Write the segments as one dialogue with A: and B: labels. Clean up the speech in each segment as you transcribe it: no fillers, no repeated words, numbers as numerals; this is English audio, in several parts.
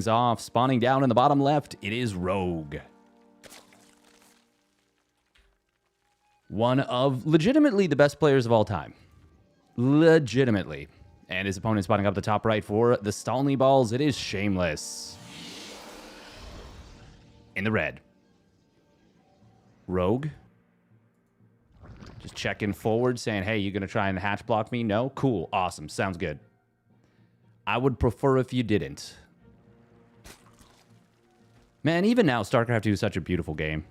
A: Off, spawning down in the bottom left, it is Rogue. One of legitimately the best players of all time. Legitimately. And his opponent spawning up the top right for the Stalny Balls, it is Shameless. In the red. Rogue. Just checking forward, saying, hey, you going to try and hatch block me? No? Cool. Awesome. Sounds good. I would prefer if you didn't. Man, even now, StarCraft 2 is such a beautiful game.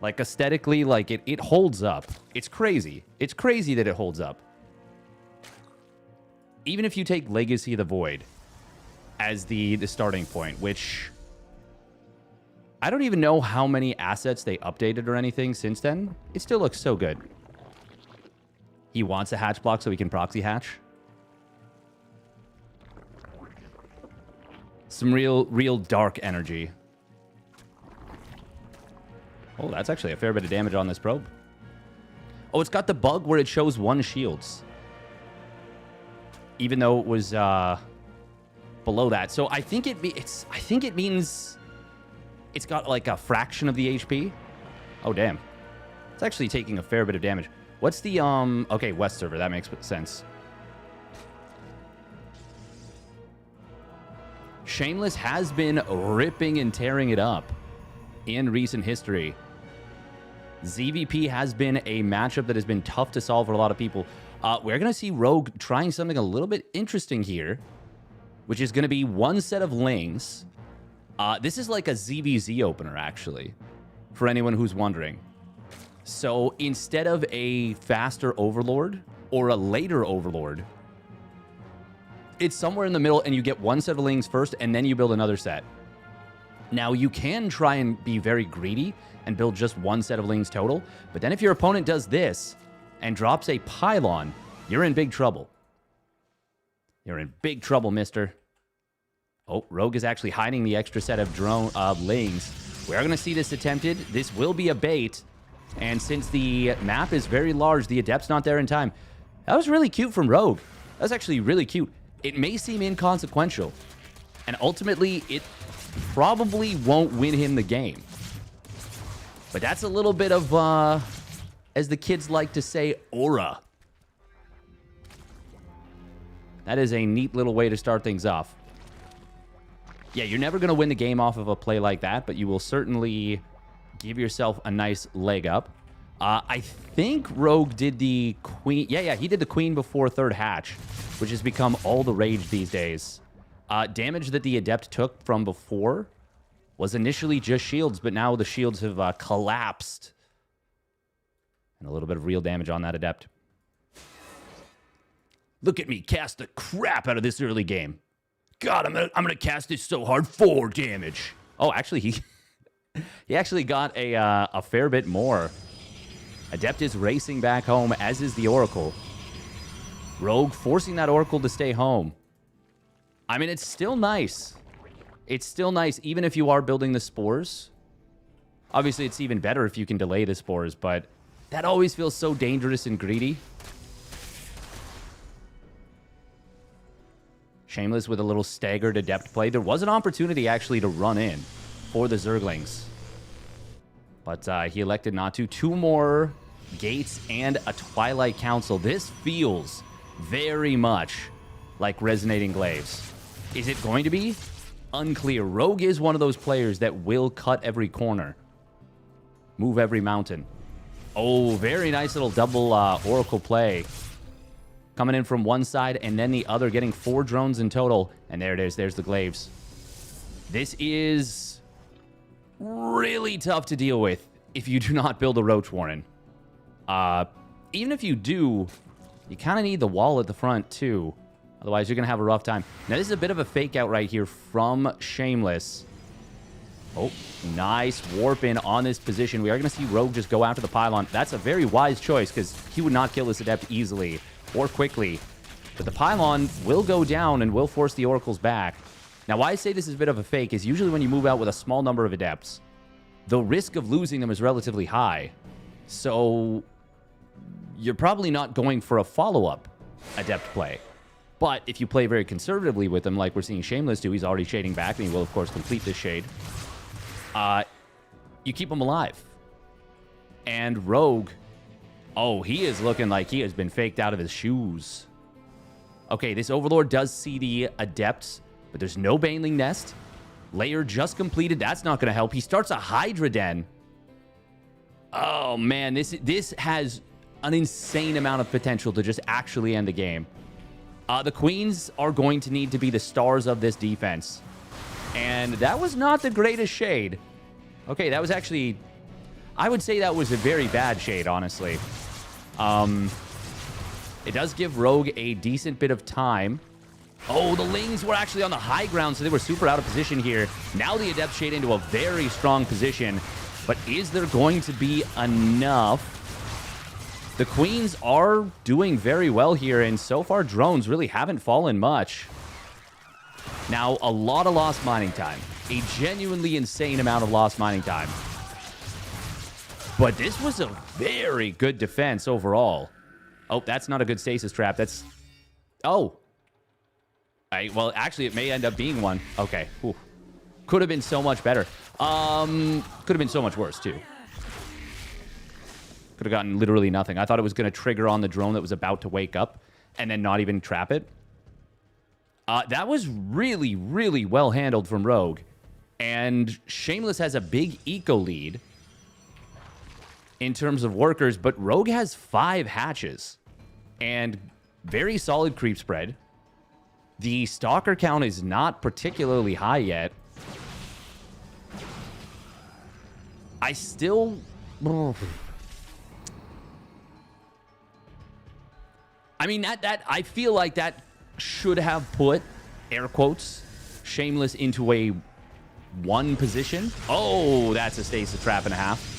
A: Like, aesthetically, like, it holds up. It's crazy. It's crazy that it holds up. Even if you take Legacy of the Void as the starting point, which I don't even know how many assets they updated or anything since then. It still looks so good. He wants a hatch block so he can proxy hatch. Some real dark energy. Oh, that's actually a fair bit of damage on this probe. Oh, it's got the bug where it shows 1 shields. Even though it was below that. So I think it means it's got like a fraction of the HP. Oh, damn. It's actually taking a fair bit of damage. What's the okay, West server, that makes sense. Shameless has been ripping and tearing it up in recent history. ZVP has been a matchup that has been tough to solve for a lot of people. We're going to see Rogue trying something a little bit interesting here, which is going to be 1 set of Lings. This is like a ZVZ opener, actually, for anyone who's wondering. So instead of a faster Overlord or a later Overlord, it's somewhere in the middle, and you get 1 set of Lings first, and then you build another set. Now, you can try and be very greedy and build just 1 set of Lings total, but then if your opponent does this and drops a Pylon, you're in big trouble. You're in big trouble, mister. Oh, Rogue is actually hiding the extra set of Lings. We are going to see this attempted. This will be a bait, and since the map is very large, the Adept's not there in time. That was really cute from Rogue. That was actually really cute. It may seem inconsequential, and ultimately, it probably won't win him the game. But that's a little bit of, as the kids like to say, aura. That is a neat little way to start things off. Yeah, you're never going to win the game off of a play like that, but you will certainly give yourself a nice leg up. I think Rogue did the queen. Yeah, he did the queen before 3rd hatch, which has become all the rage these days. Damage that the Adept took from before was initially just shields, but now the shields have collapsed. And a little bit of real damage on that Adept. Look at me cast the crap out of this early game. God, I'm gonna cast this so hard. 4 damage. Oh, actually, he actually got a fair bit more. Adept is racing back home, as is the Oracle. Rogue forcing that Oracle to stay home. I mean, it's still nice. It's still nice, even if you are building the spores. Obviously, it's even better if you can delay the spores, but that always feels so dangerous and greedy. Shameless with a little staggered Adept play. There was an opportunity, actually, to run in for the Zerglings. But he elected not to. 2 more gates and a Twilight Council. This feels very much like Resonating Glaives. Is it going to be? Unclear. Rogue is one of those players that will cut every corner. Move every mountain. Oh, very nice little double Oracle play. Coming in from one side and then the other, getting 4 drones in total. And there it is. There's the Glaives. This is really tough to deal with if you do not build a Roach Warren. Even if you do, you kind of need the wall at the front too. Otherwise, you're going to have a rough time. Now, this is a bit of a fake out right here from Shameless. Oh, nice warp in on this position. We are going to see Rogue just go after the pylon. That's a very wise choice because he would not kill this Adept easily or quickly. But the pylon will go down and will force the Oracles back. Now, why I say this is a bit of a fake is usually when you move out with a small number of Adepts, the risk of losing them is relatively high. So you're probably not going for a follow-up Adept play. But if you play very conservatively with him, like we're seeing Shameless do, he's already shading back, and he will, of course, complete this shade. You keep him alive. And Rogue, oh, he is looking like he has been faked out of his shoes. Okay, this Overlord does see the Adepts, but there's no Baneling Nest. Layer just completed. That's not going to help. He starts a Hydra Den. Oh, man, this has an insane amount of potential to just actually end the game. The Queens are going to need to be the stars of this defense. And that was not the greatest shade. Okay, that was actually... I would say that was a very bad shade, honestly. It does give Rogue a decent bit of time. Oh, the Lings were actually on the high ground, so they were super out of position here. Now the Adept shade into a very strong position. But is there going to be enough? The Queens are doing very well here, and so far drones really haven't fallen much. Now, a lot of lost mining time. A genuinely insane amount of lost mining time. But this was a very good defense overall. Oh, that's not a good stasis trap. That's... Oh. Well, actually, it may end up being one. Okay. Whew. Could have been so much better. Could have been so much worse, too. Could have gotten literally nothing. I thought it was going to trigger on the drone that was about to wake up and then not even trap it. That was really, really well handled from Rogue. And Shameless has a big eco lead in terms of workers, but Rogue has 5 hatches and very solid creep spread. The Stalker count is not particularly high yet. I still... I mean, I feel like that should have put, air quotes, Shameless into a 1 position. Oh, that's a stasis trap and a half.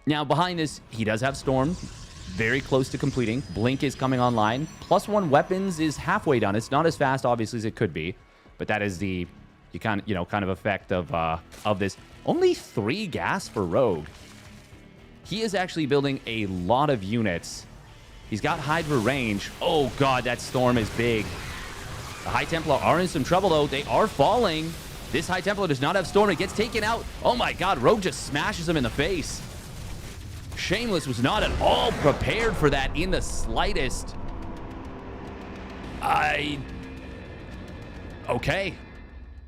A: Now, behind this, he does have Storm. Very close to completing. Blink is coming online. +1 weapons is halfway done. It's not as fast, obviously, as it could be. But that is the kind of effect of this. Only 3 gas for Rogue. He is actually building a lot of units. He's got Hydra range. Oh, God, that Storm is big. The High Templar are in some trouble, though. They are falling. This High Templar does not have Storm. It gets taken out. Oh, my God. Rogue just smashes him in the face. Shameless was not at all prepared for that in the slightest. Okay.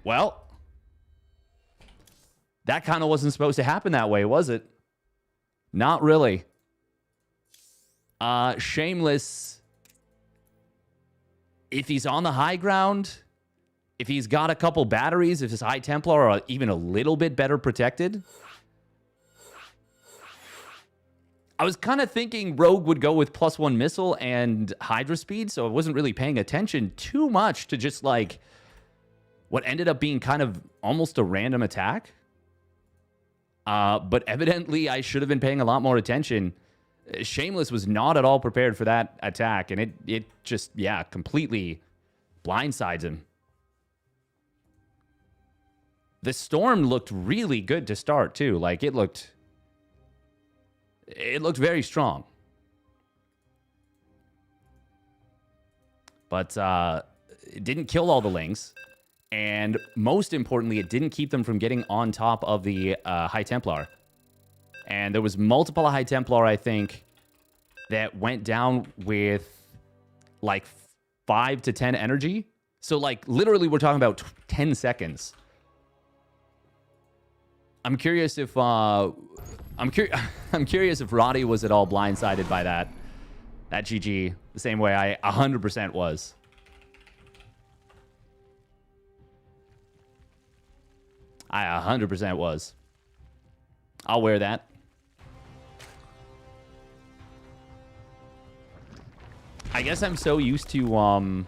A: Well, that kind of wasn't supposed to happen that way, was it? Not really. Shameless, if he's on the high ground, if he's got a couple batteries, if his High Templar are even a little bit better protected, I was kind of thinking Rogue would go with +1 missile and Hydra speed, so I wasn't really paying attention too much to just like what ended up being kind of almost a random attack. But evidently, I should have been paying a lot more attention. Shameless was not at all prepared for that attack, and it just, yeah, completely blindsides him. The Storm looked really good to start, too. Like, it looked very strong. But it didn't kill all the Lings. And most importantly, it didn't keep them from getting on top of the High Templar. And there was multiple High Templar, I think, that went down with like 5 to 10 energy. So like literally we're talking about 10 seconds. I'm curious if I'm curious if Roddy was at all blindsided by that GG the same way I 100% was. I 100% was. I'll wear that. I guess I'm so used to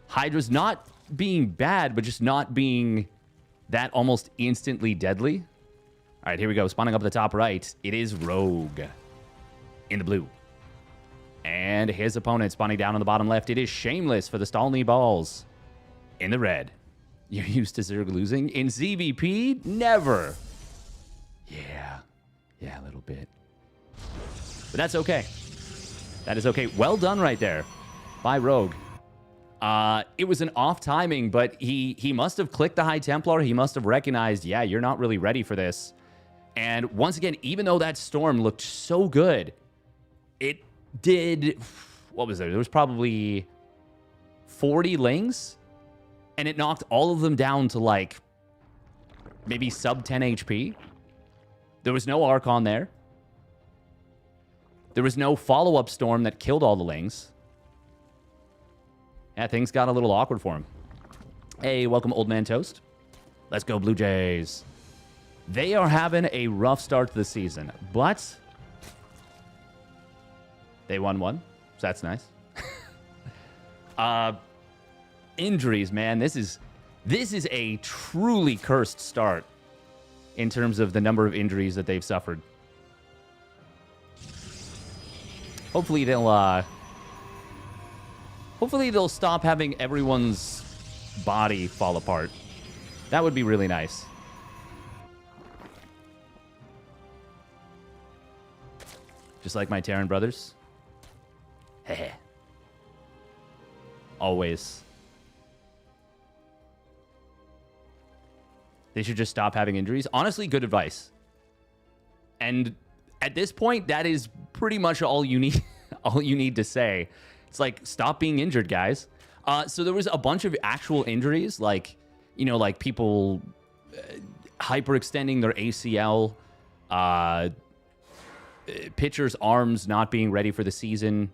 A: Hydra's not being bad, but just not being that almost instantly deadly. All right, here we go. Spawning up at the top right. It is Rogue in the blue. And his opponent spawning down on the bottom left. It is Shameless for the Stalny Balls in the red. You're used to Zerg losing? In ZVP? Never. Yeah. Yeah, a little bit. But that's okay. That is okay. Well done right there by Rogue. It was an off timing, but he must have clicked the High Templar. He must have recognized, yeah, you're not really ready for this. And once again, even though that storm looked so good, it did, what was there? There was probably 40 lings, and it knocked all of them down to like maybe sub 10 HP. There was no Archon there. There was no follow-up storm that killed all the lings. Yeah, things got a little awkward for him. Hey, welcome, Old Man Toast. Let's go, Blue Jays. They are having a rough start to the season, but they won one, so that's nice. Injuries, man. This is a truly cursed start in terms of the number of injuries that they've suffered. Hopefully they'll stop having everyone's body fall apart. That would be really nice. Just like my Terran brothers. Heh. Always. They should just stop having injuries. Honestly, good advice. And at this point, that is pretty much all you need. All you need to say. It's like, stop being injured, guys. So there was a bunch of actual injuries, like, you know, like people hyperextending their ACL, pitchers' arms not being ready for the season,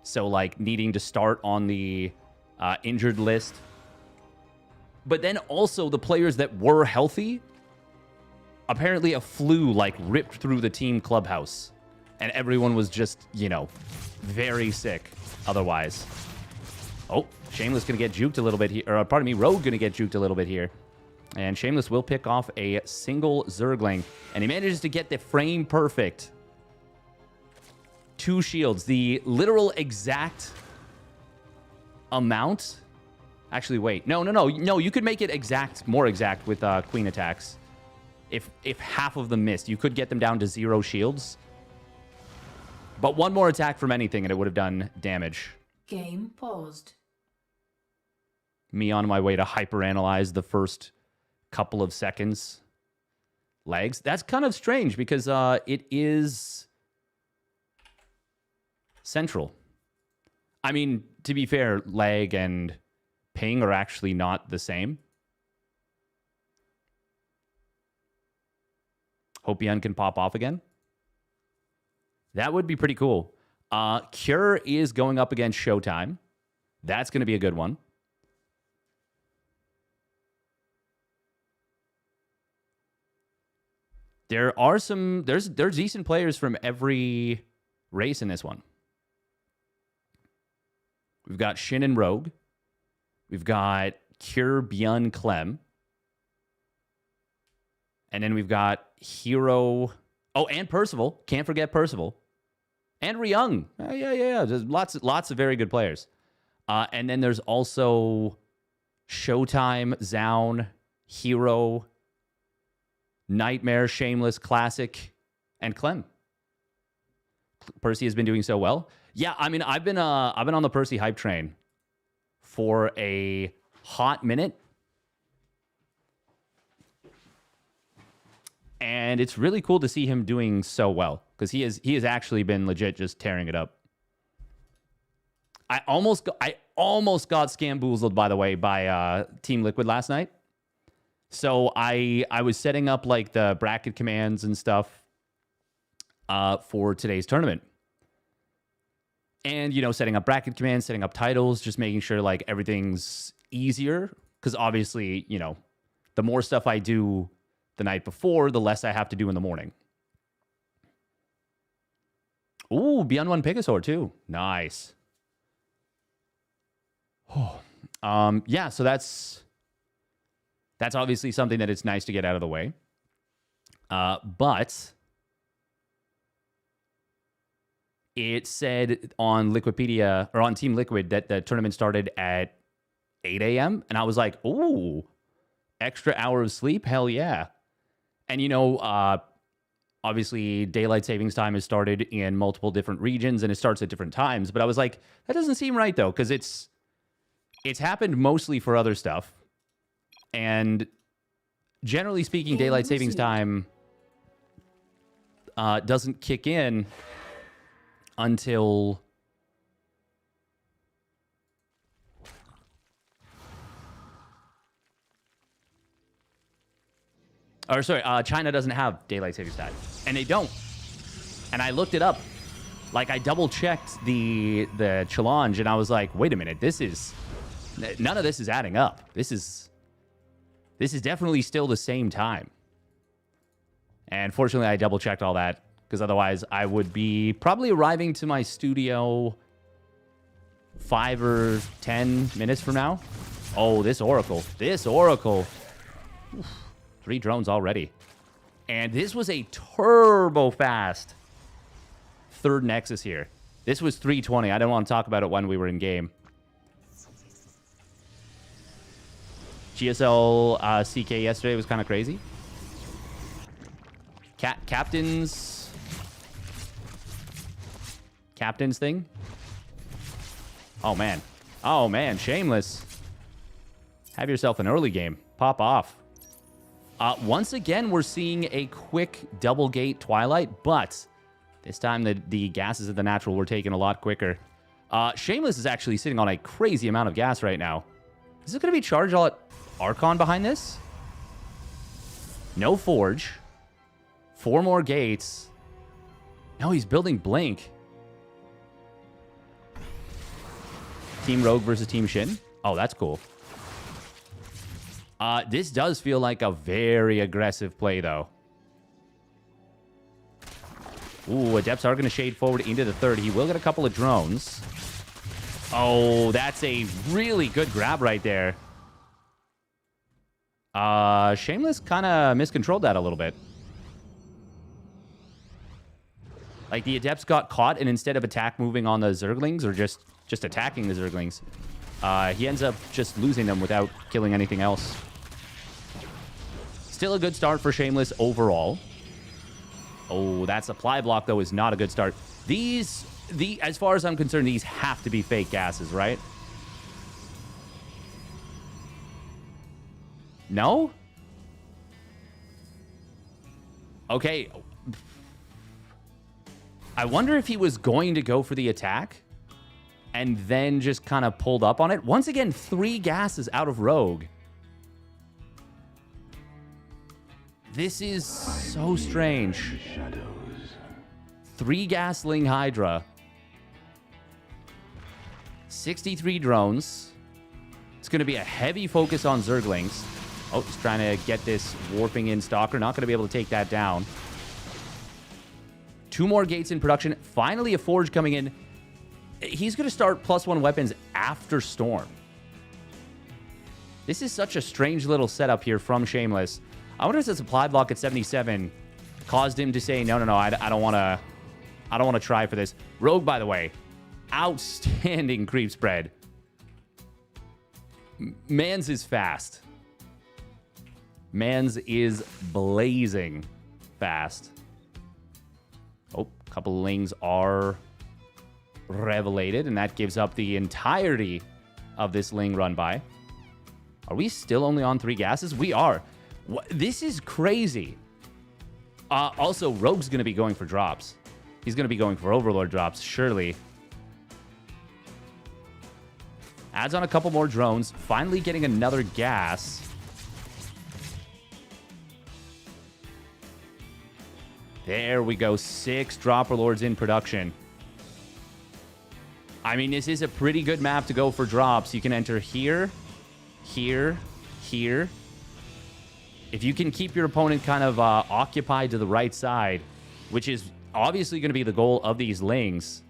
A: so like needing to start on the injured list. But then also the players that were healthy, apparently a flu like ripped through the team clubhouse, and everyone was just, you know, very sick otherwise. Oh, Shameless gonna get juked a little bit here, or pardon me, Rogue gonna get juked a little bit here. And Shameless will pick off a single Zergling, and he manages to get the frame perfect. 2 shields, the literal exact amount. Actually, wait, no, you could make it exact, more exact with queen attacks. If half of them missed, you could get them down to 0 shields. But one more attack from anything and it would have done damage.
B: Game paused.
A: Me on my way to hyperanalyze the first couple of seconds. Lags. That's kind of strange because it is central. I mean, to be fair, lag and ping are actually not the same. Hope ByuN can pop off again. That would be pretty cool. Cure is going up against Showtime. That's going to be a good one. There are there's decent players from every race in this one. We've got Shin and Rogue. We've got Cure, ByuN, Clem. And then we've got herO. Oh, and Percival. Can't forget Percival. And Ryung. Yeah. There's lots of very good players. And then there's also Showtime, Zoun, herO, Nightmare, Shameless, Classic, and Clem. Percy has been doing so well. Yeah, I mean, I've been on the Percy hype train for a hot minute. And it's really cool to see him doing so well because he has actually been legit just tearing it up. I almost got scamboozled, by the way, by Team Liquid last night. So I was setting up like the bracket commands and stuff for today's tournament. And, you know, setting up bracket commands, setting up titles, just making sure like everything's easier. Because obviously, you know, the more stuff I do the night before, the less I have to do in the morning. Ooh, ByuN won Pegasaur too. Nice. Oh, yeah, so that's obviously something that it's nice to get out of the way. But it said on Liquipedia, or on Team Liquid, that the tournament started at 8 a.m. And I was like, ooh, extra hour of sleep? Hell yeah. And, you know, Obviously, daylight savings time has started in multiple different regions, and it starts at different times. But I was like, that doesn't seem right, though, because it's happened mostly for other stuff. And generally speaking, daylight savings time doesn't kick in until... Or sorry, China doesn't have daylight savings time, and they don't. And I looked it up, like I double checked the challenge, and I was like, wait a minute, none of this is adding up. This is definitely still the same time. And fortunately, I double checked all that because otherwise, I would be probably arriving to my studio 5 or 10 minutes from now. Oh, this Oracle. Oof. 3 drones already. And this was a turbo fast third Nexus here. This was 320. I didn't want to talk about it when we were in game. GSL CK yesterday was kind of crazy. Captain's thing. Oh, man. Shameless. Have yourself an early game. Pop off. Once again, we're seeing a quick double gate Twilight, but this time the gases of the natural were taken a lot quicker. Shameless is actually sitting on a crazy amount of gas right now. Is it going to be charged all at Archon behind this? No Forge. 4 more gates. No, he's building Blink. Team Rogue versus Team Shin. Oh, that's cool. This does feel like a very aggressive play, though. Ooh, Adepts are going to shade forward into the third. He will get a couple of drones. Oh, that's a really good grab right there. Shameless kind of miscontrolled that a little bit. Like, the Adepts got caught, and instead of attack moving on the Zerglings, or just attacking the Zerglings, he ends up just losing them without killing anything else. Still a good start for Shameless overall. Oh, that supply block, though, is not a good start. As far as I'm concerned, these have to be fake gases, right? No? Okay. I wonder if he was going to go for the attack and then just kind of pulled up on it. Once again, 3 gases out of Rogue. This is so strange. 3 Gasling Hydra. 63 drones. It's going to be a heavy focus on Zerglings. Oh, just trying to get this warping in Stalker. Not going to be able to take that down. 2 more gates in production. Finally, a Forge coming in. He's going to start +1 weapons after Storm. This is such a strange little setup here from Shameless. I wonder if the supply block at 77 caused him to say, no, I don't want to try for this. Rogue, by the way, outstanding creep spread. Mans is fast. Mans is blazing fast. Oh, a couple of Lings are revelated, and that gives up the entirety of this Ling run by. Are we still only on 3 gases? We are. This is crazy. Also, Rogue's going to be going for drops. He's going to be going for Overlord drops, surely. Adds on a couple more drones. Finally getting another gas. There we go. 6 Dropper Lords in production. I mean, this is a pretty good map to go for drops. You can enter here, here, here. If you can keep your opponent kind of occupied to the right side, which is obviously going to be the goal of these Lings.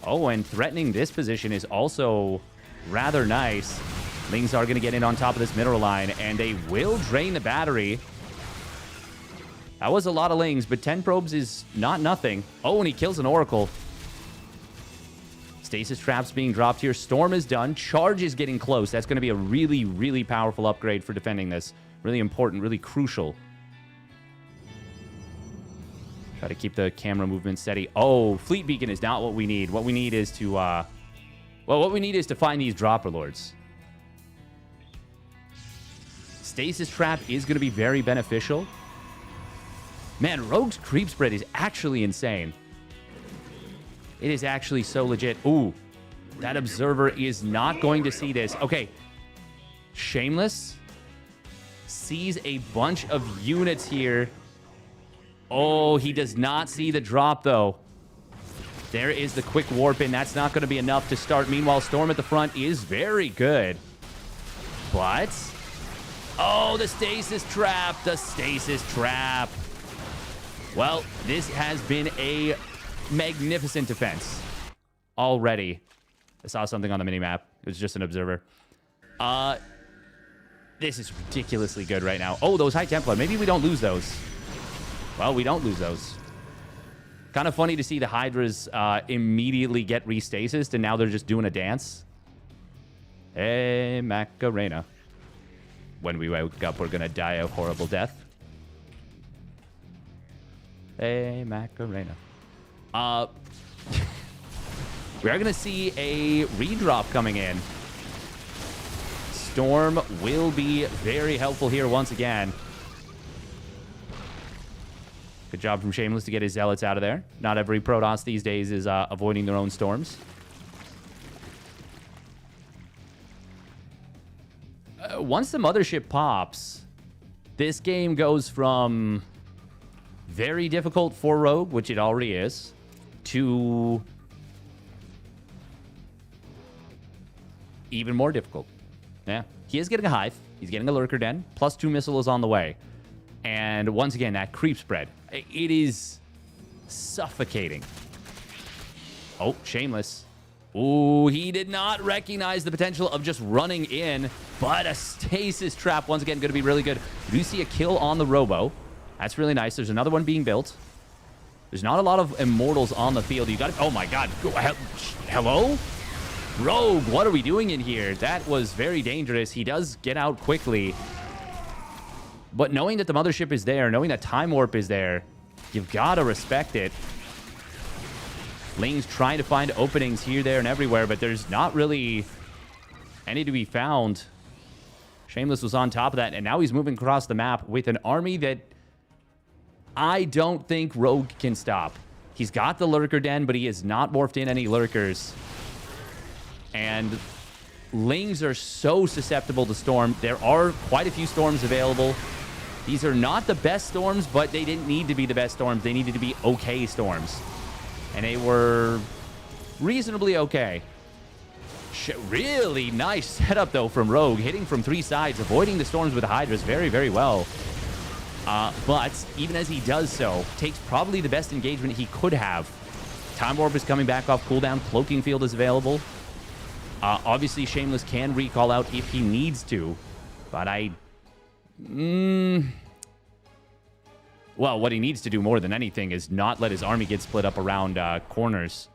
A: Oh, and threatening this position is also rather nice. Lings are going to get in on top of this mineral line, and they will drain the battery. That was a lot of Lings, but 10 probes is not nothing. Oh, and he kills an Oracle. Stasis traps being dropped here. Storm is done. Charge is getting close. That's going to be a really, really powerful upgrade for defending this. Really important, really crucial. Try to keep the camera movement steady. Oh, Fleet Beacon is not what we need. What we need is to, well, what we need is to find these Dropper Lords. Stasis Trap is going to be very beneficial. Man, Rogue's creep spread is actually insane. It is actually so legit. Ooh, that Observer is not going to see this. Okay, Shameless sees a bunch of units here. Oh, he does not see the drop, though. There is the quick warp in. That's not going to be enough to start. Meanwhile, Storm at the front is very good. But... oh, the Stasis Trap. The Stasis Trap. Well, this has been a magnificent defense already. I saw something on the minimap. It was just an Observer. This is ridiculously good right now. Oh, those High Templar. Maybe we don't lose those. Well, we don't lose those. Kind of funny to see the Hydras immediately get restasis, and now they're just doing a dance. Hey, Macarena. When we wake up, we're going to die a horrible death. Hey, Macarena. We are going to see a redrop coming in. Storm will be very helpful here once again. Good job from Shameless to get his Zealots out of there. Not every Protoss these days is avoiding their own storms. Once the Mothership pops, this game goes from very difficult for Rogue, which it already is, to even more difficult. Yeah, he is getting a Hive. He's getting a Lurker Den. +2 missile is on the way. And once again, that creep spread. It is suffocating. Oh, Shameless. Ooh, he did not recognize the potential of just running in. But a Stasis Trap, once again, going to be really good. We do see a kill on the Robo. That's really nice. There's another one being built. There's not a lot of Immortals on the field. You got to... oh, my God. Hello? Rogue, what are we doing in here? That was very dangerous. He does get out quickly. But knowing that the Mothership is there, knowing that Time Warp is there, you've got to respect it. Ling's trying to find openings here, there, and everywhere, but there's not really any to be found. Shameless was on top of that, and now he's moving across the map with an army that I don't think Rogue can stop. He's got the Lurker Den, but he has not morphed in any Lurkers. And Lings are so susceptible to Storm. There are quite a few Storms available. These are not the best Storms, but they didn't need to be the best Storms. They needed to be okay Storms. And they were reasonably okay. Really nice setup, though, from Rogue. Hitting from 3 sides, avoiding the Storms with the Hydras very, very well. But even as he does so, takes probably the best engagement he could have. Time Warp is coming back off cooldown. Cloaking Field is available. Obviously, Shameless can recall out if he needs to. But well, what he needs to do more than anything is not let his army get split up around corners.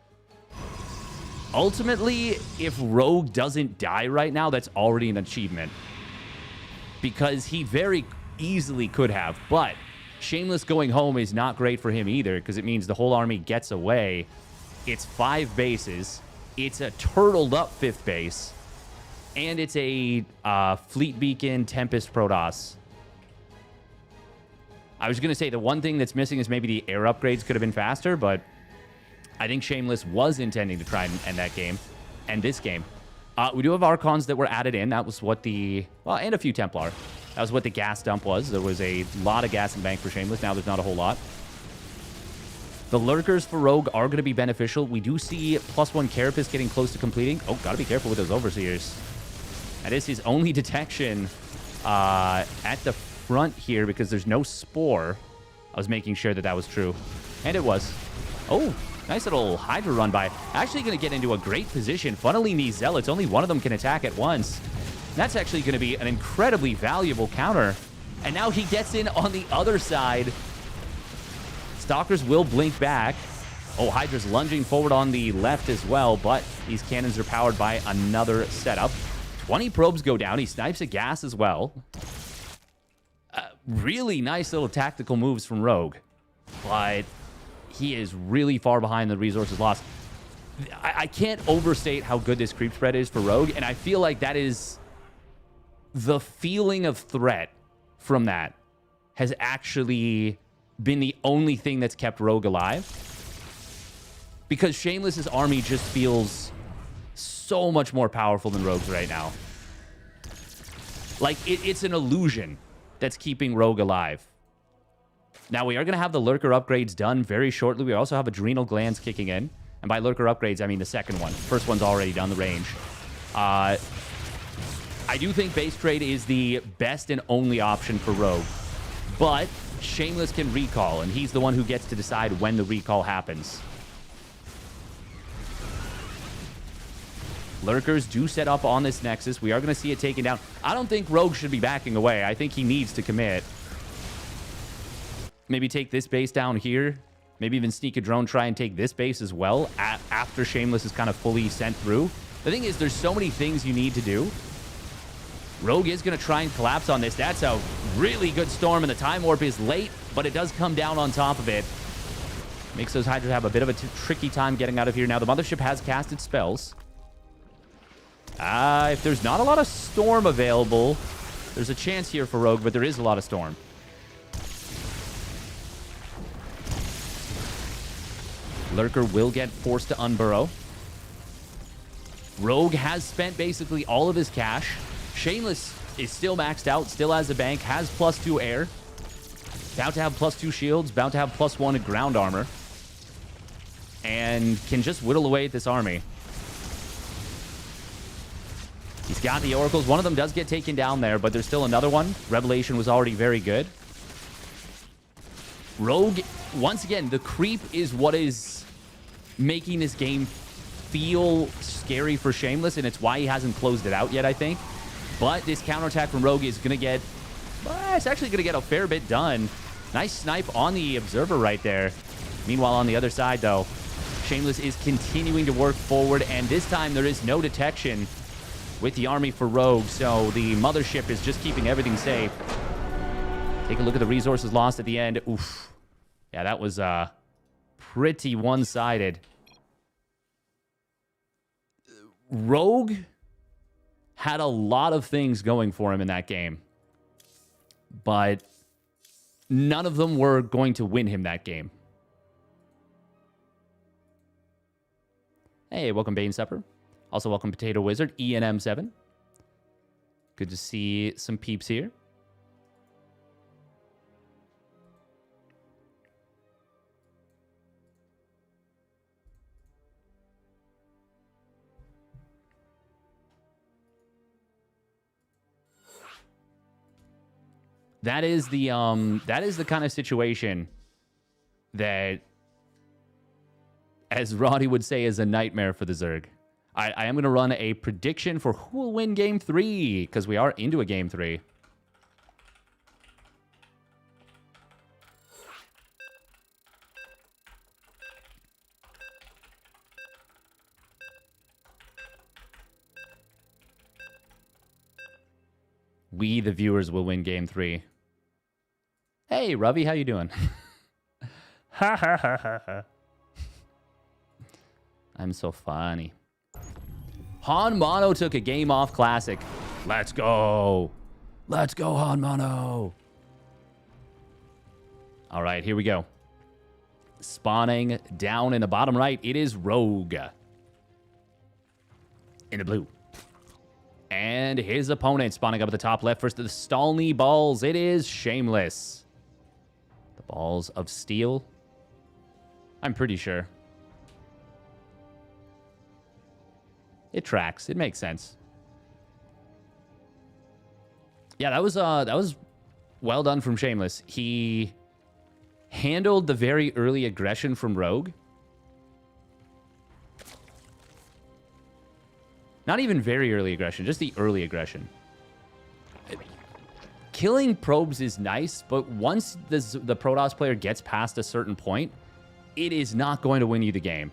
A: Ultimately, if Rogue doesn't die right now, that's already an achievement. Because he very easily could have. But Shameless going home is not great for him either, because it means the whole army gets away. It's 5 bases. It's a turtled up 5th base. And it's a Fleet Beacon Tempest Protoss. I was going to say the one thing that's missing is maybe the air upgrades could have been faster, but I think Shameless was intending to try and end that game, and this game. We do have Archons that were added in. That was what the... well, and a few Templar. That was what the gas dump was. There was a lot of gas in bank for Shameless. Now there's not a whole lot. The Lurkers for Rogue are going to be beneficial. We do see +1 Carapace getting close to completing. Oh, got to be careful with those Overseers. That is his only detection at the front here because there's no Spore. I was making sure that that was true. And it was. Oh, nice little Hydra run by. Actually going to get into a great position. Funneling these Zealots. Only one of them can attack at once. That's actually going to be an incredibly valuable counter. And now he gets in on the other side. Stalkers will blink back. Oh, Hydra's lunging forward on the left as well, but these cannons are powered by another setup. 20 probes go down. He snipes a gas as well. Really nice little tactical moves from Rogue. But he is really far behind the resources lost. I can't overstate how good this creep spread is for Rogue, and I feel like that is the feeling of threat from that has actually been the only thing that's kept Rogue alive. Because Shameless's army just feels so much more powerful than Rogue's right now. Like, it's an illusion that's keeping Rogue alive. Now, we are going to have the Lurker upgrades done very shortly. We also have Adrenal Glands kicking in. And by Lurker upgrades, I mean the second one. First one's already done the range. I do think base trade is the best and only option for Rogue. But Shameless can recall, and he's the one who gets to decide when the recall happens. Lurkers do set up on this Nexus. We are going to see it taken down. I don't think Rogue should be backing away. I think he needs to commit. Maybe take this base down here. Maybe even sneak a drone, try and take this base as well after Shameless is kind of fully sent through. The thing is, there's so many things you need to do. Rogue is going to try and collapse on this. That's a really good storm, and the Time Warp is late, but it does come down on top of it. Makes those Hydras have a bit of a tricky time getting out of here. Now, the Mothership has casted spells. If there's not a lot of Storm available, there's a chance here for Rogue, but there is a lot of Storm. Lurker will get forced to unburrow. Rogue has spent basically all of his cash. Shameless is still maxed out, still has a bank, has +2 air. About to have +2 shields, about to have +1 ground armor. And can just whittle away at this army. He's got the oracles. One of them does get taken down there, but there's still another one. Revelation was already very good. Rogue, once again, the creep is what is making this game feel scary for Shameless, and it's why he hasn't closed it out yet, I think. But this counterattack from Rogue is going to get... it's actually going to get a fair bit done. Nice snipe on the Observer right there. Meanwhile, on the other side, though, Shameless is continuing to work forward, and this time there is no detection with the army for Rogue, so the Mothership is just keeping everything safe. Take a look at the resources lost at the end. Oof. Yeah, that was pretty one-sided. Rogue had a lot of things going for him in that game, but none of them were going to win him that game. Hey, welcome Bane Supper. Also welcome Potato Wizard, ENM7. Good to see some peeps here. That is the kind of situation that, as Roddy would say, is a nightmare for the Zerg. I am going to run a prediction for who will win Game 3, because we are into a Game 3. We, the viewers, will win Game 3. Hey, Ravi, how you doing? Ha ha ha ha ha. I'm so funny. Han Mono took a game off Classic. Let's go. Let's go, Han Mono. All right, here we go. Spawning down in the bottom right, it is Rogue. In the blue. And his opponent spawning up at the top left. First to the Stalny Balls, it is Shameless. The Balls of Steel. I'm pretty sure. It tracks. It makes sense. Yeah, that was well done from Shameless. He handled the very early aggression from Rogue. Not even very early aggression, just the early aggression. Killing probes is nice, but once the Protoss player gets past a certain point, it is not going to win you the game.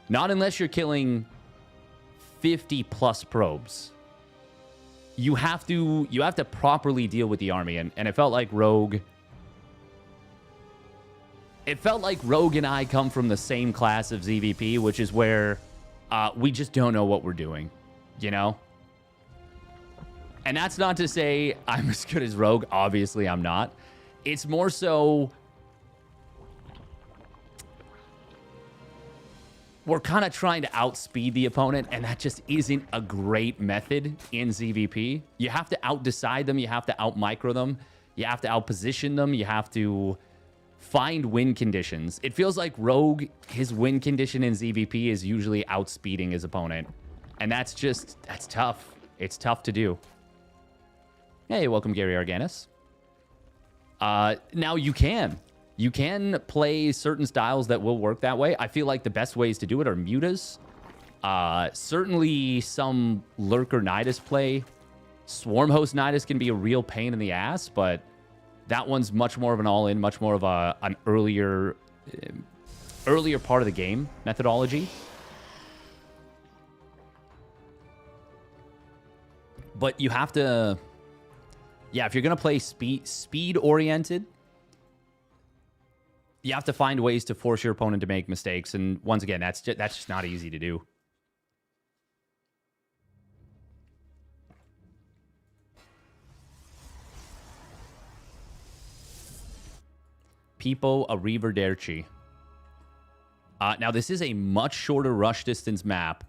A: Not unless you're killing 50+ probes. You have to properly deal with the army, and it felt like Rogue It felt like Rogue and I come from the same class of ZVP, which is where we just don't know what we're doing, you know? And that's not to say I'm as good as Rogue. Obviously, I'm not. It's more so we're kind of trying to outspeed the opponent, and that just isn't a great method in ZVP. You have to outdecide them. You have to outmicro them. You have to outposition them. You have to find win conditions. It feels like Rogue, his win condition in ZVP is usually outspeeding his opponent. And that's tough. It's tough to do. Hey, welcome, Gary Arganis. Now you can play certain styles that will work that way. I feel like the best ways to do it are mutas. Certainly some Lurker Nidus play. Swarm Host Nidus can be a real pain in the ass, but that one's much more of an all-in, much more of an earlier part of the game methodology. But you have to, yeah, if you're going to play speed-oriented, you have to find ways to force your opponent to make mistakes. And once again, that's just not easy to do. Pipo Arrivederci. Now, this is a much shorter rush distance map,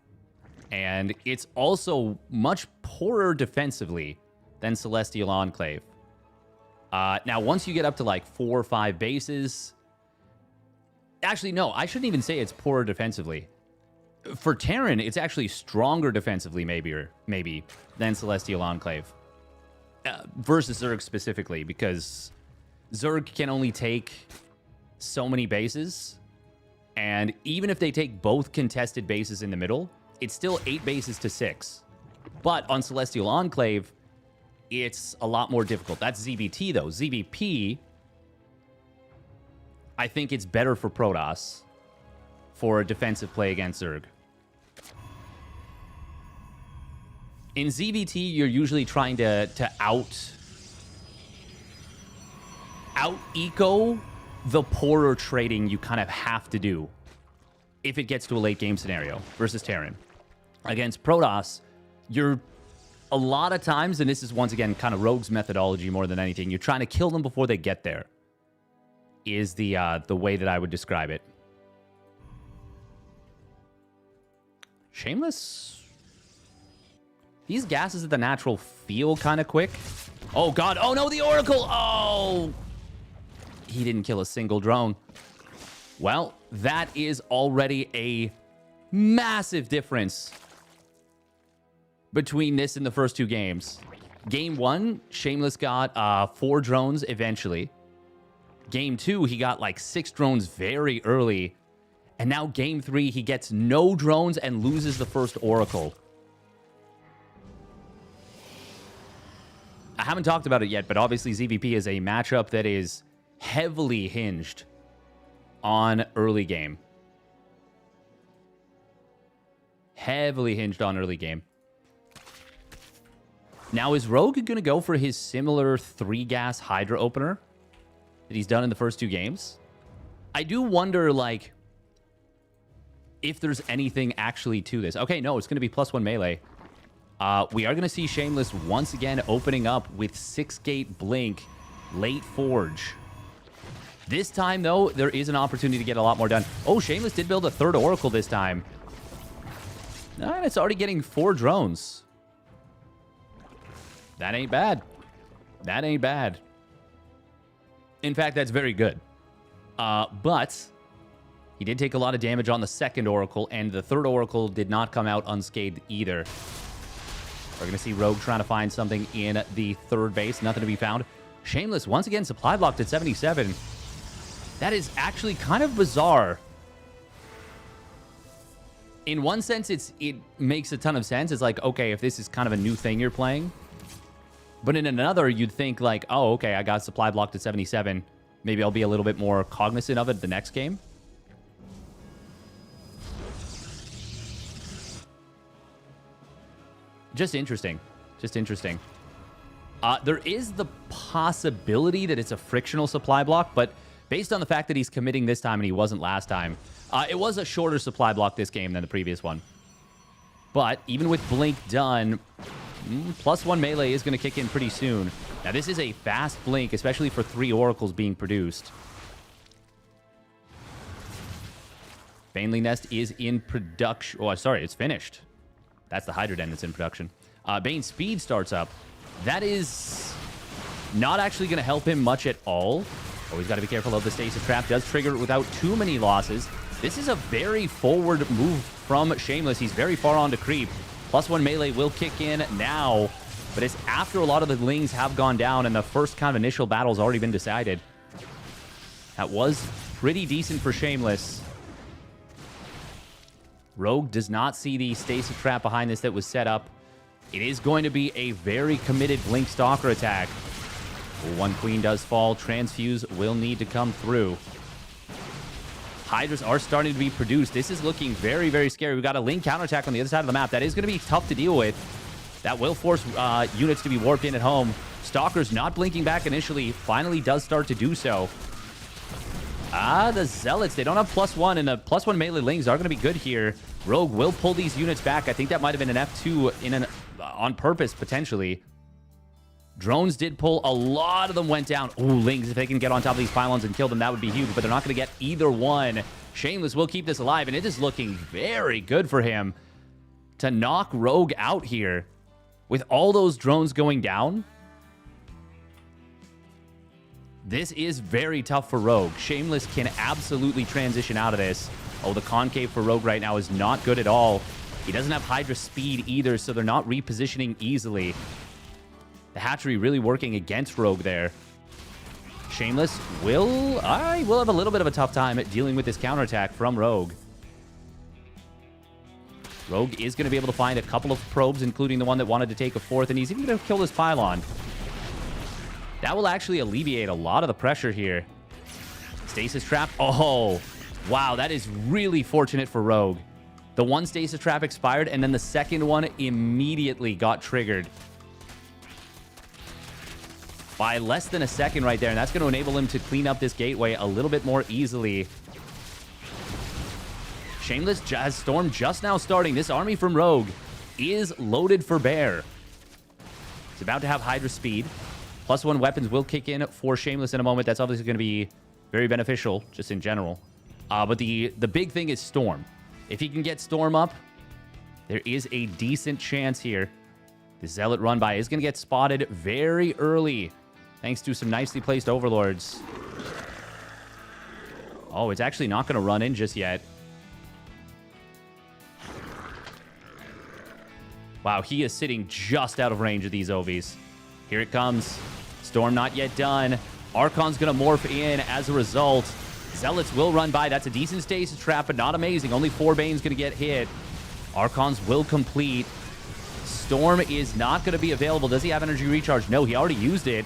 A: and it's also much poorer defensively than Celestial Enclave. Now, once you get up to like 4 or 5 bases... Actually, no, I shouldn't even say it's poorer defensively. For Terran, it's actually stronger defensively, maybe than Celestial Enclave. Versus Zerg specifically, because Zerg can only take so many bases, and even if they take both contested bases in the middle, it's still 8 bases to 6. But on Celestial Enclave, it's a lot more difficult. That's ZVT, though. ZVP, I think it's better for Protoss for a defensive play against Zerg. In ZVT, you're usually trying to out-eco the poorer trading you kind of have to do if it gets to a late game scenario versus Terran. Against Protoss, you're a lot of times, and this is once again kind of Rogue's methodology more than anything, you're trying to kill them before they get there, is the way that I would describe it. Shameless? These gases at the natural feel kind of quick. Oh, God. Oh, no, the Oracle. Oh, he didn't kill a single drone. Well, that is already a massive difference between this and the first 2 games. Game 1, Shameless got 4 drones eventually. Game 2, he got like 6 drones very early. And now Game 3, he gets no drones and loses the first Oracle. I haven't talked about it yet, but obviously ZVP is a matchup that is heavily hinged on early game. Heavily hinged on early game. Now, is Rogue going to go for his similar 3-gas Hydra opener that he's done in the first 2 games? I do wonder, like, if there's anything actually to this. Okay, no, it's going to be +1 melee. We are going to see Shameless once again opening up with 6-gate Blink, late Forge. This time, though, there is an opportunity to get a lot more done. Oh, Shameless did build a 3rd Oracle this time. And it's already getting 4 drones. That ain't bad. That ain't bad. In fact, that's very good. But he did take a lot of damage on the 2nd Oracle, and the 3rd Oracle did not come out unscathed either. We're going to see Rogue trying to find something in the 3rd base. Nothing to be found. Shameless, once again, supply blocked at 77. That is actually kind of bizarre. In one sense, it makes a ton of sense. It's like, okay, if this is kind of a new thing you're playing. But in another, you'd think like, oh, okay, I got supply blocked at 77. Maybe I'll be a little bit more cognizant of it the next game. Just interesting. Just interesting. There is the possibility that it's a frictional supply block, but based on the fact that he's committing this time and he wasn't last time. It was a shorter supply block this game than the previous one. But even with Blink done, +1 melee is going to kick in pretty soon. Now, this is a fast Blink, especially for 3 oracles being produced. Baneling Nest is in production. Oh, sorry, it's finished. That's the Hydra Den that's in production. Bane Speed starts up. That is not actually going to help him much at all. Oh, he's got to be careful of the Stasis Trap. Does trigger it without too many losses. This is a very forward move from Shameless. He's very far on to creep. +1 melee will kick in now, but it's after a lot of the Lings have gone down and the first kind of initial battle's already been decided. That was pretty decent for Shameless. Rogue does not see the Stasis Trap behind this that was set up. It is going to be a very committed Blink Stalker attack. One Queen does fall. Transfuse will need to come through. Hydras are starting to be produced. This is looking very, very scary. We've got a Link counterattack on the other side of the map. That is going to be tough to deal with. That will force units to be warped in at home. Stalker's not blinking back initially. Finally does start to do so. The Zealots, they don't have +1, and the +1 melee Lings are going to be good here. Rogue will pull these units back. I think that might have been an F2 on purpose, potentially. Drones did pull. A lot of them went down. Ooh, Lings, if they can get on top of these pylons and kill them, that would be huge, but they're not going to get either one. Shameless will keep this alive, and it is looking very good for him to knock Rogue out here. With all those drones going down, this is very tough for Rogue. Shameless can absolutely transition out of this. Oh, the concave for Rogue right now is not good at all. He doesn't have Hydra speed either, so they're not repositioning easily. The hatchery really working against Rogue there. Shameless will have a little bit of a tough time at dealing with this counterattack from Rogue. Rogue is going to be able to find a couple of probes, including the one that wanted to take a 4th, and he's even going to kill this pylon. That will actually alleviate a lot of the pressure here. Stasis Trap. Oh, wow. That is really fortunate for Rogue. The one Stasis Trap expired, and then the second one immediately got triggered. By less than a second right there, and that's going to enable him to clean up this gateway a little bit more easily. Shameless has Storm just now starting. This army from Rogue is loaded for bear. It's about to have Hydra speed. +1 weapons will kick in for Shameless in a moment. That's obviously going to be very beneficial, just in general. But the big thing is Storm. If he can get Storm up, there is a decent chance here. The Zealot run by is going to get spotted very early, thanks to some nicely placed Overlords. Oh, it's actually not going to run in just yet. Wow, he is sitting just out of range of these OVs. Here it comes. Storm not yet done. Archon's going to morph in as a result. Zealots will run by. That's a decent Stasis Trap, but not amazing. Only 4 Bane's going to get hit. Archons will complete. Storm is not going to be available. Does he have energy recharge? No, he already used it.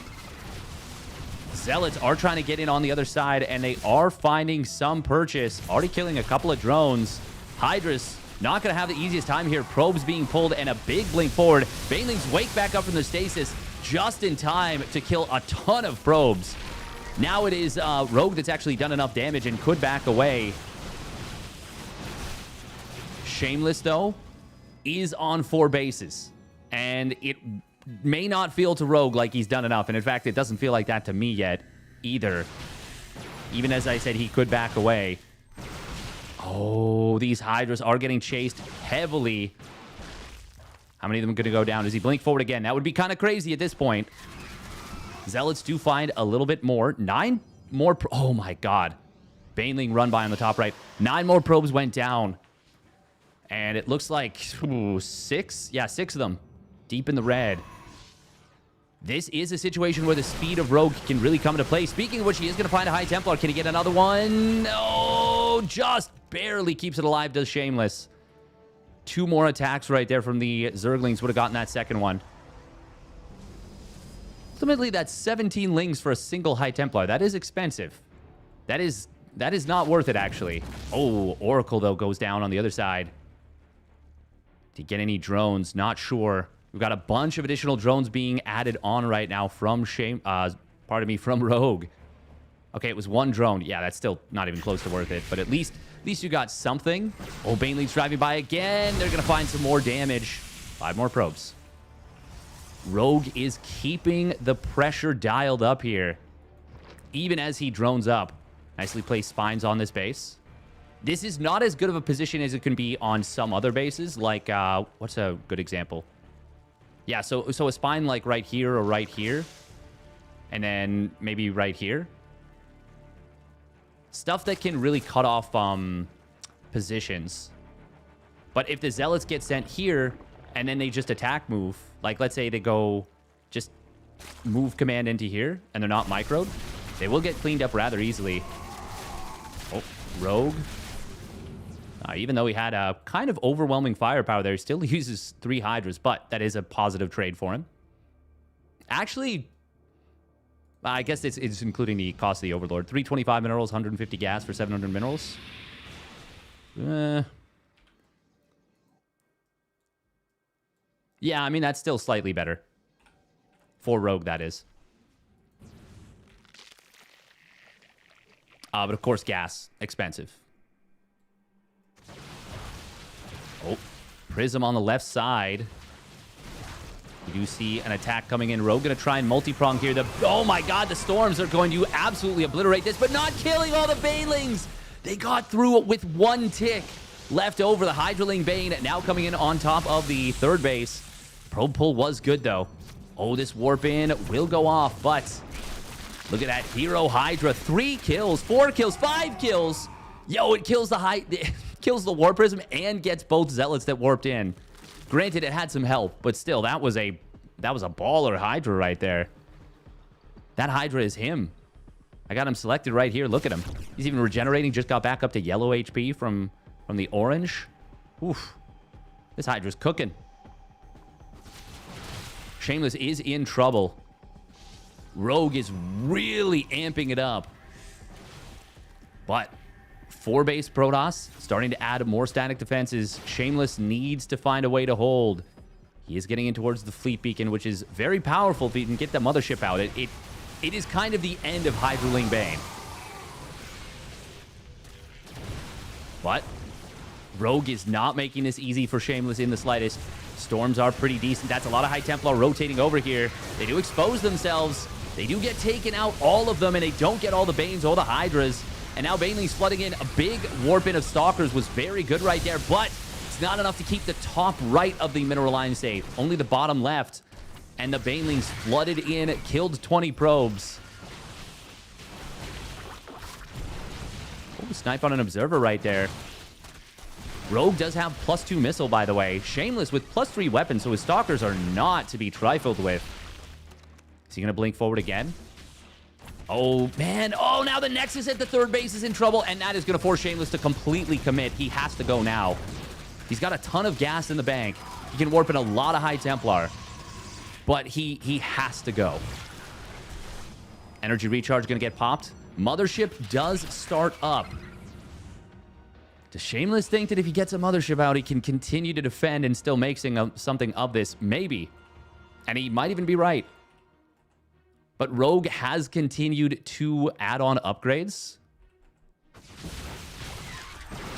A: Zealots are trying to get in on the other side, and they are finding some purchase. Already killing a couple of drones. Hydra's not going to have the easiest time here. Probes being pulled and a big blink forward. Banelings wake back up from the stasis just in time to kill a ton of probes. Now it is Rogue that's actually done enough damage and could back away. Shameless, though, is on 4 bases. And it may not feel to Rogue like he's done enough. And in fact, it doesn't feel like that to me yet either. Even as I said, he could back away. Oh, these Hydras are getting chased heavily. How many of them are going to go down? Does he blink forward again? That would be kind of crazy at this point. Zealots do find a little bit more. 9 more. Oh, my God. Baneling run by on the top right. 9 more probes went down. And it looks like 6? Yeah, 6 of them. Deep in the red. This is a situation where the speed of Rogue can really come into play. Speaking of which, he is going to find a High Templar. Can he get another one? No, just barely keeps it alive, does Shameless. 2 more attacks right there from the Zerglings would have gotten that second one. Ultimately, that's 17 Lings for a single High Templar. That is expensive. That is not worth it, actually. Oh, Oracle, though, goes down on the other side. Did he get any drones? Not sure. We've got a bunch of additional drones being added on right now from from Rogue. Okay, it was one drone. Yeah, that's still not even close to worth it. But at least you got something. Oh, Baneling's driving by again. They're going to find some more damage. 5 more probes. Rogue is keeping the pressure dialed up here, even as he drones up. Nicely placed spines on this base. This is not as good of a position as it can be on some other bases. Like, what's a good example? Yeah, so a spine like right here or right here. And then maybe right here. Stuff that can really cut off positions. But if the Zealots get sent here, and then they just attack move, like let's say they go just move command into here, and they're not microed, they will get cleaned up rather easily. Oh, Rogue. Even though he had a kind of overwhelming firepower there, he still uses 3 Hydras, but that is a positive trade for him. Actually, I guess it's including the cost of the Overlord. 325 minerals, 150 gas for 700 minerals. Yeah, I mean, that's still slightly better. For Rogue, that is. But of course, gas. Expensive. Oh, Prism on the left side. We do see an attack coming in. Rogue going to try and multi-prong here. Oh my god, the Storms are going to absolutely obliterate this, but not killing all the Banelings. They got through it with 1 tick left over. The Hydraling Bane now coming in on top of the 3rd base. Probe pull was good, though. Oh, this warp in will go off, but look at that herO Hydra. 3 kills, 4 kills, 5 kills. Yo, it kills kills the Warp Prism and gets both Zealots that warped in. Granted, it had some help, but still, that was a baller Hydra right there. That Hydra is him. I got him selected right here. Look at him. He's even regenerating. Just got back up to yellow HP from the orange. Oof. This Hydra's cooking. Shameless is in trouble. Rogue is really amping it up. But 4 base Protoss starting to add more static defenses. Shameless needs to find a way to hold. He is getting in towards the fleet beacon, which is very powerful if he can get the mothership out. It is kind of the end of Hydraling Bane. But Rogue is not making this easy for Shameless in the slightest. Storms are pretty decent. That's a lot of High Templar rotating over here. They do expose themselves. They do get taken out, all of them, and they don't get all the Banes or the Hydras. And now Baneling's flooding in. A big warp in of Stalkers was very good right there, but it's not enough to keep the top right of the mineral line safe. Only the bottom left. And the Banelings flooded in, killed 20 probes. Oh, snipe on an Observer right there. Rogue does have +2 missile, by the way. Shameless with +3 weapons, so his Stalkers are not to be trifled with. Is he going to blink forward again? Oh, man. Oh, now the Nexus at the 3rd base is in trouble, and that is going to force Shameless to completely commit. He has to go now. He's got a ton of gas in the bank. He can warp in a lot of High Templar, but he has to go. Energy recharge going to get popped. Mothership does start up. Does Shameless think that if he gets a Mothership out, he can continue to defend and still make something of this? Maybe. And he might even be right. But Rogue has continued to add on upgrades.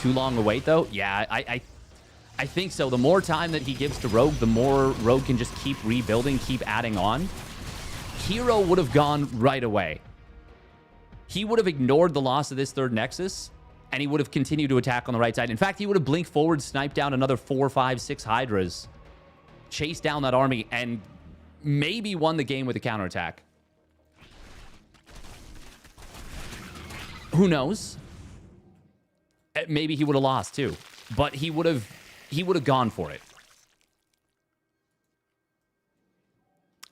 A: Too long a wait, though? Yeah, I think so. The more time that he gives to Rogue, the more Rogue can just keep rebuilding, keep adding on. herO would have gone right away. He would have ignored the loss of this 3rd Nexus, and he would have continued to attack on the right side. In fact, he would have blinked forward, sniped down another 4, 5, 6 Hydras, chased down that army, and maybe won the game with a counterattack. Who knows? Maybe he would have lost too, but he would have gone for it.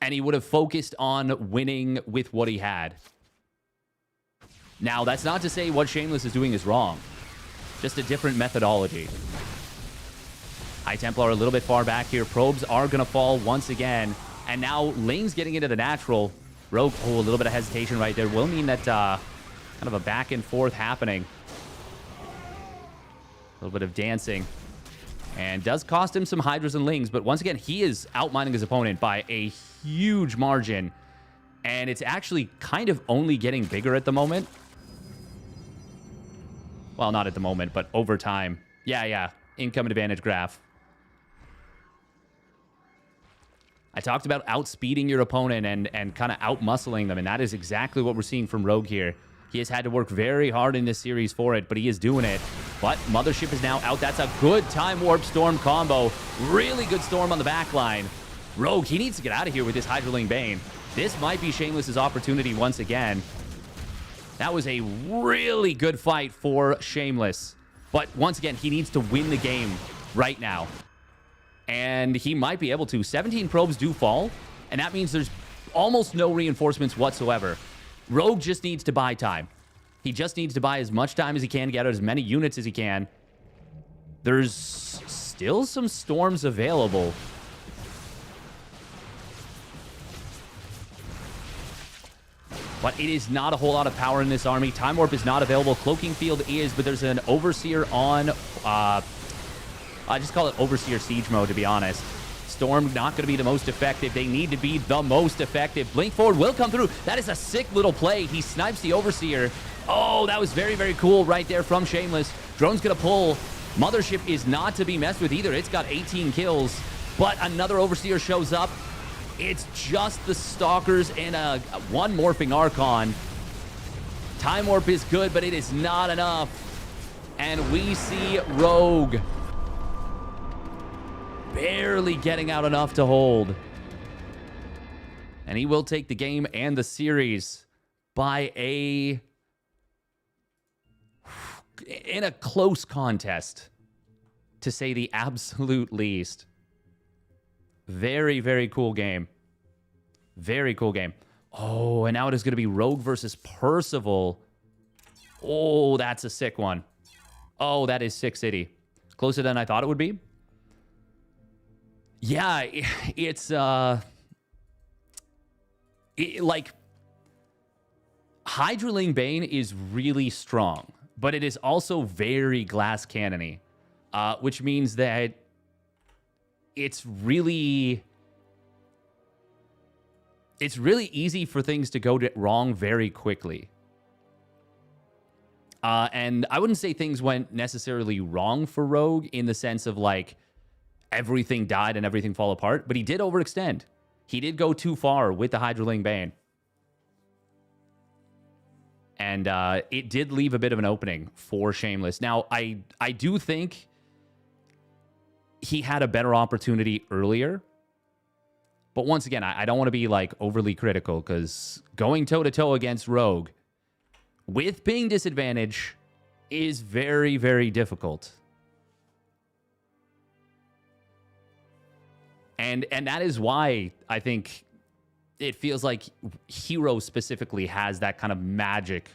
A: And he would have focused on winning with what he had. Now, that's not to say what Shameless is doing is wrong. Just a different methodology. High Templar are a little bit far back here. Probes are going to fall once again. And now Lane's getting into the natural. Rogue, oh, a little bit of hesitation right there. Will mean that kind of a back and forth happening. A little bit of dancing. And does cost him some Hydras and Lings. But once again, he is outmining his opponent by a huge margin. And it's actually kind of only getting bigger at the moment. Well, not at the moment, but over time. Yeah. Income advantage graph. I talked about outspeeding your opponent and kind of out-muscling them, and that is exactly what we're seeing from Rogue here. He has had to work very hard in this series for it, but he is doing it. But Mothership is now out. That's a good Time Warp Storm combo. Really good Storm on the back line. Rogue, he needs to get out of here with this Hydraling Bane. This might be Shameless's opportunity once again. That was a really good fight for Shameless. But once again, he needs to win the game right now. And he might be able to. 17 probes do fall, and that means there's almost no reinforcements whatsoever. Rogue just needs to buy time. He just needs to buy as much time as he can, get out as many units as he can. There's still some storms available. But it is not a whole lot of power in this army. Time Warp is not available. Cloaking Field is, but there's an Overseer on... I just call it Overseer Siege mode, to be honest. Storm not going to be the most effective. They need to be the most effective. Blink Forward will come through. That is a sick little play. He snipes the Overseer. Oh, that was very, very cool right there from Shameless. Drone's going to pull. Mothership is not to be messed with either. It's got 18 kills. But another Overseer shows up. It's just the Stalkers and one Morphing Archon. Time Warp is good, but it is not enough. And we see Rogue barely getting out enough to hold. And he will take the game and the series by in a close contest, to say the absolute least. Very, very cool game. Very cool game. Oh, and now it is going to be Rogue versus Percival. Oh, that's a sick one. Oh, that is sick city. Closer than I thought it would be. Yeah, it's like Hydraling Bane is really strong, but it is also very glass cannony, which means that it's really easy for things to go wrong very quickly. And I wouldn't say things went necessarily wrong for Rogue in the sense of like everything died and everything fall apart, but he did overextend. He did go too far with the Hydraling Bane. And it did leave a bit of an opening for Shameless. Now, I do think he had a better opportunity earlier. But once again, I don't want to be like overly critical, because going toe-to-toe against Rogue with ping disadvantage is very, very difficult. And that is why I think it feels like herO specifically has that kind of magic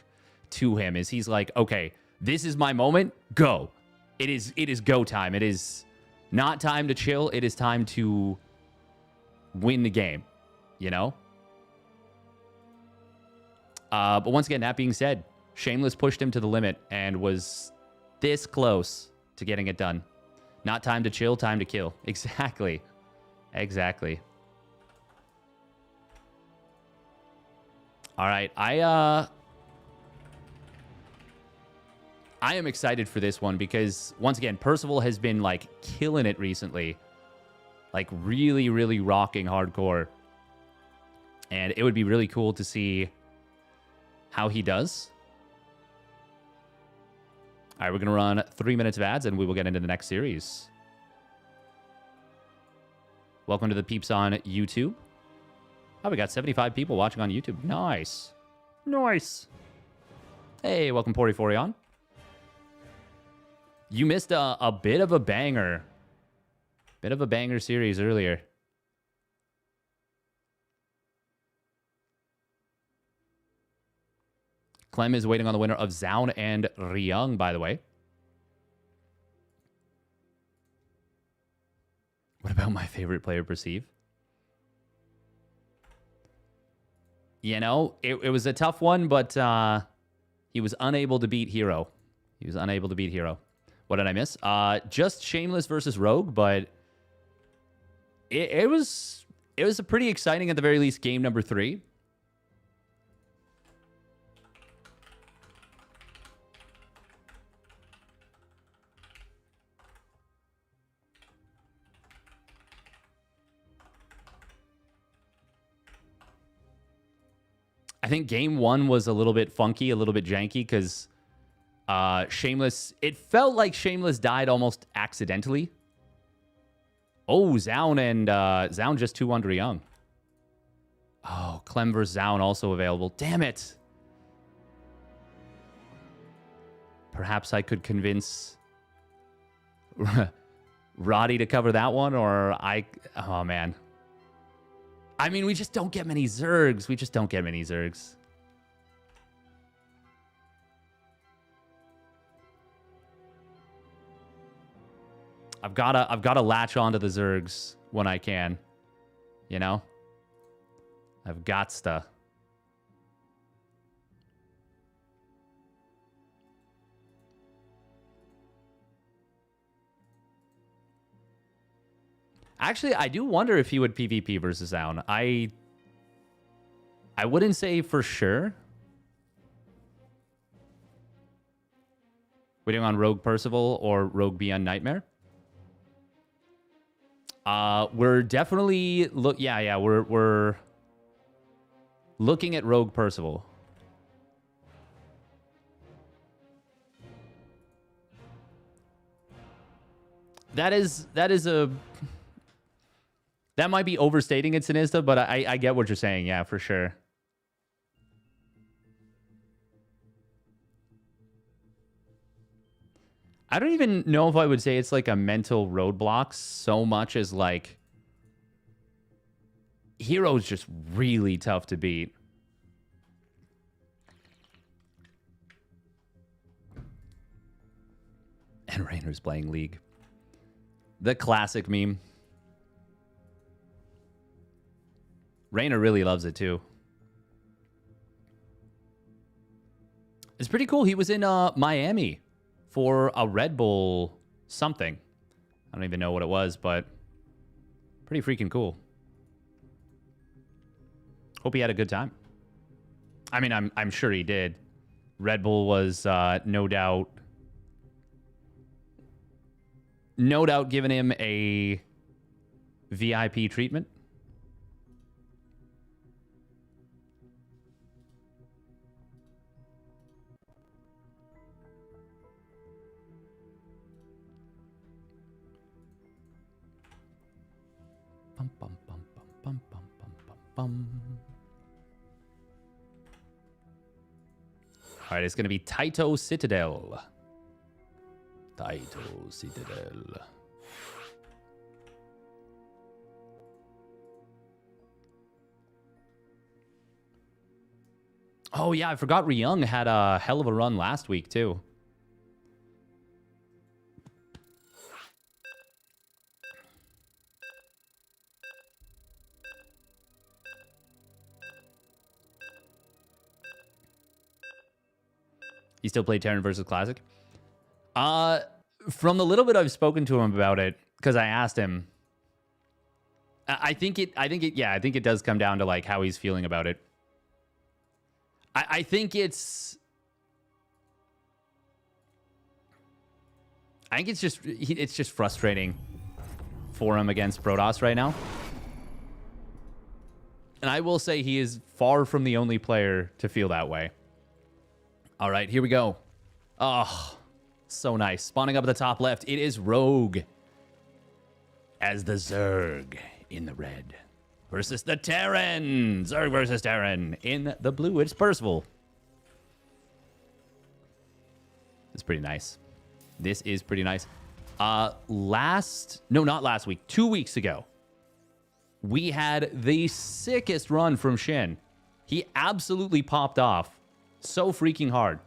A: to him. Is he's like, okay, this is my moment, go. It is go time. It is not time to chill. It is time to win the game, you know? But once again, that being said, Shameless pushed him to the limit and was this close to getting it done. Not time to chill, time to kill. Exactly. Exactly. All right, I am excited for this one because, once again, Percival has been, like, killing it recently. Like, really, really rocking hardcore. And it would be really cool to see how he does. All right, we're going to run 3 minutes of ads, and we will get into the next series. Welcome to the peeps on YouTube. Oh, we got 75 people watching on YouTube. Nice. Nice. Hey, welcome, Poriforion. You missed a bit of a banger. Bit of a banger series earlier. Clem is waiting on the winner of Zoun and ryung, by the way. What about my favorite player, Perceive? You know, it was a tough one, but he was unable to beat herO. He was unable to beat herO. What did I miss? Just Shameless versus Rogue, but it was a pretty exciting, at the very least, game number 3. I think game one was a little bit funky, a little bit janky, because Shameless... It felt like Shameless died almost accidentally. Oh, Zoun and... Zoun just 2 under Young. Oh, Clem vs. Zoun also available. Damn it! Perhaps I could convince Roddy to cover that one, or I... Oh, man. I mean, we just don't get many Zergs. We just don't get many Zergs. I've gotta latch onto the Zergs when I can. You know? I've gots to. Actually, I do wonder if he would PvP versus Zoun. I wouldn't say for sure. Waiting on Rogue Percival or Rogue ByuN Nightmare. We're definitely we're looking at Rogue Percival. That might be overstating it, Sinista, but I get what you're saying. Yeah, for sure. I don't even know if I would say it's like a mental roadblock so much as like herO's just really tough to beat. And Rainer's playing League. The classic meme. Rainer really loves it too. It's pretty cool. He was in Miami for a Red Bull something. I don't even know what it was, but pretty freaking cool. Hope he had a good time. I mean, I'm sure he did. Red Bull was no doubt giving him a VIP treatment. Bum, bum, bum, bum, bum, bum, bum, bum, bum. All right, it's going to be Taito Citadel. Taito Citadel. Oh, yeah, I forgot ByuN had a hell of a run last week, too. He still played Terran versus Classic? From the little bit I've spoken to him about it, because I asked him, I think it does come down to like how he's feeling about it. I think it's just frustrating for him against Protoss right now. And I will say he is far from the only player to feel that way. All right, here we go. Oh, so nice. Spawning up at the top left, it is Rogue as the Zerg in the red versus the Terran. Zerg versus Terran in the blue. It's Percival. It's pretty nice. This is pretty nice. Not last week. 2 weeks ago, we had the sickest run from Shin. He absolutely popped off. So freaking hard.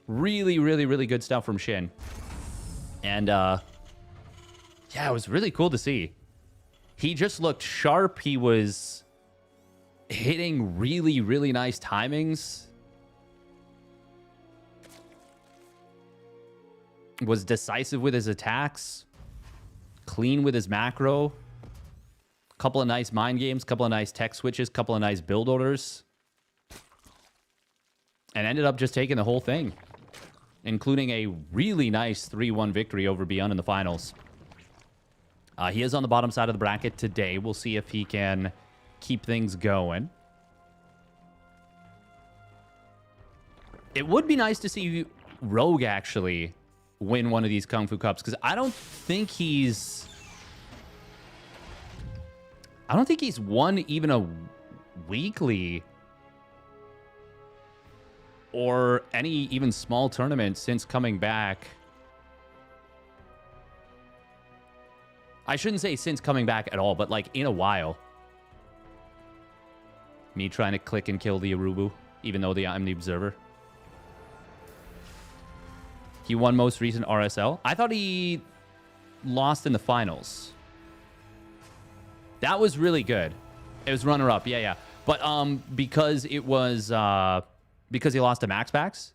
A: Really, really, really good stuff from Shin. And, yeah, it was really cool to see. He just looked sharp. He was hitting really, really nice timings. Was decisive with his attacks. Clean with his macro. Couple of nice mind games. Couple of nice tech switches. Couple of nice build orders. And ended up just taking the whole thing, including a really nice 3-1 victory over ByuN in the finals. He is on the bottom side of the bracket today. We'll see if he can keep things going. It would be nice to see Rogue actually win one of these Kung Fu Cups, because I don't think he's won even a weekly or any even small tournament since coming back. I shouldn't say since coming back at all, but like in a while. Me trying to click and kill the Arubu, even though I'm the observer. He won most recent RSL. I thought he lost in the finals. That was really good. It was runner-up, yeah. But because it was because he lost to MaxPax,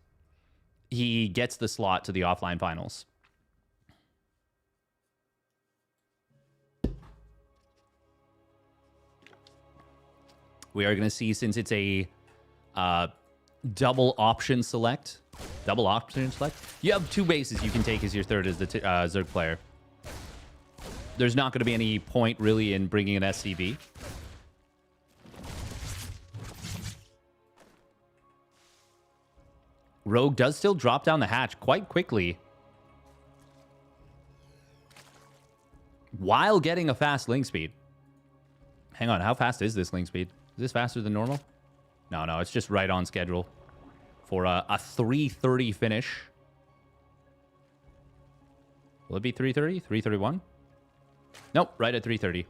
A: he gets the slot to the offline finals. We are going to see, since it's a double option select, you have 2 bases you can take as your third as the Zerg player. There's not going to be any point really in bringing an SCB. Rogue does still drop down the hatch quite quickly, while getting a fast link speed. Hang on, how fast is this link speed? Is this faster than normal? No, it's just right on schedule for a 3:30 finish. Will it be 3:30? 3:31? Nope, right at 3:30.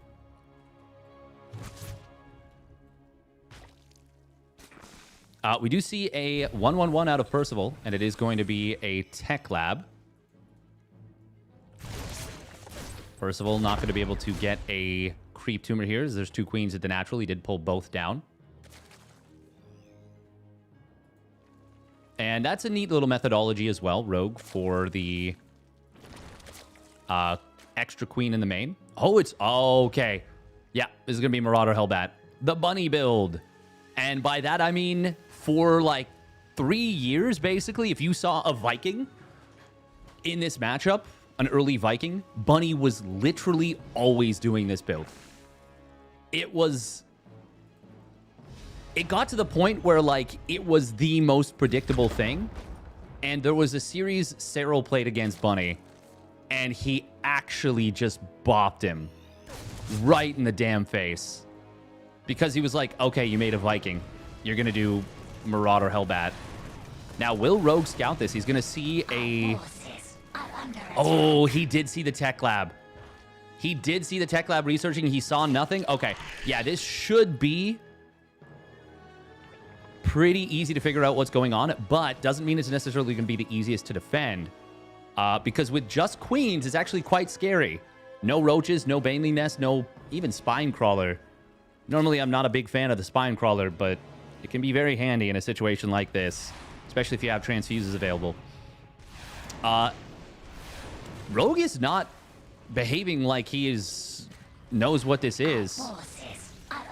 A: We do see a 1-1-1 out of Percival, and it is going to be a tech lab. Percival not going to be able to get a creep tumor here, as there's 2 queens at the natural. He did pull both down. And that's a neat little methodology as well, Rogue, for the extra queen in the main. Oh, it's... okay. Yeah, this is going to be Marauder Hellbat. The bunny build. And by that, I mean, for like 3 years, basically, if you saw a Viking in this matchup, an early Viking, Bunny was literally always doing this build. It got to the point where, like, it was the most predictable thing. And there was a series herO played against Bunny, and he actually just bopped him right in the damn face. Because he was like, okay, you made a Viking. You're going to do Marauder Hellbat. Now, will Rogue scout this? He's going to see a... Oh, he did see the tech lab. He did see the tech lab researching. He saw nothing. Okay. Yeah, this should be pretty easy to figure out what's going on, but doesn't mean it's necessarily going to be the easiest to defend. Because with just queens, it's actually quite scary. No roaches, no baneling nest, no even spine crawler. Normally, I'm not a big fan of the spine crawler, but it can be very handy in a situation like this, especially if you have transfuses available. Rogue is not behaving like he knows what this is.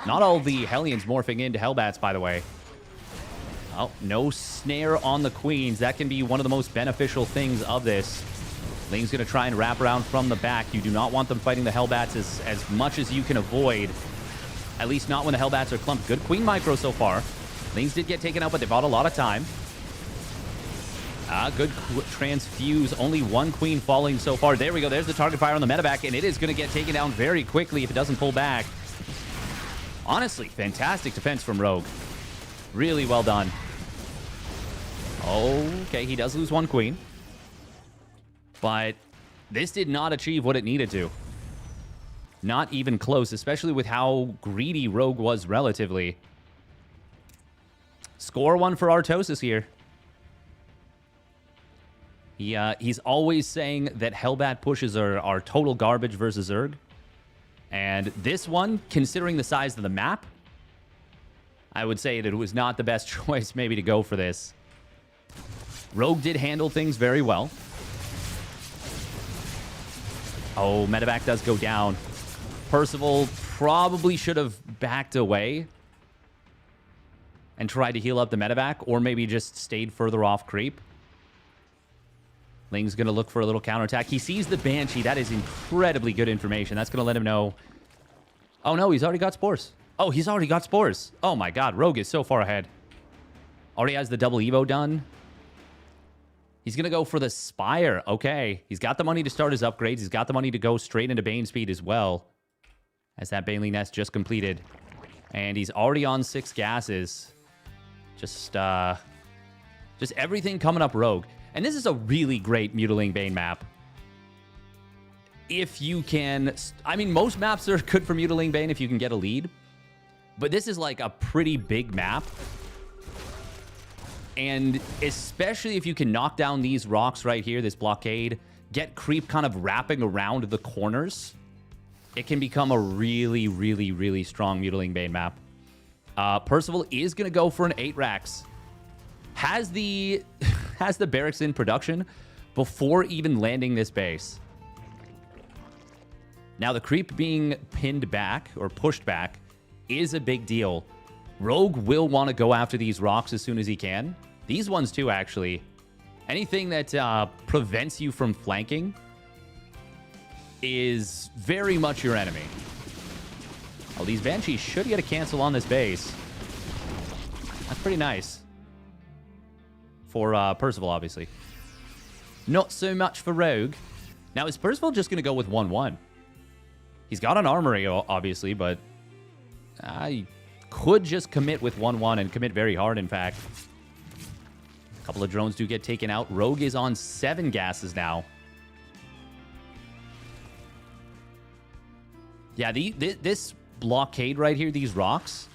A: Not all the Hellions morphing into Hellbats, by the way. Oh, no snare on the queens. That can be one of the most beneficial things of this. Ling's going to try and wrap around from the back. You do not want them fighting the Hellbats as much as you can avoid. At least not when the Hellbats are clumped. Good queen micro so far. Lings did get taken out, but they bought a lot of time. Good transfuse. Only 1 queen falling so far. There we go. There's the target fire on the medevac, and it is going to get taken down very quickly if it doesn't pull back. Honestly, fantastic defense from Rogue. Really well done. Okay, he does lose 1 queen. But this did not achieve what it needed to. Not even close, especially with how greedy Rogue was relatively. Score 1 for Artosis here. He's always saying that Hellbat pushes are total garbage versus Zerg. And this one, considering the size of the map, I would say that it was not the best choice maybe to go for this. Rogue did handle things very well. Oh, medevac does go down. Percival probably should have backed away and tried to heal up the medevac, or maybe just stayed further off creep. Ling's going to look for a little counterattack. He sees the Banshee. That is incredibly good information. That's going to let him know. Oh, no, he's already got spores. Oh, he's already got spores. Oh, my God. Rogue is so far ahead. Already has the double Evo done. He's going to go for the Spire. Okay. He's got the money to start his upgrades. He's got the money to go straight into Bane speed as well. As that Baneling Nest just completed. And he's already on 6 gases. Just everything coming up Rogue. And this is a really great Mutilating Bane map. If you can... I mean, most maps are good for Mutilating Bane if you can get a lead. But this is like a pretty big map. And especially if you can knock down these rocks right here, this blockade, get creep kind of wrapping around the corners, it can become a really, really, really strong Mutilating Bane map. Percival is going to go for an 8 racks. Has the barracks in production before even landing this base. Now, the creep being pinned back or pushed back is a big deal. Rogue will want to go after these rocks as soon as he can. These ones too, actually. Anything that prevents you from flanking is very much your enemy. Oh, these Banshees should get a cancel on this base. That's pretty nice. For Percival, obviously. Not so much for Rogue. Now, is Percival just going to go with 1-1? He's got an armory, obviously, but I could just commit with 1-1 and commit very hard, in fact. A couple of drones do get taken out. Rogue is on 7 gases now. Yeah, this blockade right here, these rocks,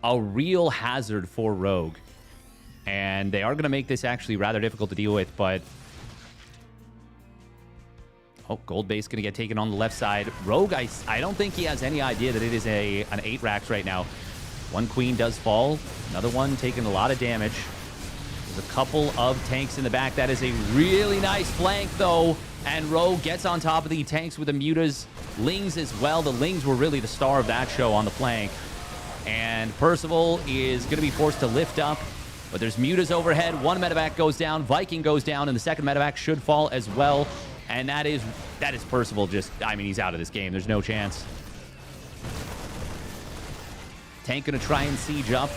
A: a real hazard for Rogue. And they are going to make this actually rather difficult to deal with, but... Oh, Gold Base going to get taken on the left side. Rogue, I don't think he has any idea that it is an 8 racks right now. One Queen does fall. Another one taking a lot of damage. There's a couple of tanks in the back. That is a really nice flank, though. And Rogue gets on top of the tanks with the mutas. Lings as well. The Lings were really the star of that show on the flank. And Percival is going to be forced to lift up. But there's mutas overhead. One medevac goes down. Viking goes down. And the second medevac should fall as well. And that is Percival just... I mean, he's out of this game. There's no chance. Tank going to try and siege up.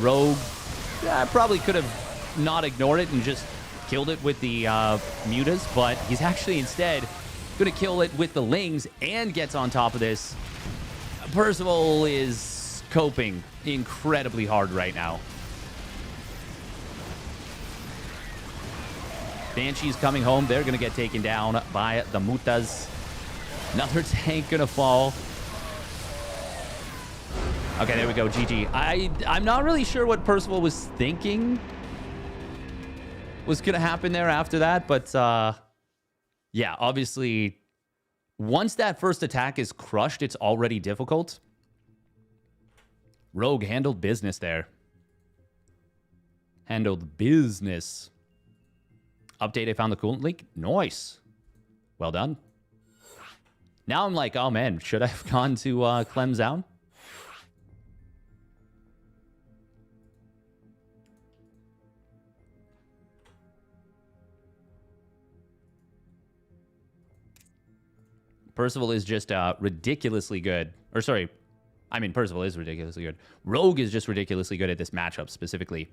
A: Rogue probably could have not ignored it and just killed it with the mutas, but he's actually instead going to kill it with the Lings and gets on top of this. Percival is coping incredibly hard right now. Banshees coming home. They're going to get taken down by the mutas. Another tank going to fall. Okay, there we go. GG. I'm not really sure what Percival was thinking was going to happen there after that. But, yeah, obviously, once that first attack is crushed, it's already difficult. Rogue handled business there. Handled business. Update, I found the coolant leak. Nice. Well done. Now I'm like, oh, man, should I have gone to Clem Zoun? Percival is just ridiculously good. Or sorry, I mean, Percival is ridiculously good. Rogue is just ridiculously good at this matchup specifically.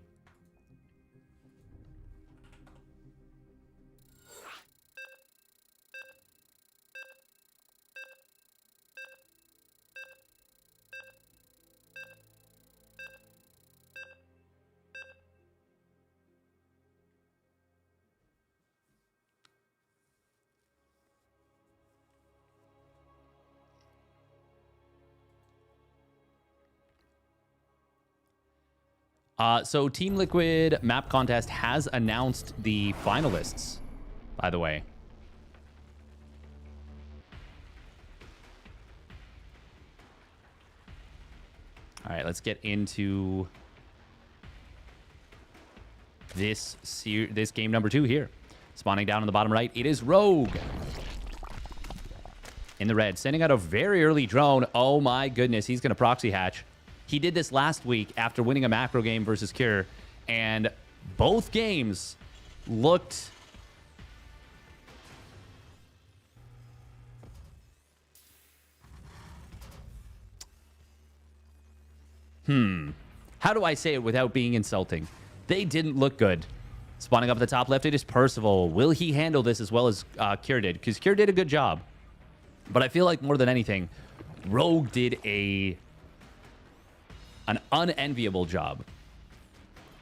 A: So Team Liquid map contest has announced the finalists, by the way. All right, let's get into this game number 2 here. Spawning down on the bottom right, it is Rogue. In the red, sending out a very early drone. Oh my goodness, he's going to proxy hatch. He did this last week after winning a macro game versus Cure, and both games looked... How do I say it without being insulting? They didn't look good. Spawning up at the top left, it is Percival. Will he handle this as well as Cure did? Because Cure did a good job. But I feel like more than anything, Rogue did an unenviable job.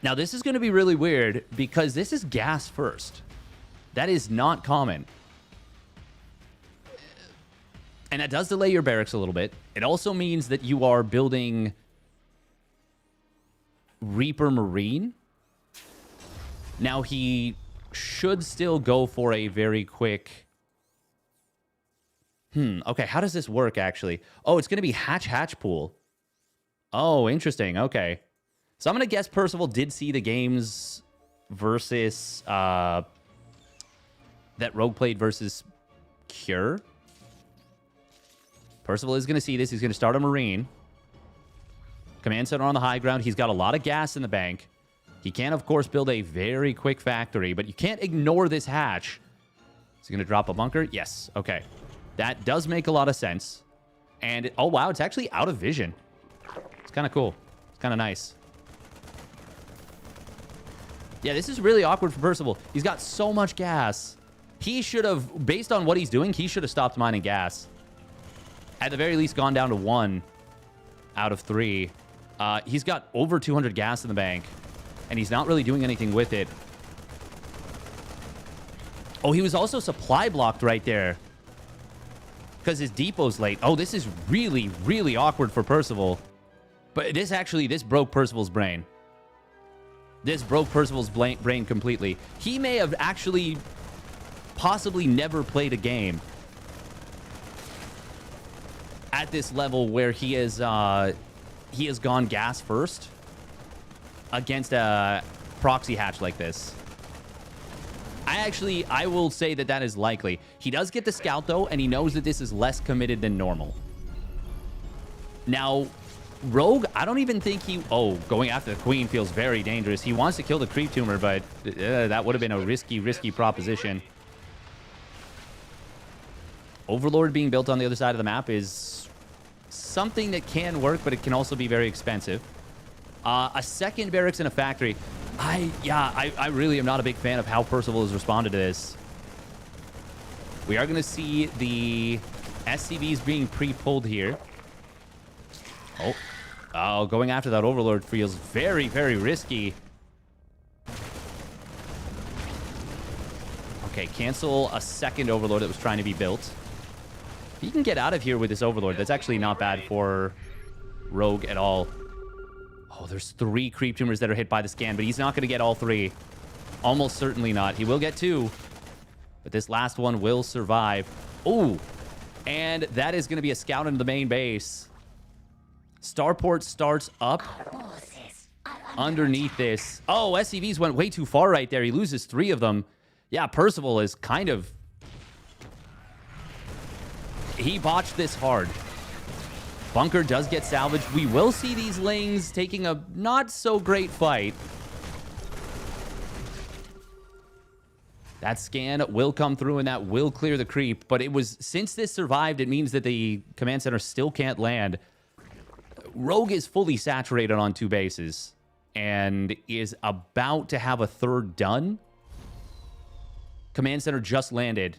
A: Now, this is going to be really weird because this is gas first. That is not common. And that does delay your barracks a little bit. It also means that you are building Reaper Marine. Now, he should still go for a very quick... Okay, how does this work, actually? Oh, it's going to be Hatch Pool. Oh, interesting. Okay. So I'm going to guess Percival did see the games versus... that Rogue played versus Cure. Percival is going to see this. He's going to start a Marine. Command Center on the high ground. He's got a lot of gas in the bank. He can, of course, build a very quick factory, but you can't ignore this hatch. Is he going to drop a bunker? Yes. Okay. That does make a lot of sense. And, oh, wow, it's actually out of vision. It's kind of cool. It's kind of nice. Yeah, this is really awkward for Percival. He's got so much gas. He should have, based on what he's doing, he should have stopped mining gas. At the very least, gone down to 1 out of 3. He's got over 200 gas in the bank, and he's not really doing anything with it. Oh, he was also supply blocked right there because his depot's late. Oh, this is really, really awkward for Percival. But this broke Percival's brain. This broke Percival's brain completely. He may have actually possibly never played a game at this level where he has gone gas first against a proxy hatch like this. I will say that is likely. He does get the scout, though, and he knows that this is less committed than normal. Now, Rogue, I don't even think he... Oh, going after the queen feels very dangerous. He wants to kill the creep tumor, but that would have been a risky proposition. Overlord being built on the other side of the map is something that can work, but it can also be very expensive. A second barracks in a factory. I really am not a big fan of how Percival has responded to this. We are going to see the SCBs being pre-pulled here. Oh, going after that Overlord feels very, very risky. Okay, cancel a second Overlord that was trying to be built. He can get out of here with this Overlord. That's actually not bad for Rogue at all. Oh, there's 3 creep tumors that are hit by the scan, but he's not going to get all 3. Almost certainly not. He will get 2, but this last one will survive. Oh, and that is going to be a scout into the main base. Starport starts up underneath this. Oh, SCVs went way too far right there. He loses 3 of them. Yeah, Percival is kind of... He botched this hard. Bunker does get salvaged. We will see these Lings taking a not so great fight. That scan will come through and that will clear the creep. But it was, since this survived, it means that the command center still can't land. Rogue is fully saturated on 2 bases and is about to have a 3rd done. Command center just landed,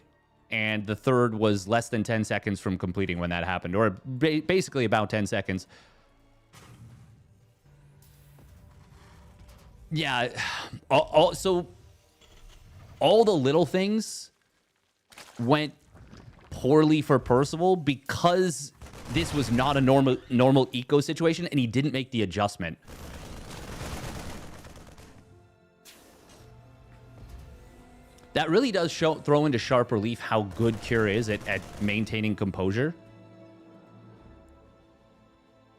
A: and the 3rd was less than 10 seconds from completing when that happened, or basically about 10 seconds. Yeah, so all the little things went poorly for Percival because this was not a normal eco situation, and he didn't make the adjustment. That really does throw into sharp relief how good Cure is at maintaining composure.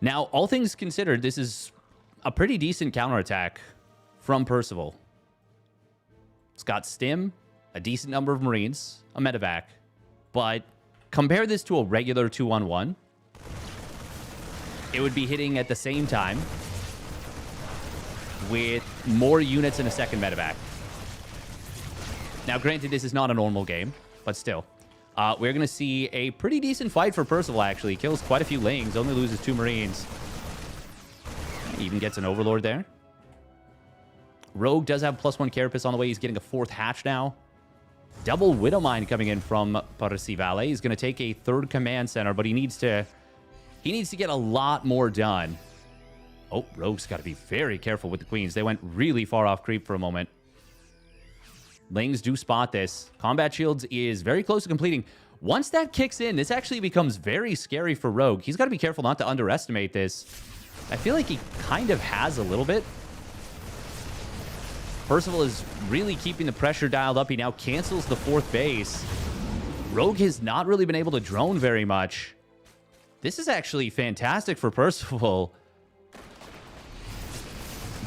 A: Now, all things considered, this is a pretty decent counterattack from Percival. It's got Stim, a decent number of Marines, a medevac. But compare this to a regular 2-on-1. It would be hitting at the same time with more units and a second medevac. Now, granted, this is not a normal game, but still. We're going to see a pretty decent fight for Percival, actually. He kills quite a few Lings, only loses 2 Marines. He even gets an Overlord there. Rogue does have +1 Carapace on the way. He's getting a 4th hatch now. Double Widowmine coming in from Perival. He's going to take a 3rd command center, but he needs to get a lot more done. Oh, Rogue's got to be very careful with the queens. They went really far off creep for a moment. Lings do spot this. Combat Shields is very close to completing. Once that kicks in, this actually becomes very scary for Rogue. He's got to be careful not to underestimate this. I feel like he kind of has a little bit. Percival is really keeping the pressure dialed up. He now cancels the 4th base. Rogue has not really been able to drone very much. This is actually fantastic for Percival.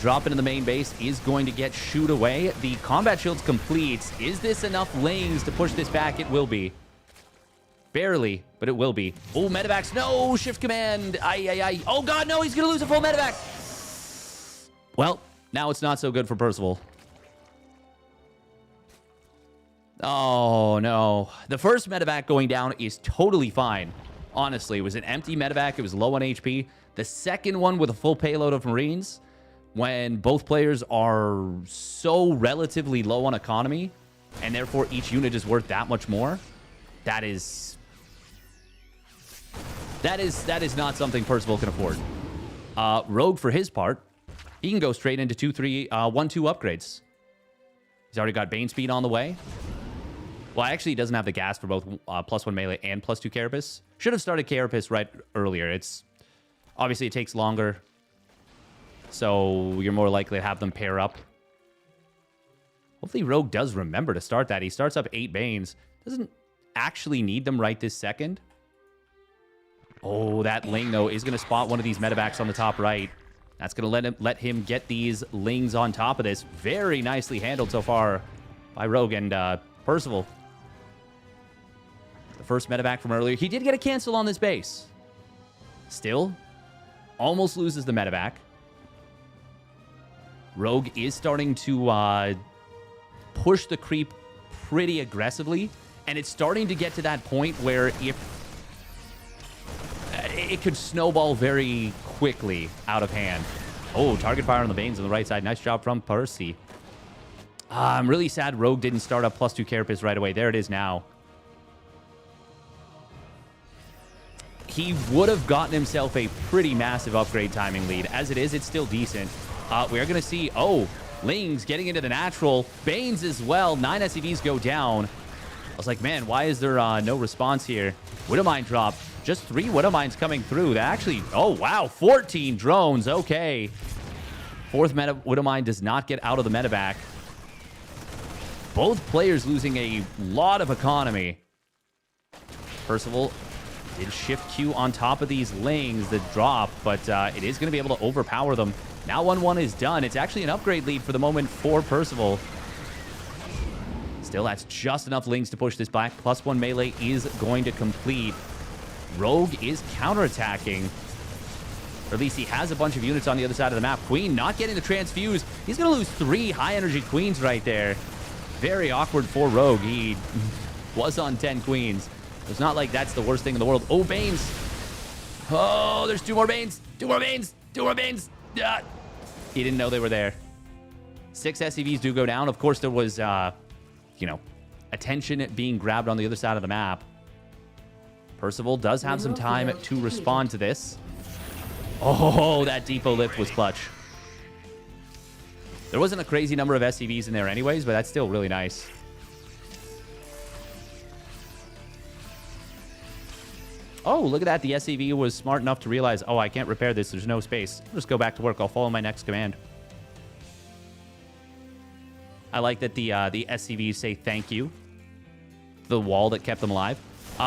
A: Drop into the main base is going to get shoot away. The combat shields completes. Is this enough lanes to push this back? It will be. Barely, but it will be. Oh, medevacs. No, shift command. Ay. Oh, God, no. He's going to lose a full medevac. Well, now it's not so good for Percival. Oh, no. The first medevac going down is totally fine. Honestly, it was an empty medevac. It was low on HP. The second one with a full payload of Marines, when both players are so relatively low on economy, and therefore each unit is worth that much more, that is not something Percival can afford. Rogue, for his part, he can go straight into 2-3, 1-2 upgrades. He's already got Bane Speed on the way. Well, actually, he doesn't have the gas for both +1 melee and +2 Carapace. Should have started Carapace right earlier. It's obviously it takes longer, so you're more likely to have them pair up. Hopefully, Rogue does remember to start that. He starts up 8 Banes. Doesn't actually need them right this second. Oh, that Ling, though, is going to spot one of these medevacs on the top right. That's going to let him get these Lings on top of this. Very nicely handled so far by Rogue and Percival. The first medevac from earlier. He did get a cancel on this base. Still, almost loses the medevac. Rogue is starting to push the creep pretty aggressively, and it's starting to get to that point where if it could snowball very quickly out of hand. Oh, target fire on the Banes on the right side. Nice job from Percy. I'm really sad Rogue didn't start up +2 Carapace right away. There it is now. He would have gotten himself a pretty massive upgrade timing lead. As it is, it's still decent. We are going to see, oh, Lings getting into the natural. Banes as well. 9 SCVs go down. I was like, man, why is there no response here? Widowmine drop. Just 3 Widowmines coming through. That actually, oh, wow, 14 drones. Okay. 4th Widowmine does not get out of the medevac. Both players losing a lot of economy. Percival did shift Q on top of these Lings that drop, but it is going to be able to overpower them. Now 1-1 is done. It's actually an upgrade lead for the moment for Percival. Still, that's just enough Lings to push this back. +1 melee is going to complete. Rogue is counterattacking. Or at least he has a bunch of units on the other side of the map. Queen not getting the transfuse. He's going to lose 3 high-energy Queens right there. Very awkward for Rogue. He was on 10 Queens. It's not like that's the worst thing in the world. Oh, Banes. Oh, there's 2 more Banes. 2 more Banes. 2 more Banes. Ah. He didn't know they were there. 6 SCVs do go down. Of course, there was, attention being grabbed on the other side of the map. Percival does have some time to respond to this. Oh, that depot lift was clutch. There wasn't a crazy number of SCVs in there anyways, but that's still really nice. Oh, look at that. The SCV was smart enough to realize, oh, I can't repair this. There's no space. I'll just go back to work. I'll follow my next command. I like that the SCVs say thank you. The wall that kept them alive.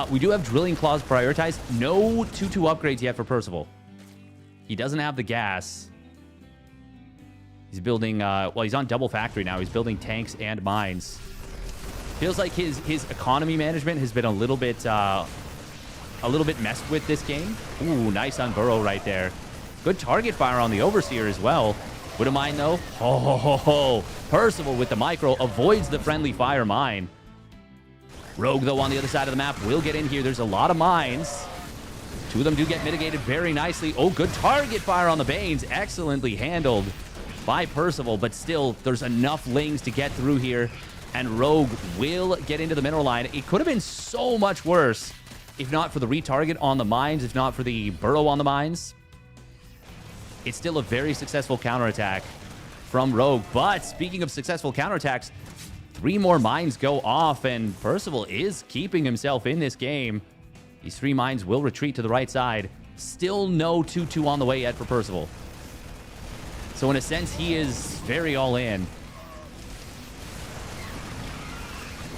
A: We do have Drilling Claws prioritized. No 2-2 upgrades yet for Percival. He doesn't have the gas. He's building, well, he's on double factory now. He's building tanks and mines. Feels like his economy management has been a little bit messed with this game. Ooh, nice on Burrow right there. Good target fire on the Overseer as well. Widowmine, though. Oh, Percival with the micro avoids the friendly fire mine. Rogue, though, on the other side of the map will get in here. There's a lot of mines. 2 of them do get mitigated very nicely. Oh, good target fire on the Banes. Excellently handled. by Percival, but still, there's enough lanes to get through here, and Rogue will get into the mineral line. It could have been so much worse if not for the retarget on the mines, if not for the burrow on the mines. It's still a very successful counterattack from Rogue, but speaking of successful counterattacks, 3 more mines go off, and Percival is keeping himself in this game. These 3 mines will retreat to the right side. Still no 2-2 on the way yet for Percival. So in a sense, he is very all in.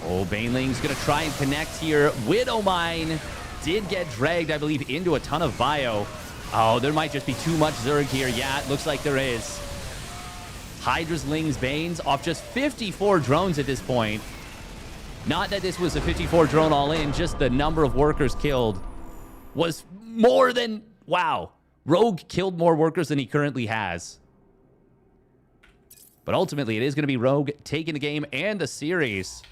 A: Oh, Baneling's going to try and connect here. Widow Mine did get dragged, I believe, into a ton of bio. Oh, there might just be too much Zerg here. Yeah, it looks like there is. Hydra's Ling's Banes off just 54 drones at this point. Not that this was a 54 drone all-in, just the number of workers killed was more than... Wow. Rogue killed more workers than he currently has. But ultimately, it is going to be Rogue taking the game and the series.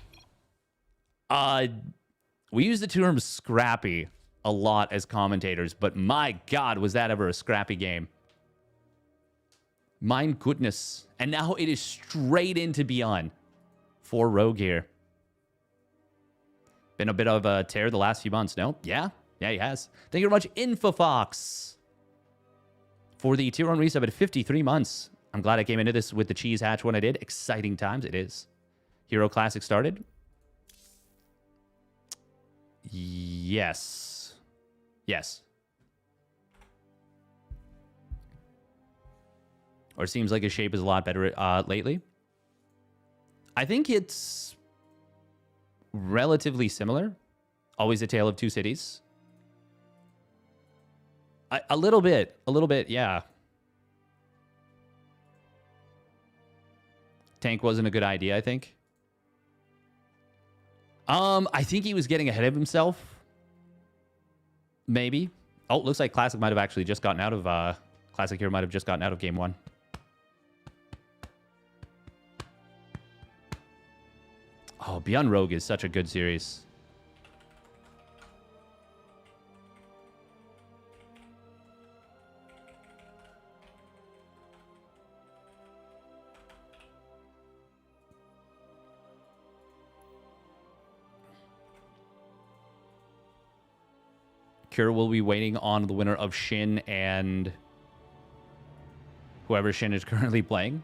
A: We use the term scrappy a lot as commentators, but my God, was that ever a scrappy game. My goodness. And now it is straight into ByuN for Rogue here. Been a bit of a tear the last few months, no? Yeah, he has. Thank you very much, Infofox, for the tier 1 resub at 53 months. I'm glad I came into this with the cheese hatch when I did. Exciting times, it is. herO Classic started. Yes. Or it seems like his shape is a lot better lately. I think it's relatively similar. Always a tale of two cities. A little bit, yeah. Tank wasn't a good idea, I think. I think he was getting ahead of himself. Maybe. Oh, looks like Classic might have actually just gotten out of... Classic here might have just gotten out of Game 1. Oh, ByuN Rogue is such a good series. Cure will be waiting on the winner of Shin and whoever Shin is currently playing.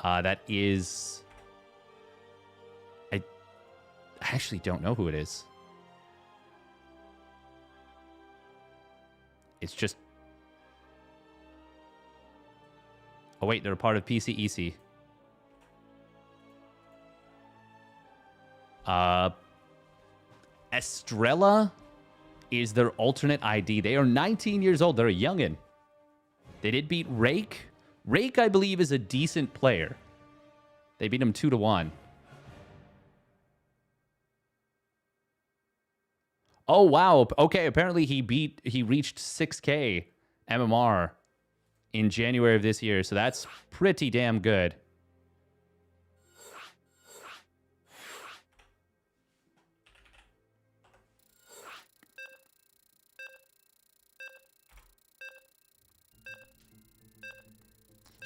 A: That is... I actually don't know who it is. It's just... Oh, wait, they're a part of PCEC. Estrella is their alternate ID. They are 19 years old. They're a youngin'. They did beat Rake. Rake, I believe, is a decent player. They beat him 2-1. Oh, wow. Okay, apparently he reached 6K MMR in January of this year, so that's pretty damn good.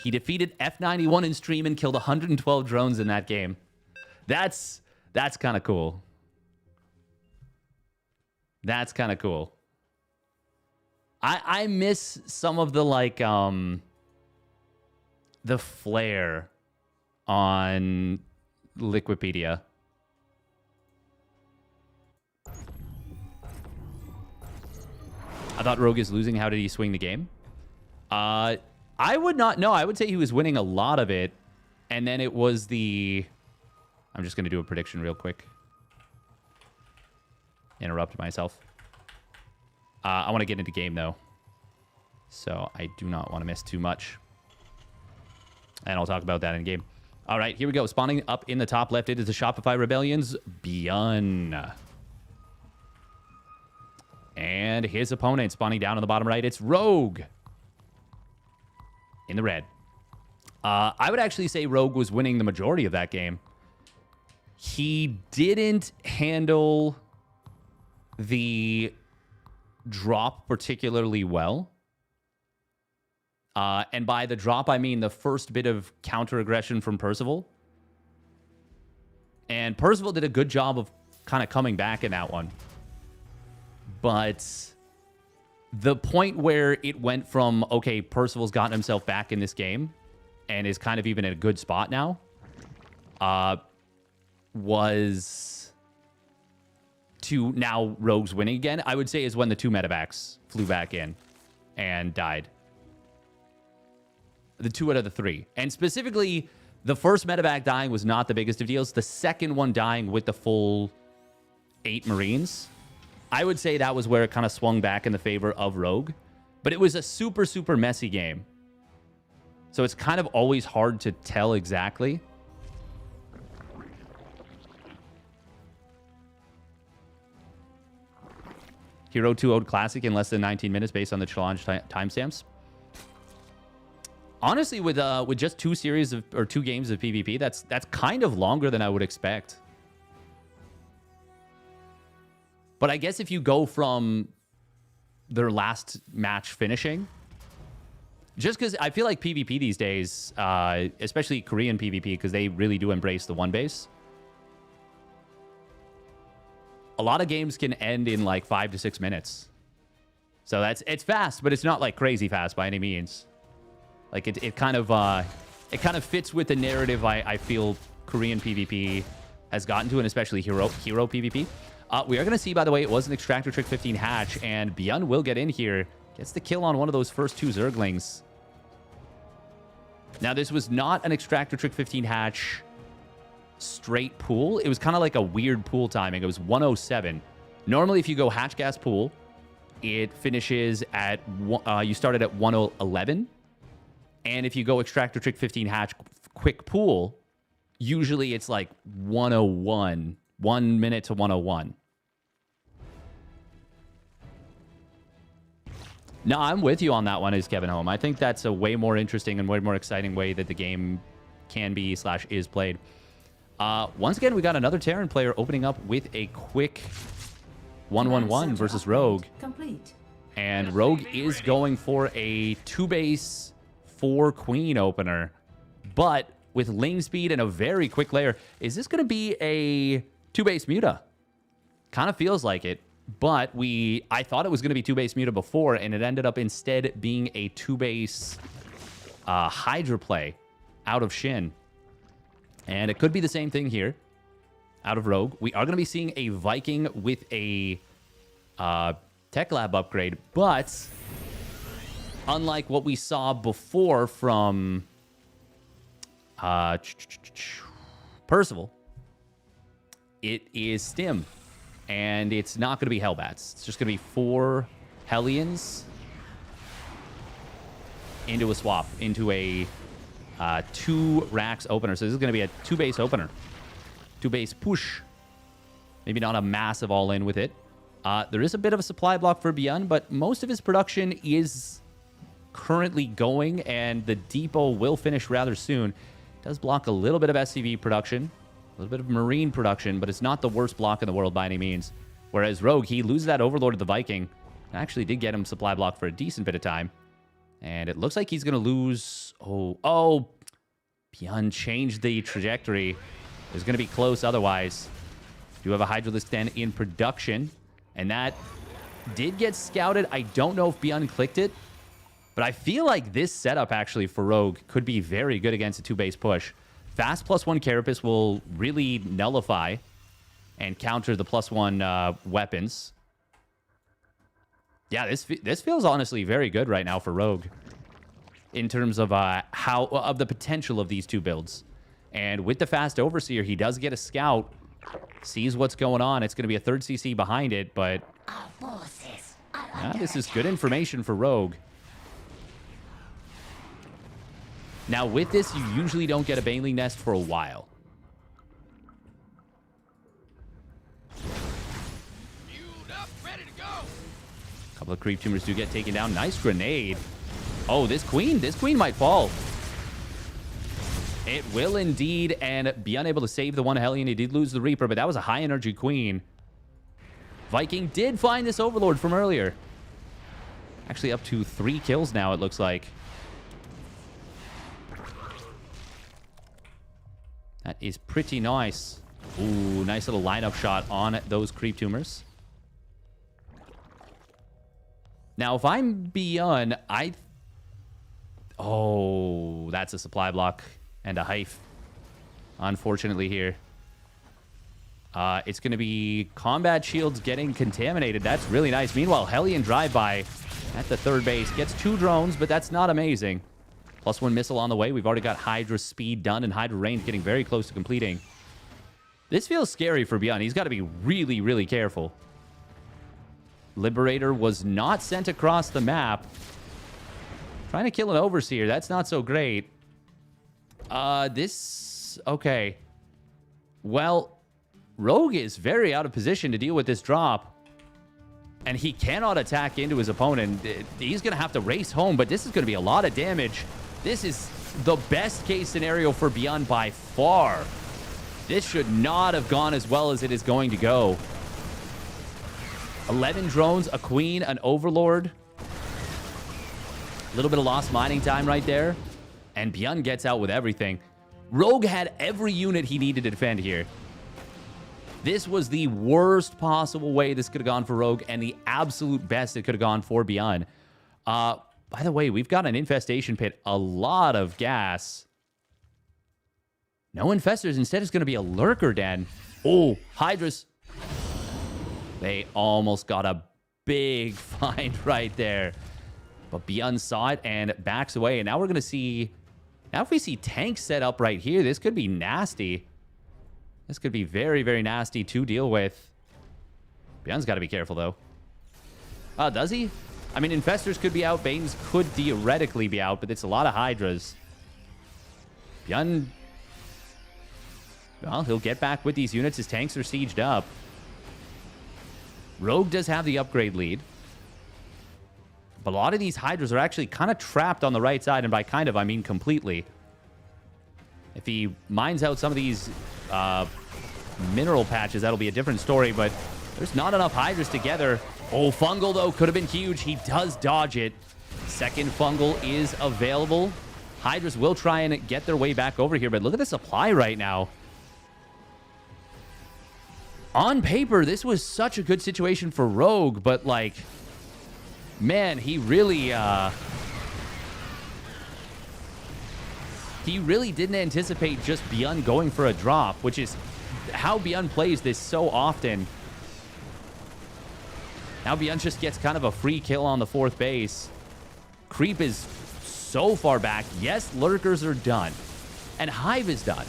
A: He defeated F91 in stream and killed 112 drones in that game. That's kind of cool. That's kind of cool. I miss some of the, like, the flair on Liquipedia. I thought Rogue is losing. How did he swing the game? I would not know. I would say he was winning a lot of it. And then it was the... I'm just going to do a prediction real quick. Interrupt myself. I want to get into game, though. So I do not want to miss too much. And I'll talk about that in game. All right, here we go. Spawning up in the top left, it is the Shopify Rebellion's ByuN. And his opponent spawning down on the bottom right, it's Rogue. In the red. I would actually say Rogue was winning the majority of that game. He didn't handle the drop particularly well. And by the drop, I mean the first bit of counter aggression from Percival. And Percival did a good job of kind of coming back in that one. But the point where it went from, okay, Percival's gotten himself back in this game and is kind of even in a good spot now, was to now Rogue's winning again, I would say, is when the 2 medevacs flew back in and died. The 2 out of the 3. And specifically, the first medevac dying was not the biggest of deals. The second one dying with the full 8 Marines, I would say that was where it kind of swung back in the favor of Rogue. But it was a super, super messy game. So it's kind of always hard to tell exactly. herO 2-0'd Classic in less than 19 minutes based on the challenge timestamps. Honestly, with just 2 series of, or 2 games of PvP, that's kind of longer than I would expect. But I guess if you go from their last match finishing, just because I feel like PvP these days, especially Korean PvP, because they really do embrace the 1 base, a lot of games can end in like 5 to 6 minutes. So it's fast, but it's not like crazy fast by any means. Like it kind of fits with the narrative I feel Korean PvP has gotten to, and especially herO PvP. We are going to see, by the way, it was an Extractor Trick 15 hatch, and ByuN will get in here. Gets the kill on one of those first 2 Zerglings. Now, this was not an Extractor Trick 15 hatch straight pool. It was kind of like a weird pool timing. It was 107. Normally, if you go hatch gas pool, it finishes at, you started at 111. And if you go Extractor Trick 15 hatch quick pool, usually it's like 101. 1 minute to 101. No, I'm with you on that one, is Kevin Home. I think that's a way more interesting and way more exciting way that the game can be / is played. Once again, we got another Terran player opening up with a quick 1-1-1 versus Rogue.
B: Complete.
A: And Rogue is going for a 2-base 4 Queen opener. But with lane speed and a very quick layer, is this going to be a 2-base Muta? Kind of feels like it. But I thought it was going to be 2-base Muta before, and it ended up instead being a 2-base Hydra play out of Shin. And it could be the same thing here out of Rogue. We are going to be seeing a Viking with a Tech Lab upgrade, but unlike what we saw before from Percival, it is Stim. And it's not going to be Hellbats. It's just going to be 4 Hellions into a swap, into a 2 racks opener. So this is going to be a 2-base opener. 2-base push. Maybe not a massive all-in with it. There is a bit of a supply block for ByuN, but most of his production is currently going, and the depot will finish rather soon. It does block a little bit of SCV production. A little bit of Marine production, but it's not the worst block in the world by any means. Whereas Rogue, he loses that Overlord of the Viking. Actually did get him supply block for a decent bit of time. And it looks like he's going to lose... Oh, ByuN changed the trajectory. It was going to be close otherwise. Do have a Hydralisk Den in production. And that did get scouted. I don't know if ByuN clicked it. But I feel like this setup actually for Rogue could be very good against a 2-base push. Fast +1 Carapace will really nullify and counter the +1 weapons. Yeah, this feels honestly very good right now for Rogue in terms of of the potential of these 2 builds. And with the fast Overseer, he does get a scout, sees what's going on. It's going to be a 3rd CC behind it, but this is good information for Rogue. Now, with this, you usually don't get a Baneling Nest for a while. A couple of Creep Tumors do get taken down. Nice grenade. Oh, this queen might fall. It will indeed, and ByuN able to save the 1 Hellion. He did lose the Reaper, but that was a high-energy queen. Viking did find this Overlord from earlier. Actually, up to 3 kills now, it looks like. is pretty nice. Ooh, nice little lineup shot on those creep tumors. Now, if I'm ByuN, oh, that's a supply block and a hive. Unfortunately here. It's going to be combat shields getting contaminated. That's really nice. Meanwhile, Hellion drive-by at the third base. Gets 2 drones, but that's not amazing. +1 missile on the way. We've already got Hydra speed done, and Hydra range getting very close to completing. This feels scary for ByuN. He's got to be really, really careful. Liberator was not sent across the map. Trying to kill an Overseer. That's not so great. Okay. Well, Rogue is very out of position to deal with this drop. And he cannot attack into his opponent. He's going to have to race home, but this is going to be a lot of damage. This is the best case scenario for ByuN by far. This should not have gone as well as it is going to go. 11 drones, a queen, an overlord. A little bit of lost mining time right there. And ByuN gets out with everything. Rogue had every unit he needed to defend here. This was the worst possible way this could have gone for Rogue, and the absolute best it could have gone for ByuN. By the way, we've got an infestation pit, a lot of gas. No infestors. Instead, it's going to be a lurker den. Oh, Hydras. They almost got a big find right there. But ByuN saw it and backs away. And now we're going to see... Now if we see tanks set up right here, this could be nasty. This could be very, very nasty to deal with. ByuN's got to be careful, though. Does he? I mean, infestors could be out. Banes could theoretically be out, but it's a lot of Hydras. ByuN... Well, he'll get back with these units. His tanks are sieged up. Rogue does have the upgrade lead. But a lot of these Hydras are actually kind of trapped on the right side. And by kind of, I mean completely. If he mines out some of these mineral patches, that'll be a different story. But there's not enough Hydras together. Oh, Fungal, though, could have been huge. He does dodge it. Second Fungal is available. Hydras will try and get their way back over here. But look at the supply right now. On paper, this was such a good situation for Rogue, but, like, man, he really didn't anticipate just ByuN going for a drop, which is how ByuN plays this so often. Now ByuN just gets kind of a free kill on the 4th base. Creep is so far back. Yes, lurkers are done. And Hive is done.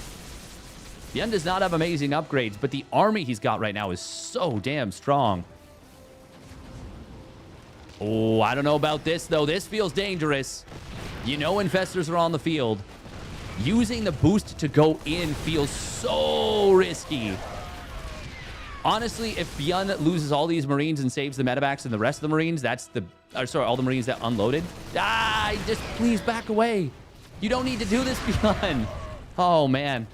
A: ByuN does not have amazing upgrades, but the army he's got right now is so damn strong. Oh, I don't know about this, though. This feels dangerous. You know infestors are on the field. Using the boost to go in feels so risky. Honestly, if ByuN loses all these Marines and saves the medevacs and the rest of the Marines, that's the... sorry, all the Marines that unloaded. Just please back away. You don't need to do this, ByuN. Oh, man.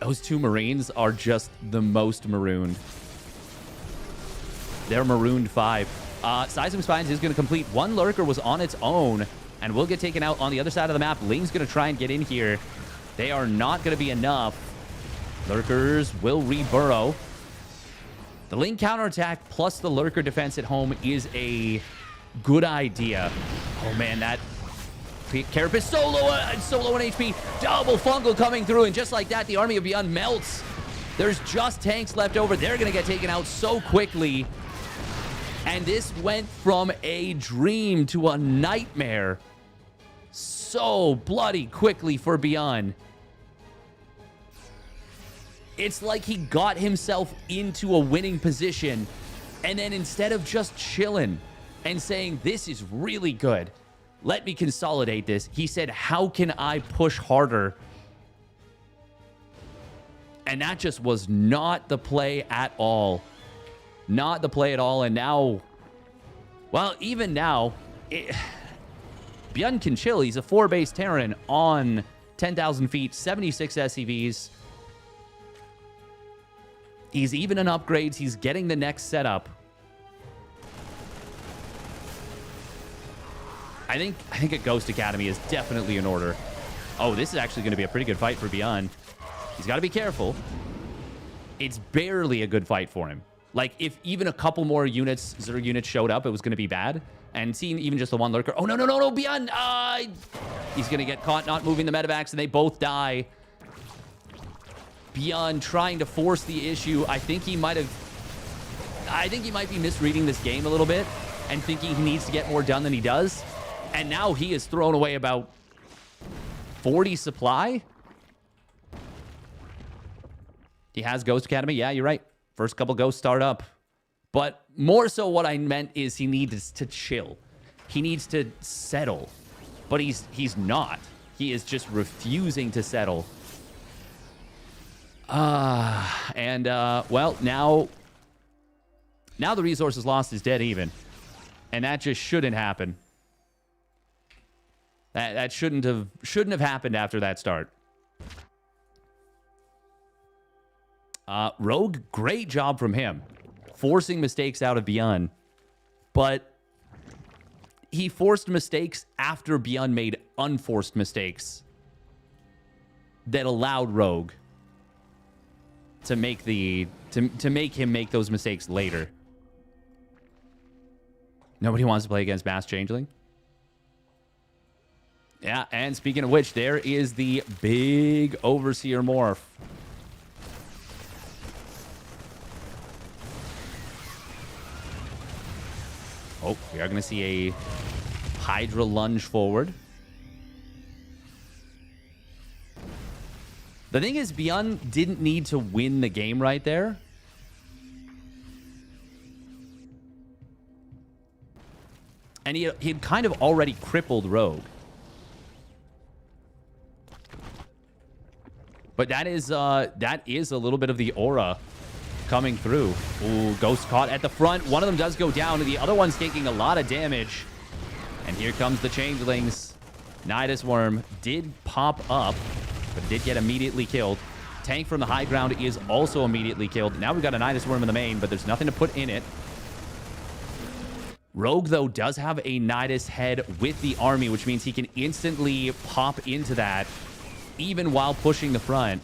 A: Those 2 Marines are just the most marooned. They're marooned 5. Seismic Spines is going to complete. 1 lurker was on its own and will get taken out on the other side of the map. Ling's going to try and get in here. They are not going to be enough. Lurkers will re-burrow. The Ling counterattack plus the lurker defense at home is a good idea. Oh, man, that... Carapace solo on HP. Double Fungal coming through. And just like that, the army of ByuN melts. There's just tanks left over. They're going to get taken out so quickly. And this went from a dream to a nightmare so bloody quickly for ByuN. It's like he got himself into a winning position. And then instead of just chilling and saying, this is really good, let me consolidate this, he said, how can I push harder? And that just was not the play at all. Not the play at all. And now, well, even now, ByuN can chill. He's a 4-base Terran on 10,000 feet, 76 SCVs. He's even in upgrades. He's getting the next setup. I think a Ghost Academy is definitely in order. Oh, this is actually going to be a pretty good fight for ByuN. He's got to be careful. It's barely a good fight for him. Like, if even a couple more units, Zerg units showed up, it was going to be bad. And seeing even just the one lurker. Oh, no, ByuN. He's going to get caught not moving the medevacs, and they both die. ByuN trying to force the issue. I think he might be misreading this game a little bit and thinking he needs to get more done than he does. And now he has thrown away about 40 supply. He has Ghost Academy. Yeah, you're right. First couple ghosts start up. But more so what I meant is he needs to chill. He needs to settle. But he's not. He is just refusing to settle. Well, now the resources lost is dead even. And that just shouldn't happen. That shouldn't have happened after that start. Rogue, great job from him. Forcing mistakes out of ByuN. But he forced mistakes after ByuN made unforced mistakes that allowed Rogue to make to make him make those mistakes later. Nobody wants to play against Mass Changeling. Yeah, and speaking of which, there is the big Overseer morph. Oh, we are going to see a Hydra lunge forward. The thing is, ByuN didn't need to win the game right there. And he had kind of already crippled Rogue. But that is a little bit of the aura coming through. Ooh, Ghost caught at the front. One of them does go down, and the other one's taking a lot of damage. And here comes the Changelings. Nidus Worm did pop up, but did get immediately killed. Tank from the high ground is also immediately killed. Now we've got a Nidus Worm in the main, but there's nothing to put in it. Rogue, though, does have a Nidus head with the army, which means he can instantly pop into that, even while pushing the front.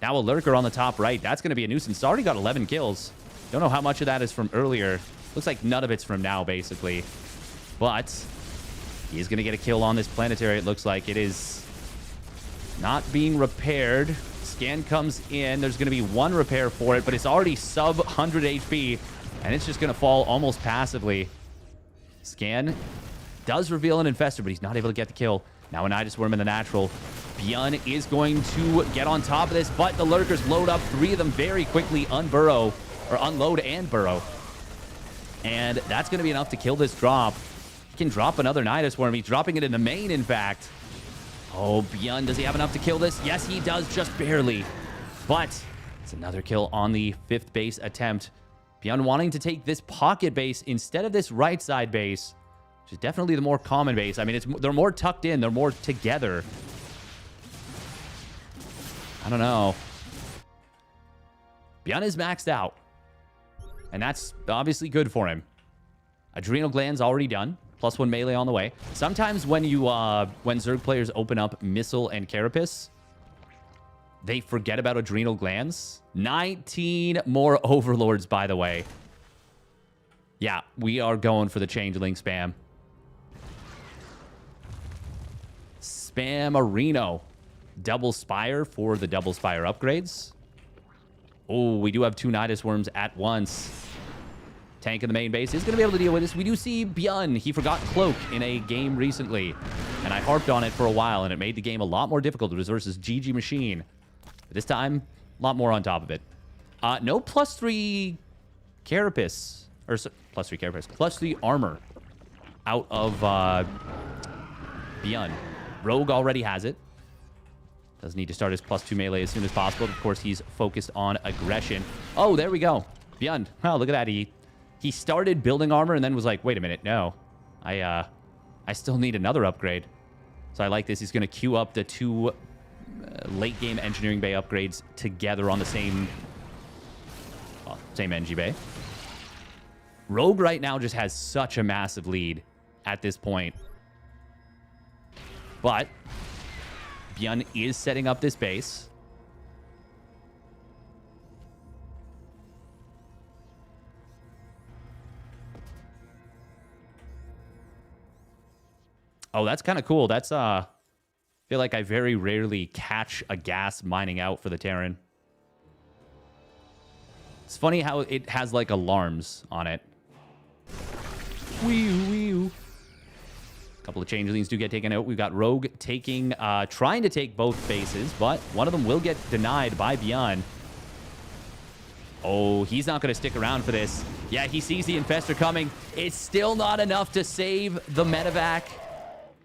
A: Now a lurker on the top right. That's going to be a nuisance. It's already got 11 kills. Don't know how much of that is from earlier. Looks like none of it's from now, basically. But he's going to get a kill on this planetary, it looks like. It is not being repaired. Scan comes in. There's going to be one repair for it, but it's already sub 100 HP, and it's just going to fall almost passively. Scan does reveal an Infestor, but he's not able to get the kill. Now a Nidus Worm in the natural. ByuN is going to get on top of this, but the lurkers load up. 3 of them very quickly unburrow, or unload and burrow. And that's going to be enough to kill this drop. He can drop another Nidus Worm. He's dropping it in the main, in fact. Oh, ByuN, does he have enough to kill this? Yes, he does, just barely. But it's another kill on the 5th base attempt. ByuN wanting to take this pocket base instead of this right side base, which is definitely the more common base. I mean, they're more tucked in. They're more together. I don't know. ByuN is maxed out. And that's obviously good for him. Adrenal Gland's already done. +1 melee on the way. Sometimes when when Zerg players open up Missile and Carapace, they forget about Adrenal Glands. 19 more Overlords, by the way. Yeah, we are going for the Changeling spam. Spam Reno. Double Spire for the Double Spire upgrades. Oh, we do have 2 Nidus Worms at once. Tank in the main base is going to be able to deal with this. We do see ByuN. He forgot Cloak in a game recently, and I harped on it for a while, and it made the game a lot more difficult. It was versus GG Machine. But this time, a lot more on top of it. No +3 Carapace. Or +3 Carapace. +3 armor out of ByuN. Rogue already has it. Does need to start his +2 melee as soon as possible. Of course, he's focused on aggression. Oh, there we go. ByuN. Wow, look at that. He started building armor and then was like, wait a minute, no. I still need another upgrade. So I like this. He's going to queue up the 2 late game engineering bay upgrades together on the same NG bay. Rogue right now just has such a massive lead at this point. But ByuN is setting up this base. Oh, that's kind of cool. That's, I feel like I very rarely catch a gas mining out for the Terran. It's funny how it has, like, alarms on it. Wee-oo. A couple of changelings do get taken out. We've got Rogue taking, trying to take both bases, but one of them will get denied by ByuN. Oh, he's not going to stick around for this. Yeah, he sees the Infestor coming. It's still not enough to save the medevac.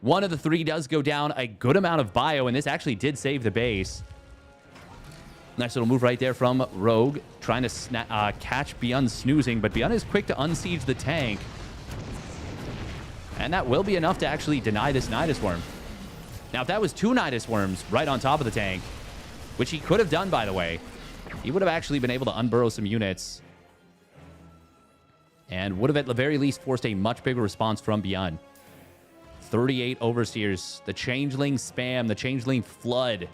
A: One of the three does go down. A good amount of bio, and this actually did save the base. Nice little move right there from Rogue, trying to catch ByuN snoozing, but ByuN is quick to unsiege the tank. And that will be enough to actually deny this Nidus Worm. Now, if that was 2 Nidus Worms right on top of the tank, which he could have done, by the way, he would have actually been able to unburrow some units. And would have at the very least forced a much bigger response from ByuN. 38 Overseers, the Changeling spam, the Changeling flood.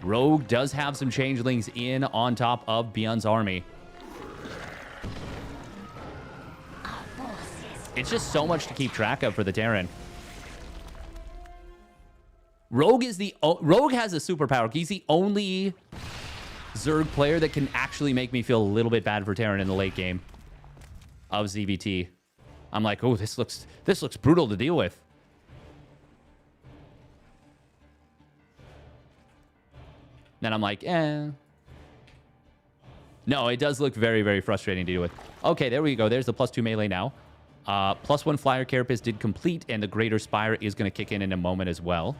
A: Rogue does have some Changelings in on top of ByuN's army. It's just so much to keep track of for the Terran. Rogue has a superpower. He's the only Zerg player that can actually make me feel a little bit bad for Terran in the late game of ZVT. I'm like, oh, this looks brutal to deal with. Then I'm like, eh. No, it does look very, very frustrating to deal with. Okay, there we go. There's the +2 melee now. +1 Flyer Carapace did complete, and the Greater Spire is going to kick in a moment as well.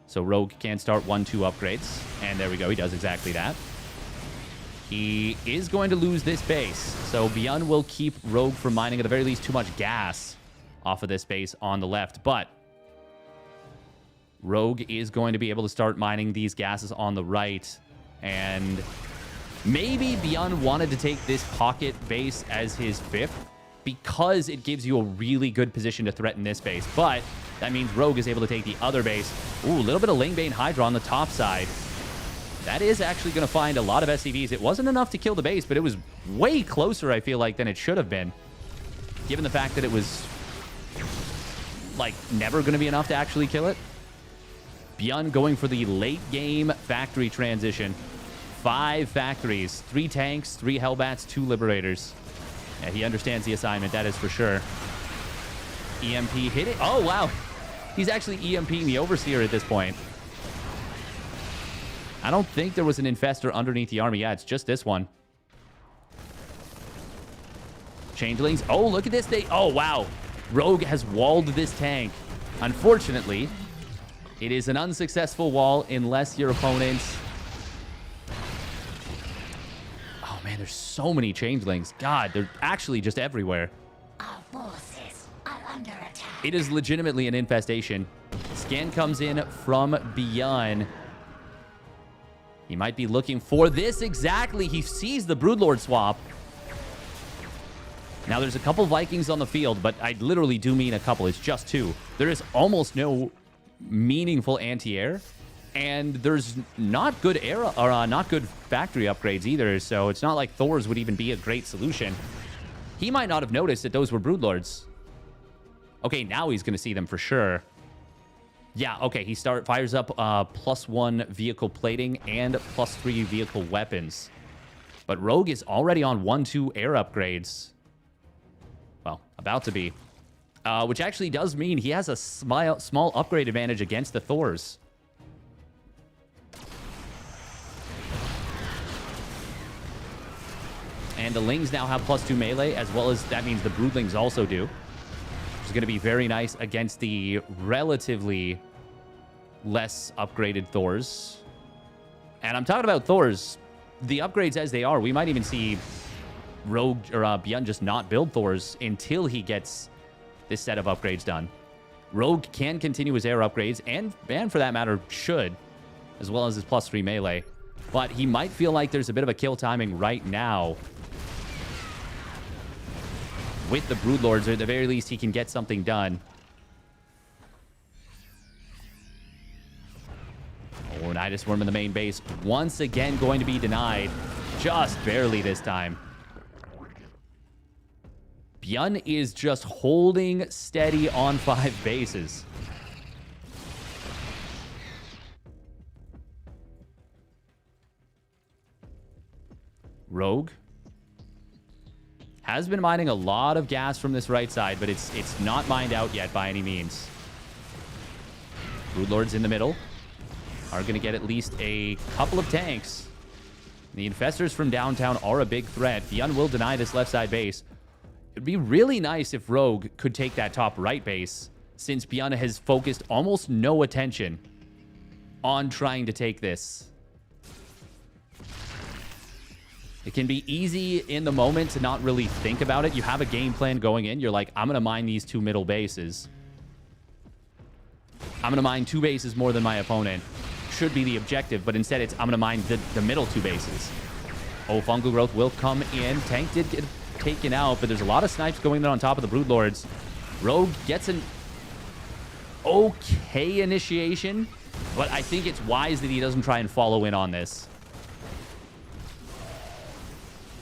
A: So Rogue can start 1-2 upgrades. And there we go. He does exactly that. He is going to lose this base. So ByuN will keep Rogue from mining at the very least too much gas off of this base on the left. But Rogue is going to be able to start mining these gases on the right. And maybe ByuN wanted to take this pocket base as his 5th because it gives you a really good position to threaten this base. But that means Rogue is able to take the other base. Ooh, a little bit of Langbane Hydra on the top side. That is actually going to find a lot of SCVs. It wasn't enough to kill the base, but it was way closer, I feel like, than it should have been. Given the fact that it was, like, never going to be enough to actually kill it. ByuN going for the late game factory transition. 5 factories, 3 tanks, 3 Hellbats, 2 Liberators. Yeah, he understands the assignment, that is for sure. EMP hit it. Oh, wow. He's actually EMPing the Overseer at this point. I don't think there was an Infestor underneath the army. Yeah, it's just this one. Changelings. Oh, look at this. Oh, wow. Rogue has walled this tank. Unfortunately, it is an unsuccessful wall unless your opponent... Oh, man, there's so many Changelings. God, they're actually just everywhere.
B: Our forces are under attack.
A: It is legitimately an infestation. Scan comes in from ByuN. He might be looking for this exactly. He sees the Broodlord swap. Now, there's a couple Vikings on the field, but I literally do mean a couple. It's just 2. There is almost no meaningful anti-air, and there's not good air or not good factory upgrades either, so it's not like Thors would even be a great solution. He might not have noticed that those were Broodlords. Okay, now he's going to see them for sure. Yeah, okay, he fires up +1 vehicle plating and +3 vehicle weapons. But Rogue is already on 1-2 air upgrades. Well, about to be. Which actually does mean he has a small upgrade advantage against the Thors. And the Lings now have +2 melee, as well as that means the Broodlings also do. Which is going to be very nice against the relatively less upgraded Thors. And I'm talking about Thors. The upgrades as they are, we might even see Rogue or ByuN just not build Thors until he gets this set of upgrades done. Rogue can continue his air upgrades, and for that matter, should, as well as his +3 melee. But he might feel like there's a bit of a kill timing right now. with the Broodlords, or at the very least, he can get something done. Oh, Nidus Worm in the main base. Once again going to be denied. Just barely this time. ByuN is just holding steady on 5 bases. Rogue has been mining a lot of gas from this right side, but it's not mined out yet by any means. Broodlords in the middle are going to get at least a couple of tanks. The Infestors from downtown are a big threat. ByuN will deny this left side base. It'd be really nice if Rogue could take that top right base, since ByuN has focused almost no attention on trying to take this. It can be easy in the moment to not really think about it. You have a game plan going in. You're like, I'm going to mine these 2 middle bases. I'm going to mine 2 bases more than my opponent. Should be the objective, but instead it's, I'm going to mine the middle 2 bases. Oh, Fungal Growth will come in. Tank did get taken out, but there's a lot of snipes going there on top of the Broodlords. Rogue gets an okay initiation, but I think it's wise that he doesn't try and follow in on this.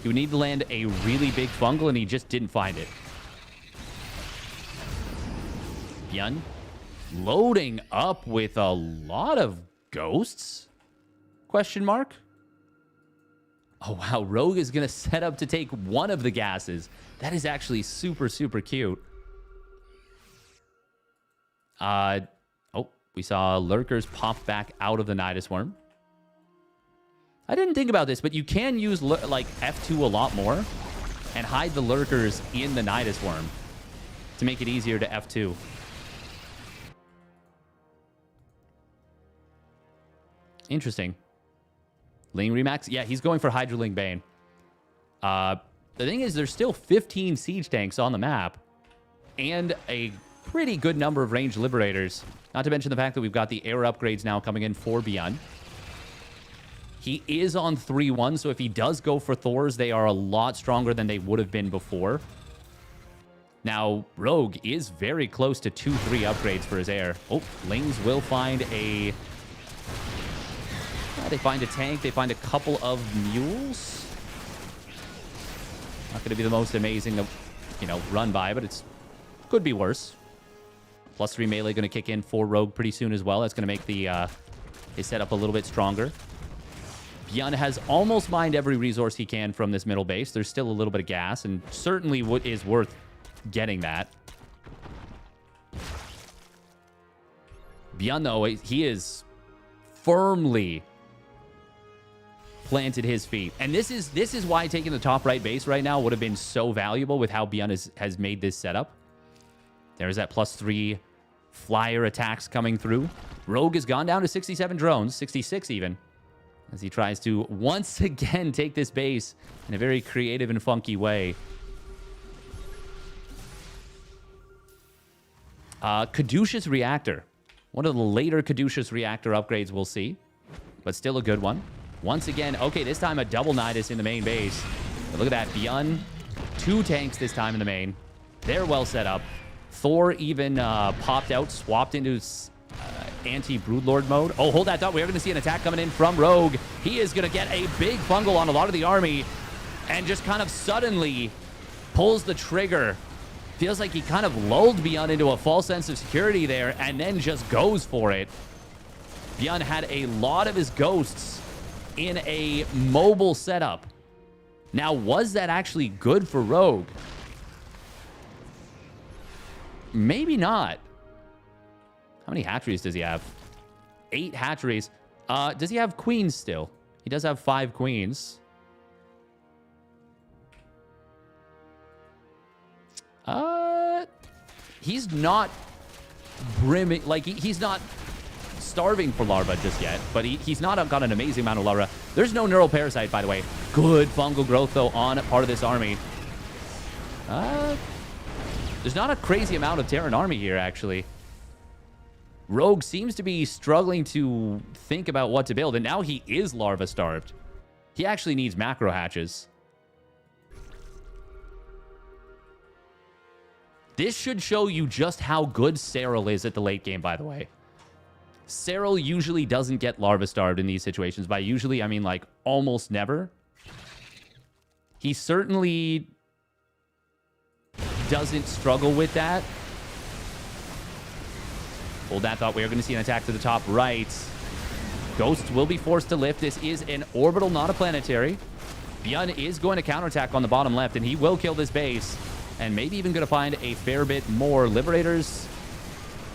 A: You need to land a really big fungal, and he just didn't find it. ByuN loading up with a lot of ghosts? Question mark? Oh, wow. Rogue is going to set up to take one of the gases. That is actually super, super cute. Oh, we saw lurkers pop back out of the Nidus Worm. I didn't think about this, but you can use like F2 a lot more and hide the lurkers in the Nidus Worm to make it easier to F2. Interesting. Ling Remax? Yeah, he's going for Hydraling Bane. The thing is, there's still 15 siege tanks on the map and a pretty good number of ranged liberators. Not to mention the fact that we've got the air upgrades now coming in for ByuN. He is on 3-1, so if he does go for Thors, they are a lot stronger than they would have been before. Now, Rogue is very close to 2-3 upgrades for his air. Oh, Lings will find a... they find a tank. They find a couple of mules. Not going to be the most amazing, run by, but it's could be worse. +3 melee going to kick in for Rogue pretty soon as well. That's going to make the his setup a little bit stronger. ByuN has almost mined every resource he can from this middle base. There's still a little bit of gas, and certainly what is worth getting that. ByuN, though, he is firmly planted his feet. And this is why taking the top right base right now would have been so valuable with how ByuN has made this setup. There's that +3 flyer attacks coming through. Rogue has gone down to 67 drones, 66 even, as he tries to once again take this base in a very creative and funky way. Caduceus Reactor. One of the later Caduceus Reactor upgrades we'll see, but still a good one. Once again, okay, this time a double Nidus in the main base. But look at that, ByuN, 2 tanks this time in the main. They're well set up. Thor even popped out, swapped into anti-Broodlord mode. Oh, hold that thought. We're going to see an attack coming in from Rogue. He is going to get a big fungal on a lot of the army and just kind of suddenly pulls the trigger. Feels like he kind of lulled ByuN into a false sense of security there and then just goes for it. ByuN had a lot of his ghosts in a mobile setup. Now, was that actually good for Rogue? Maybe not. How many hatcheries does he have? 8 hatcheries. Does he have queens still? He does have 5 queens. He's not brimming, like he's not starving for larva just yet, but he's not got an amazing amount of larva. There's no neural parasite, by the way. Good fungal growth, though, on part of this army. There's not a crazy amount of Terran army here, actually. Rogue seems to be struggling to think about what to build, and now he is larva starved. He actually needs macro hatches. This should show you just how good herO is at the late game, by the way. herO usually doesn't get larva starved in these situations. By usually, I mean like almost never. He certainly doesn't struggle with that. Hold that thought. We are going to see an attack to the top right. Ghost will be forced to lift. This is an orbital, not a planetary. ByuN is going to counterattack on the bottom left, and he will kill this base. And maybe even going to find a fair bit more Liberators.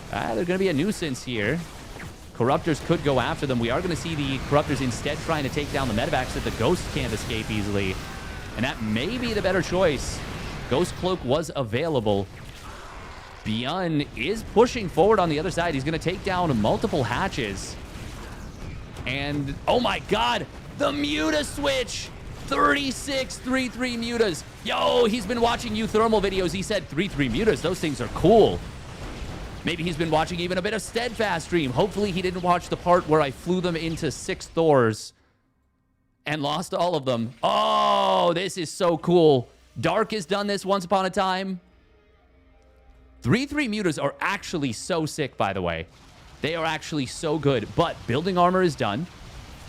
A: They're going to be a nuisance here. Corruptors could go after them. We are going to see the Corruptors instead trying to take down the medevacs so that the Ghost can't escape easily. And that may be the better choice. Ghost Cloak was available. ByuN is pushing forward on the other side. He's going to take down multiple hatches. And, oh my god, the Muta switch! 36 3-3 Mutas. Yo, he's been watching thermal videos. He said 3-3 Mutas. Those things are cool. Maybe he's been watching even a bit of Steadfast stream. Hopefully he didn't watch the part where I flew them into 6 Thors and lost all of them. Oh, this is so cool. Dark has done this once upon a time. 3-3 Mutas are actually so sick, by the way. They are actually so good. But building armor is done.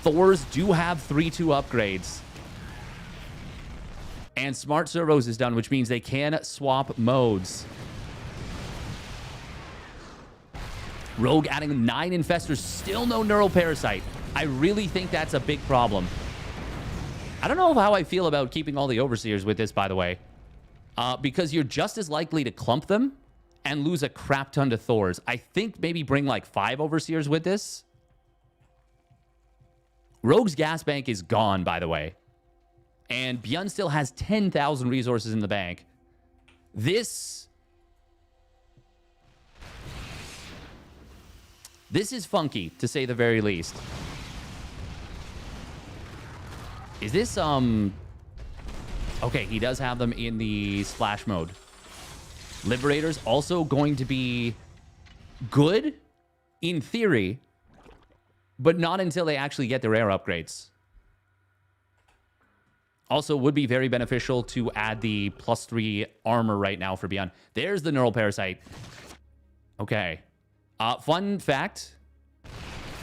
A: Thors do have 3-2 upgrades. And Smart Servos is done, which means they can swap modes. Rogue adding 9 Infestors. Still no Neural Parasite. I really think that's a big problem. I don't know how I feel about keeping all the Overseers with this, by the way. Because you're just as likely to clump them and lose a crap ton to Thors. I think maybe bring like 5 Overseers with this. Rogue's gas bank is gone, by the way. And ByuN still has 10,000 resources in the bank. This is funky, to say the very least. Is this, okay, he does have them in the splash mode. Liberators also going to be good, in theory, but not until they actually get their air upgrades. Also, would be very beneficial to add the +3 armor right now for ByuN. There's the Neural Parasite. Okay. Fun fact.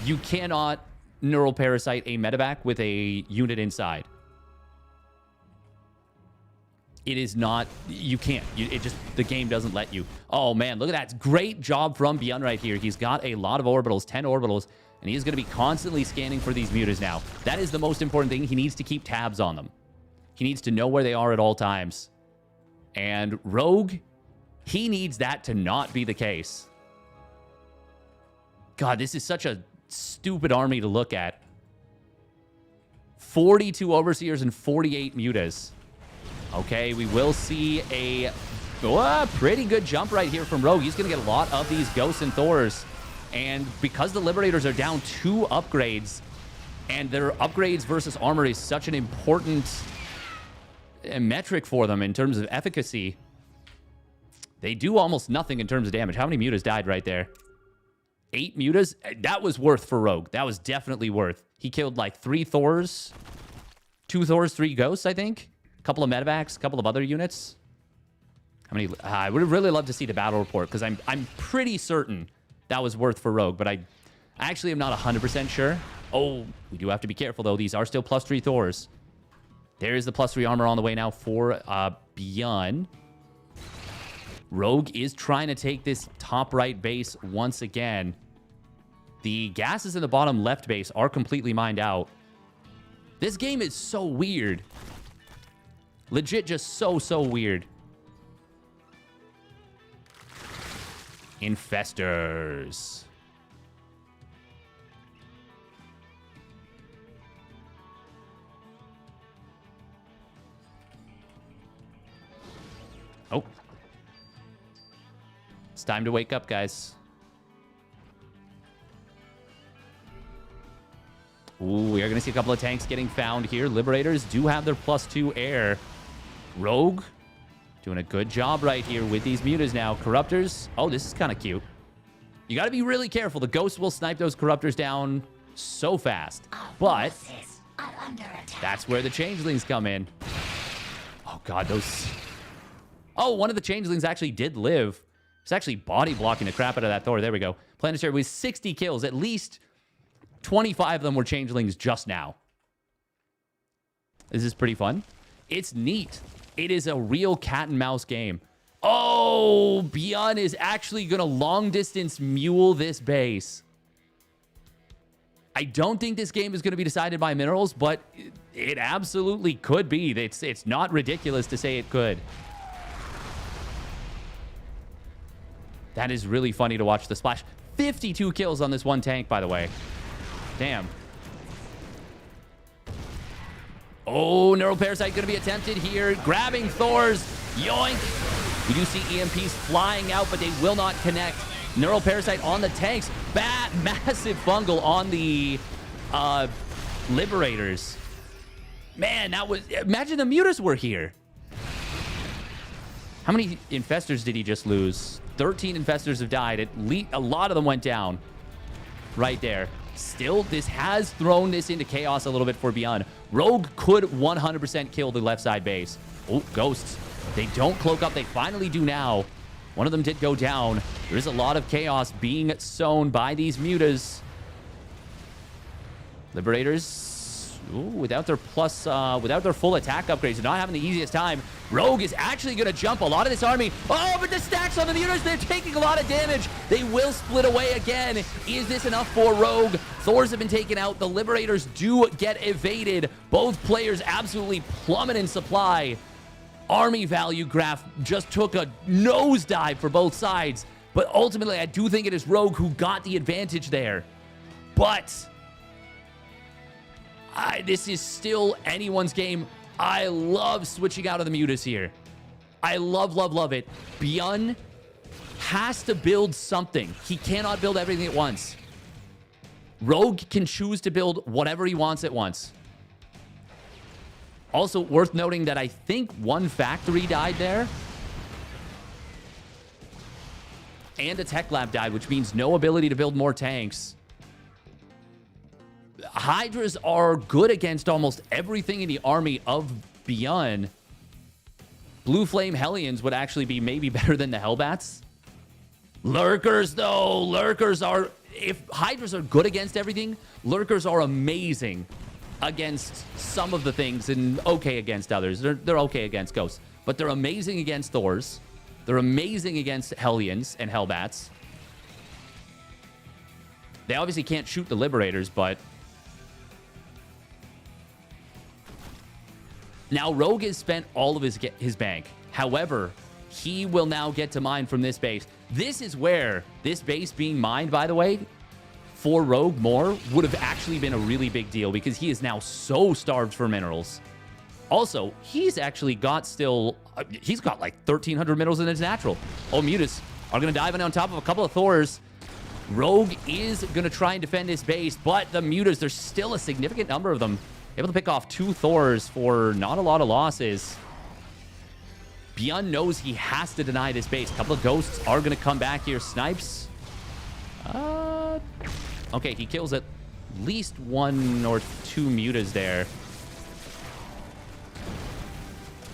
A: You cannot Neural Parasite a medevac with a unit inside. It is not... You can't. The game doesn't let you. Oh, man. Look at that. Great job from ByuN right here. He's got a lot of orbitals, 10 orbitals, and he's going to be constantly scanning for these mutas now. That is the most important thing. He needs to keep tabs on them. He needs to know where they are at all times. And Rogue, he needs that to not be the case. God, this is such a stupid army to look at. 42 Overseers and 48 Mutas. Okay, we will see a pretty good jump right here from Rogue. He's going to get a lot of these Ghosts and Thors. And because the Liberators are down 2 upgrades, and their upgrades versus armor is such an important metric for them in terms of efficacy, they do almost nothing in terms of damage. How many Mutas died right there? 8 Mutas? That was worth for Rogue. That was definitely worth. He killed like 3 Thors, 2 Thors, 3 Ghosts, I think. A couple of medevacs, a couple of other units. How many? I would have really loved to see the battle report, because I'm pretty certain that was worth for Rogue, but I actually am not 100% sure. Oh, we do have to be careful, though. These are still +3 Thors. There is the +3 armor on the way now for ByuN. Rogue is trying to take this top right base once again. The gases in the bottom left base are completely mined out. This game is so weird. Legit just so weird. Infestors. Oh. It's time to wake up, guys. Ooh, we are going to see a couple of tanks getting found here. Liberators do have their +2 air. Rogue doing a good job right here with these Mutas now. Corruptors. Oh, this is kind of cute. You got to be really careful. The Ghosts will snipe those Corruptors down so fast. But that's where the Changelings come in. Oh, God, those... Oh, one of the changelings actually did live. It's actually body blocking the crap out of that Thor. There we go. Planetary with 60 kills. At least 25 of them were changelings just now. This is pretty fun. It's neat. It is a real cat and mouse game. Oh, ByuN is actually going to long distance mule this base. I don't think this game is going to be decided by minerals, but it absolutely could be. It's not ridiculous to say it could. That is really funny to watch the splash. 52 kills on this one tank, by the way. Damn. Oh, Neural Parasite going to be attempted here. Grabbing Thors. Yoink. We do see EMPs flying out, but they will not connect. Neural Parasite on the tanks. Massive fungal on the Liberators. Man, that was... Imagine the Mutas were here. How many Infestors did he just lose? 13 Infestors have died. At least a lot of them went down. Right there. Still, this has thrown this into chaos a little bit for ByuN. Rogue could 100% kill the left side base. Oh, Ghosts. They don't cloak up. They finally do now. One of them did go down. There is a lot of chaos being sown by these Mutas. Liberators, ooh, without their full attack upgrades, they're not having the easiest time. Rogue is actually going to jump a lot of this army. Oh, but the stacks on the Mutas, they're taking a lot of damage. They will split away again. Is this enough for Rogue? Thors have been taken out. The Liberators do get evaded. Both players absolutely plummet in supply. Army value graph just took a nosedive for both sides. But ultimately, I do think it is Rogue who got the advantage there. But this is still anyone's game. I love switching out of the Mutas here. I love, love, love it. ByuN has to build something. He cannot build everything at once. Rogue can choose to build whatever he wants at once. Also, worth noting that I think one factory died there. And a tech lab died, which means no ability to build more tanks. Hydras are good against almost everything in the army of ByuN. Blue Flame Hellions would actually be maybe better than the Hellbats. Lurkers, though. Lurkers are... If Hydras are good against everything, Lurkers are amazing against some of the things and okay against others. They're okay against Ghosts. But they're amazing against Thors. They're amazing against Hellions and Hellbats. They obviously can't shoot the Liberators, but... Now, Rogue has spent all of his bank. However, he will now get to mine from this base. This is where this base being mined, by the way, for Rogue more would have actually been a really big deal because he is now so starved for minerals. Also, he's actually got still... he's got like 1,300 minerals in his natural. Oh, Mutas are going to dive in on top of a couple of Thors. Rogue is going to try and defend his base, but the Mutas, there's still a significant number of them. Able to pick off 2 Thors for not a lot of losses. ByuN knows he has to deny this base. A couple of Ghosts are going to come back here. Snipes. Okay, he kills at least 1 or 2 Mutas there.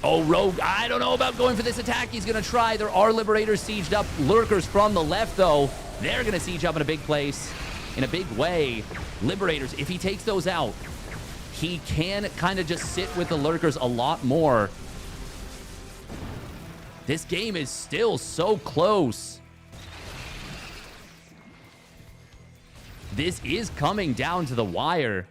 A: Oh, Rogue, I don't know about going for this attack. He's going to try. There are Liberators sieged up. Lurkers from the left, though. They're going to siege up in a big place, in a big way. Liberators, if he takes those out, he can kind of just sit with the Lurkers a lot more. This game is still so close. This is coming down to the wire.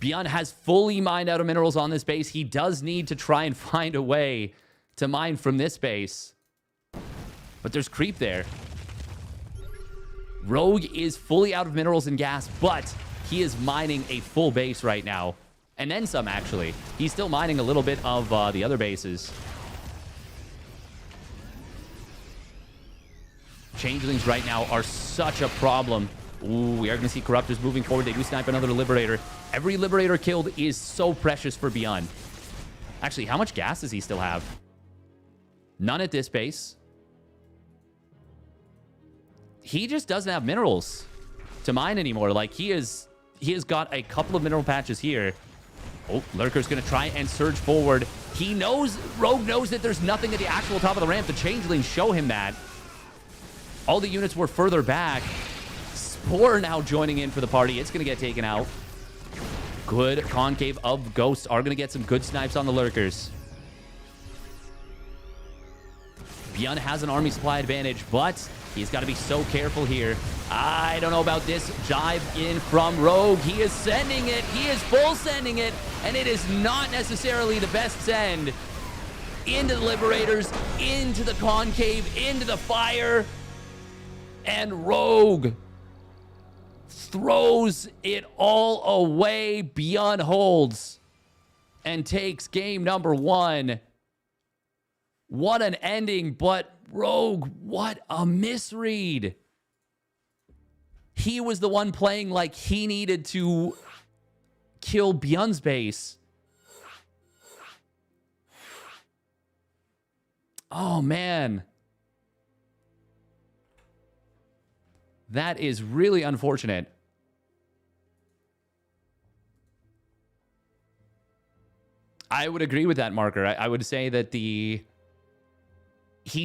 A: ByuN has fully mined out of minerals on this base. He does need to try and find a way to mine from this base. But there's creep there. Rogue is fully out of minerals and gas, but he is mining a full base right now. And then some, actually. He's still mining a little bit of the other bases. Changelings right now are such a problem. Ooh, we are going to see Corruptors moving forward. They do snipe another Liberator. Every Liberator killed is so precious for ByuN. Actually, how much gas does he still have? None at this base. He just doesn't have minerals to mine anymore. Like, he has got a couple of mineral patches here. Oh, Lurker's going to try and surge forward. He knows, Rogue knows that there's nothing at the actual top of the ramp. The Changelings show him that. All the units were further back. Spore now joining in for the party. It's going to get taken out. Good concave of Ghosts are going to get some good snipes on the Lurkers. ByuN has an army supply advantage, but he's got to be so careful here. I don't know about this dive in from Rogue. He is sending it. He is full sending it, and it is not necessarily the best send. Into the Liberators, into the concave, into the fire, and Rogue throws it all away. ByuN holds and takes game number 1. What an ending, but Rogue, what a misread. He was the one playing like he needed to kill ByuN's base. Oh, man. That is really unfortunate. I would agree with that, Marker. I would say that he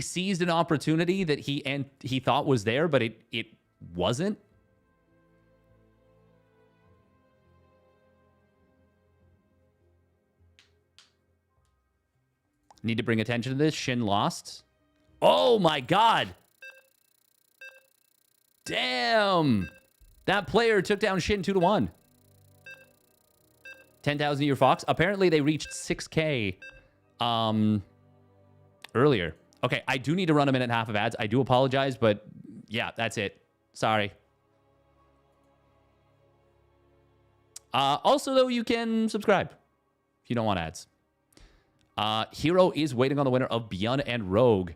A: seized an opportunity that he thought was there, but it wasn't. Need to bring attention to this. Shin lost. Oh my god. Damn. That player took down Shin 2-1. 10,000 year Fox. Apparently they reached 6K earlier. Okay, I do need to run a minute and a half of ads. I do apologize, but yeah, that's it. Sorry. Also, though, you can subscribe if you don't want ads. herO is waiting on the winner of ByuN and Rogue.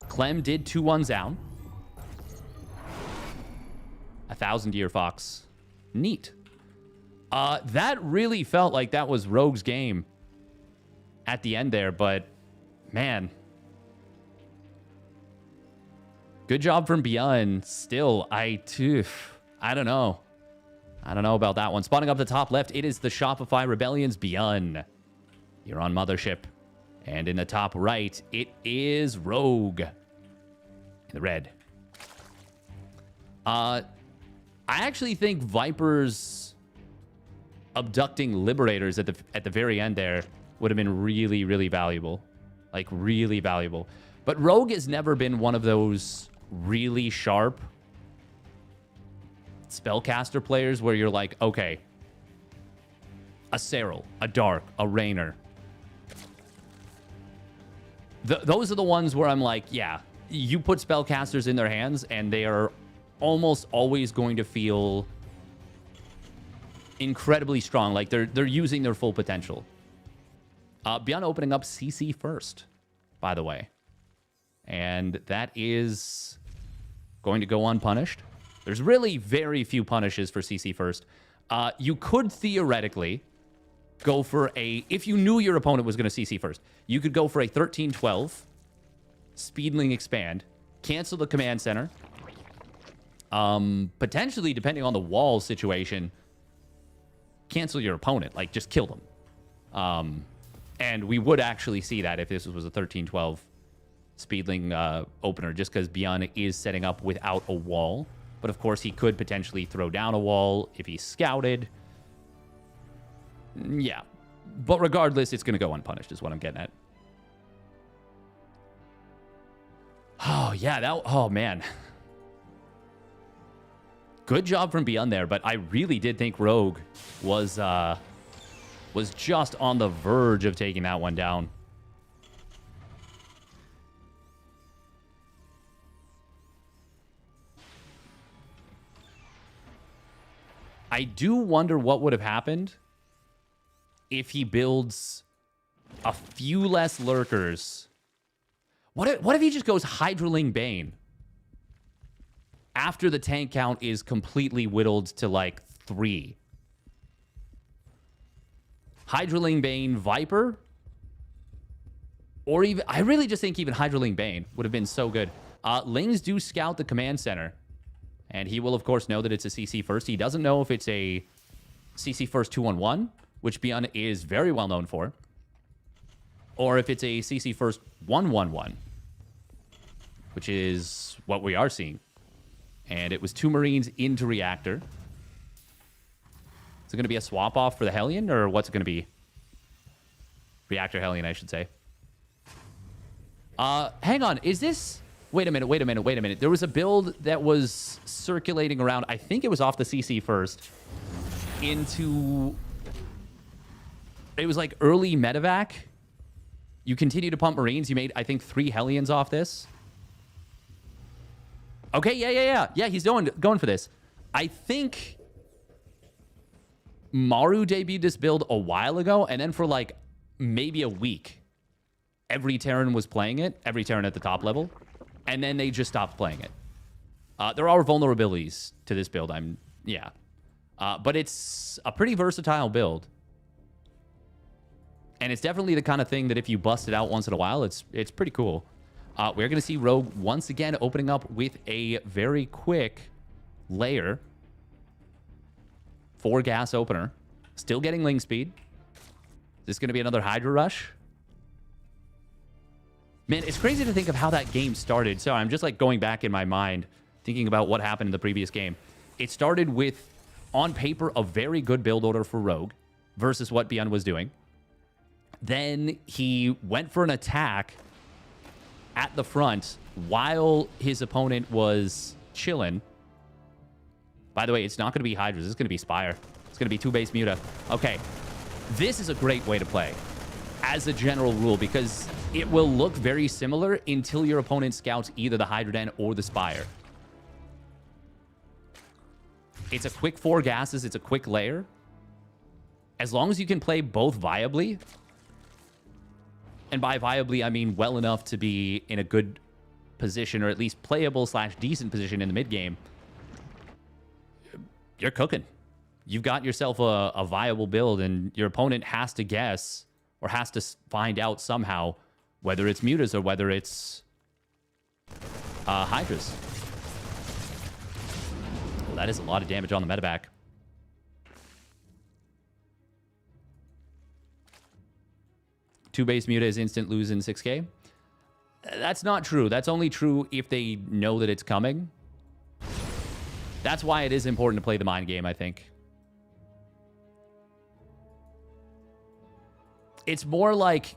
A: Clem did 2-1 Zoun. 1,000 year Fox. Neat. That really felt like that was Rogue's game at the end there, but man. Good job from ByuN. Still, I don't know. I don't know about that one. Spawning up the top left, it is the Shopify Rebellion's ByuN. You're on Mothership. And in the top right, it is Rogue. In the red. I actually think Viper's abducting Liberators at the very end there would have been really, really valuable. Like, really valuable. But Rogue has never been one of those really sharp spellcaster players where you're like, okay, a Serral, a Dark, a Raynor. Those are the ones where I'm like, yeah, you put spellcasters in their hands and they are almost always going to feel incredibly strong. Like they're using their full potential. ByuN opening up CC first, by the way. And that is going to go unpunished. There's really very few punishes for CC first. You could theoretically go for if you knew your opponent was going to CC first, you could go for a 13-12, Speedling expand, cancel the command center. Potentially, depending on the wall situation, cancel your opponent, like just kill them. And we would actually see that if this was a 13-12 Speedling opener, just because ByuN is setting up without a wall. But of course, he could potentially throw down a wall if he's scouted. Yeah. But regardless, it's going to go unpunished is what I'm getting at. Oh, yeah. Oh, man. Good job from ByuN there, but I really did think Rogue was just on the verge of taking that one down. I do wonder what would have happened if he builds a few less lurkers. What if he just goes Hydraling Bane after the tank count is completely whittled to like 3? Hydraling Bane Viper? Or even, I really just think even Hydraling Bane would have been so good. Lings do scout the command center. And he will, of course, know that it's a CC first. He doesn't know if it's a CC first 2-on-1 which ByuN is very well known for, or if it's a CC first 1-1-1, which is what we are seeing. And it was 2 Marines into Reactor. Is it going to be a swap off for the Hellion, or what's it going to be? Reactor Hellion, I should say. Hang on. Is this... Wait a minute. There was a build that was circulating around. I think it was off the CC first. Into... It was like early medevac. You continue to pump Marines. You made, I think, 3 Hellions off this. Okay, yeah. Yeah, he's going for this. I think Maru debuted this build a while ago, and then for like maybe a week, every Terran was playing it, every Terran at the top level, and then they just stopped playing it. There are vulnerabilities to this build, but it's a pretty versatile build. And it's definitely the kind of thing that if you bust it out once in a while, it's pretty cool. We're going to see Rogue once again opening up with a very quick layer. 4 gas opener. Still getting Ling speed. Is this going to be another Hydra rush? Man, it's crazy to think of how that game started. So I'm just like going back in my mind, thinking about what happened in the previous game. It started with, on paper, a very good build order for Rogue versus what ByuN was doing. Then he went for an attack at the front while his opponent was chilling. By the way, it's not going to be Hydras. It's going to be Spire. It's going to be 2 base Muta. Okay. This is a great way to play as a general rule because it will look very similar until your opponent scouts either the Hydra Den or the Spire. It's a quick 4 gases. It's a quick layer. As long as you can play both viably, and by viably, I mean well enough to be in a good position, or at least playable / decent position in the mid game, you're cooking. You've got yourself a viable build, and your opponent has to guess or has to find out somehow whether it's Mutas or whether it's Hydras. Well, that is a lot of damage on the medevac. Two base Muta is instant lose in 6K. That's not true. That's only true if they know that it's coming. That's why it is important to play the mind game, I think. It's more like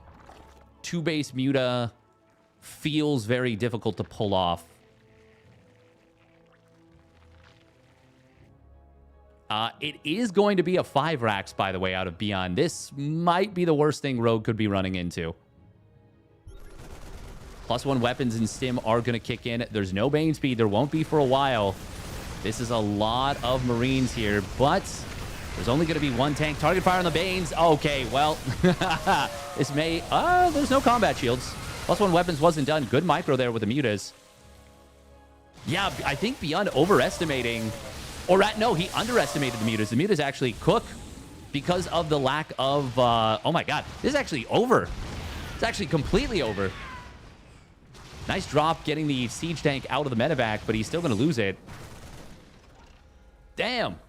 A: 2 base Muta feels very difficult to pull off. It is going to be a 5 racks, by the way, out of ByuN. This might be the worst thing Rogue could be running into. +1 weapons and stim are going to kick in. There's no Bane speed. There won't be for a while. This is a lot of Marines here, but there's only going to be 1 tank. Target fire on the Banes. Okay, well, this may... there's no combat shields. +1 weapons wasn't done. Good micro there with the Mutas. Yeah, I think ByuN overestimating... no, he underestimated the Mutas. The Mutas actually cook because of the lack of... oh my god, this is actually over. It's actually completely over. Nice drop getting the siege tank out of the medevac, but he's still going to lose it. Damn.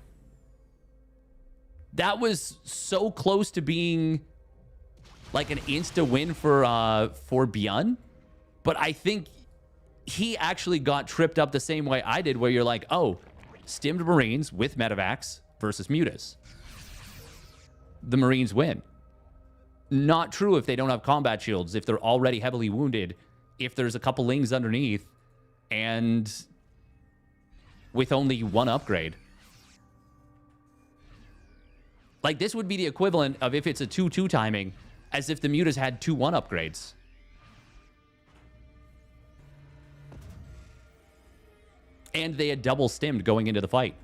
A: That was so close to being like an insta win for ByuN, but I think he actually got tripped up the same way I did, where you're like, oh, stimmed Marines with medevacs versus Mutas. The Marines win. Not true if they don't have combat shields, if they're already heavily wounded, if there's a couple Lings underneath, and with only 1 upgrade. Like, this would be the equivalent of if it's a 2-2 timing, as if the Mutas had 2-1 upgrades. And they had double stimmed going into the fight.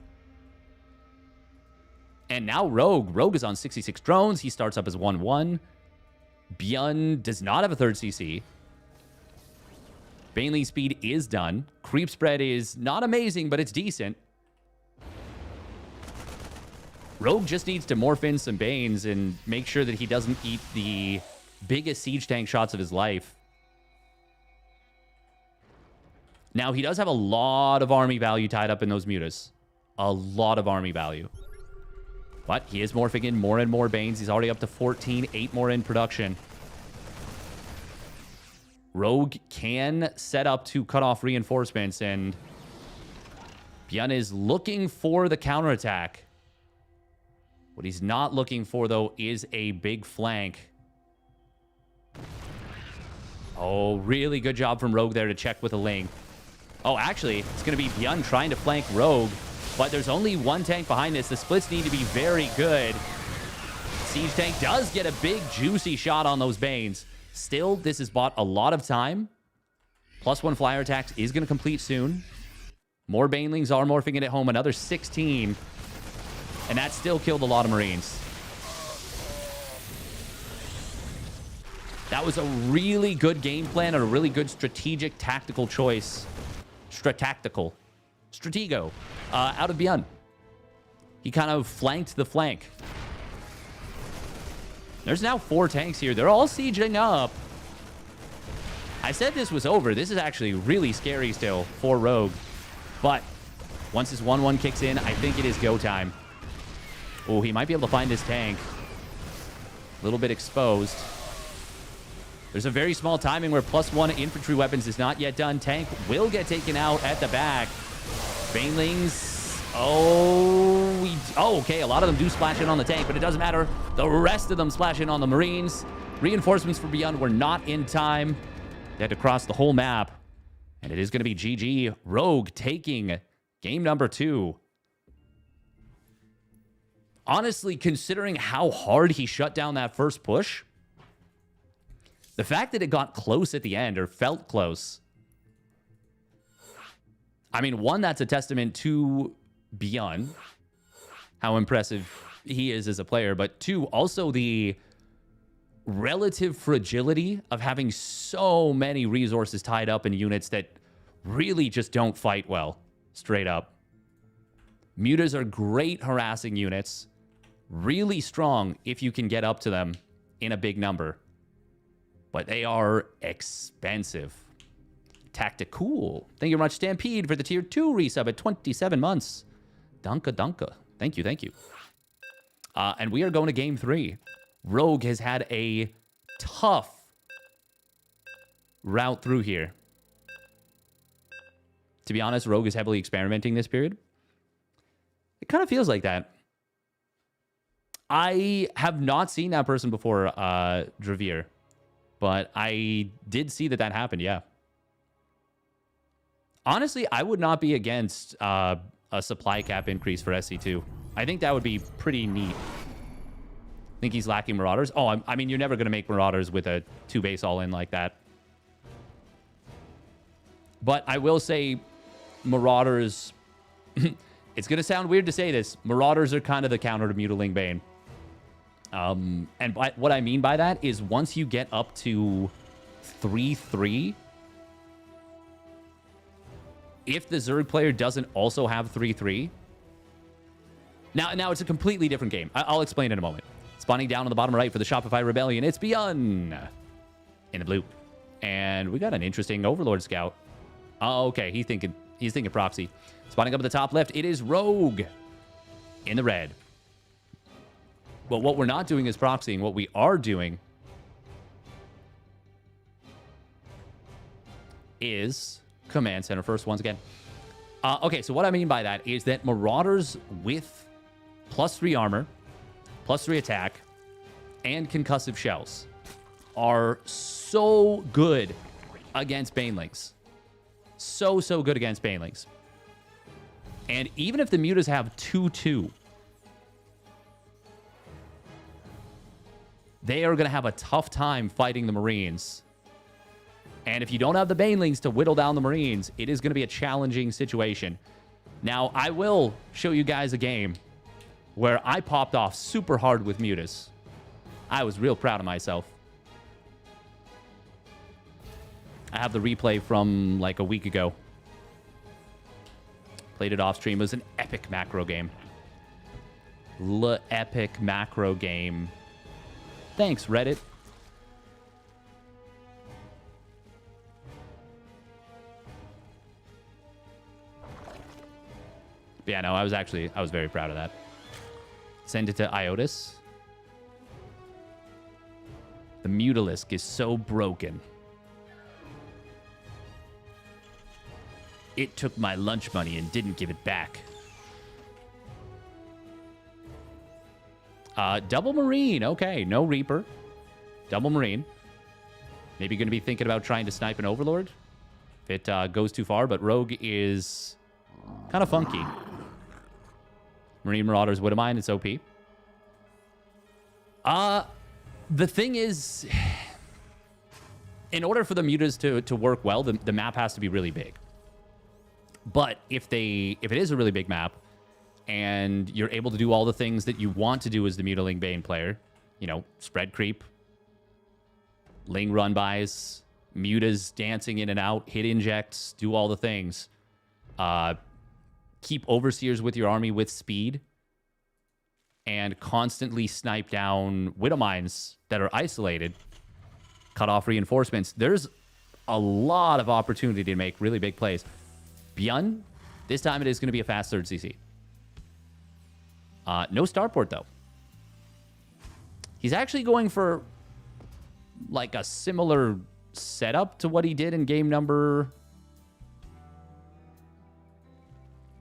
A: And now Rogue. Rogue is on 66 drones. He starts up as 1-1. ByuN does not have a 3rd CC. Baneling speed is done. Creep spread is not amazing, but it's decent. Rogue just needs to morph in some Banes and make sure that he doesn't eat the biggest siege tank shots of his life. Now, he does have a lot of army value tied up in those Mutas. A lot of army value. But he is morphing in more and more Banes. He's already up to 14, 8 more in production. Rogue can set up to cut off reinforcements, and ByuN is looking for the counterattack. What he's not looking for, though, is a big flank. Oh, really good job from Rogue there to check with a Ling. Oh, actually, it's going to be ByuN trying to flank Rogue, but there's only one tank behind this. The splits need to be very good. Siege tank does get a big, juicy shot on those Banes. Still, this has bought a lot of time. +1 flyer attacks is going to complete soon. More Banelings are morphing in at home. Another 16. And that still killed a lot of Marines. That was a really good game plan and a really good strategic tactical choice. Stratego out of ByuN. He kind of flanked the flank. There's now 4 tanks here. They're all sieging up. I said this was over. This is actually really scary still for Rogue. But once this 1-1 kicks in, I think it is go time. Oh, he might be able to find his tank. A little bit exposed. There's a very small timing where +1 infantry weapons is not yet done. Tank will get taken out at the back. Banelings. Oh, okay. A lot of them do splash in on the tank, but it doesn't matter. The rest of them splash in on the Marines. Reinforcements for ByuN were not in time. They had to cross the whole map. And it is going to be GG. Rogue taking game number 2. Honestly, considering how hard he shut down that first push, the fact that it got close at the end, or felt close, I mean, one, that's a testament to ByuN, how impressive he is as a player, but 2, also the relative fragility of having so many resources tied up in units that really just don't fight well, straight up. Mutas are great harassing units, really strong if you can get up to them in a big number, but they are expensive. Tactical. Thank you very much, Stampede, for the tier 2 resub at 27 months. Dunka. Thank you. And we are going to game 3. Rogue has had a tough route through here. To be honest, Rogue is heavily experimenting this period. It kind of feels like that. I have not seen that person before, Dravier, but I did see that happened, yeah. Honestly, I would not be against a supply cap increase for SC2. I think that would be pretty neat. I think he's lacking Marauders. Oh, I mean, you're never going to make Marauders with a 2 base all-in like that. But I will say Marauders... It's going to sound weird to say this. Marauders are kind of the counter to Mutiling Bane. And what I mean by that is once you get up to 3-3... if the Zerg player doesn't also have 3-3... Now it's a completely different game. I'll explain in a moment. Spawning down on the bottom right for the Shopify Rebellion, it's ByuN in the blue. And we got an interesting Overlord Scout. Oh, okay. He's thinking proxy. Spawning up at the top left, it is Rogue in the red. But what we're not doing is proxying. What we are doing is command center first once again. Okay, so what I mean by that is that Marauders with +3 armor, +3 attack, and concussive shells are so good against Banelings. So good against Banelings. And even if the Mutas have 2-2, they are going to have a tough time fighting the Marines. And if you don't have the Banelings to whittle down the Marines, it is going to be a challenging situation. Now, I will show you guys a game where I popped off super hard with Mutas. I was real proud of myself. I have the replay from like a week ago. Played it off stream. It was an epic macro game. Epic macro game. Thanks, Reddit. But yeah, no, I was very proud of that. Send it to Iotis. The Mutalisk is so broken. It took my lunch money and didn't give it back. Double Marine. Okay, no Reaper. Double Marine. Maybe going to be thinking about trying to snipe an Overlord if it goes too far, but Rogue is kind of funky. Marine Marauders would have mind. It's OP. The thing is, in order for the mutas to work well, the map has to be really big. But if it is a really big map, and you're able to do all the things that you want to do as the Mutaling Bane player, you know, spread creep, Ling run bys, mutas dancing in and out, hit injects, do all the things. Keep Overseers with your army with speed, and constantly snipe down Widowmines that are isolated, cut off reinforcements. There's a lot of opportunity to make really big plays. ByuN, this time it is going to be a fast third CC. No starport, though. He's actually going for, like, a similar setup to what he did in game number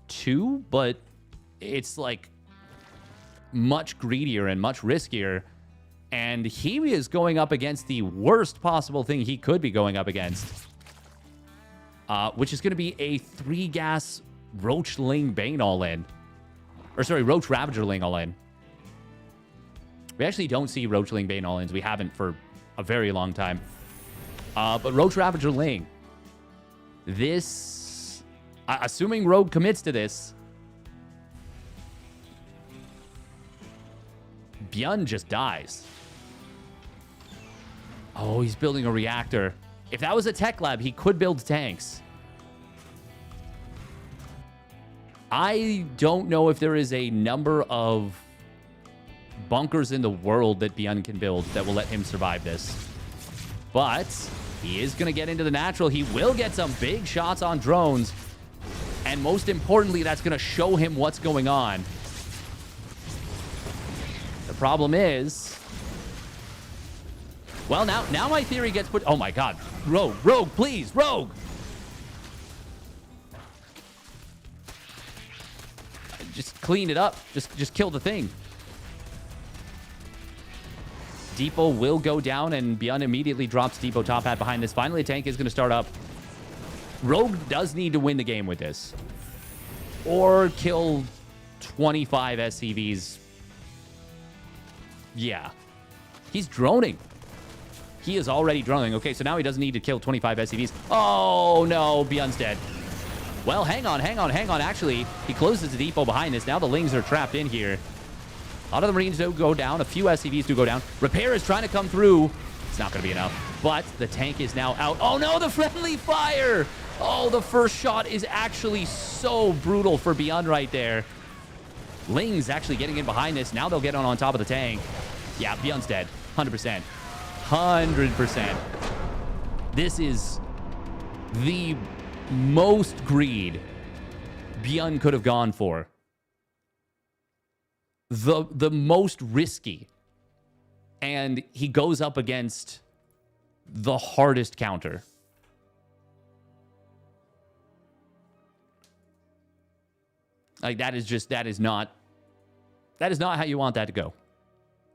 A: 2, but it's, like, much greedier and much riskier. And he is going up against the worst possible thing he could be going up against, which is going to be a 3-gas Roach Ling Bane all-in. Or, sorry, Roach Ravager Ling all-in. We actually don't see Roach Ling Bane all-ins. We haven't for a very long time. But Roach Ravager Ling. This... assuming Rogue commits to this, ByuN just dies. Oh, he's building a reactor. If that was a tech lab, he could build tanks. I don't know if there is a number of bunkers in the world that ByuN can build that will let him survive this. But he is going to get into the natural. He will get some big shots on drones. And most importantly, that's going to show him what's going on. The problem is... well, now my theory gets put... oh my god. Rogue, please, Rogue! Just clean it up. Just kill the thing. Depot will go down, and ByuN immediately drops Depot top hat behind this. Finally, a tank is going to start up. Rogue does need to win the game with this. Or kill 25 SCVs. Yeah. He's droning. He is already droning. Okay, so now he doesn't need to kill 25 SCVs. Oh, no. ByuN's dead. Well, hang on. Actually, he closes the depot behind this. Now the Lings are trapped in here. A lot of the Marines do go down. A few SCVs do go down. Repair is trying to come through. It's not going to be enough. But the tank is now out. Oh, no, the friendly fire. Oh, the first shot is actually so brutal for ByuN right there. Ling's actually getting in behind this. Now they'll get on top of the tank. Yeah, ByuN's dead. 100%. 100%. This is the most greed ByuN could have gone for. The most risky. And he goes up against the hardest counter. Like, that is not how you want that to go,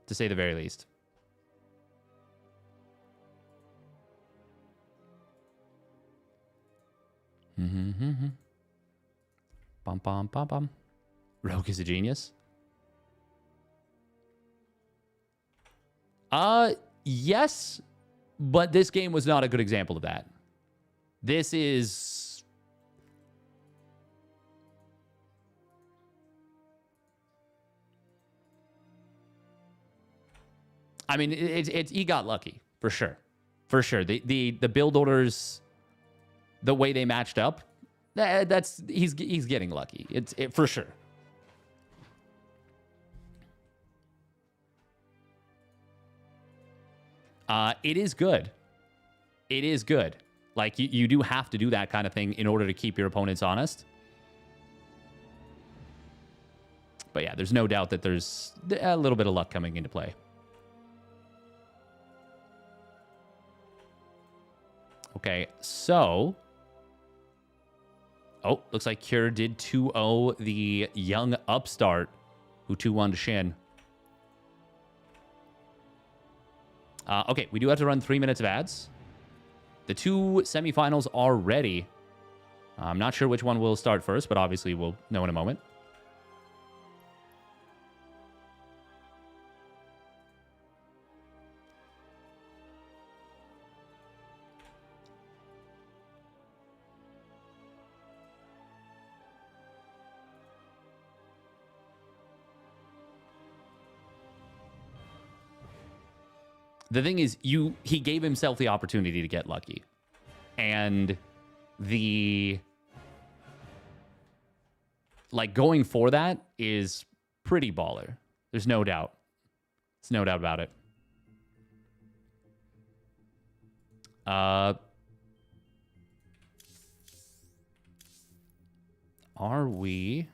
A: to say the very least. Bum, bum, bum, bum. Rogue is a genius. Yes, but this game was not a good example of that. This is... I mean, he got lucky, for sure. For sure. The build orders, the way they matched up, he's getting lucky. It's for sure. It is good. It is good. Like, you do have to do that kind of thing in order to keep your opponents honest. But yeah, there's no doubt that there's a little bit of luck coming into play. Okay, so... Oh, looks like Cure did 2-0 the young upstart, who 2-1 to Shin. Okay, we do have to run 3 minutes of ads. The 2 semifinals are ready. I'm not sure which one will start first, but obviously we'll know in a moment. The thing is, he gave himself the opportunity to get lucky. And going for that is pretty baller. There's no doubt. There's no doubt about it. Are we...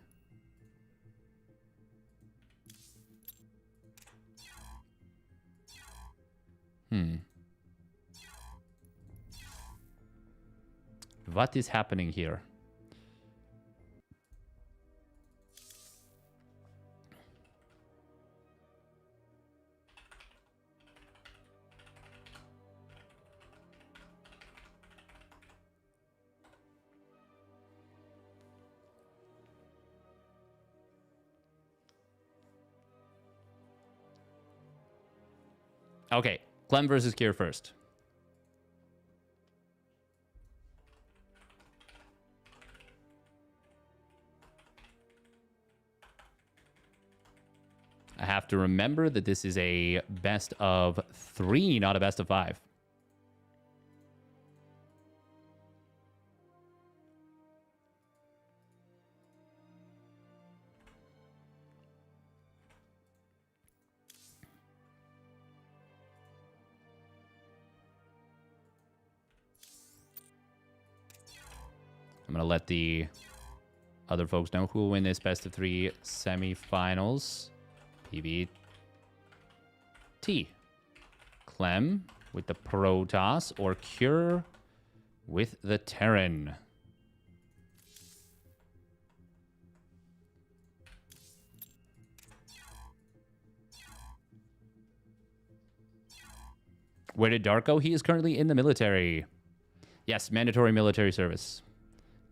A: What is happening here? Okay, Clem versus Kier first. I have to remember that this is a best of 3, not a best of 5. I'm going to let the other folks know who will win this best of 3 semifinals. PBT. Clem with the Protoss or Cure with the Terran. Where did Dark go? He is currently in the military. Yes, mandatory military service.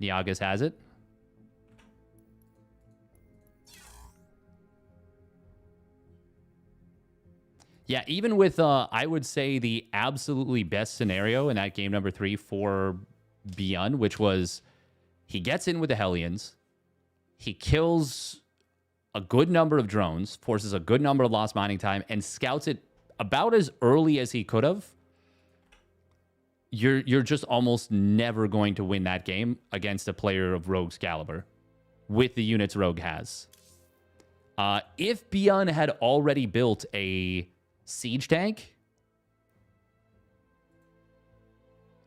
A: Niagas has it. Yeah, even with, I would say, the absolutely best scenario in that game number 3 for ByuN, which was he gets in with the Hellions, he kills a good number of drones, forces a good number of lost mining time, and scouts it about as early as he could have. You're just almost never going to win that game against a player of Rogue's caliber with the units Rogue has. If ByuN had already built a siege tank,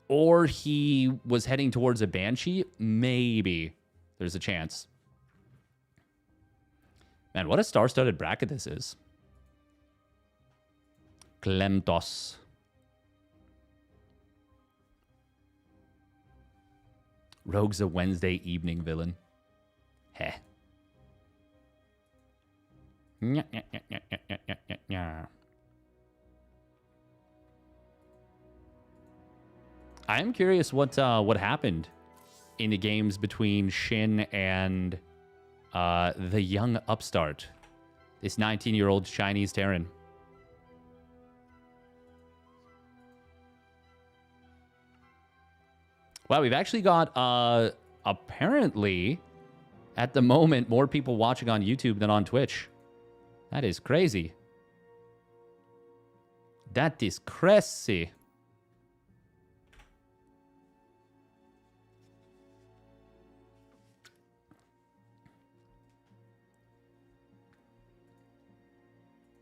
A: or he was heading towards a Banshee, maybe there's a chance. Man, what a star-studded bracket this is. Klemtos. Rogue's a Wednesday evening villain. Heh. I am curious what happened in the games between Shin and the young upstart, this 19-year-old Chinese Terran. Wow, we've actually got apparently at the moment more people watching on YouTube than on Twitch. That is crazy. That is crazy.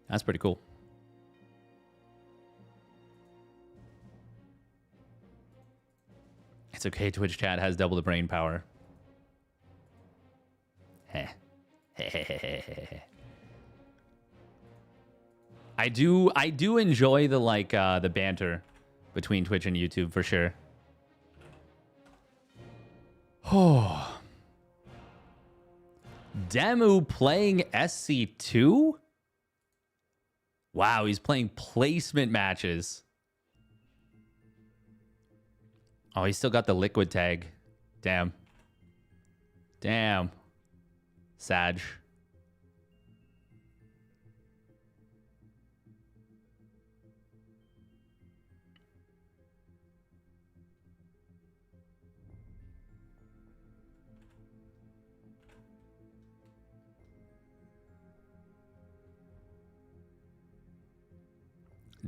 A: That's pretty cool. It's okay, Twitch chat has double the brain power. Heh. Heh. I do enjoy the the banter between Twitch and YouTube for sure. Oh. Demu playing SC2? Wow, he's playing placement matches. Oh, he's still got the liquid tag. Damn. Damn. Sag.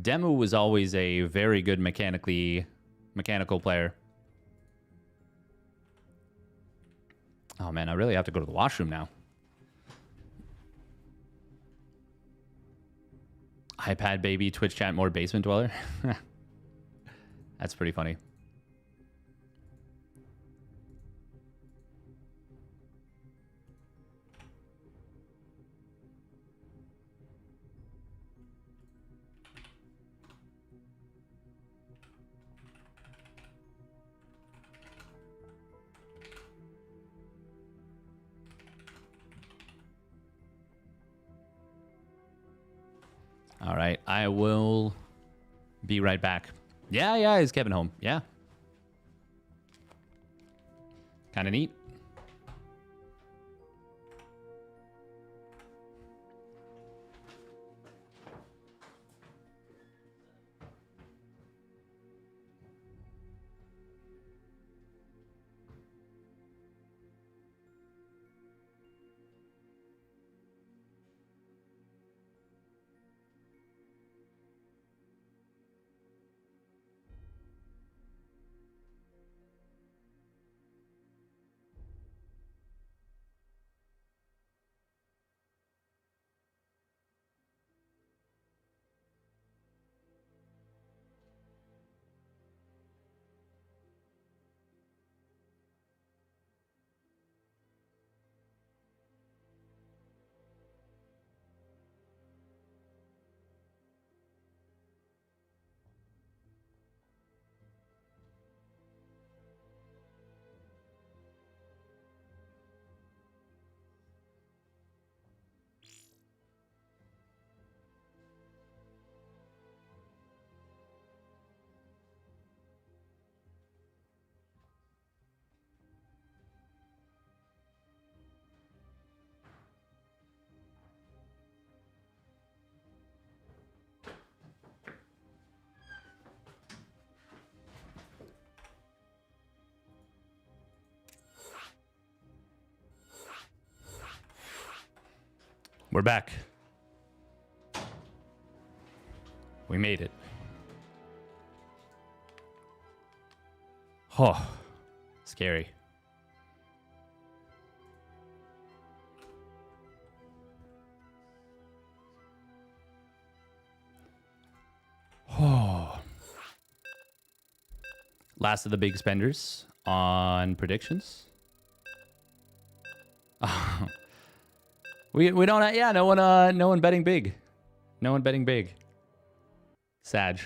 A: Demu was always a very good mechanical player. Oh man, I really have to go to the washroom now. iPad baby, Twitch chat more basement dweller. That's pretty funny. All right, I will be right back. Yeah, is Kevin home? Yeah. Kind of neat. We're back. We made it. Oh, scary. Oh. Last of the big spenders on predictions. Oh. We don't, yeah, no one betting big. No one betting big. Sag.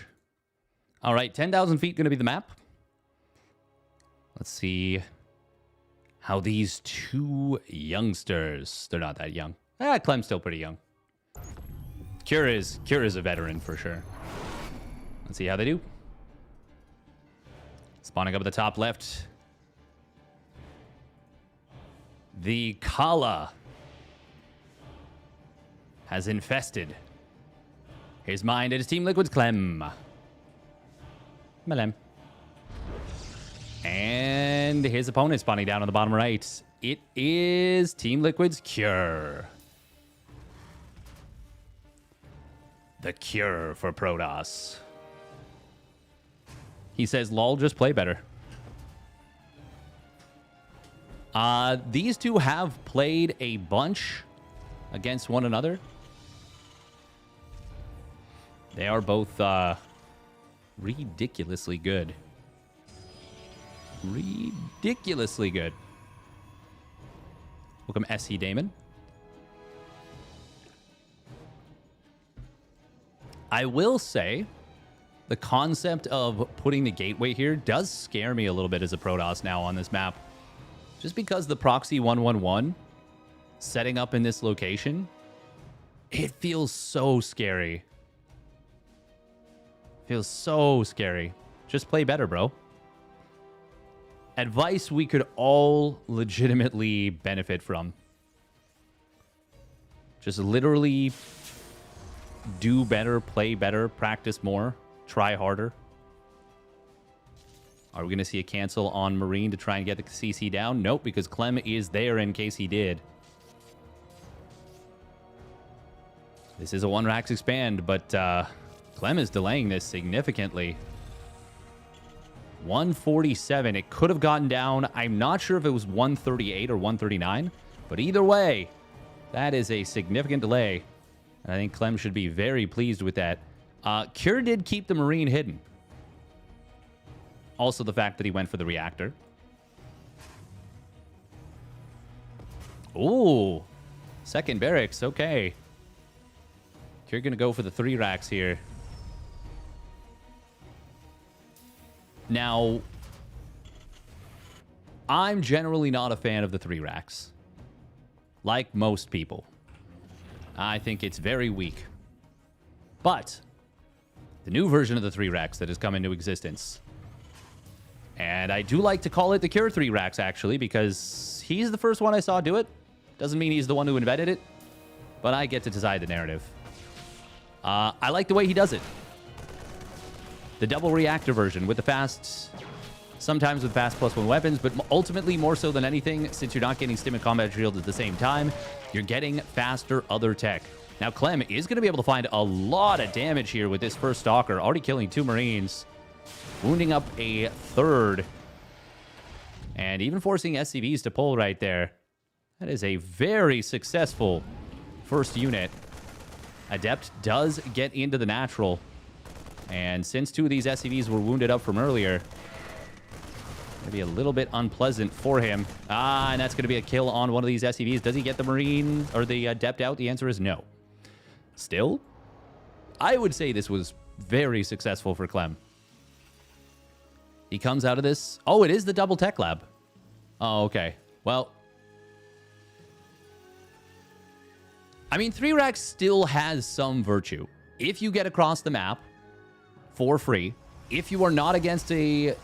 A: All right, 10,000 feet going to be the map. Let's see how these two youngsters, they're not that young. Clem's still pretty young. Cure is a veteran for sure. Let's see how they do. Spawning up at the top left. The Kala has infested his mind. It is Team Liquid's Clem. Malem. And his opponent spawning down on the bottom right. It is Team Liquid's Cure. The cure for Protoss. He says, lol, just play better. These two have played a bunch against one another. They are both ridiculously good. Ridiculously good. Welcome, SC Damon. I will say the concept of putting the gateway here does scare me a little bit as a Protoss now on this map. Just because the proxy 111 setting up in this location, it feels so scary. Feels so scary. Just play better, bro. Advice we could all legitimately benefit from. Just literally do better, play better, practice more, try harder. Are we going to see a cancel on Marine to try and get the CC down? Nope, because Clem is there in case he did. This is a 1-Rax expand, but Clem is delaying this significantly. 147. It could have gotten down. I'm not sure if it was 138 or 139, but either way, that is a significant delay. And I think Clem should be very pleased with that. Cure did keep the Marine hidden. Also the fact that he went for the reactor. Ooh. Second barracks. Okay. Cure going to go for the 3 racks here. Now, I'm generally not a fan of the 3 racks. Like most people. I think it's very weak. But the new version of the 3 racks that has come into existence. And I do like to call it the Cure 3 racks, actually, because he's the first one I saw do it. Doesn't mean he's the one who invented it, but I get to decide the narrative. I like the way he does it. The double reactor version with the fast, sometimes with fast +1 weapons, but ultimately more so than anything, since you're not getting stim and combat shield at the same time, you're getting faster other tech. Now, Clem is going to be able to find a lot of damage here with this first Stalker, already killing 2 Marines, wounding up a 3rd, and even forcing SCVs to pull right there. That is a very successful first unit. Adept does get into the natural, and since 2 of these SCVs were wounded up from earlier, going to be a little bit unpleasant for him. And that's going to be a kill on one of these SCVs. Does he get the Marine or the Adept out? The answer is no. Still, I would say this was very successful for Clem. He comes out of this. Oh, it is the double tech lab. Oh, okay. Well, I mean, 3 racks still has some virtue. If you get across the map for free, if you are not against a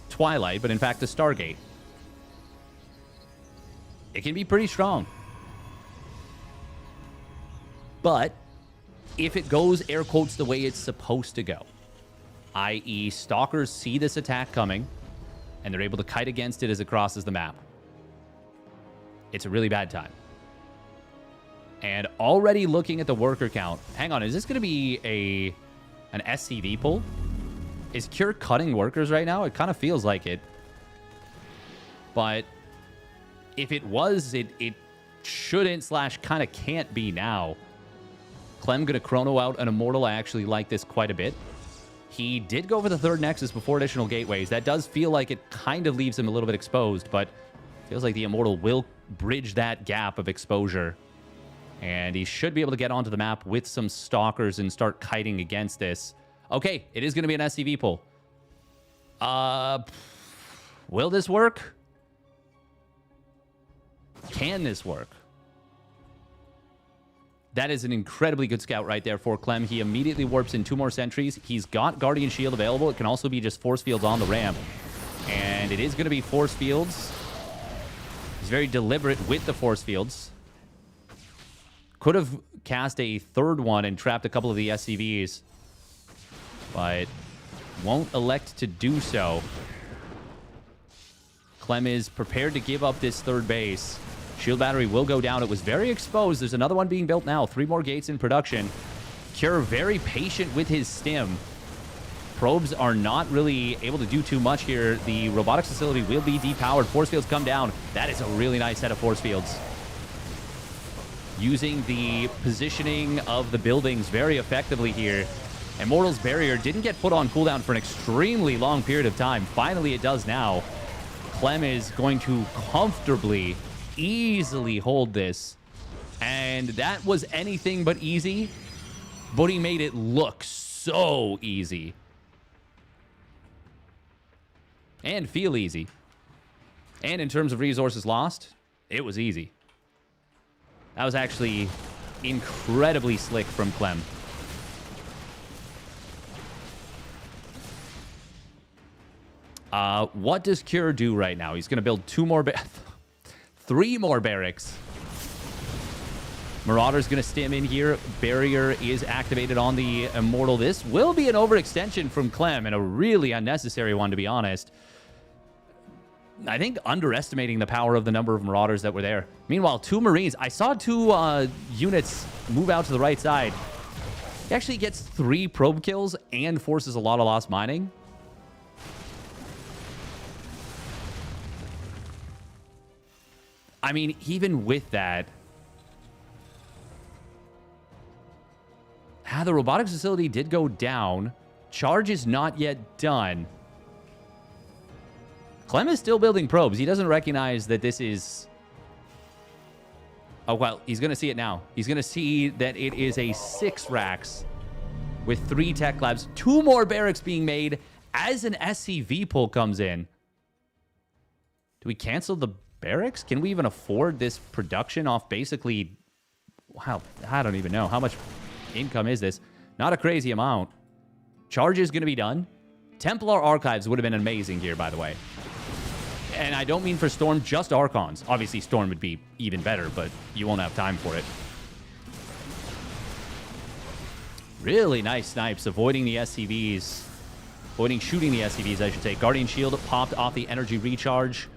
A: Twilight, but in fact a Stargate, it can be pretty strong. But if it goes, air quotes, the way it's supposed to go, i.e. Stalkers see this attack coming and they're able to kite against it as it crosses the map, it's a really bad time. And already looking at the worker count, hang on, is this going to be an SCV pull? Is Cure cutting workers right now? It kind of feels like it. But if it was, it shouldn't / kind of can't be now. Clem going to chrono out an Immortal. I actually like this quite a bit. He did go for the 3rd Nexus before additional gateways. That does feel like it kind of leaves him a little bit exposed, but feels like the Immortal will bridge that gap of exposure. And he should be able to get onto the map with some Stalkers and start kiting against this. Okay, it is going to be an SCV pull. Will this work? Can this work? That is an incredibly good scout right there for Clem. He immediately warps in 2 more sentries. He's got Guardian Shield available. It can also be just force fields on the ramp. And it is going to be force fields. He's very deliberate with the force fields. Could have cast a 3rd one and trapped a couple of the SCVs, but won't elect to do so. Clem is prepared to give up this 3rd base. Shield battery will go down. It was very exposed. There's another one being built now. 3 more gates in production. Cure very patient with his stim. Probes are not really able to do too much here. The robotics facility will be depowered. Force fields come down. That is a really nice set of force fields. Using the positioning of the buildings very effectively here. Immortal's Barrier didn't get put on cooldown for an extremely long period of time. Finally, it does now. Clem is going to comfortably, easily hold this. And that was anything but easy but he made it look so easy. And feel easy. And in terms of resources lost, it was easy. That was actually incredibly slick from Clem. What does Cure do right now? He's going to build 3 more barracks. Marauder's going to stim in here. Barrier is activated on the Immortal. This will be an overextension from Clem, and a really unnecessary one, to be honest. I think underestimating the power of the number of Marauders that were there. Meanwhile, 2 Marines. I saw 2 units move out to the right side. He actually gets 3 probe kills and forces a lot of lost mining. I mean, even with that... the robotics facility did go down. Charge is not yet done. Clem is still building probes. He doesn't recognize that this is... Oh, well, he's going to see it now. He's going to see that it is a 6 racks with 3 tech labs. 2 more barracks being made as an SCV pull comes in. Do we cancel the barracks? Can we even afford this production off basically... Wow, I don't even know. How much income is this? Not a crazy amount. Charge is going to be done. Templar Archives would have been amazing here, by the way. And I don't mean for Storm, just Archons. Obviously, Storm would be even better, but you won't have time for it. Really nice snipes, avoiding the SCVs. Avoiding shooting the SCVs, I should say. Guardian Shield popped off the energy recharge.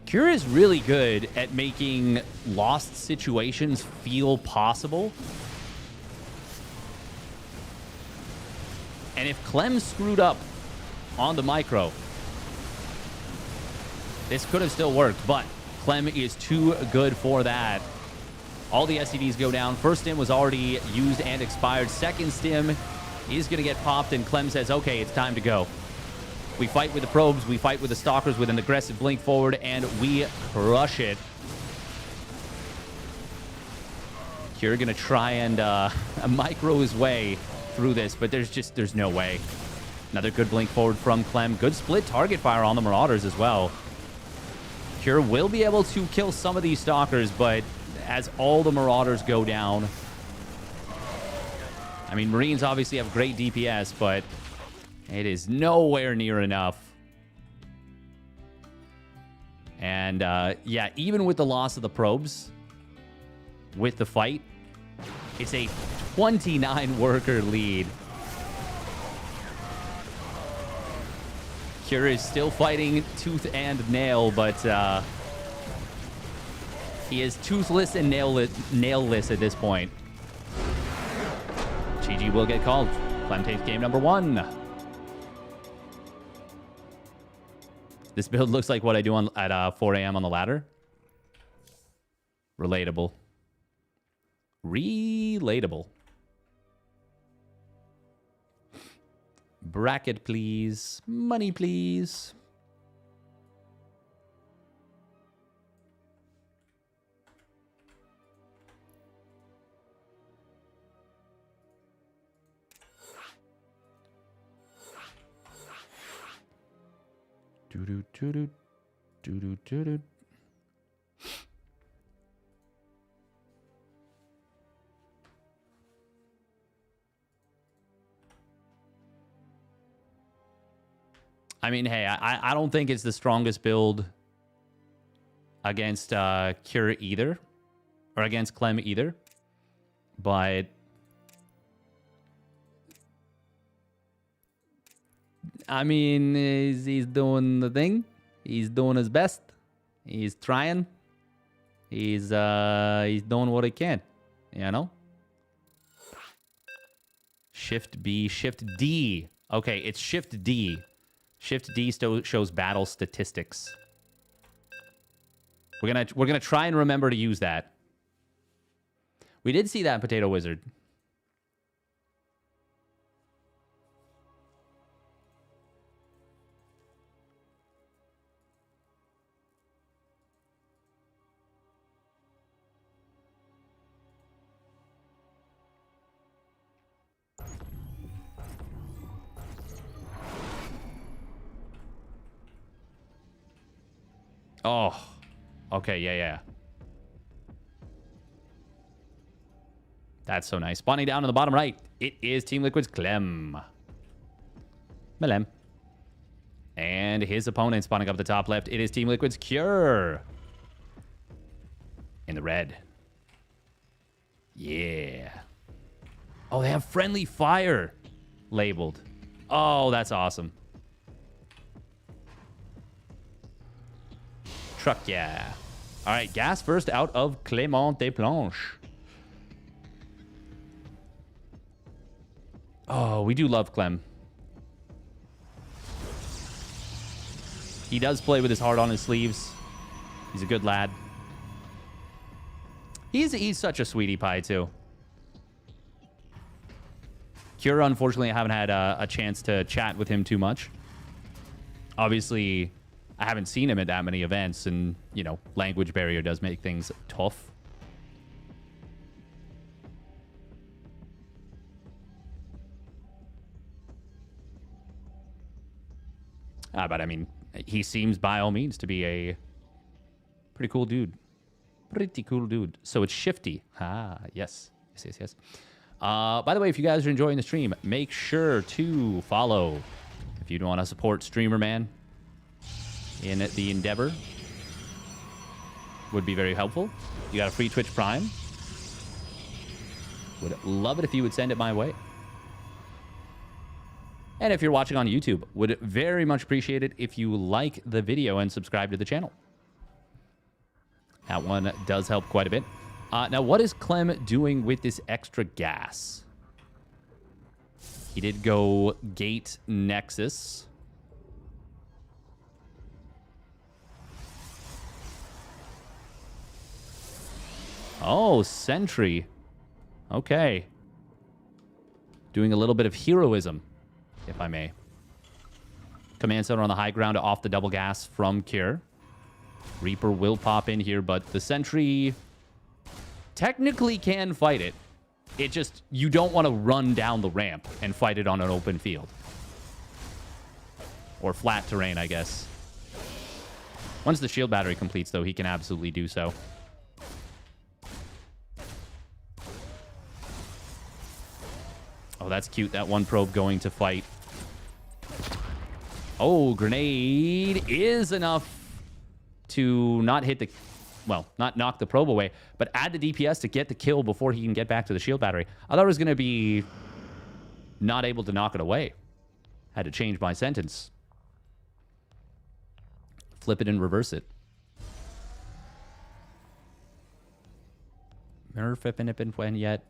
A: Cure is really good at making lost situations feel possible. And if Clem screwed up on the micro, this could have still worked, but Clem is too good for that. All the SCVs go down. First stim was already used and expired. Second stim is going to get popped, and Clem says, okay, it's time to go. We fight with the probes, we fight with the stalkers with an aggressive blink forward, and we crush it. Cure going to try and micro his way through this, but there's no way. Another good blink forward from Clem. Good split target fire on the Marauders as well. Cure will be able to kill some of these stalkers, but as all the Marauders go down... I mean, Marines obviously have great DPS, but it is nowhere near enough. And, yeah, even with the loss of the probes, with the fight, it's a 29-worker lead. Cure is still fighting tooth and nail, but he is toothless and nailless at this point. GG will get called. Clem takes game number 1. This build looks like what I do at 4 a.m. on the ladder. Relatable. Relatable. Bracket, please. Money, please. Do-do-do-do. Do-do-do-do. I mean, hey, I don't think it's the strongest build against Cure either, or against Clem either, but I mean, he's doing the thing. He's doing his best. He's trying. He's doing what he can, you know? Shift B, Shift D. Okay, it's Shift D. Shift D shows battle statistics. We're gonna try and remember to use that. We did see that Potato Wizard. Oh. Okay, yeah. That's so nice. Spawning down in the bottom right, it is Team Liquid's Clem. Melem. And his opponent spawning up the top left, it is Team Liquid's Cure. In the red. Yeah. Oh, they have friendly fire labeled. Oh, that's awesome. Truck, yeah. All right, gas first out of Clément Desplanches. Oh, we do love Clem. He does play with his heart on his sleeves. He's a good lad. He's such a sweetie pie, too. Cure, unfortunately, I haven't had a chance to chat with him too much. Obviously, I haven't seen him at that many events, and, you know, language barrier does make things tough. But, I mean, he seems, by all means, to be a pretty cool dude. Pretty cool dude. So it's Shifty. Ah, yes. Yes. By the way, if you guys are enjoying the stream, make sure to follow. If you want to support Streamer Man in the endeavor, would be very helpful. You got a free Twitch Prime. Would love it if you would send it my way. And if you're watching on YouTube, would very much appreciate it if you like the video and subscribe to the channel. That one does help quite a bit. Now, what is Clem doing with this extra gas? He did go Gate Nexus. Oh, Sentry. Okay. Doing a little bit of heroism, if I may. Command Center on the high ground off the double gas from Cure. Reaper will pop in here, but the Sentry technically can fight it. It just, you don't want to run down the ramp and fight it on an open field. Or flat terrain, I guess. Once the shield battery completes, though, he can absolutely do so. Oh, that's cute. That one probe going to fight. Oh, grenade is enough to not hit the... Well, not knock the probe away, but add the DPS to get the kill before he can get back to the shield battery. I thought it was going to be not able to knock it away. Had to change my sentence. Flip it and reverse it. When yet.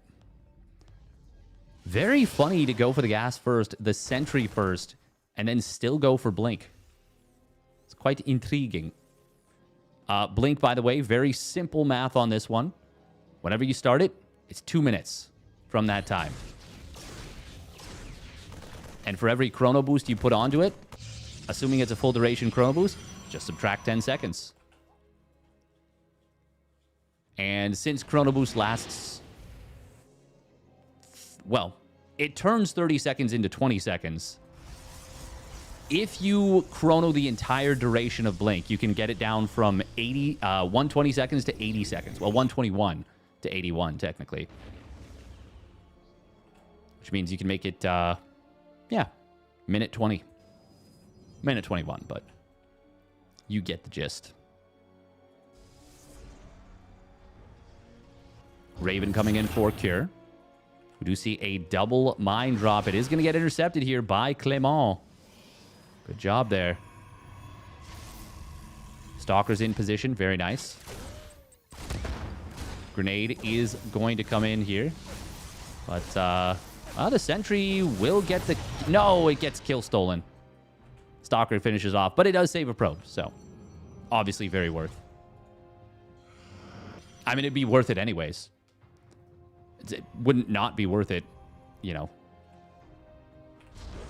A: Very funny to go for the gas first, the sentry first, and then still go for blink. It's quite intriguing. Blink, by the way, very simple math on this one. Whenever you start it, it's 2 minutes from that time. And for every chrono boost you put onto it, assuming it's a full duration chrono boost, just subtract 10 seconds. And since chrono boost lasts... Well, it turns 30 seconds into 20 seconds. If you chrono the entire duration of Blink, you can get it down from 120 seconds to 80 seconds. Well, 121 to 81, technically. Which means you can make it, yeah, minute 20. Minute 21, but you get the gist. Raven coming in for Cure. We do see a double mine drop. It is going to get intercepted here by Clément. Good job there. Stalker's in position. Very nice. Grenade is going to come in here. But the sentry will get the... No, it gets kill stolen. Stalker finishes off, but it does save a probe. So, obviously very worth. I mean, it'd be worth it anyways. It wouldn't not be worth it, you know.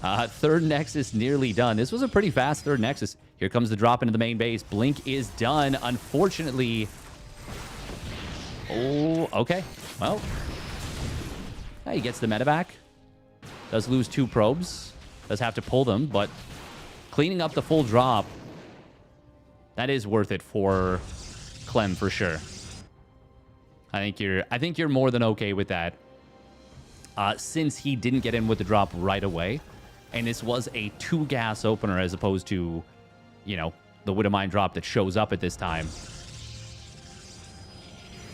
A: Third Nexus nearly done. This was a pretty fast third Nexus. Here comes the drop into the main base. Blink is done. Unfortunately... Oh, okay. Well, he gets the medevac. Does lose 2 probes. Does have to pull them, but cleaning up the full drop That is worth it for Clem for sure. I think you're more than okay with that. Since he didn't get in with the drop right away, and this was a 2-gas opener as opposed to, you know, the Widow Mine drop that shows up at this time.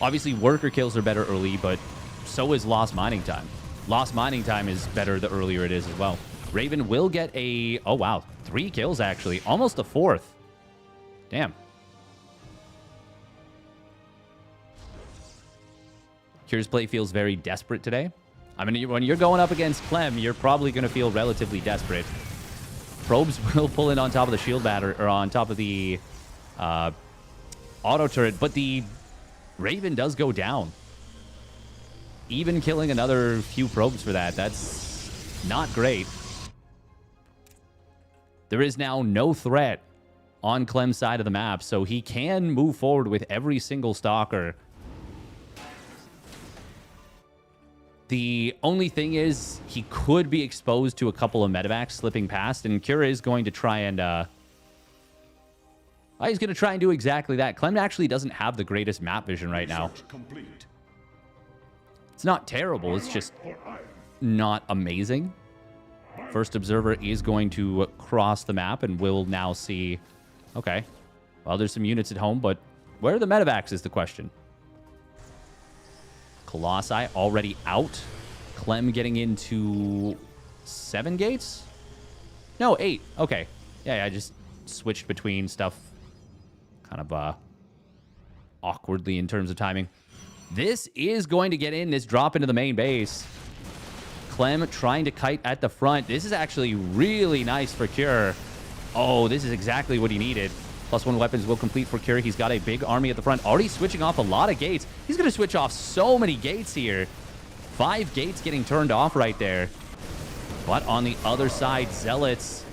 A: Obviously, worker kills are better early, but so is Lost Mining Time. Lost Mining Time is better the earlier it is as well. Raven will get a... Oh, wow. 3 kills, actually. Almost a 4th. Damn. Cure's play feels very desperate today. I mean, when you're going up against Clem, you're probably going to feel relatively desperate. Probes will pull in on top of the shield batter, or on top of the auto turret, but the Raven does go down. Even killing another few probes for that, that's not great. There is now no threat on Clem's side of the map, so he can move forward with every single stalker. The only thing is he could be exposed to a couple of medevacs slipping past, and Cure is going to try and he's going to try and do exactly that. Clem actually doesn't have the greatest map vision right now. It's not terrible, it's just not amazing. First observer is going to cross the map, and we'll now see... Okay, well, there's some units at home, but where are the medevacs is the question. Colossi already out. Clem getting into 7 gates? No, 8. Okay. Yeah, I just switched between stuff kind of awkwardly in terms of timing. This is going to get in this drop into the main base. Clem trying to kite at the front. This is actually really nice for Cure. Oh, this is exactly what he needed. +1 weapons will complete for Cure. He's got a big army at the front. Already switching off a lot of gates. He's going to switch off so many gates here. 5 gates getting turned off right there. But on the other side, Zealots.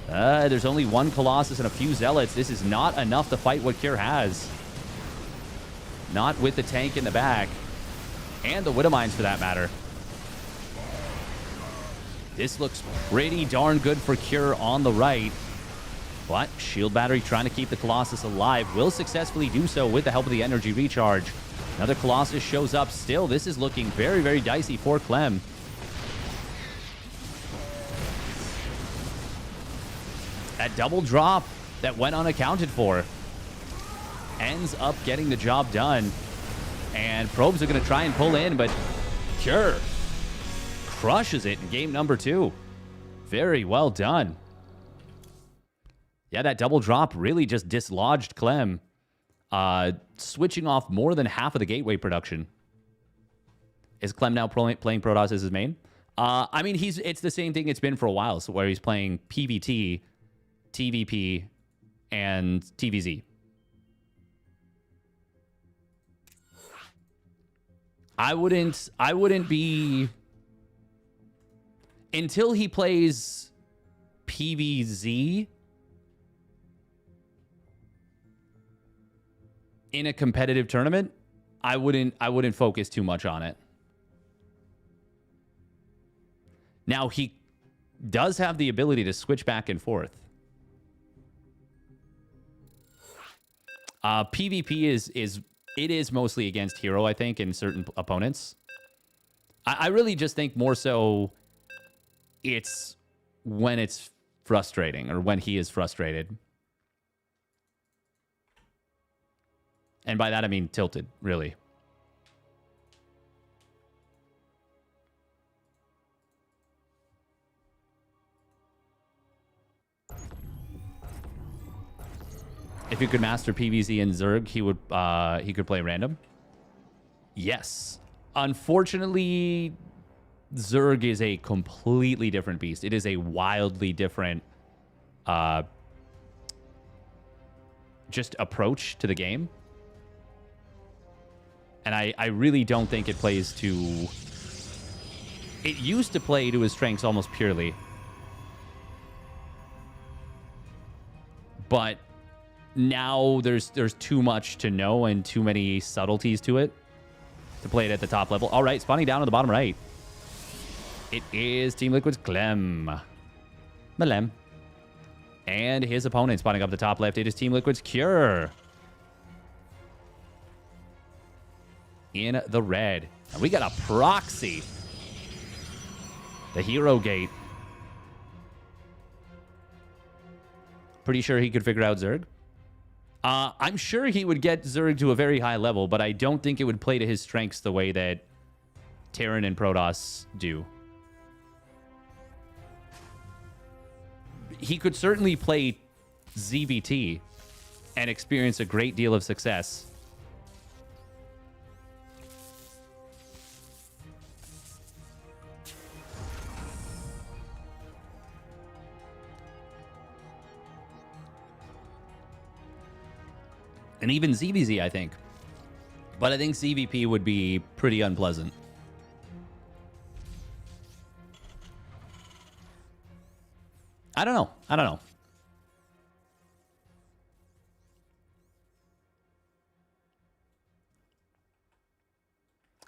A: There's only 1 Colossus and a few Zealots. This is not enough to fight what Cure has. Not with the tank in the back. And the Widow Mines for that matter. This looks pretty darn good for Cure on the right. But Shield Battery trying to keep the Colossus alive. Will successfully do so with the help of the energy recharge. Another Colossus shows up. Still, this is looking very, very dicey for Clem. That double drop that went unaccounted for ends up getting the job done. And probes are going to try and pull in, but Cure crushes it in game number 2. Very well done. Yeah, that double drop really just dislodged Clem. Switching off more than half of the gateway production. Is Clem now playing Protoss as his main? I mean, it's the same thing it's been for a while, so where he's playing PvT, TVP, and TVZ. I wouldn't be... Until he plays PvZ in a competitive tournament, I wouldn't focus too much on it. Now, he does have the ability to switch back and forth. PvP is mostly against herO, I think, in certain opponents. I really just think more so it's when it's frustrating, or when he is frustrated. And by that, I mean tilted, really. If he could master PvZ and Zerg, he could play random. Yes. Unfortunately, Zerg is a completely different beast. It is a wildly different just approach to the game. And I really don't think it plays to... It used to play to his strengths almost purely. But now there's too much to know and too many subtleties to it to play it at the top level. All right, spawning down on the bottom right. It is Team Liquid's Clem. Malem. And his opponent spotting up the top left. It is Team Liquid's Cure. In the red. And we got a proxy. The herO gate. Pretty sure he could figure out Zerg. I'm sure he would get Zerg to a very high level, but I don't think it would play to his strengths the way that Terran and Protoss do. He could certainly play ZVT and experience a great deal of success. And even ZVZ, I think. But I think ZVP would be pretty unpleasant. I don't know. I don't know.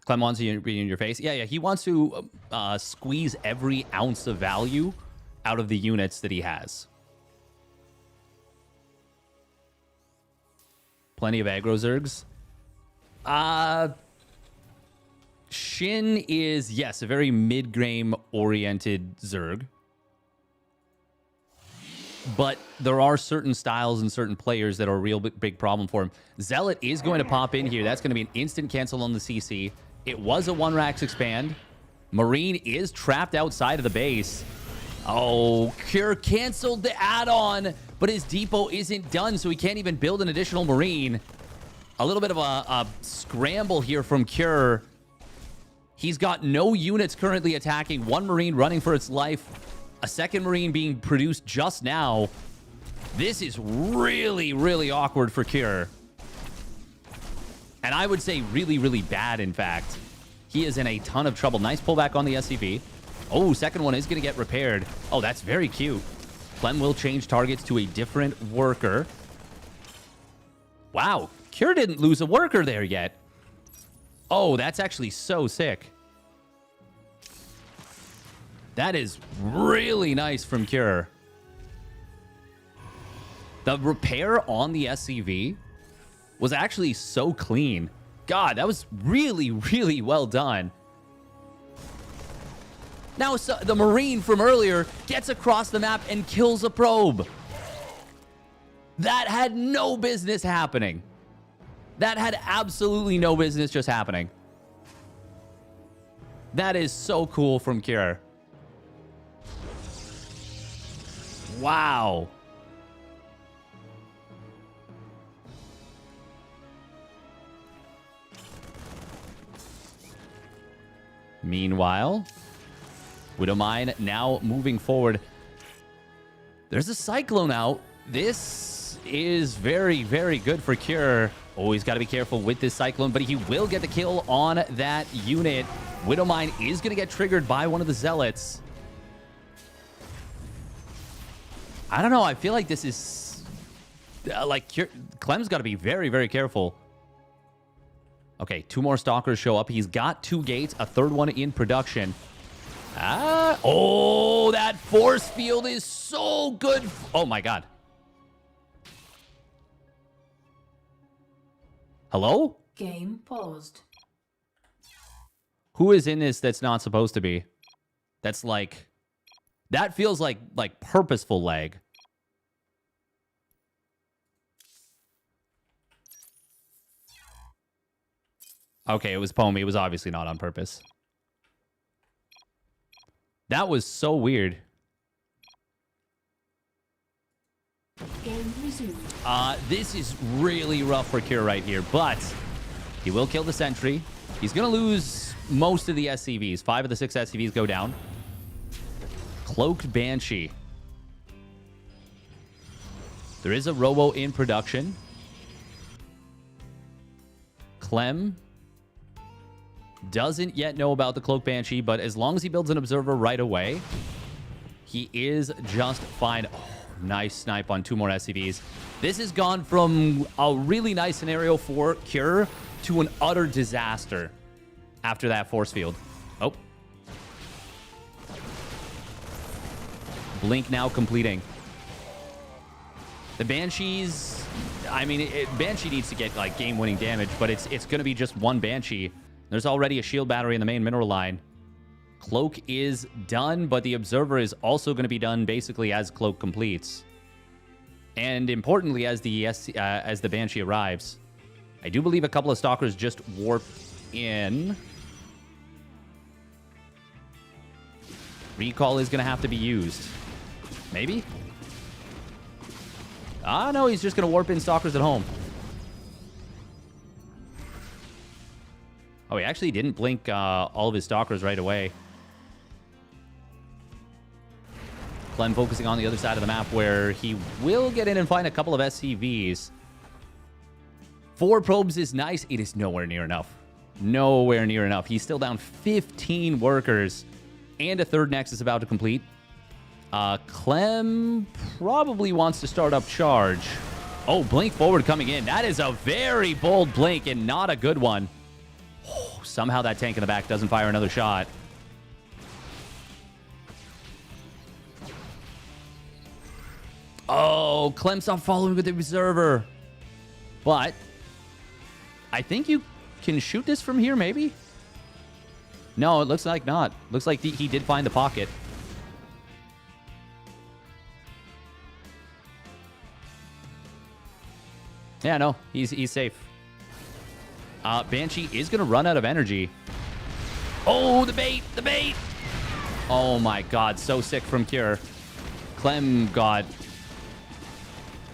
A: Clem wants to be in your face. Yeah, he wants to squeeze every ounce of value out of the units that he has. Plenty of aggro Zergs. Shin is, yes, a very mid-game oriented Zerg. But there are certain styles and certain players that are a real big problem for him. Zealot is going to pop in here. That's going to be an instant cancel on the CC. It was a 1-Rax expand. Marine is trapped outside of the base. Oh, Cure canceled the add-on, but his depot isn't done, so he can't even build an additional Marine. A little bit of a scramble here from Cure. He's got no units currently attacking. One Marine running for its life. A second Marine being produced just now. This is really, really awkward for Cure. And I would say really, really bad, in fact. He is in a ton of trouble. Nice pullback on the SCV. Oh, second one is going to get repaired. Oh, that's very cute. Clem will change targets to a different worker. Wow, Cure didn't lose a worker there yet. Oh, that's actually so sick. That is really nice from Cure. The repair on the SCV was actually so clean. God, that was really, really well done. Now, the Marine from earlier gets across the map and kills a probe. That had no business happening. That had absolutely no business just happening. That is so cool from Cure. Wow. Meanwhile, Widowmine now moving forward. There's a Cyclone out. This is very, very good for Cure. Always got to be careful with this Cyclone, but he will get the kill on that unit. Widowmine is going to get triggered by one of the Zealots. I don't know. I feel like this is... Clem's got to be very, very careful. Okay, 2 more Stalkers show up. He's got 2 gates, a third one in production. Oh, that force field is so good. Oh, my God. Hello?
C: Game paused.
A: Who is in this that's not supposed to be? That's like... That feels like purposeful lag. Okay, it was Pomi. It was obviously not on purpose. That was so weird.
C: Game resumed.
A: This is really rough for Cure right here, but he will kill the sentry. He's going to lose most of the SCVs. 5 of the 6 SCVs go down. Cloaked Banshee. There is a Robo in production. Clem doesn't yet know about the Cloaked Banshee, but as long as he builds an observer right away, he is just fine. Oh, nice snipe on 2 more SCVs. This has gone from a really nice scenario for Cure to an utter disaster after that force field. Oh. Blink now completing. The Banshees, I mean, Banshee needs to get, like, game-winning damage, but it's going to be just one Banshee. There's already a shield battery in the main mineral line. Cloak is done, but the Observer is also going to be done basically as Cloak completes. And importantly, as the Banshee arrives, I do believe a couple of Stalkers just warp in. Recall is going to have to be used. Maybe? Ah, no, he's just going to warp in Stalkers at home. Oh, he actually didn't blink all of his Stalkers right away. Clem focusing on the other side of the map where he will get in and find a couple of SCVs. 4 probes is nice. It is nowhere near enough. Nowhere near enough. He's still down 15 workers. And a third Nexus about to complete. Clem probably wants to start up charge. Oh, blink forward coming in. That is a very bold blink and not a good one. Oh, somehow that tank in the back doesn't fire another shot. Oh, Clem stopped following with the Observer. But I think you can shoot this from here, maybe? No, it looks like not. Looks like he did find the pocket. Yeah, no, he's safe. Banshee is going to run out of energy. Oh, the bait, the bait. Oh my God, so sick from Cure. Clem got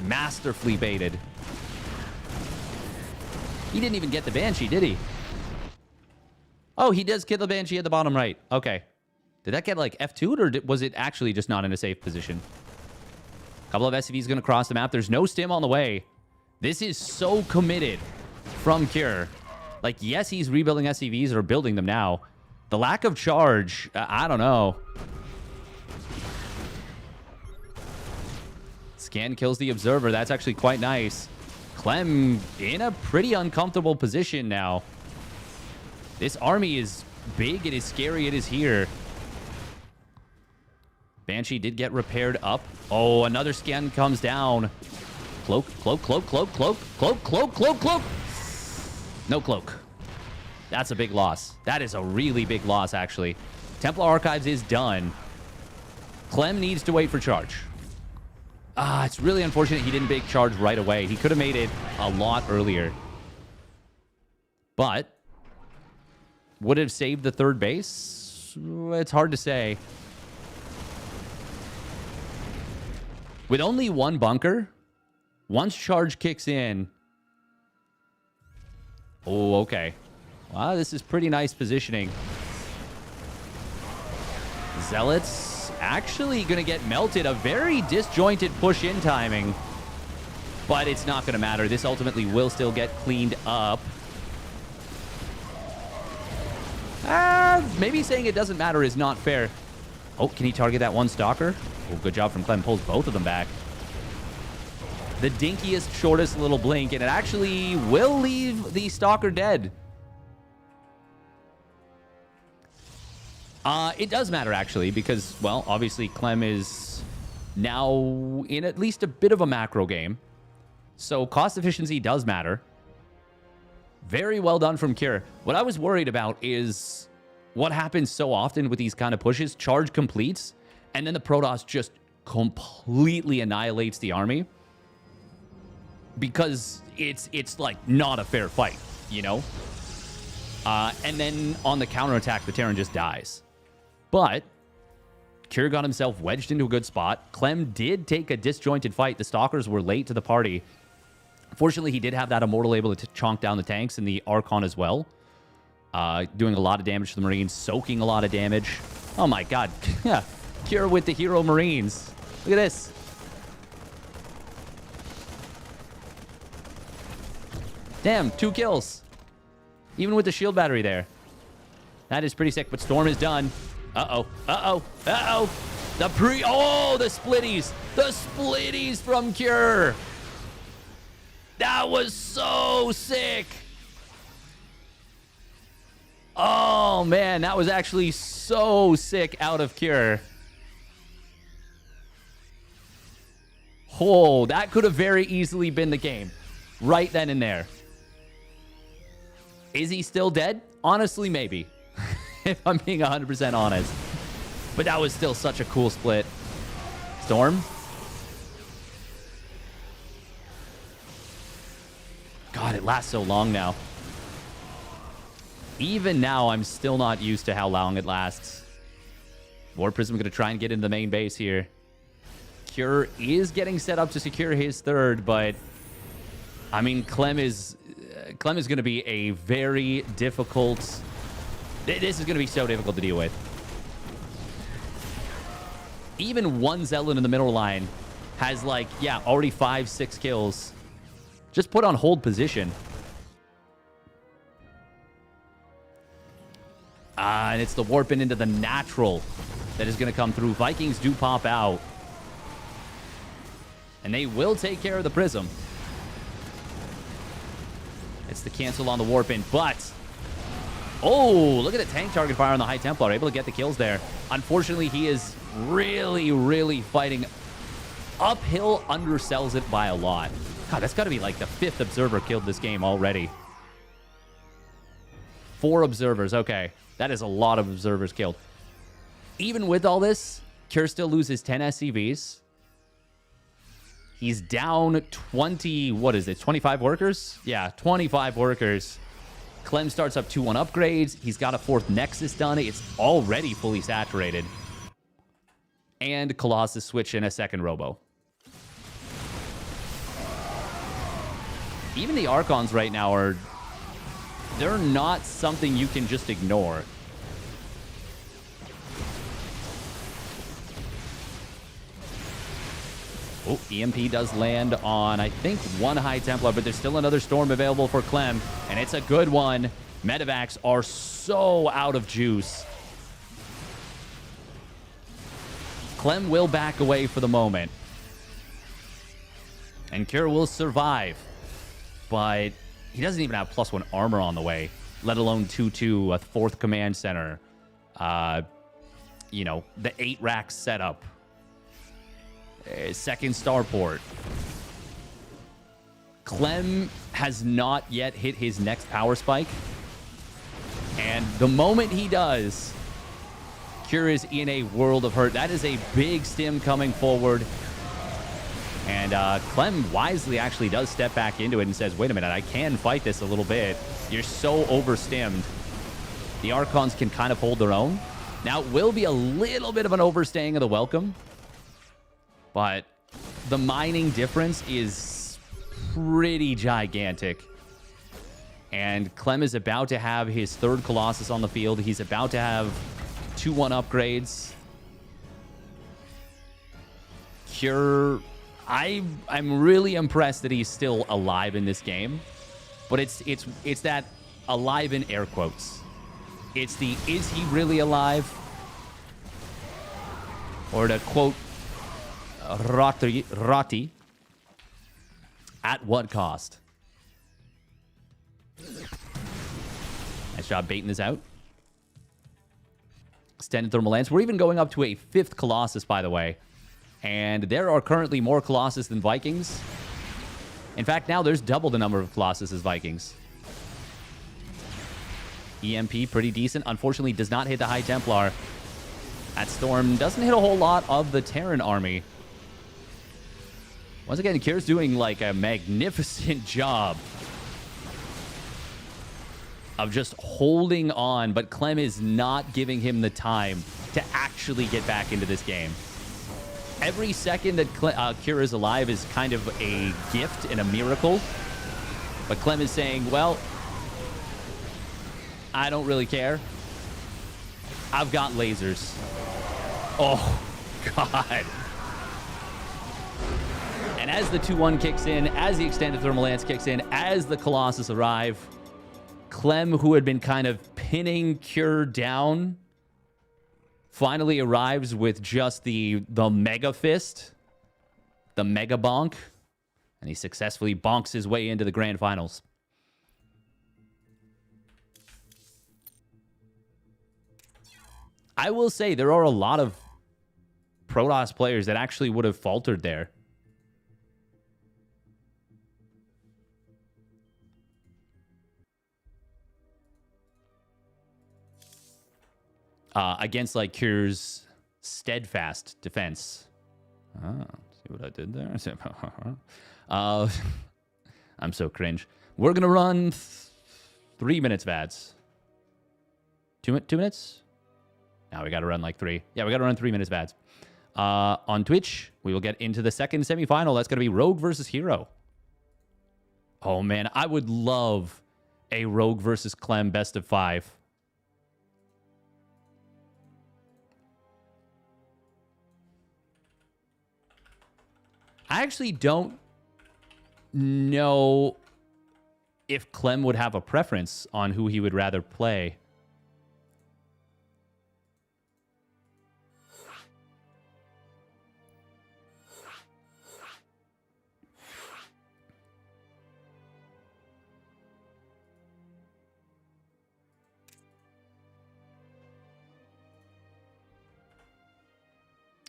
A: masterfully baited. He didn't even get the Banshee, did he? Oh, he does kill the Banshee at the bottom right. Okay. Did that get, like, F2'd, or was it actually just not in a safe position? A couple of SCVs going to cross the map. There's no stim on the way. This is so committed from Cure. Like, yes, he's rebuilding SCVs or building them now. The lack of charge, I don't know. Scan kills the Observer. That's actually quite nice. Clem in a pretty uncomfortable position now. This army is big. It is scary. It is here. Banshee did get repaired up. Oh, another scan comes down. Cloak, cloak, cloak, cloak, cloak, cloak, cloak, cloak, cloak. No cloak. That's a big loss. That is a really big loss, actually. Templar Archives is done. Clem needs to wait for charge. It's really unfortunate he didn't make charge right away. He could have made it a lot earlier. But would it have saved the third base? It's hard to say. With only one bunker, once charge kicks in... Oh, okay. Wow, this is pretty nice positioning. Zealots actually going to get melted. A very disjointed push-in timing. But it's not going to matter. This ultimately will still get cleaned up. Maybe saying it doesn't matter is not fair. Oh, can he target that one Stalker? Oh, good job from Clem. Pulls both of them back. The dinkiest, shortest little blink, and it actually will leave the Stalker dead. It does matter, actually, because, well, obviously Clem is now in at least a bit of a macro game. So cost efficiency does matter. Very well done from Cure. What I was worried about is what happens so often with these kind of pushes. Charge completes, and then the Protoss just completely annihilates the army. Because it's like not a fair fight, you know? And then on the counterattack, the Terran just dies. But Cure got himself wedged into a good spot. Clem did take a disjointed fight. The Stalkers were late to the party. Fortunately, he did have that Immortal able to chonk down the tanks and the Archon as well. Doing a lot of damage to the Marines, soaking a lot of damage. Oh my God. Yeah, Cure with the hero Marines. Look at this. Damn, 2 kills. Even with the shield battery there. That is pretty sick, but Storm is done. Uh-oh, uh-oh, uh-oh. The splitties. The splitties from Cure. That was so sick. Oh, man, that was actually so sick out of Cure. Oh, that could have very easily been the game. Right then and there. Is he still dead? Honestly, maybe. If I'm being 100% honest. But that was still such a cool split. Storm. God, it lasts so long now. Even now, I'm still not used to how long it lasts. War Prism going to try and get into the main base here. Cure is getting set up to secure his third, but I mean, Clem is going to be a very difficult... This is going to be so difficult to deal with. Even one Zealot in the middle line has, like, yeah, already 5-6 kills. Just put on hold position. And it's the warping into the natural that is going to come through. Vikings do pop out. And they will take care of the Prism. It's the cancel on the warp in, but... Oh, look at the tank target fire on the High Templar. Able to get the kills there. Unfortunately, he is really, really fighting uphill. Undersells it by a lot. God, that's got to be like the 5th observer killed this game already. 4 observers. Okay. That is a lot of observers killed. Even with all this, Cure still loses 10 SCVs. He's down 20, what is it, 25 workers? Yeah, 25 workers. Clem starts up 2-1 upgrades. He's got a 4th Nexus done. It's already fully saturated. And Colossus switch in a 2nd Robo. Even the Archons right now are... They're not something you can just ignore. Oh, EMP does land on, I think, 1 High Templar, but there's still another Storm available for Clem, and it's a good one. Medevacs are so out of juice. Clem will back away for the moment. And Cure will survive. But he doesn't even have +1 armor on the way, let alone 2-2, a 4th command center. You know, the 8 rack setup. 2nd starport. Clem has not yet hit his next power spike. And the moment he does, Cure is in a world of hurt. That is a big stim coming forward. And Clem wisely actually does step back into it and says, wait a minute, I can fight this a little bit. You're so overstimmed. The Archons can kind of hold their own. Now, it will be a little bit of an overstaying of the welcome. But the mining difference is pretty gigantic. And Clem is about to have his 3rd Colossus on the field. He's about to have 2-1 upgrades. Cure... I'm really impressed that he's still alive in this game. But it's that alive in air quotes. It's the, is he really alive? Or to quote Rati, at what cost? Nice job baiting this out. Extended Thermal Lance. We're even going up to a 5th Colossus, by the way. And there are currently more Colossus than Vikings. In fact, now there's double the number of Colossus as Vikings. EMP, pretty decent. Unfortunately, does not hit the High Templar. That Storm doesn't hit a whole lot of the Terran army. Once again, Cure's doing like a magnificent job of just holding on, but Clem is not giving him the time to actually get back into this game. Every second that Cure is alive is kind of a gift and a miracle. But Clem is saying, well, I don't really care. I've got lasers. Oh, God. And as the 2-1 kicks in, as the extended Thermal Lance kicks in, as the Colossus arrive, Clem, who had been kind of pinning Cure down, finally arrives with just the Mega Fist, the Mega Bonk, and he successfully bonks his way into the Grand Finals. I will say there are a lot of Protoss players that actually would have faltered there. against like Cure's Steadfast defense. See what I did there? I'm so cringe. We're going to run 3 minutes, Vads. 2 minutes? Now we got to run like 3. Yeah, we got to run 3 minutes, Vads. On Twitch, we will get into the second semifinal. That's going to be Rogue versus herO. Oh, man. I would love a Rogue versus Clem best of 5. I actually don't know if Clem would have a preference on who he would rather play.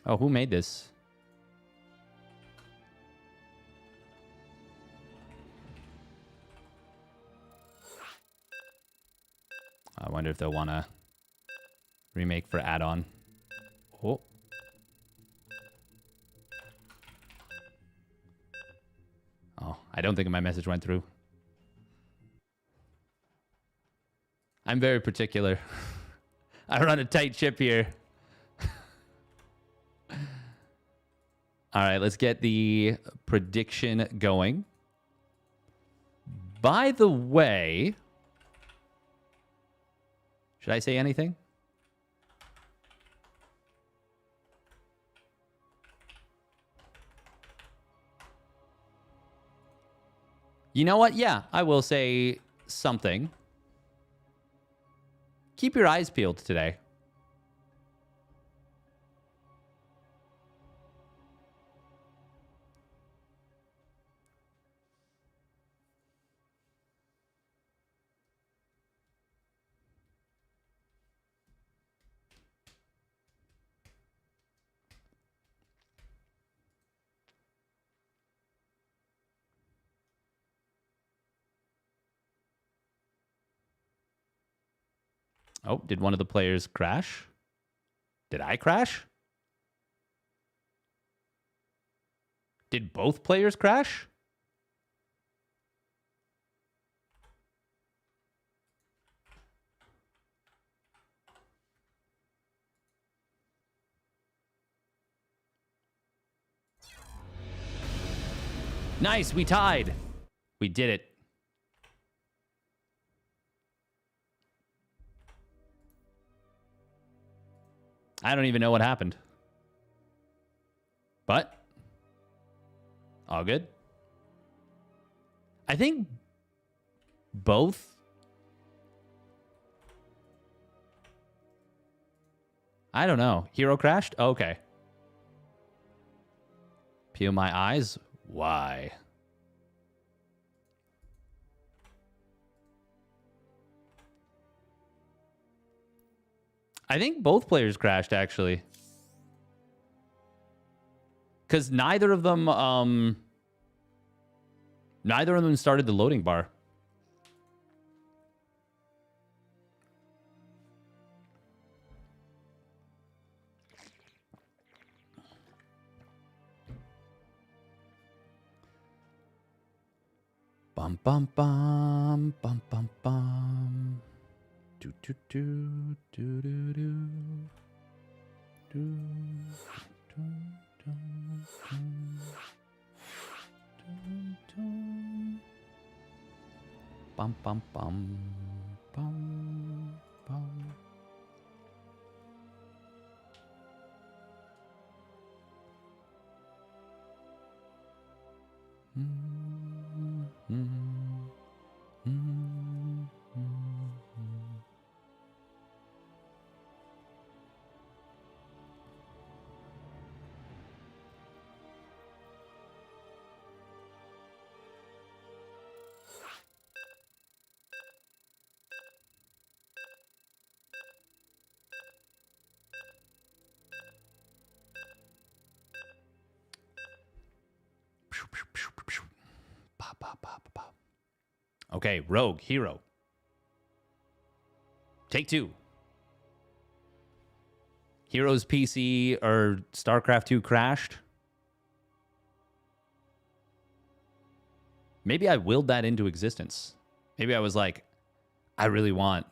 A: Oh, who made this? I wonder if they'll want to remake for add-on. Oh. Oh, I don't think my message went through. I'm very particular. I run a tight ship here. All right, let's get the prediction going. By the way, should I say anything? You know what? Yeah, I will say something. Keep your eyes peeled today. Oh, did one of the players crash? Did I crash? Did both players crash? Nice, we tied. We did it. I don't even know what happened. But all good. I think both. I don't know. herO crashed? Okay. Peel my eyes. Why? I think both players crashed, actually. Because neither of them started the loading bar. Bum bum bum bum bum bum. Do do do do do do do do do do. Bum bum bum bum bum. Okay, Rogue, herO. Take 2. herO's PC or StarCraft 2 crashed. Maybe I willed that into existence. Maybe I was like, I really want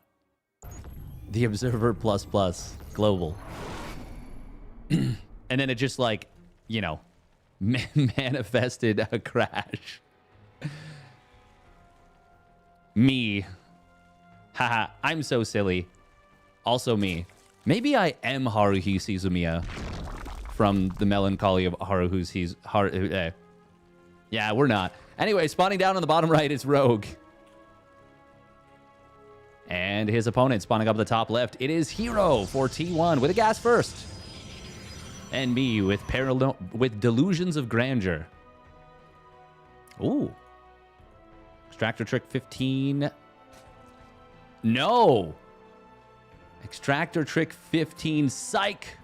A: the Observer global. And then it just like, you know, manifested a crash. Me. Haha, I'm so silly. Also me. Maybe I am Haruhi Suzumiya from the melancholy of Haruhi's... Yeah, we're not. Anyway, spawning down on the bottom right is Rogue. And his opponent spawning up the top left. It is herO for T1 with a gas first. And me with Delusions of Grandeur. Ooh. Extractor Trick 15. No. Extractor Trick 15. Psych.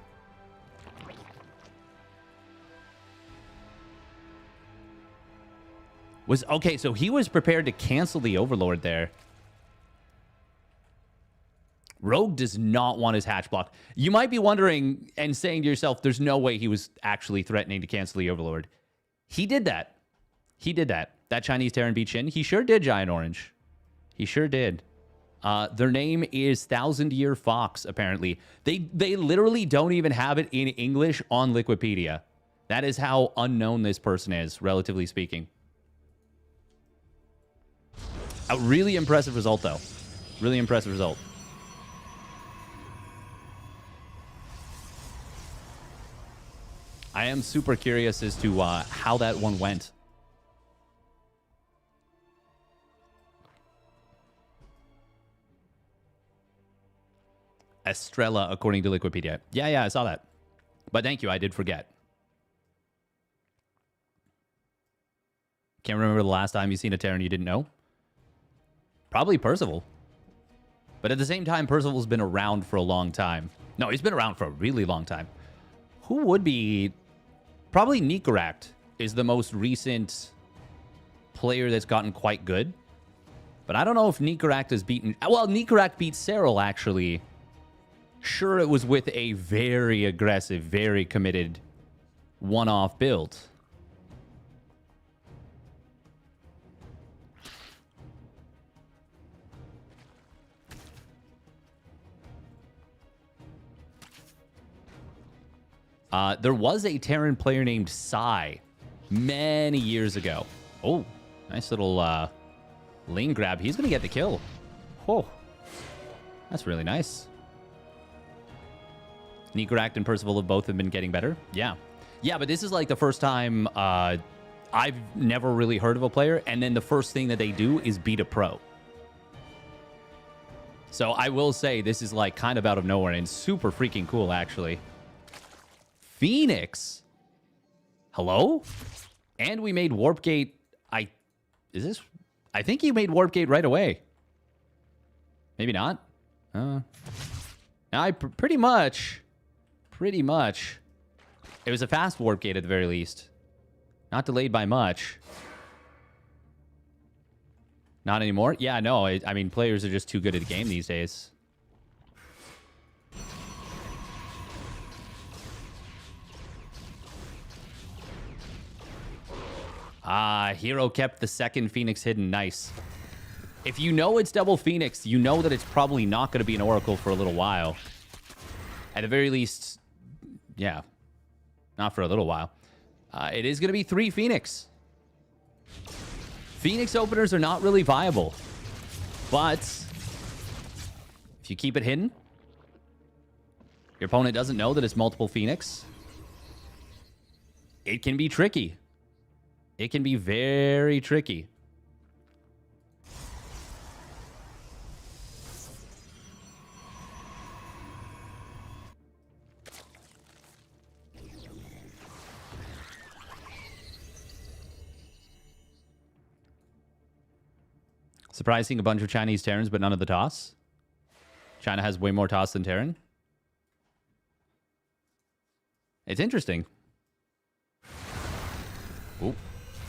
A: Okay, so he was prepared to cancel the Overlord there. Rogue does not want his hatch blocked. You might be wondering and saying to yourself, there's no way he was actually threatening to cancel the Overlord. He did that. He did that. That Chinese Terran beat Shin. He sure did, Giant Orange. He sure did. Their name is Thousand Year Fox, apparently. They literally don't even have it in English on Wikipedia. That is how unknown this person is, relatively speaking. A really impressive result, though. Really impressive result. I am super curious as to how that one went. Estrella, according to Wikipedia. Yeah, I saw that. But thank you, I did forget. Can't remember the last time you seen a Terran you didn't know. Probably Percival. But at the same time, Percival's been around for a long time. No, he's been around for a really long time. Who would be... Probably Nicorakt is the most recent player that's gotten quite good. But I don't know if Nicorakt has beaten... Well, Nicorakt beat Serral, actually. Sure, it was with a very aggressive, very committed one-off build. There was a Terran player named Sai many years ago. Oh, nice little lane grab. He's going to get the kill. Oh, that's really nice. Nicorakt and Percival have both been getting better. Yeah. Yeah, but this is like the first time I've never really heard of a player, and then the first thing that they do is beat a pro. So I will say this is like kind of out of nowhere and super freaking cool, actually. Phoenix. Hello? And we made Warp Gate. I think he made Warp Gate right away. Maybe not. Pretty much. It was a fast Warp Gate at the very least. Not delayed by much. Not anymore? Yeah, no. I mean, players are just too good at the game these days. herO kept the second Phoenix hidden. Nice. If you know it's double Phoenix, you know that it's probably not going to be an Oracle for a little while. At the very least, yeah. Not for a little while. It is going to be 3 Phoenix. Phoenix openers are not really viable. But if you keep it hidden, your opponent doesn't know that it's multiple Phoenix. It can be tricky. It can be very tricky. Surprised seeing a bunch of Chinese Terrans, but none of the toss. China has way more toss than Terran. It's interesting. Ooh.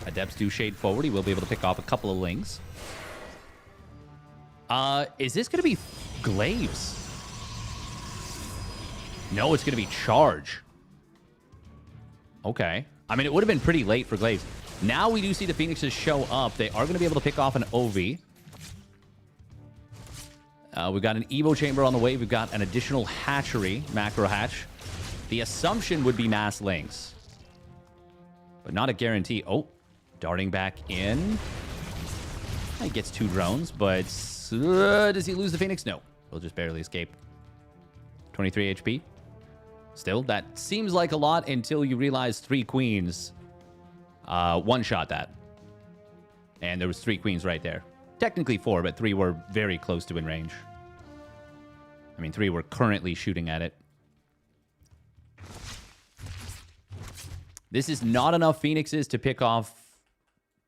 A: Adepts do shade forward. He will be able to pick off a couple of lings. Is this going to be Glaives? No, it's going to be charge. Okay. I mean, it would have been pretty late for Glaives. Now we do see the Phoenixes show up. They are going to be able to pick off an OV. We've got an Evo chamber on the way. We've got an additional hatchery, macro hatch. The assumption would be mass links, but not a guarantee. Oh, darting back in. He gets 2 drones, but does he lose the Phoenix? No, he'll just barely escape. 23 HP. Still, that seems like a lot until you realize 3 queens one-shot that. And there was 3 queens right there. Technically 4, but 3 were very close to in range. I mean, 3 were currently shooting at it. This is not enough Phoenixes to pick off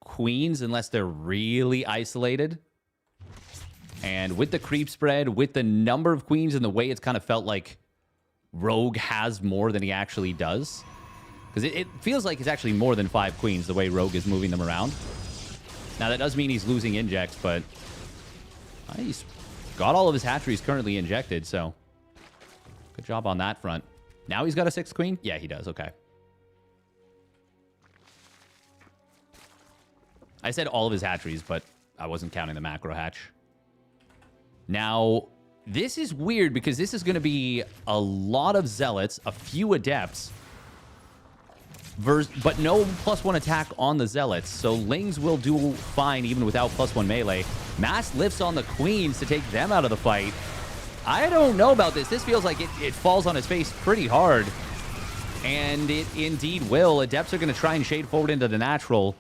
A: queens unless they're really isolated. And with the creep spread, with the number of queens and the way it's kind of felt like Rogue has more than he actually does. Because it feels like it's actually more than 5 queens the way Rogue is moving them around. Now, that does mean he's losing injects, but he's got all of his hatcheries currently injected, so good job on that front. Now he's got a 6th queen? Yeah, he does. Okay. I said all of his hatcheries, but I wasn't counting the macro hatch. Now, this is weird because this is going to be a lot of zealots, a few adepts, but no +1 attack on the zealots. So Lings will do fine even without +1 melee. Mass lifts on the queens to take them out of the fight. I don't know about this. This feels like it falls on his face pretty hard. And it indeed will. Adepts are going to try and shade forward into the natural.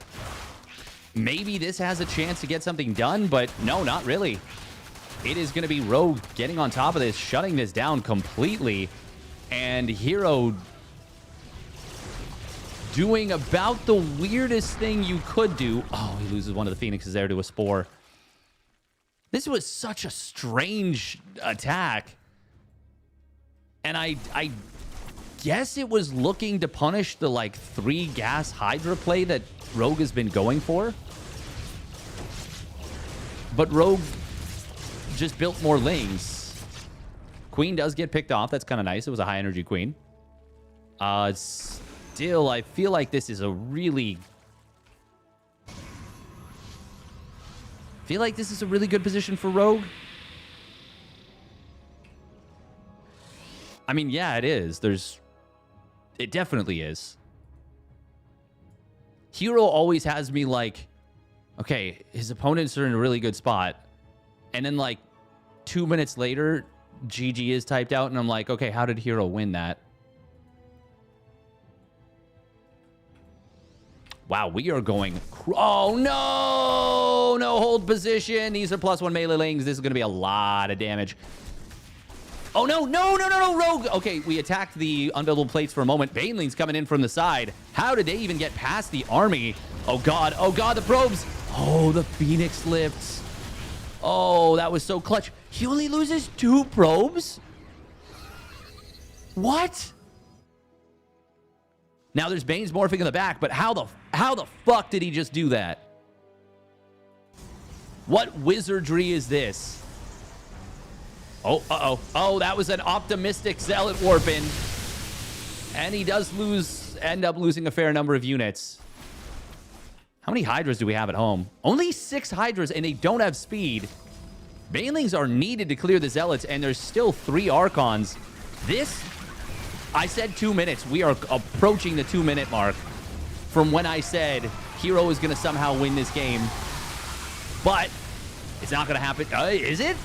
A: Maybe this has a chance to get something done, but no, not really. It is going to be Rogue getting on top of this, shutting this down completely. And herO doing about the weirdest thing you could do. Oh, he loses one of the Phoenixes there to a Spore. This was such a strange attack. And I guess it was looking to punish the, like, 3 gas Hydra play that Rogue has been going for. But Rogue just built more Lings. Queen does get picked off. That's kind of nice. It was a high-energy queen. Still, I feel like this is a really... good position for Rogue. I mean, yeah, it is. It definitely is. herO always has me like, okay, his opponents are in a really good spot. And then like 2 minutes later, GG is typed out. And I'm like, okay, how did herO win that? Wow, we are going... Oh, no! No, hold position. These are +1 melee Lings. This is going to be a lot of damage. Oh, no, Rogue. Okay, we attacked the unbuildable plates for a moment. Baneling's coming in from the side. How did they even get past the army? Oh, God, the probes. Oh, the Phoenix lifts. Oh, that was so clutch. He only loses 2 probes? What? Now there's Bane's morphing in the back, but how the fuck did he just do that? What wizardry is this? Oh, uh-oh. Oh, that was an optimistic Zealot warp in. And he does end up losing a fair number of units. How many Hydras do we have at home? Only 6 Hydras, and they don't have speed. Banelings are needed to clear the Zealots, and there's still 3 Archons. I said 2 minutes. We are approaching the 2-minute mark from when I said herO is going to somehow win this game. But it's not going to happen. Is it?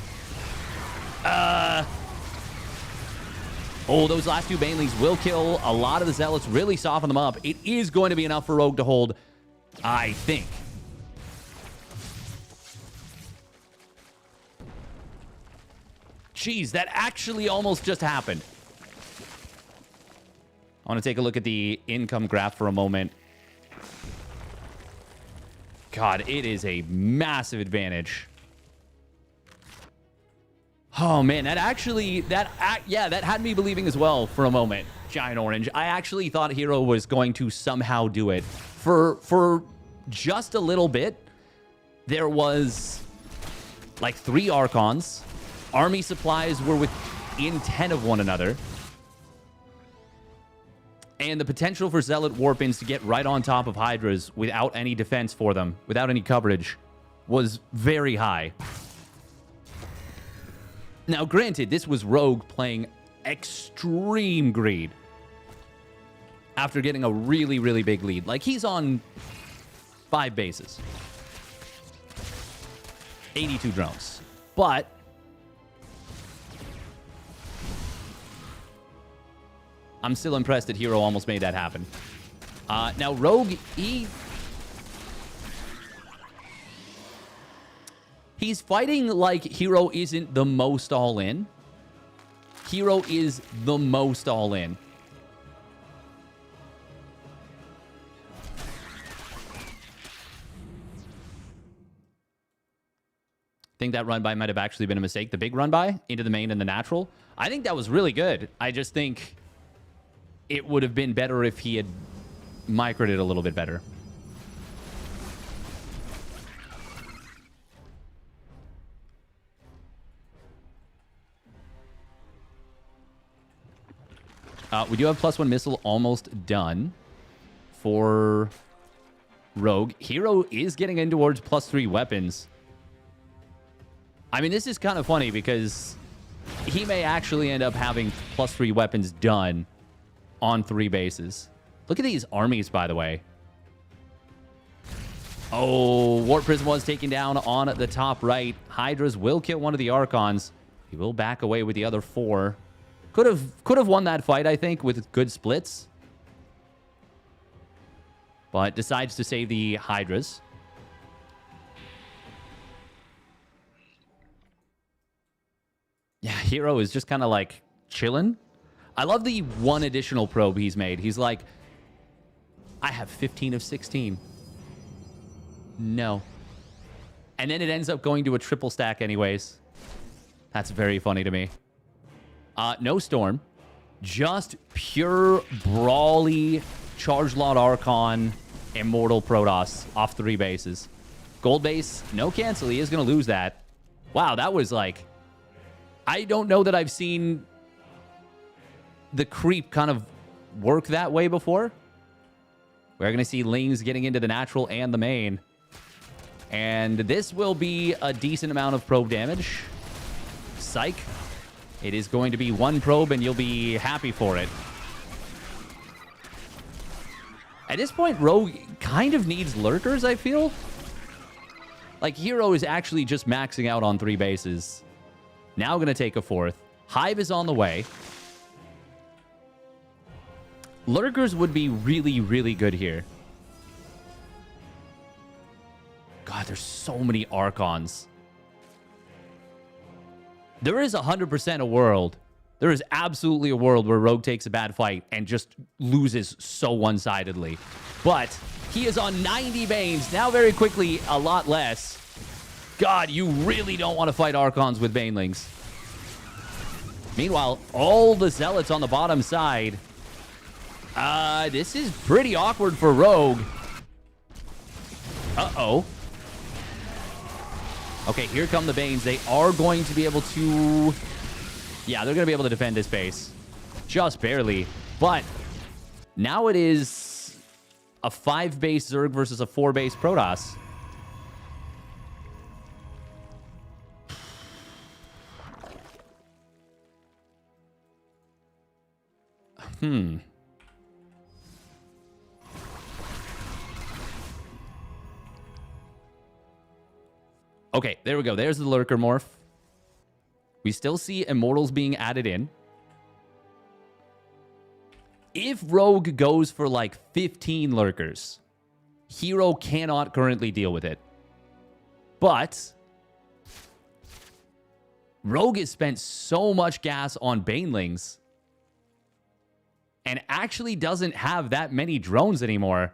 A: Oh, those last 2 Banelings will kill a lot of the Zealots, really soften them up. It is going to be enough for Rogue to hold, I think. Jeez, that actually almost just happened. I want to take a look at the income graph for a moment. God, it is a massive advantage. Oh, man, that had me believing as well for a moment. Giant Orange. I actually thought herO was going to somehow do it. For just a little bit, there was like 3 Archons. Army supplies were within 10 of one another. And the potential for Zealot Warpins to get right on top of Hydras without any defense for them, without any coverage, was very high. Now, granted, this was Rogue playing extreme greed after getting a really, really big lead. Like, he's on 5 bases. 82 drones. But I'm still impressed that herO almost made that happen. Now, Rogue, he's fighting like herO isn't the most all-in. herO is the most all-in. I think that run by might have actually been a mistake. The big run by into the main and the natural. I think that was really good. I just think it would have been better if he had microed it a little bit better. We do have +1 missile almost done for Rogue. herO is getting in towards +3 weapons. I mean, this is kind of funny because he may actually end up having +3 weapons done on 3 bases. Look at these armies, by the way. Oh, Warp Prism was taken down on the top right. Hydras will kill one of the Archons. He will back away with the other 4. Could have won that fight, I think, with good splits. But decides to save the Hydras. Yeah, herO is just kind of like chilling. I love the one additional probe he's made. He's like, I have 15 of 16. No. And then it ends up going to a triple stack anyways. That's very funny to me. No Storm. Just pure brawly Charge Lot Archon Immortal Protoss off 3 bases. Gold base, no cancel. He is going to lose that. Wow, that was like... I don't know that I've seen the creep kind of work that way before. We're going to see Lings getting into the natural and the main. And this will be a decent amount of probe damage. Psych. It is going to be 1 probe and you'll be happy for it. At this point, Rogue kind of needs lurkers, I feel. Like, herO is actually just maxing out on 3 bases. Now going to take a 4th. Hive is on the way. Lurkers would be really, really good here. God, there's so many Archons. There is 100% a world. There is absolutely a world where Rogue takes a bad fight and just loses so one-sidedly. But he is on 90 Banes. Now very quickly, a lot less. God, you really don't want to fight Archons with Banelings. Meanwhile, all the Zealots on the bottom side. This is pretty awkward for Rogue. Uh-oh. Okay, here come the Banes. They are going to be able to... Yeah, they're going to be able to defend this base. Just barely. But now it is a 5-base Zerg versus a 4-base Protoss. Okay, there we go. There's the Lurker Morph. We still see Immortals being added in. If Rogue goes for like 15 Lurkers, herO cannot currently deal with it. But Rogue has spent so much gas on Banelings and actually doesn't have that many drones anymore.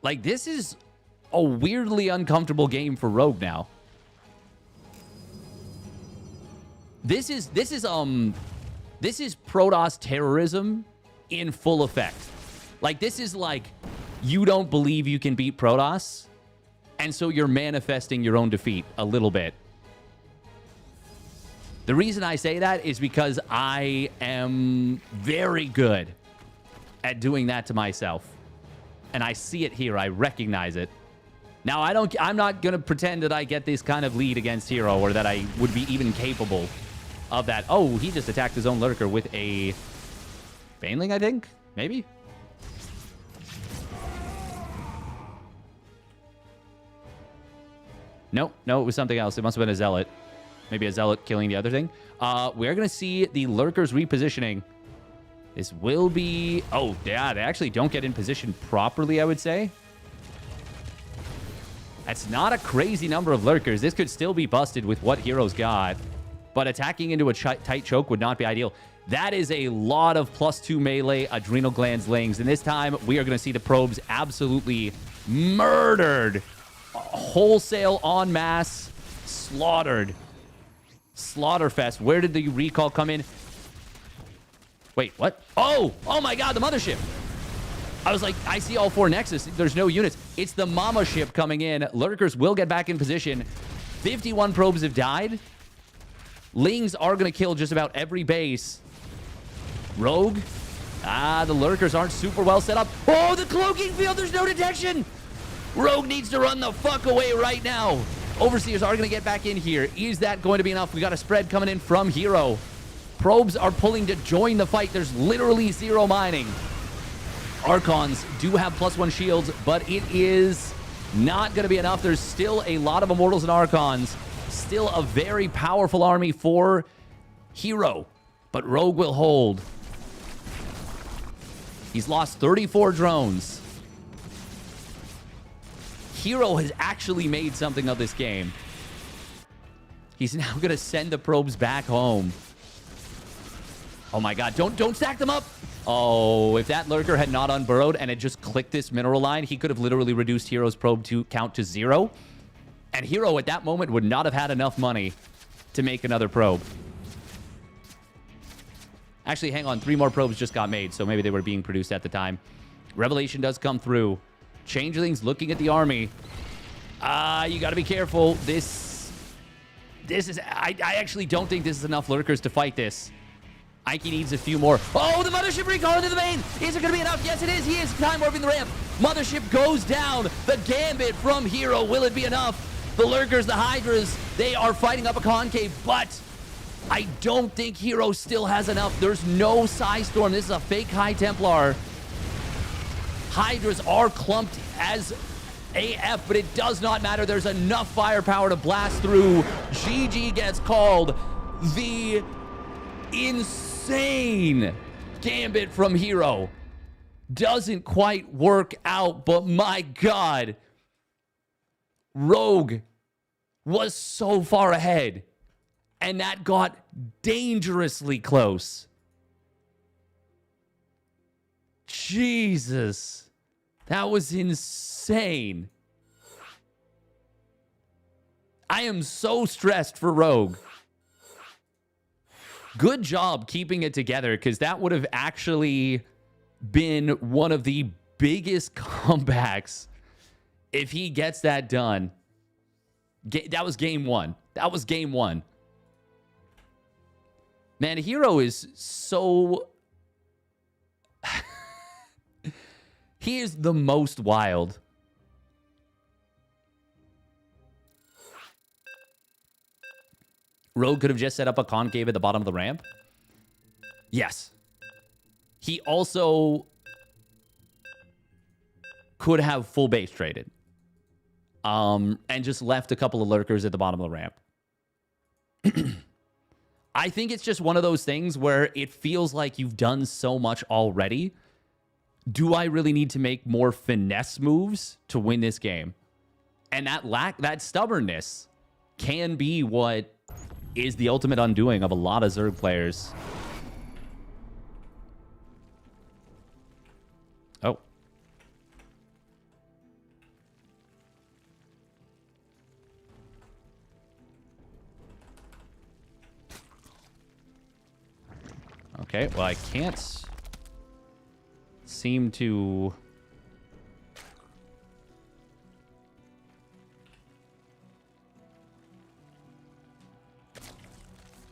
A: Like, this is a weirdly uncomfortable game for Rogue now. This is Protoss terrorism in full effect. Like, this is like, you don't believe you can beat Protoss, and so you're manifesting your own defeat a little bit. The reason I say that is because I am very good at doing that to myself. And I see it here. I recognize it. Now, I'm not going to pretend that I get this kind of lead against herO or that I would be even capable of that. Oh, he just attacked his own lurker with a Baneling, I think? Maybe? No, it was something else. It must have been a Zealot. Maybe a Zealot killing the other thing. We're going to see the lurkers repositioning. This will be... Oh, yeah, they actually don't get in position properly, I would say. That's not a crazy number of lurkers. This could still be busted with what herO's got. But attacking into a tight choke would not be ideal. That is a lot of +2 melee adrenal glands lings. And this time, we are going to see the probes absolutely murdered. Wholesale, en masse, slaughtered. Slaughterfest. Where did the recall come in? Wait, what? Oh my god, the mothership. I was like, I see all 4 Nexus. There's no units. It's the mama ship coming in. Lurkers will get back in position. 51 probes have died. Lings are going to kill just about every base. Rogue. The lurkers aren't super well set up. Oh, the cloaking field. There's no detection. Rogue needs to run the fuck away right now. Overseers are going to get back in here. Is that going to be enough? We got a spread coming in from herO. Probes are pulling to join the fight. There's literally 0 mining. Archons do have +1 shields, but it is not going to be enough. There's still a lot of Immortals and Archons. Still a very powerful army for herO, but Rogue will hold. He's lost 34 drones. herO has actually made something of this game. He's now going to send the probes back home. Oh my god, don't stack them up. Oh, if that lurker had not unburrowed and had just clicked this mineral line, he could have literally reduced herO's probe to count to 0. And herO at that moment would not have had enough money to make another probe. Actually, hang on. 3 more probes just got made, so maybe they were being produced at the time. Revelation does come through. Changelings looking at the army. You got to be careful. This is... I actually don't think this is enough lurkers to fight this. Ike needs a few more. Oh, the mothership recall into the main. Is it going to be enough? Yes, it is. He is time warping the ramp. Mothership goes down. The gambit from herO. Will it be enough? The lurkers, the hydras, they are fighting up a concave, but I don't think herO still has enough. There's no Psy Storm. This is a fake High Templar. Hydras are clumped as AF, but it does not matter. There's enough firepower to blast through. GG gets called. The insane gambit from herO doesn't quite work out, but my god, Rogue was so far ahead, and that got dangerously close. Jesus, that was insane. I am so stressed for Rogue. Good job keeping it together, because that would have actually been one of the biggest comebacks if he gets that done. That was game 1. That was game 1. Man, herO is so... he is the most wild. Rogue could have just set up a concave at the bottom of the ramp. Yes. He also could have full base traded. And just left a couple of lurkers at the bottom of the ramp. I think it's just one of those things where it feels like you've done so much already. Do I really need to make more finesse moves to win this game? And that stubbornness can be what is the ultimate undoing of a lot of Zerg players. Oh. Okay, well, I can't seem to...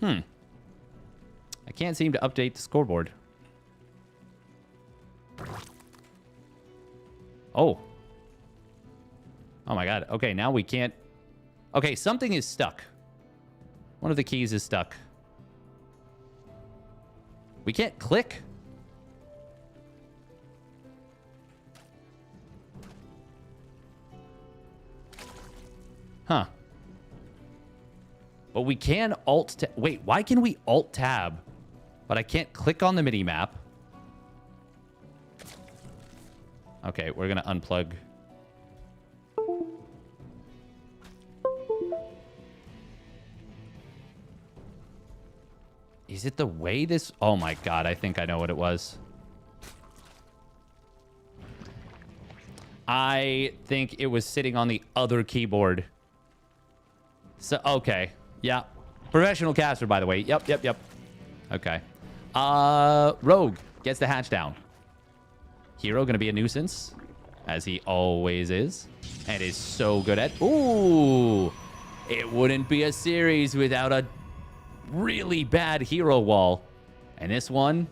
A: I can't seem to update the scoreboard. Oh. Oh my god. Okay, now we can't... Okay, something is stuck. One of the keys is stuck. We can't click? Huh. But we can alt... Wait, why can we alt-tab? But I can't click on the mini-map. Okay, we're going to unplug... Is it the way this... Oh my god, I think I know what it was. I think it was sitting on the other keyboard. So, okay. Yeah. Professional caster, by the way. Yep. Okay. Rogue gets the hatch down. herO going to be a nuisance, as he always is. And is so good at... Ooh! It wouldn't be a series without a really bad herO wall. And this one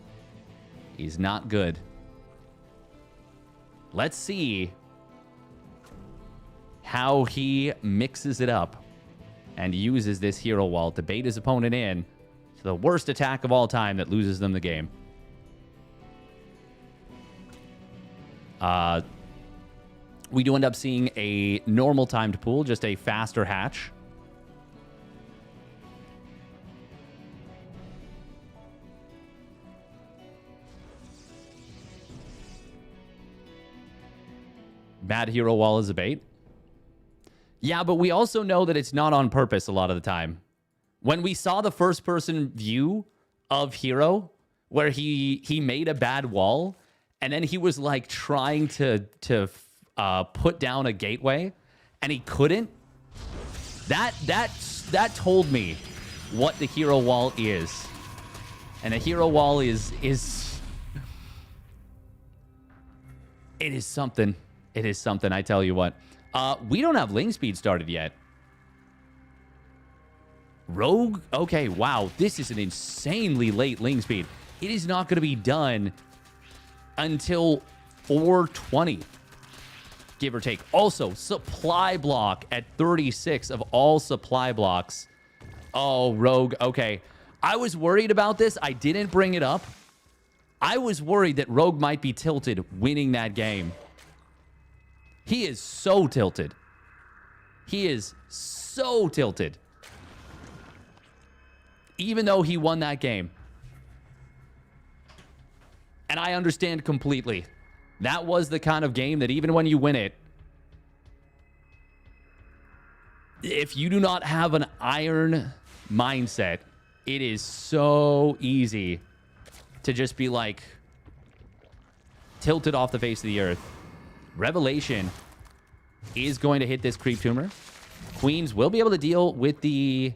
A: is not good. Let's see how he mixes it up and uses this herO wall to bait his opponent in to the worst attack of all time that loses them the game. We do end up seeing a normal timed pool, just a faster hatch. Bad herO wall is a bait. Yeah, but we also know that it's not on purpose a lot of the time. When we saw the first-person view of herO, where he made a bad wall, and then he was like trying to put down a gateway, and he couldn't. That told me what the herO wall is, and the herO wall is it is something. It is something, I tell you what. We don't have link speed started yet. Rogue? Okay, wow. This is an insanely late link speed. It is not going to be done until 4:20, give or take. Also, supply block at 36 of all supply blocks. Oh, Rogue. Okay. I was worried about this. I didn't bring it up. I was worried that Rogue might be tilted winning that game. He is so tilted. He is so tilted. Even though he won that game. And I understand completely. That was the kind of game that even when you win it, if you do not have an iron mindset, it is so easy to just be like tilted off the face of the earth. Revelation is going to hit this creep tumor. Queens will be able to deal with the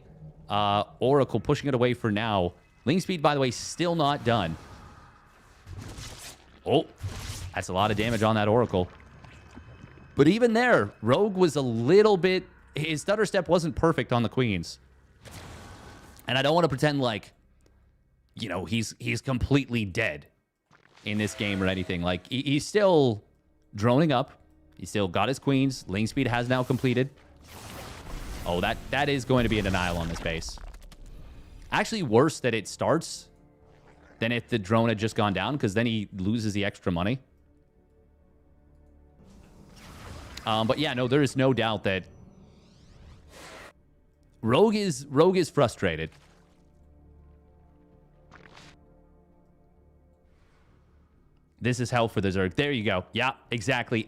A: Oracle, pushing it away for now. Link speed, by the way, still not done. Oh, that's a lot of damage on that Oracle. But even there, Rogue was a little bit... His stutter step wasn't perfect on the Queens. And I don't want to pretend like, you know, he's completely dead in this game or anything. Like, he's still droning up. He still got his Queens. Link speed has now completed. Oh, that is going to be a denial on this base. Actually, worse that it starts than if the drone had just gone down, because then he loses the extra money. But yeah, no, there is no doubt that Rogue is frustrated. This is hell for the Zerg. There you go. Yeah, exactly.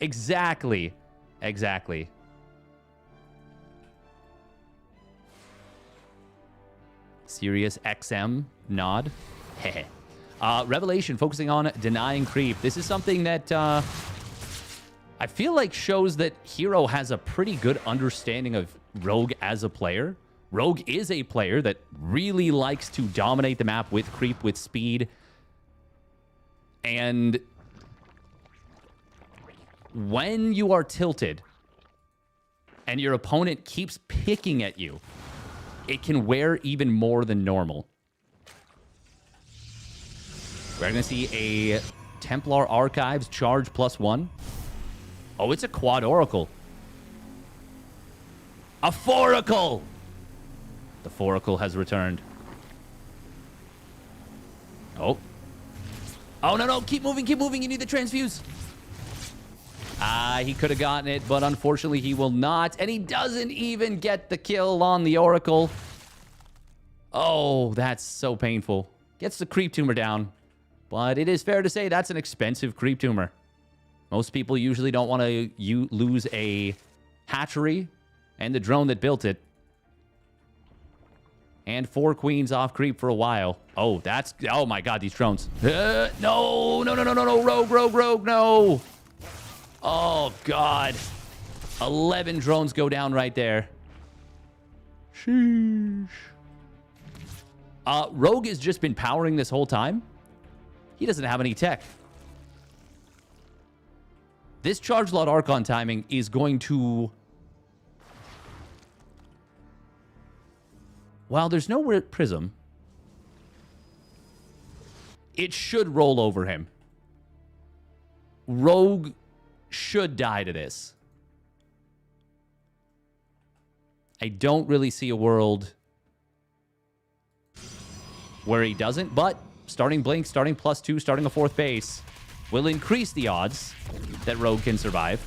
A: Sirius XM nod. Heh. Revelation focusing on denying creep. This is something that I feel like shows that herO has a pretty good understanding of Rogue as a player. Rogue is a player that really likes to dominate the map with creep, with speed. And when you are tilted and your opponent keeps picking at you, it can wear even more than normal. We're going to see a Templar Archives charge +1. Oh, it's a quad Oracle. A Foracle! The Foracle has returned. Oh. Oh, no. Keep moving. You need the transfuse. He could have gotten it, but unfortunately he will not. And he doesn't even get the kill on the Oracle. Oh, that's so painful. Gets the Creep Tumor down. But it is fair to say that's an expensive Creep Tumor. Most people usually don't want to lose a hatchery and the drone that built it. And 4 queens off creep for a while. Oh, that's... Oh, my God, these drones. No. Rogue, no. Oh, God. 11 drones go down right there. Sheesh. Rogue has just been powering this whole time. He doesn't have any tech. This Charge Lot Archon timing is going to... While there's no Prism, it should roll over him. Rogue should die to this. I don't really see a world where he doesn't, but starting Blink, starting +2, starting a 4th base will increase the odds that Rogue can survive.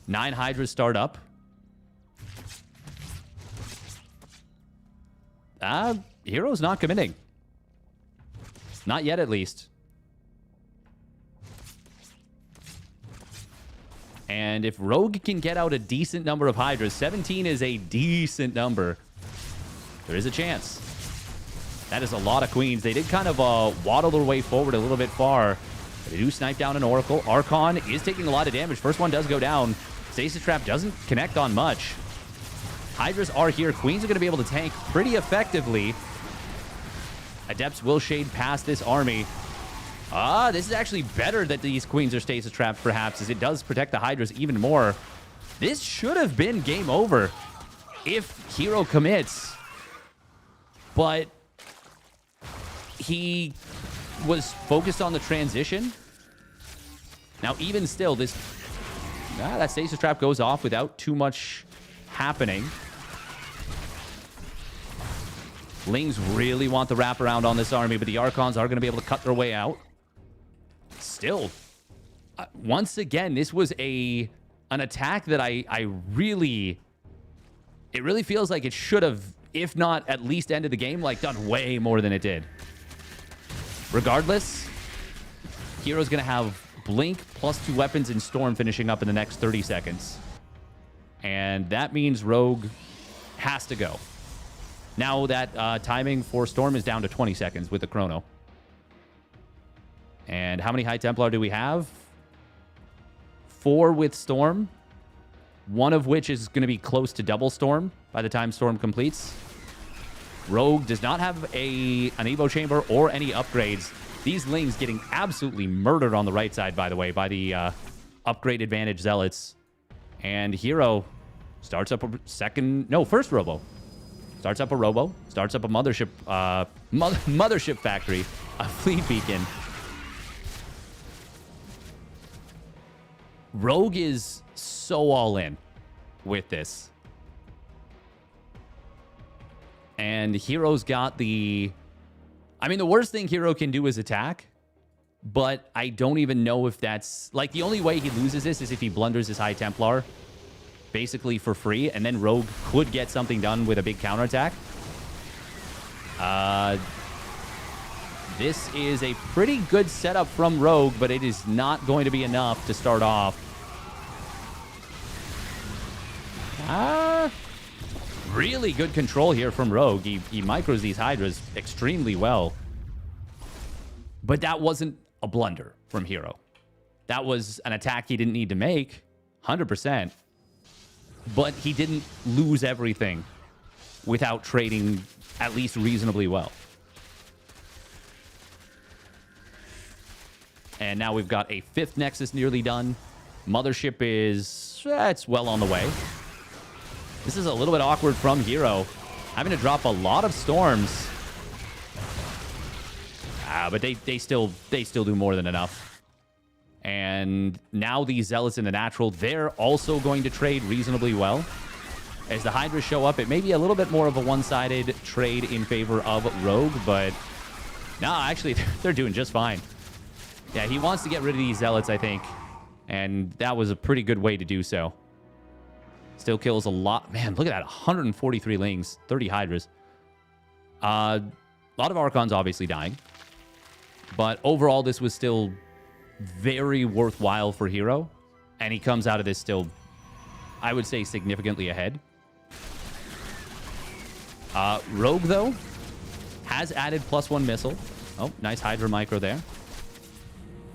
A: 9 Hydras start up. herO's not committing. Not yet, at least. And if Rogue can get out a decent number of Hydras, 17 is a decent number. There is a chance. That is a lot of queens. They did kind of waddle their way forward a little bit far. But they do snipe down an Oracle. Archon is taking a lot of damage. First one does go down. Stasis Trap doesn't connect on much. Hydras are here. Queens are going to be able to tank pretty effectively. Adepts will shade past this army. This is actually better that these queens are stasis trapped, perhaps, as it does protect the Hydras even more. This should have been game over if herO commits. But he was focused on the transition. Now, even still, that stasis trap goes off without too much happening. Lings really want the wraparound on this army, but the Archons are going to be able to cut their way out. Still, once again, this was an attack that it really feels like it should have, if not at least ended the game, like done way more than it did. Regardless, herO's going to have Blink +2 weapons and Storm finishing up in the next 30 seconds. And that means Rogue has to go. Now that timing for Storm is down to 20 seconds with the chrono. And how many High Templar do we have? 4 with Storm. 1 of which is going to be close to double Storm by the time Storm completes. Rogue does not have an Evo Chamber or any upgrades. These Lings getting absolutely murdered on the right side, by the way, by the upgrade advantage Zealots. And herO starts up a first Robo. Starts up a Robo. Starts up a Mothership, Mothership Factory. A Fleet Beacon. Rogue is so all in with this. And herO's got the... I mean, the worst thing herO can do is attack. But I don't even know if that's... Like, the only way he loses this is if he blunders his High Templar. Basically for free. And then Rogue could get something done with a big counterattack. This is a pretty good setup from Rogue, but it is not going to be enough to start off. Really good control here from Rogue. He micros these Hydras extremely well. But that wasn't a blunder from herO. That was an attack he didn't need to make, 100%. But he didn't lose everything without trading at least reasonably well. And now we've got a 5th Nexus nearly done. Mothership is... it's well on the way. This is a little bit awkward from herO. Having to drop a lot of storms. But they still do more than enough. And now these Zealots in the natural, they're also going to trade reasonably well. As the Hydras show up, it may be a little bit more of a one-sided trade in favor of Rogue, but no, actually, they're doing just fine. Yeah, he wants to get rid of these Zealots, I think, and that was a pretty good way to do so. Still kills a lot. Man, look at that, 143 Lings, 30 Hydras. A lot of Archons obviously dying, but overall, this was still very worthwhile for herO, and he comes out of this still, I would say, significantly ahead. Rogue, though, has added +1 missile. Oh, nice Hydra micro there.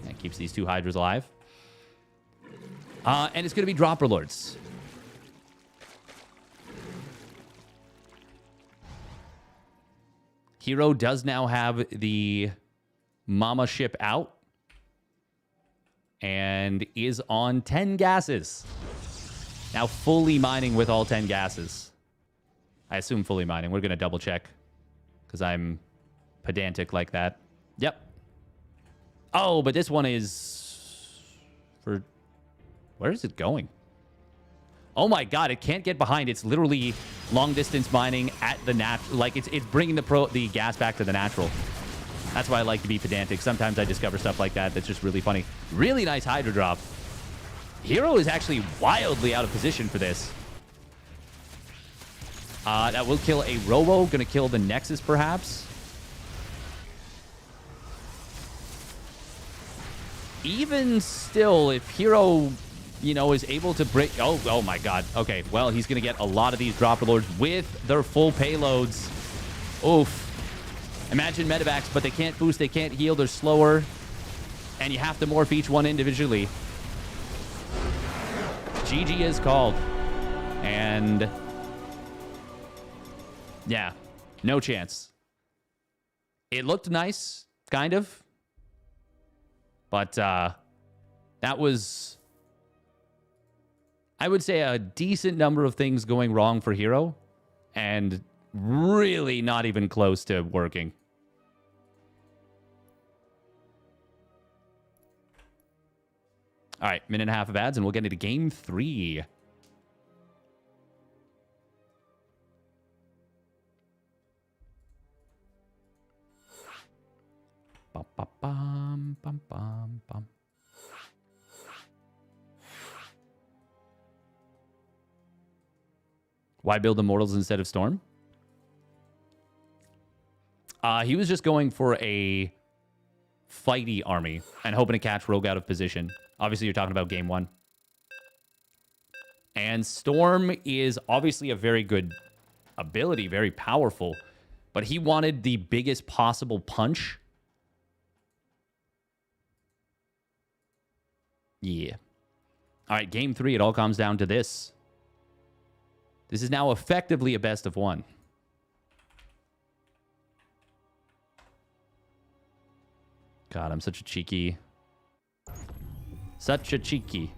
A: That keeps these 2 Hydras alive. And it's going to be Dropper Lords. herO does now have the Mama ship out and is on 10 gases. Now fully mining with all 10 gases. I assume fully mining. We're going to double check because I'm pedantic like that. Yep. Oh, but this one is for... Where is it going? Oh my god, it can't get behind. It's literally long distance mining at the natural. Like it's bringing the gas back to the natural. That's why I like to be pedantic. Sometimes I discover stuff like that that's just really funny. Really nice Hydra drop. herO is actually wildly out of position for this. That will kill a Robo. Gonna kill the Nexus, perhaps. Even still, if herO, you know, is able to break... Oh my god. Okay, well, he's gonna get a lot of these Dropper Lords with their full payloads. Oof. Imagine medevacs, but they can't boost, they can't heal, they're slower. And you have to morph each one individually. GG is called. And... yeah, no chance. It looked nice, kind of. But that was, I would say, a decent number of things going wrong for herO. And really not even close to working. All right, minute and a half of ads, and we'll get into game 3. Bum, bum, bum, bum, bum, bum. Why build Immortals instead of Storm? He was just going for a fighty army and hoping to catch Rogue out of position. Obviously, you're talking about game 1. And Storm is obviously a very good ability, very powerful. But he wanted the biggest possible punch. Yeah. All right, game 3, it all comes down to this. This is now effectively a best of 1. God, I'm such a cheeky. Such a cheeky.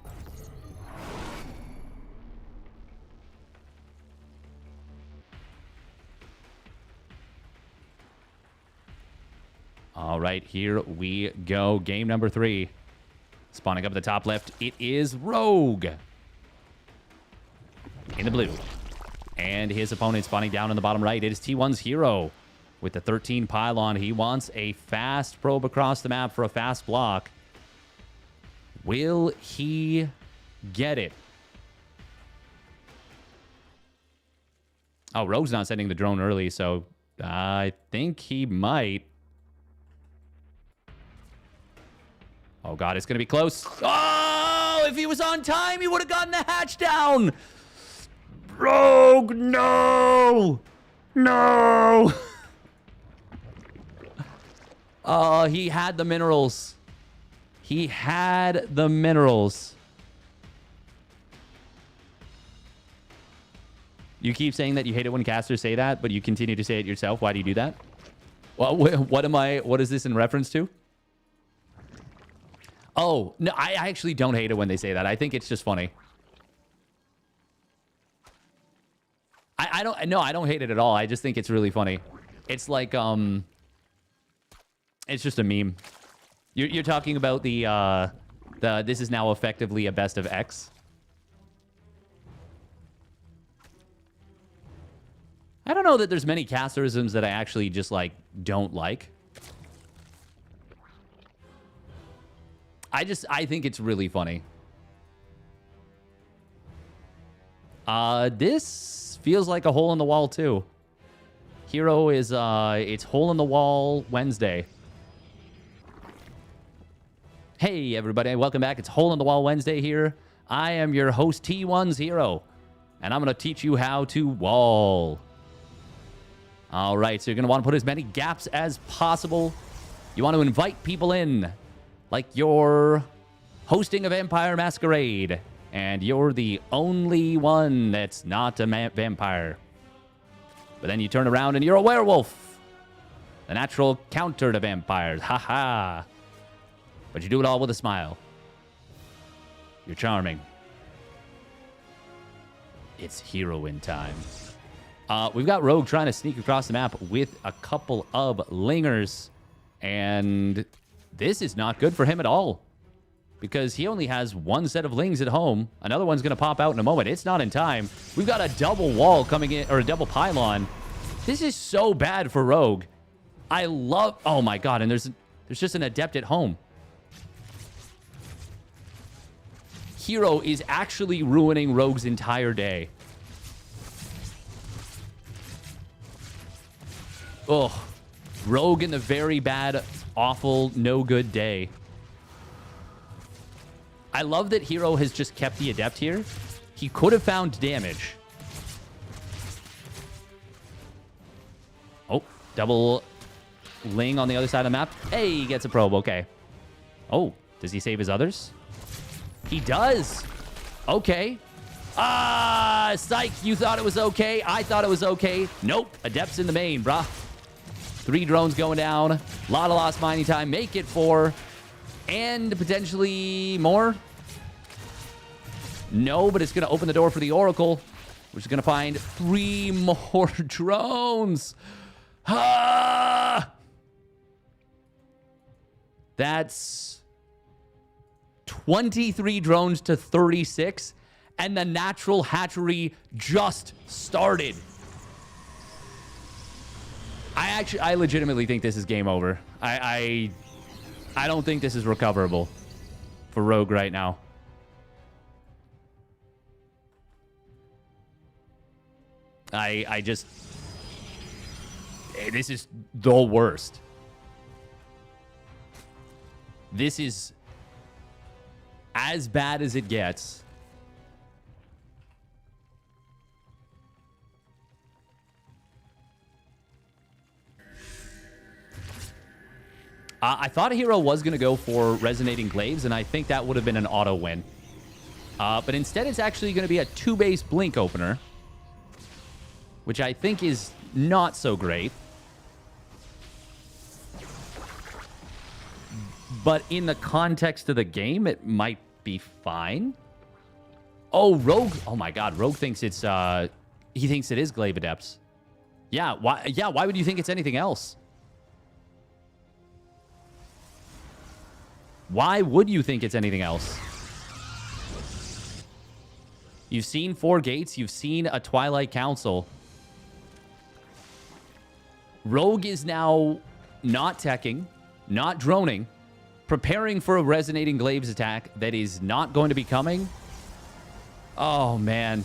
A: All right, here we go. Game number 3. Spawning up at the top left, it is Rogue. In the blue. And his opponent spawning down in the bottom right. It is T1's herO. With the 13 pylon, he wants a fast probe across the map for a fast block. Will he get it? Oh, Rogue's not sending the drone early, so I think he might. Oh, God, it's going to be close. Oh, if he was on time, he would have gotten the hatch down. Rogue, no. No. He had the minerals. He had the minerals. You keep saying that you hate it when casters say that, but you continue to say it yourself. Why do you do that? Well, what is this in reference to? Oh, no, I actually don't hate it when they say that. I think it's just funny. I don't hate it at all. I just think it's really funny. It's like, it's just a meme. You're talking about the this is now effectively a best of X. I don't know that there's many casterisms that I actually just, like, don't like. I think it's really funny. This feels like a hole in the wall, too. herO is, it's Hole in the Wall Wednesday. Hey, everybody. Welcome back. It's Hole in the Wall Wednesday here. I am your host, T1's herO. And I'm going to teach you how to wall. All right, so you're going to want to put as many gaps as possible. You want to invite people in, like you're hosting a Vampire Masquerade, and you're the only one that's not a vampire. But then you turn around and you're a werewolf, the natural counter to vampires. Ha-ha. But you do it all with a smile. You're charming. It's heroine time. We've got Rogue trying to sneak across the map with a couple of lingers. And this is not good for him at all, because he only has one set of lings at home. Another one's going to pop out in a moment. It's not in time. We've got a double wall coming in, or a double pylon. This is so bad for Rogue. I love... Oh, my God. And there's just an adept at home. herO is actually ruining Rogue's entire day. Ugh. Rogue in the very bad, awful, no good day. I love that herO has just kept the adept here. He could have found damage. Oh, double ling on the other side of the map. Hey, he gets a probe. Okay. Oh, does he save his others? He does. Okay. Psych, you thought it was okay. I thought it was okay. Nope. Adept's in the main, bruh. 3 drones going down. A lot of lost mining time. Make it 4. And potentially more. No, but it's going to open the door for the Oracle, which is going to find 3 more drones. Ah! That's 23 drones to 36. And the natural hatchery just started. I legitimately think this is game over. I don't think this is recoverable for Rogue right now. I just... This is the worst. This is as bad as it gets. I thought herO was going to go for Resonating Glaives, and I think that would have been an auto win. But instead, it's actually going to be a 2-base Blink opener, which I think is not so great. But in the context of the game, it might be fine. Oh, Rogue. Oh, my God. Rogue thinks it's... he thinks it is Glaive Adepts. Yeah, why would you think it's anything else? Why would you think it's anything else? You've seen 4 gates. You've seen a Twilight Council. Rogue is now not teching, not droning, preparing for a Resonating Glaives attack that is not going to be coming. Oh, man.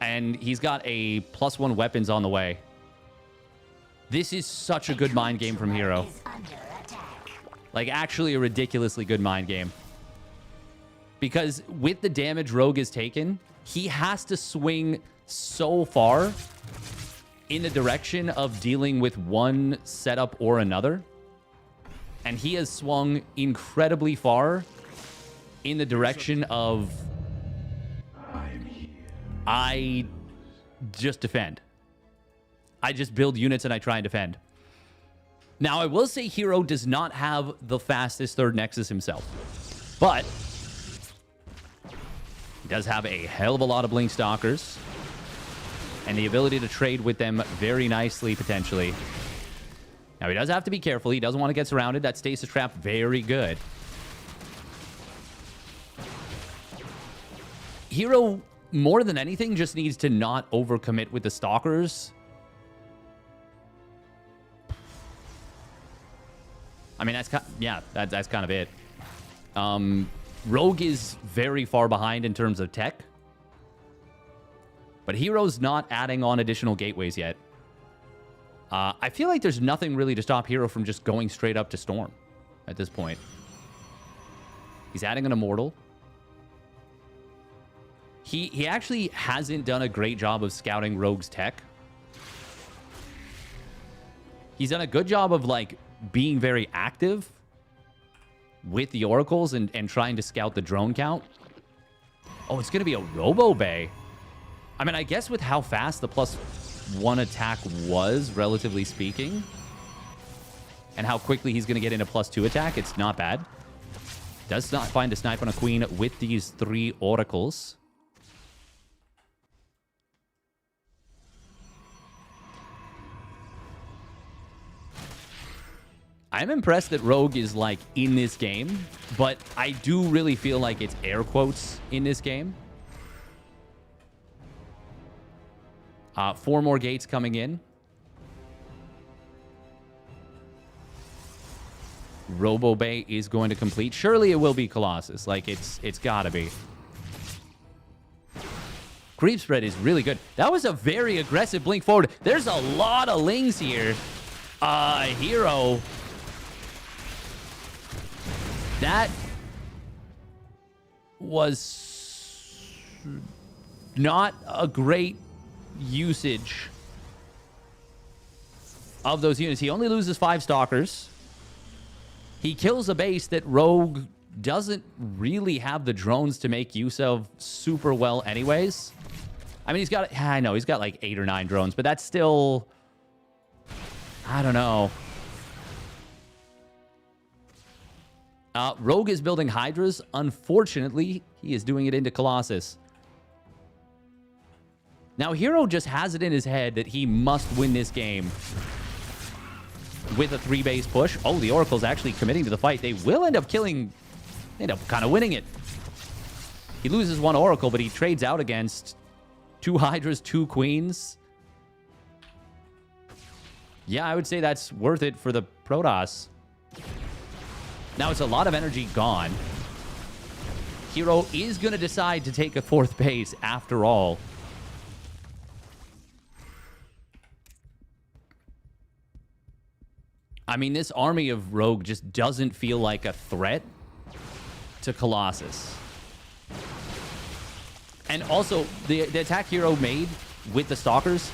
A: And he's got a +1 weapons on the way. This is such a good mind game from herO. Like, actually a ridiculously good mind game. Because with the damage Rogue has taken, he has to swing so far in the direction of dealing with one setup or another. And he has swung incredibly far in the direction of... I just defend. I just build units and I try and defend. Now, I will say herO does not have the fastest 3rd Nexus himself. But he does have a hell of a lot of Blink Stalkers. and the ability to trade with them very nicely, potentially. Now, he does have to be careful. He doesn't want to get surrounded. That stasis trap, very good. herO, more than anything, just needs to not overcommit with the stalkers. I mean, that's kind of it. Rogue is very far behind in terms of tech. But herO's not adding on additional gateways yet. I feel like there's nothing really to stop herO from just going straight up to Storm at this point. He's adding an Immortal. He actually hasn't done a great job of scouting Rogue's tech. He's done a good job of, like, being very active with the Oracles and trying to scout the drone count. Oh, it's going to be a Robo Bay. I mean, I guess with how fast the +1 attack was, relatively speaking, and how quickly he's going to get into +2 attack, it's not bad. Does not find a snipe on a Queen with these 3 Oracles. I'm impressed that Rogue is, like, in this game, but I do really feel like it's air quotes in this game. 4 more gates coming in. Robo Bay is going to complete. Surely it will be Colossus. Like, it's got to be. Creep spread is really good. That was a very aggressive blink forward. There's a lot of lings here. herO. That was not a great usage of those units. He only loses 5 stalkers. He kills a base that Rogue doesn't really have the drones to make use of super well anyways. I mean, he's got, I know, he's got like 8 or 9 drones, but that's still, I don't know. Rogue is building Hydras. Unfortunately, he is doing it into Colossus. Now, herO just has it in his head that he must win this game with a 3-base push. Oh, the Oracle's actually committing to the fight. They will end up killing, end up kind of winning it. He loses 1 Oracle, but he trades out against 2 Hydras, 2 Queens. Yeah, I would say that's worth it for the Protoss. Now, it's a lot of energy gone. herO is going to decide to take a 4th base after all. I mean, this army of Rogue just doesn't feel like a threat to Colossus. And also, the attack herO made with the Stalkers,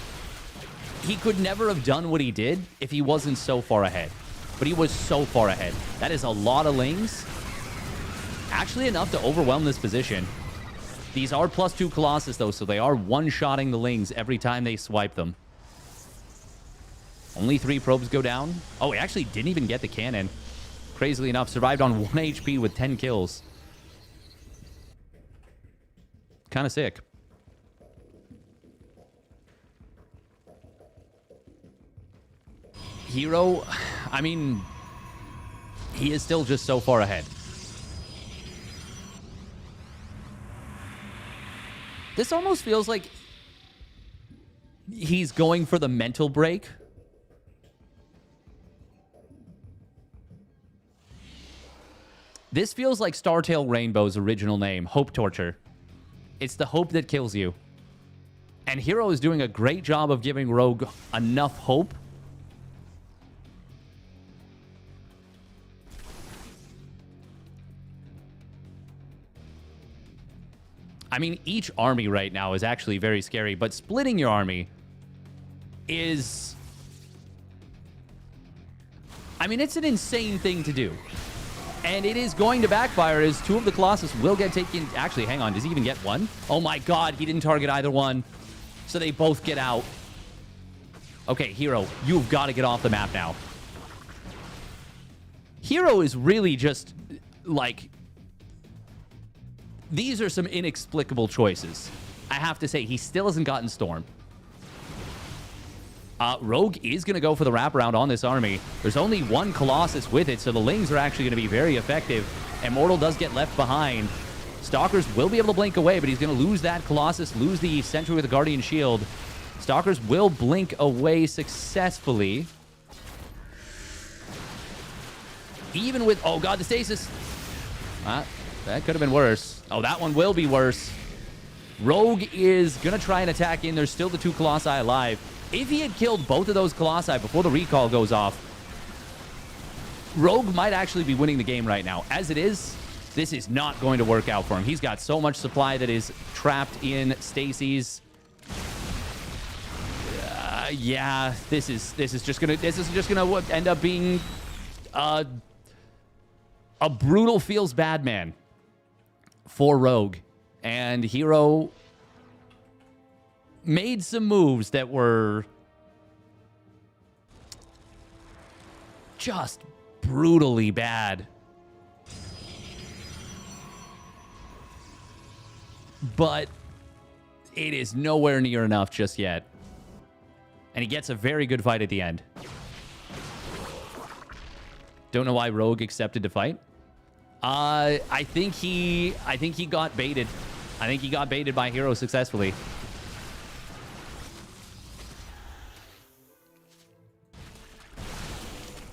A: he could never have done what he did if he wasn't so far ahead. But he was so far ahead. That is a lot of lings. Actually enough to overwhelm this position. These are +2 Colossus, though, so they are one-shotting the lings every time they swipe them. Only 3 probes go down. Oh, he actually didn't even get the cannon. Crazily enough, survived on 1 HP with 10 kills. Kind of sick. herO, I mean, he is still just so far ahead. This almost feels like he's going for the mental break. This feels like Startail Rainbow's original name, Hope Torture. It's the hope that kills you. And herO is doing a great job of giving Rogue enough hope. I mean, each army right now is actually very scary, but splitting your army is... I mean, it's an insane thing to do. And it is going to backfire as 2 of the Colossus will get taken... Actually, hang on. Does he even get 1? Oh my god, he didn't target either one. So they both get out. Okay, herO, you've got to get off the map now. herO is really just, like... These are some inexplicable choices. I have to say, he still hasn't gotten Storm. Rogue is going to go for the wraparound on this army. There's only one Colossus with it, so the Lings are actually going to be very effective. Immortal does get left behind. Stalkers will be able to blink away, but he's going to lose that Colossus, lose the Sentry with the Guardian Shield. Stalkers will blink away successfully. Even with... Oh, God, the Stasis. That could have been worse. Oh, that one will be worse. Rogue is going to try and attack in. There's still the 2 Colossi alive. If he had killed both of those Colossi before the recall goes off, Rogue might actually be winning the game right now. As it is, this is not going to work out for him. He's got so much supply that is trapped in Stacy's. Yeah, this is just gonna end up being a brutal feels bad man for Rogue. And herO made some moves that were just brutally bad. But it is nowhere near enough just yet. And he gets a very good fight at the end. Don't know why Rogue accepted to fight. I think he got baited. I think he got baited by herO successfully.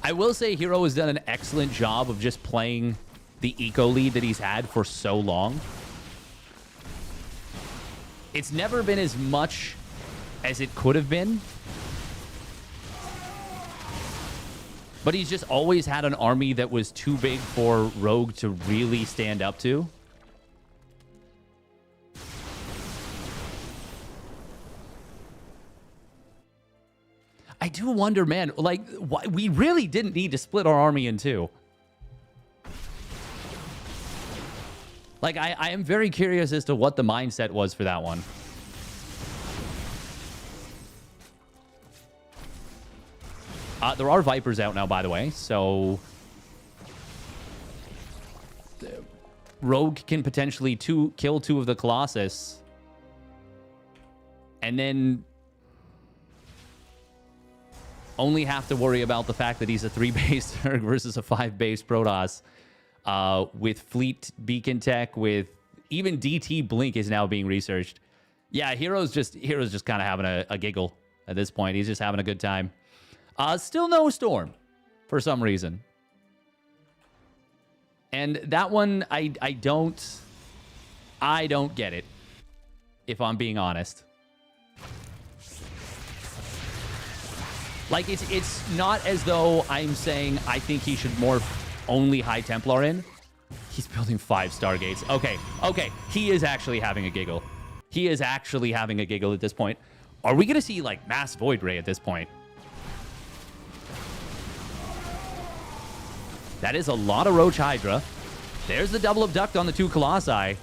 A: I will say herO has done an excellent job of just playing the eco lead that he's had for so long. It's never been as much as it could have been. But he's just always had an army that was too big for Rogue to really stand up to. I do wonder, man, like, why, we really didn't need to split our army in two. Like, I am very curious as to what the mindset was for that one. There are Vipers out now, by the way, so Rogue can potentially kill 2 of the Colossus. And then only have to worry about the fact that he's a 3-base Zerg versus a 5-base Protoss. With Fleet Beacon Tech, with even DT Blink is now being researched. Yeah, herO's just kind of having a giggle at this point. He's just having a good time. Still no Storm for some reason. And that one, I don't get it, if I'm being honest. Like, it's not as though I'm saying I think he should morph only High Templar in. He's building 5 Stargates. Okay. He is actually having a giggle. He is actually having a giggle at this point. Are we going to see, like, Mass Void Ray at this point? That is a lot of Roach Hydra. There's the double abduct on the 2 Colossi.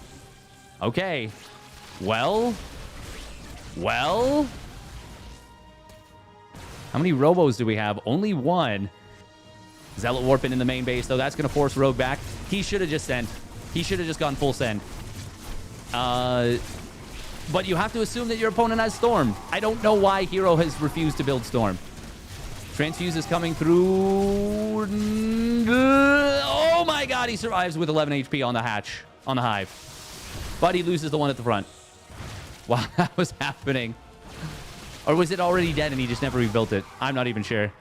A: Okay. Well. How many Robos do we have? Only 1. Zealot Warping in the main base, though. That's going to force Rogue back. He should have just sent. He should have just gone full send. But you have to assume that your opponent has Storm. I don't know why herO has refused to build Storm. Transfuse is coming through. Oh my God, he survives with 11 HP on the hatch, on the hive. But he loses the one at the front. While that was happening. Or was it already dead and he just never rebuilt it? I'm not even sure.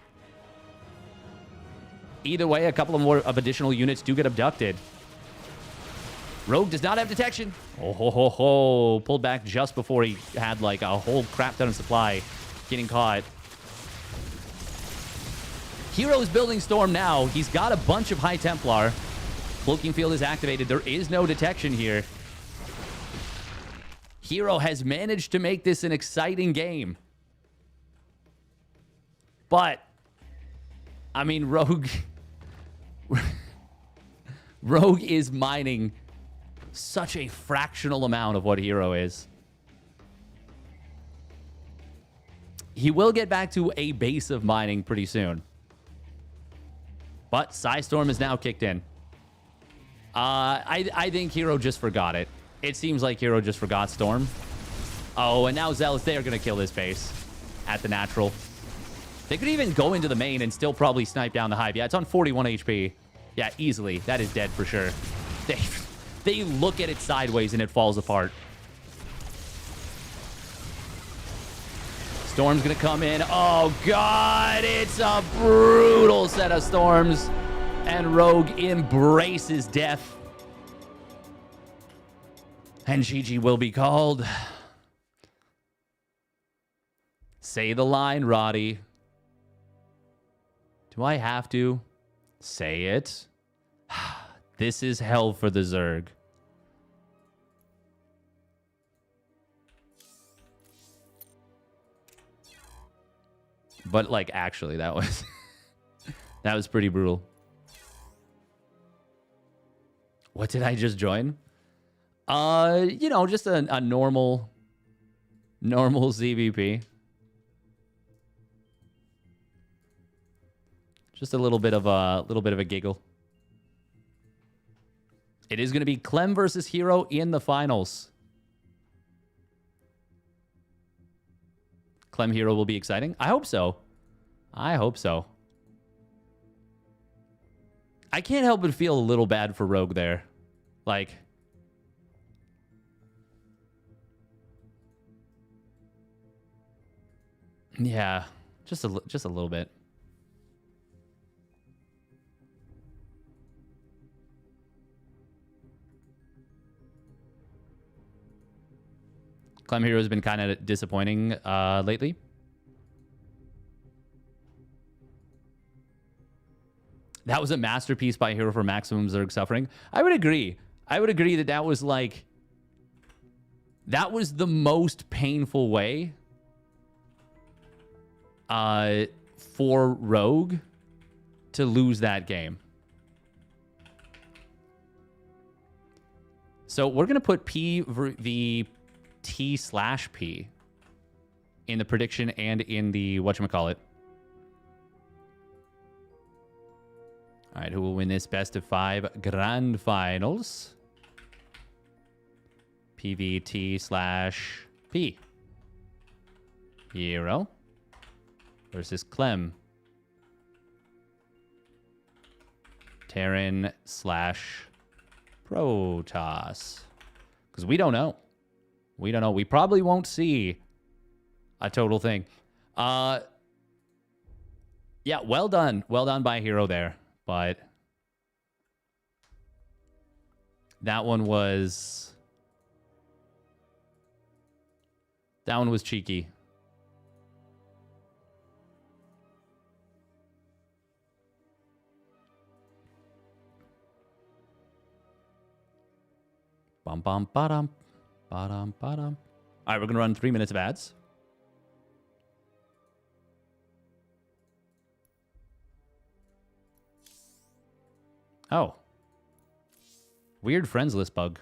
A: Either way, a couple of additional units do get abducted. Rogue does not have detection. Oh, ho, ho, ho. Pulled back just before he had like a whole crap ton of supply getting caught. herO is building Storm now. He's got a bunch of High Templar. Cloaking Field is activated. There is no detection here. herO has managed to make this an exciting game. But, I mean, Rogue is mining such a fractional amount of what herO is. He will get back to a base of mining pretty soon. But Psystorm is now kicked in. I think herO just forgot it. It seems like herO just forgot Storm. Oh, and now Zealots, they are going to kill this base at the natural. They could even go into the main and still probably snipe down the hive. Yeah, it's on 41 HP. Yeah, easily. That is dead for sure. They look at it sideways and it falls apart. Storm's gonna come in. Oh, God. It's a brutal set of storms. And Rogue embraces death. And GG will be called. Say the line, Roddy. Do I have to? Say it. This is hell for the Zerg. But, like, actually, that was... that was pretty brutal. What did I just join? You know, just a normal ZVP. Just a little bit of a giggle. It is going to be Clem versus herO in the finals. Clem herO will be exciting. I hope so. I hope so. I can't help but feel a little bad for Rogue there. Like, yeah, just a little bit. Clem herO has been kind of disappointing lately. That was a masterpiece by herO for maximum Zerg suffering. I would agree. I would agree that that was like... that was the most painful way for Rogue to lose that game. So we're going to put the T/P in the prediction and in the whatchamacallit. All right, who will win this best of 5 grand finals? PVT/P. herO versus Clem. Terran/Protoss. Because we don't know. We don't know. We probably won't see a total thing. Yeah, well done. Well done by herO there. But that one was... that one was cheeky. Bum bum ba-dum. Ba-dum ba-dum. All right, we're going to run 3 minutes of ads. Oh. Weird friends list bug.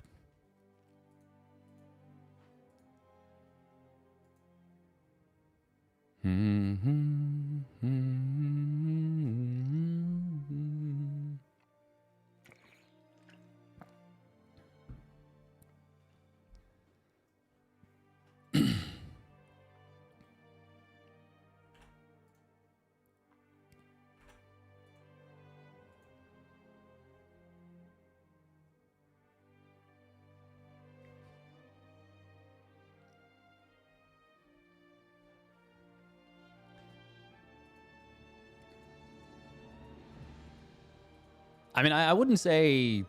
A: I mean, I wouldn't say...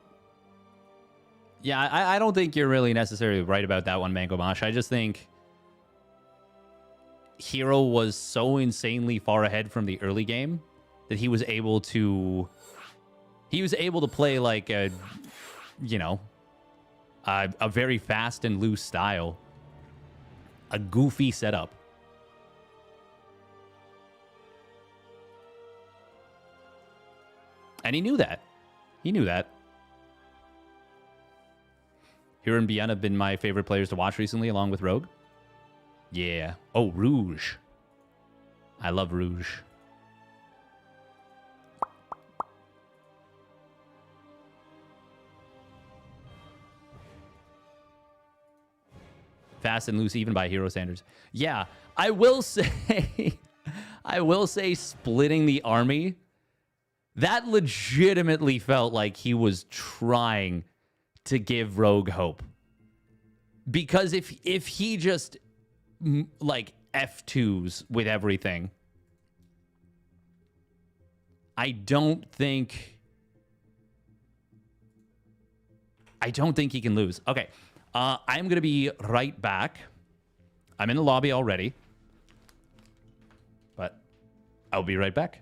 A: yeah, I don't think you're really necessarily right about that one, Mango Mosh. I just think herO was so insanely far ahead from the early game that he was able to... he was able to play like a, you know, a very fast and loose style. A goofy setup. And he knew that. He knew that. herO and ByuN have been my favorite players to watch recently, along with Rogue. Yeah. Oh, Rouge. I love Rouge. Fast and loose, even by herO standards. Yeah, I will say... I will say splitting the army, that legitimately felt like he was trying to give Rogue hope. Because if he just like F2s with everything, I don't think he can lose. Okay. I'm going to be right back. I'm in the lobby already. But I'll be right back.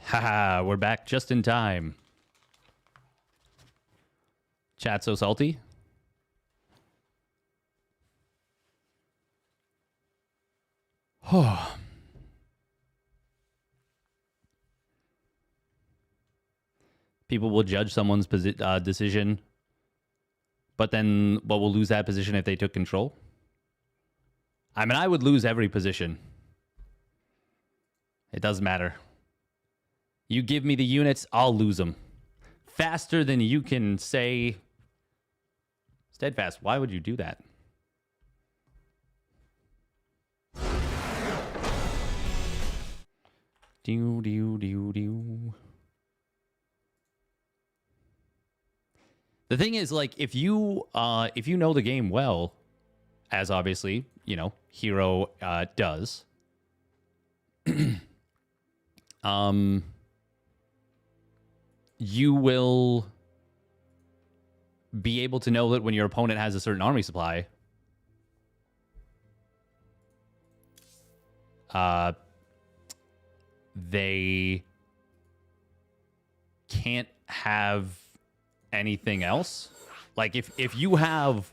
A: Haha, we're back just in time. Chat so salty. People will judge someone's decision, but then will lose that position if they took control? I mean, I would lose every position. It doesn't matter. You give me the units, I'll lose them. Faster than you can say... Steadfast, why would you do that? The thing is, like, if you know the game well, as obviously, you know, herO does, you will be able to know that when your opponent has a certain army supply, they can't have anything else. Like if you have,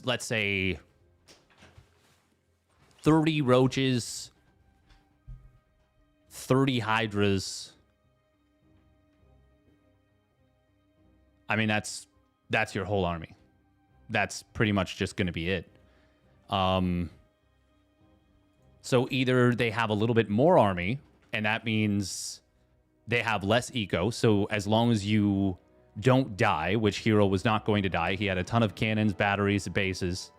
A: let's say, 30 roaches, 30 hydras, I mean, that's your whole army. That's pretty much just going to be it. So either they have a little bit more army, and that means they have less eco. So as long as you don't die, which herO was not going to die. He had a ton of cannons, batteries, bases.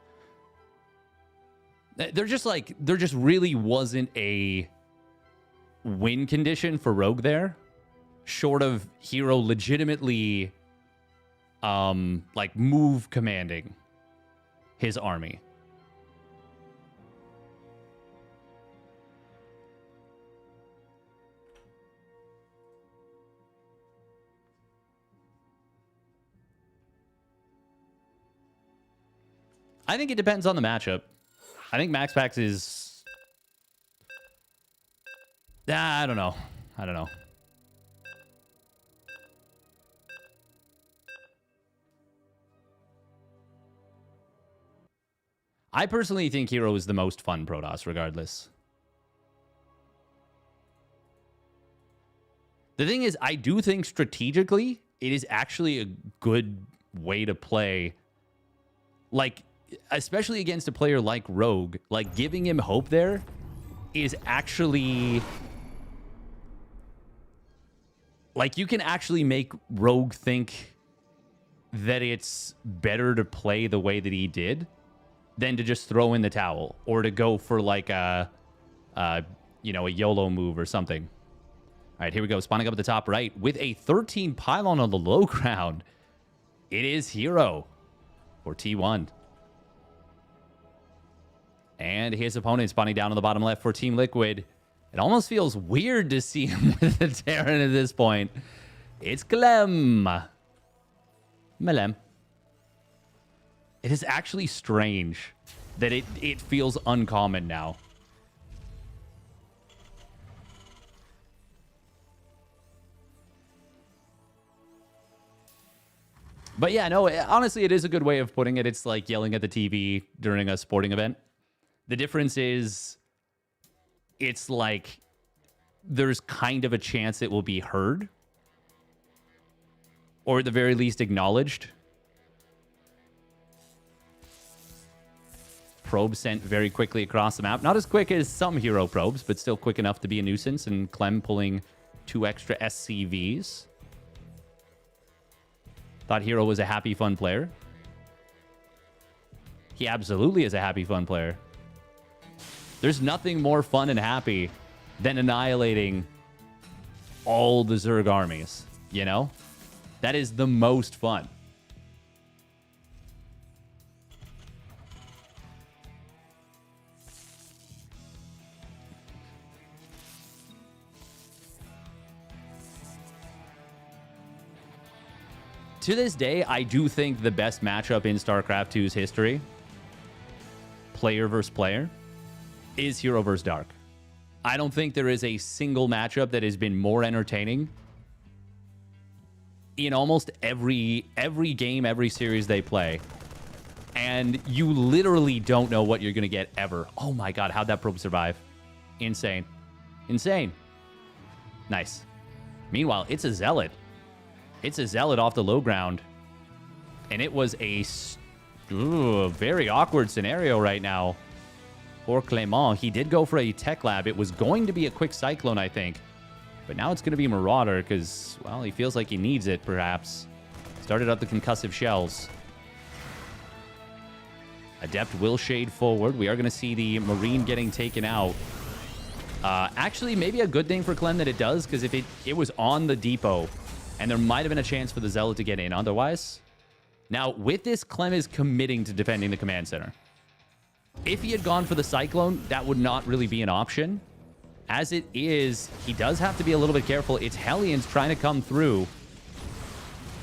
A: There just really wasn't a win condition for Rogue there, short of herO legitimately like move commanding his army. I think it depends on the matchup. I think MaxPax is... I don't know. I personally think herO is the most fun Protoss, regardless. The thing is, I do think strategically, it is actually a good way to play. Like, especially against a player like Rogue, like giving him hope there is actually... Like, you can actually make Rogue think that it's better to play the way that he did than to just throw in the towel or to go for like a YOLO move or something. All right, here we go. Spawning up at the top right with a 13 pylon on the low ground. It is herO for T1. And his opponent spawning down on the bottom left for Team Liquid. It almost feels weird to see him with the Terran at this point. It's Clem. Melem. It is actually strange that it feels uncommon now. But yeah, no, honestly, it is a good way of putting it. It's like yelling at the TV during a sporting event. The difference is, it's like there's kind of a chance it will be heard. Or at the very least acknowledged. Probe sent very quickly across the map. Not as quick as some herO probes, but still quick enough to be a nuisance. And Clem pulling 2 extra SCVs. Thought herO was a happy, fun player. He absolutely is a happy, fun player. There's nothing more fun and happy than annihilating all the Zerg armies, you know? That is the most fun. To this day, I do think the best matchup in StarCraft 2's history, player versus player, is herO versus Dark. I don't think there is a single matchup that has been more entertaining in almost every game, every series they play. And you literally don't know what you're going to get ever. Oh my god, how'd that probe survive? Insane. Insane. Nice. Meanwhile, it's a Zealot. It's a Zealot off the low ground. And it was a very awkward scenario right now for Clement. He did go for a Tech Lab. It was going to be a quick Cyclone, I think. But now it's going to be Marauder because, well, he feels like he needs it, perhaps. Started up the concussive shells. Adept will shade forward. We are going to see the Marine getting taken out. Actually, maybe a good thing for Clem that it does, because if it was on the depot, and there might have been a chance for the Zealot to get in otherwise. Now, with this, Clem is committing to defending the command center. If he had gone for the Cyclone, that would not really be an option. As it is, he does have to be a little bit careful. It's Hellions trying to come through.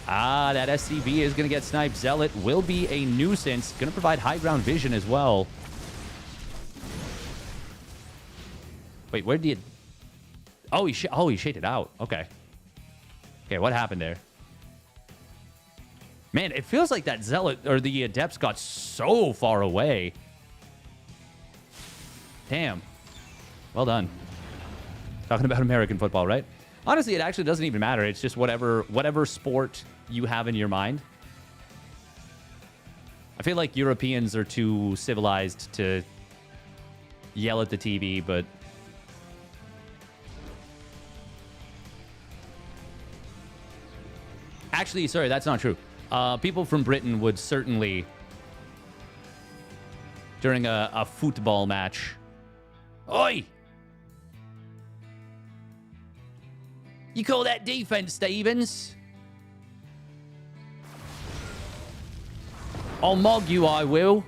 A: Ah, that SCB is going to get sniped. Zealot will be a nuisance. Going to provide high ground vision as well. Wait, where did he... Oh, he shaded out. Okay. Okay, what happened there? Man, it feels like that Zealot, or the Adepts, got so far away. Damn. Well done. Talking about American football, right? Honestly, it actually doesn't even matter. It's just whatever sport you have in your mind. I feel like Europeans are too civilized to yell at the TV, but... Actually, sorry, that's not true. People from Britain would certainly, during a football match... Oi! You call that defense, Stevens? I'll mog you, I will.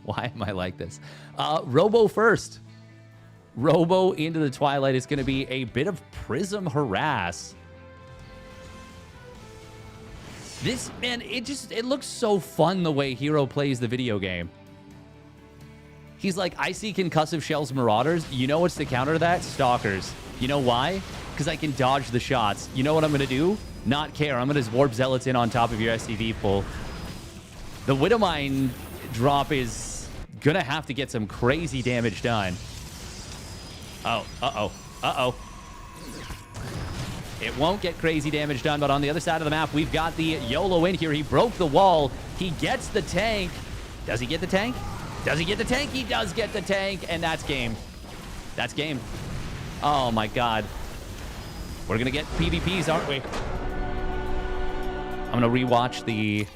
A: Why am I like this? Robo first. Robo into the Twilight is going to be a bit of Prism harass. This, man, it looks so fun the way herO plays the video game. He's like, I see concussive shells Marauders. You know what's the counter to that? Stalkers. You know why? Because I can dodge the shots. You know what I'm going to do? Not care. I'm going to warp Zealots in on top of your SCV pull. The Widowmine drop is going to have to get some crazy damage done. Oh, uh-oh, uh-oh. It won't get crazy damage done, but on the other side of the map, we've got the YOLO in here. He broke the wall. He gets the tank. Does he get the tank? Does he get the tank? He does get the tank, and that's game. That's game. Oh, my God. We're going to get PvPs, aren't we? I'm going to rewatch the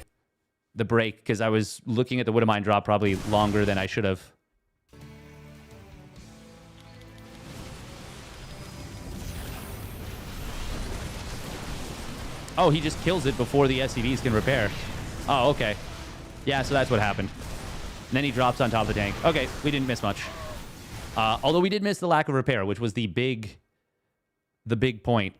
A: break because I was looking at the Widowmine drop probably longer than I should have. Oh, he just kills it before the SCVs can repair. Oh, okay. Yeah, so that's what happened. And then he drops on top of the tank. Okay, we didn't miss much. Although we did miss the lack of repair, which was the big point.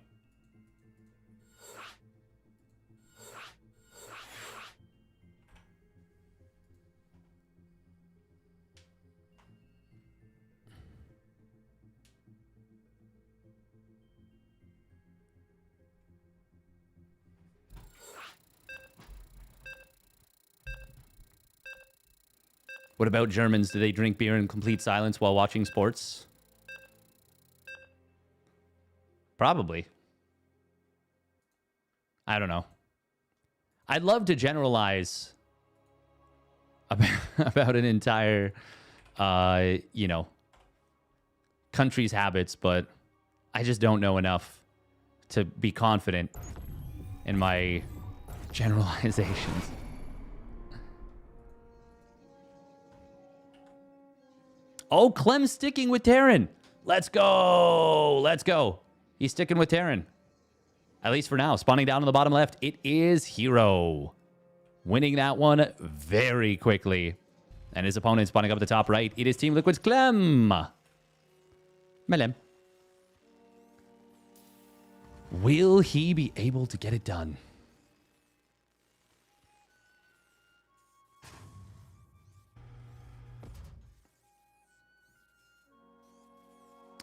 A: What about Germans? Do they drink beer in complete silence while watching sports? Probably. I don't know. I'd love to generalize about an entire, you know, country's habits, but I just don't know enough to be confident in my generalizations. Oh, Clem's sticking with Terran. Let's go. Let's go. He's sticking with Terran. At least for now. Spawning down on the bottom left, it is herO. Winning that one very quickly. And his opponent spawning up at the top right, it is Team Liquid's Clem. Melem. Will he be able to get it done?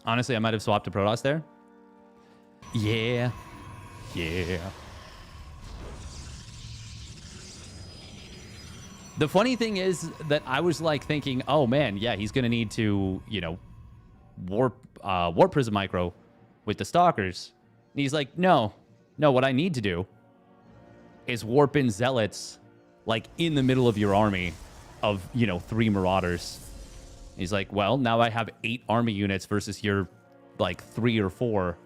A: Honestly, I might have swapped to Protoss there. Yeah. Yeah. The funny thing is that I was like thinking, oh man, yeah, he's going to need to, you know, warp Prism Micro with the Stalkers. And he's like, no, what I need to do is warp in Zealots like in the middle of your army of, you know, 3 Marauders. He's like, well, now I have 8 army units versus your, like, 3 or 4.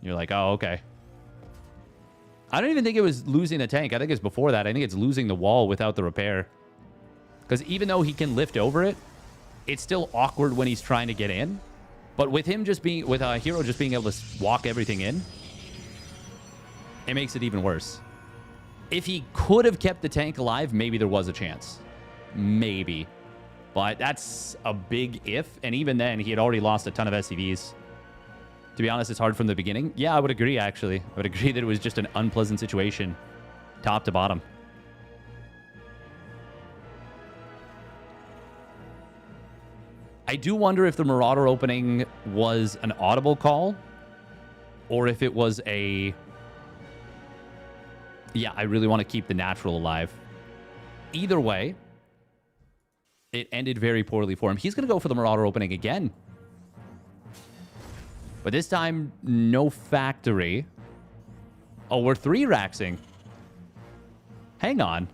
A: You're like, oh, okay. I don't even think it was losing the tank. I think it's before that. I think it's losing the wall without the repair. Because even though he can lift over it, it's still awkward when he's trying to get in. But with him just being, with herO just being able to walk everything in, it makes it even worse. If he could have kept the tank alive, maybe there was a chance. Maybe. But that's a big if. And even then, he had already lost a ton of SCVs. To be honest, it's hard from the beginning. Yeah, I would agree, actually. I would agree that it was just an unpleasant situation, top to bottom. I do wonder if the Marauder opening was an audible call, or if it was a, yeah, I really want to keep the natural alive. Either way, it ended very poorly for him. He's going to go for the Marauder opening again. But this time, no factory. Oh, we're 3-raxing. Hang on.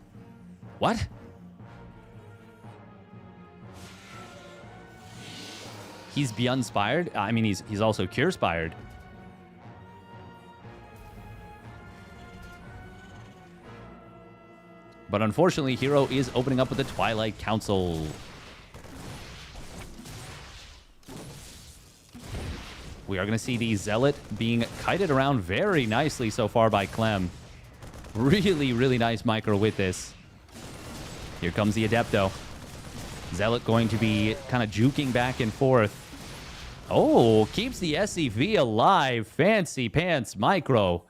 A: What? He's ByuN-spired? I mean, he's also Cure-spired. But unfortunately, herO is opening up with the Twilight Council. We are going to see the Zealot being kited around very nicely so far by Clem. Really, really nice micro with this. Here comes the Adepto. Zealot going to be kind of juking back and forth. Oh, keeps the SCV alive. Fancy Pants micro.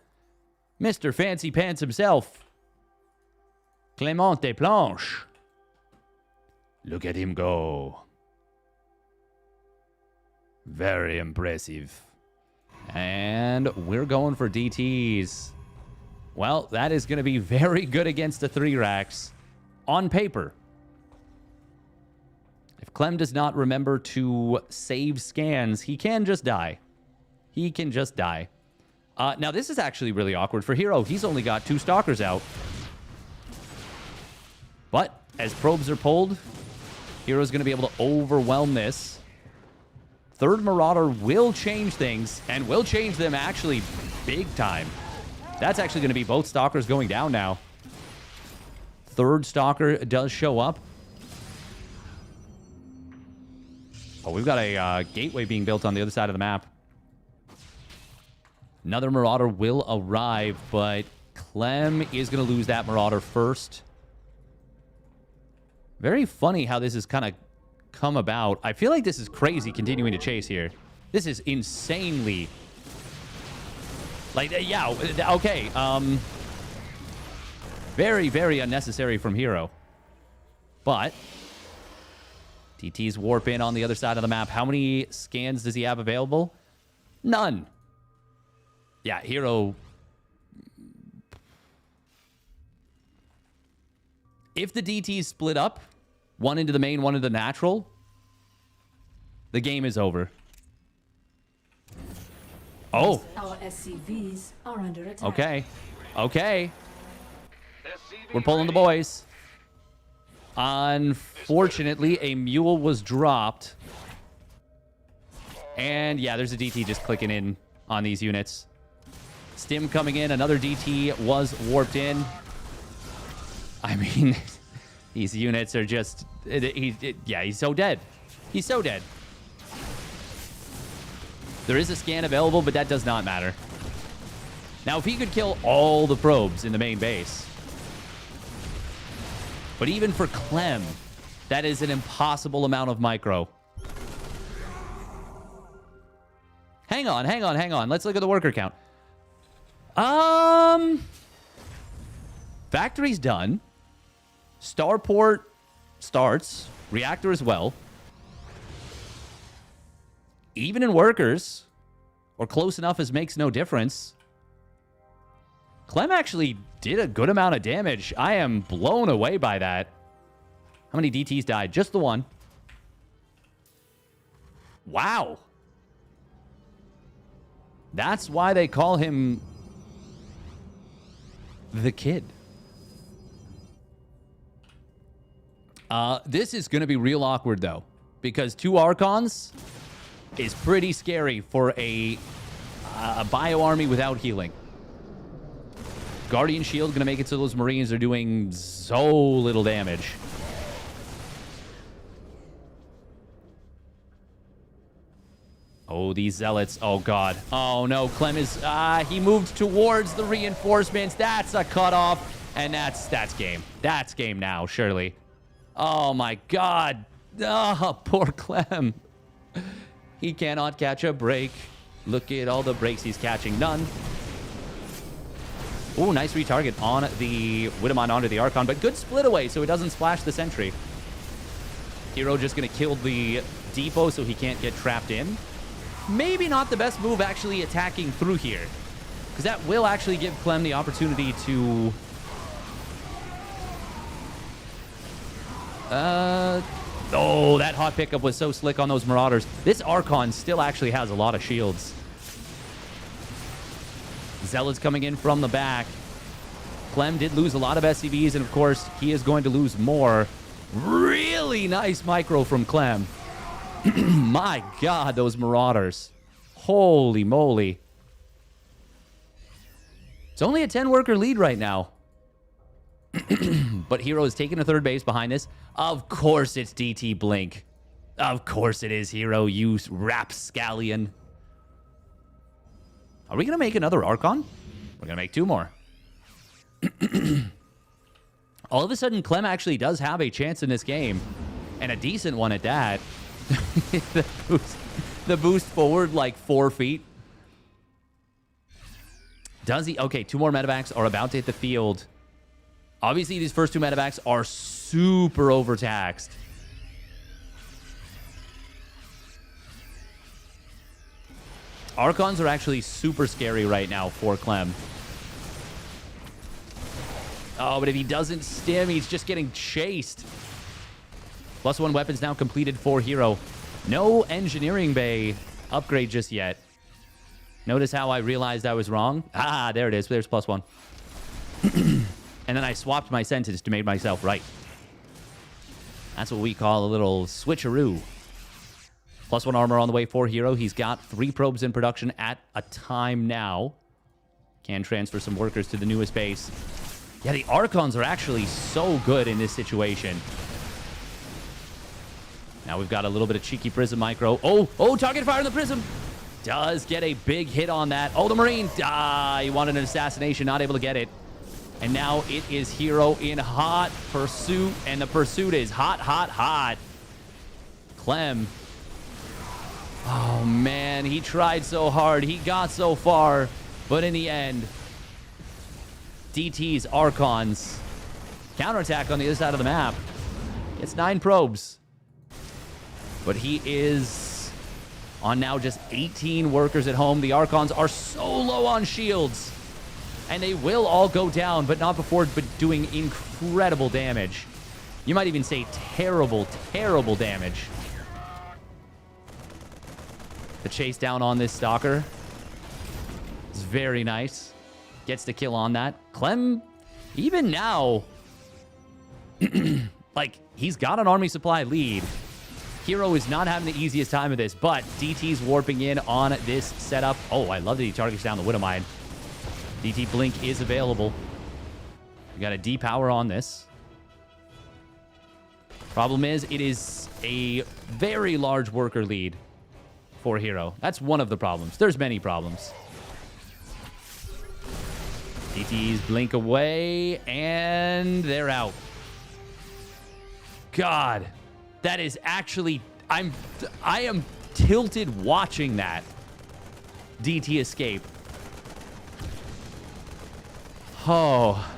A: Mr. Fancy Pants himself. Clément Desplanches. Look at him go. Very impressive. And we're going for DTs. Well, that is going to be very good against the 3 racks on paper. If Clem does not remember to save scans, he can just die. He can just die. Now, this is actually really awkward for herO. He's only got 2 Stalkers out. But as probes are pulled, herO's going to be able to overwhelm this. 3rd Marauder will change things, and will change them actually big time. That's actually going to be both Stalkers going down now. 3rd Stalker does show up. Oh, we've got a gateway being built on the other side of the map. Another Marauder will arrive, but Clem is going to lose that Marauder first. Very funny how this has kind of come about. I feel like this is crazy continuing to chase here. This is insanely... Like, yeah, okay. Very, very unnecessary from herO. But TT's warp in on the other side of the map. How many scans does he have available? None. Yeah, herO... If the DTs split up, one into the main, one into the natural, the game is over. Oh.
C: Our SCVs are under attack.
A: Okay. Okay. We're pulling the boys. Unfortunately, a mule was dropped. And yeah, there's a DT just clicking in on these units. Stim coming in. Another DT was warped in. I mean, these units are just... yeah, he's so dead. He's so dead. There is a scan available, but that does not matter. Now, if he could kill all the probes in the main base... But even for Clem, that is an impossible amount of micro. Hang on, hang on, hang on. Let's look at the worker count. Factory's done. Starport starts. Reactor as well. Even in workers, or close enough as makes no difference. Clem actually did a good amount of damage. I am blown away by that. How many DTs died? Just the one. Wow. That's why they call him the kid. This is going to be real awkward, though, because 2 Archons is pretty scary for a bio army without healing. Guardian Shield going to make it so those Marines are doing so little damage. Oh, these Zealots. Oh, God. Oh, no. Clem is... he moved towards the reinforcements. That's a cutoff. And that's game. That's game now, surely. Oh, my God. Oh, poor Clem. He cannot catch a break. Look at all the breaks he's catching. None. Oh, nice retarget on the Widowmine onto the Archon, but good split away so it doesn't splash the sentry. herO just going to kill the depot so he can't get trapped in. Maybe not the best move actually attacking through here, because that will actually give Clem the opportunity to... Oh, that hot pickup was so slick on those Marauders. This Archon still actually has a lot of shields. Zealots coming in from the back. Clem did lose a lot of SCVs, and of course, he is going to lose more. Really nice micro from Clem. My God, those Marauders. Holy moly. It's only a 10-worker lead right now. But herO is taking a 3rd base behind this. Of course it's DT Blink. Of course it is, herO, you rapscallion. Are we going to make another Archon? We're going to make 2 more. All of a sudden, Clem actually does have a chance in this game. And a decent one at that. the boost forward like 4 feet. Does he? Okay, 2 more medevacs are about to hit the field. Obviously, these first 2 medevacs are super overtaxed. Archons are actually super scary right now for Clem. Oh, but if he doesn't stim, he's just getting chased. +1 weapons now completed for herO. No engineering bay upgrade just yet. Notice how I realized I was wrong? Ah, there it is. There's +1. And then I swapped my sentence to make myself right. That's what we call a little switcheroo. +1 armor on the way for herO. He's got 3 probes in production at a time now. Can transfer some workers to the newest base. Yeah, the Archons are actually so good in this situation. Now we've got a little bit of cheeky Prism micro. Oh, target fire in the Prism. Does get a big hit on that. Oh, the Marine. He wanted an assassination, not able to get it. And now it is herO in hot pursuit, and the pursuit is hot, hot, hot. Clem. Oh, man, he tried so hard. He got so far, but in the end, DT's Archons counterattack on the other side of the map. Gets 9 probes. But he is on now just 18 workers at home. The Archons are so low on shields. And they will all go down, but not before doing incredible damage. You might even say terrible, terrible damage. The chase down on this Stalker is very nice. Gets the kill on that. Clem, even now, like, he's got an army supply lead. herO is not having the easiest time of this, but DT's warping in on this setup. Oh, I love that he targets down the Widowmine. DT Blink is available. We got a depower on this. Problem is, it is a very large worker lead for herO. That's one of the problems. There's many problems. DT's blink away, and they're out. God, that is actually... I am tilted watching that DT escape. Oh.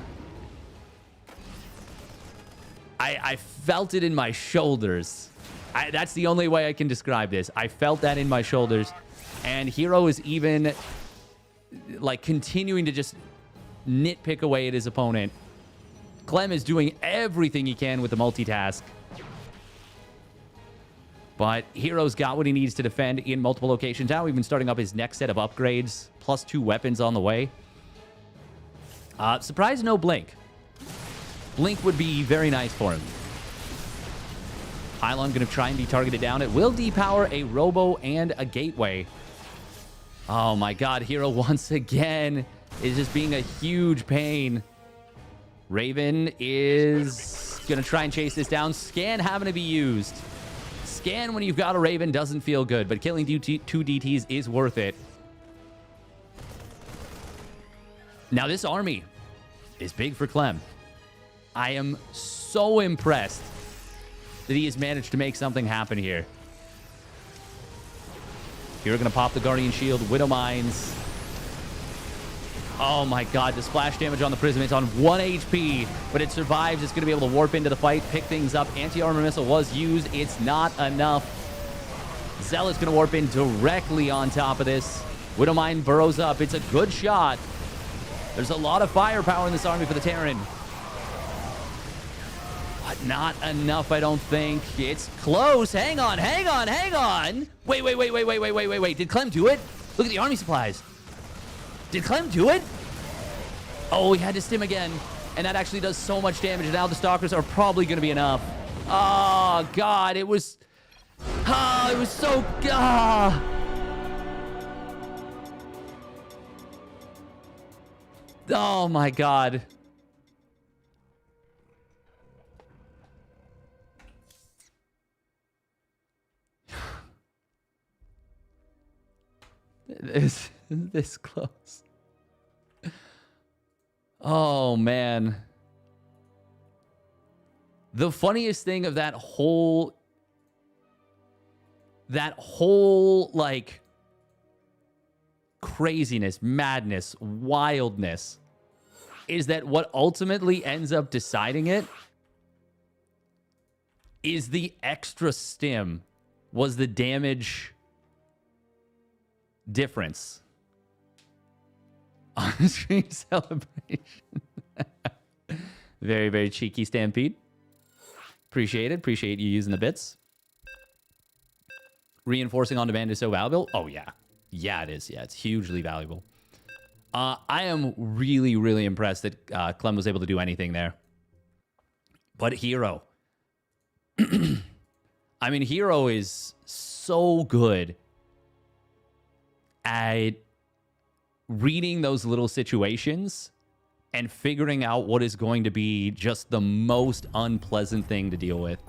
A: I felt it in my shoulders. That's the only way I can describe this. I felt that in my shoulders. And herO is even, like, continuing to just nitpick away at his opponent. Clem is doing everything he can with the multitask. But herO's got what he needs to defend in multiple locations. Now even starting up his next set of upgrades. +2 weapons on the way. Surprise, no Blink. Blink would be very nice for him. Pylon going to try and be targeted down. It will depower a Robo and a Gateway. Oh my god, herO once again is just being a huge pain. Raven is going to try and chase this down. Scan having to be used. Scan when you've got a Raven doesn't feel good, but killing 2 DTs is worth it. Now this army is big for Clem. I am so impressed that he has managed to make something happen here. Here we're going to pop the Guardian Shield, Widow Mines. Oh my god, the splash damage on the Prism. It's on 1 HP, but it survives. It's going to be able to warp into the fight, pick things up. Anti-armor missile was used. It's not enough. Zealot's going to warp in directly on top of this. Widow Mine burrows up. It's a good shot. There's a lot of firepower in this army for the Terran. But not enough, I don't think. It's close. Hang on, hang on, hang on. Wait. Did Clem do it? Look at the army supplies. Did Clem do it? Oh, he had to stim again. And that actually does so much damage. Now the Stalkers are probably going to be enough. Oh, God. It was... Oh, it was so... Oh, my God. This close. Oh, man. The funniest thing of that whole, like, craziness, madness, wildness is that what ultimately ends up deciding it is the extra stim was the damage difference. On-screen celebration. Very, very cheeky Stampede. Appreciate it. Appreciate you using the bits. Reinforcing on demand is so valuable. Oh, yeah. Yeah, it is. Yeah, it's hugely valuable. I am really, really impressed that Clem was able to do anything there. But herO. I mean, herO is so good at reading those little situations and figuring out what is going to be just the most unpleasant thing to deal with.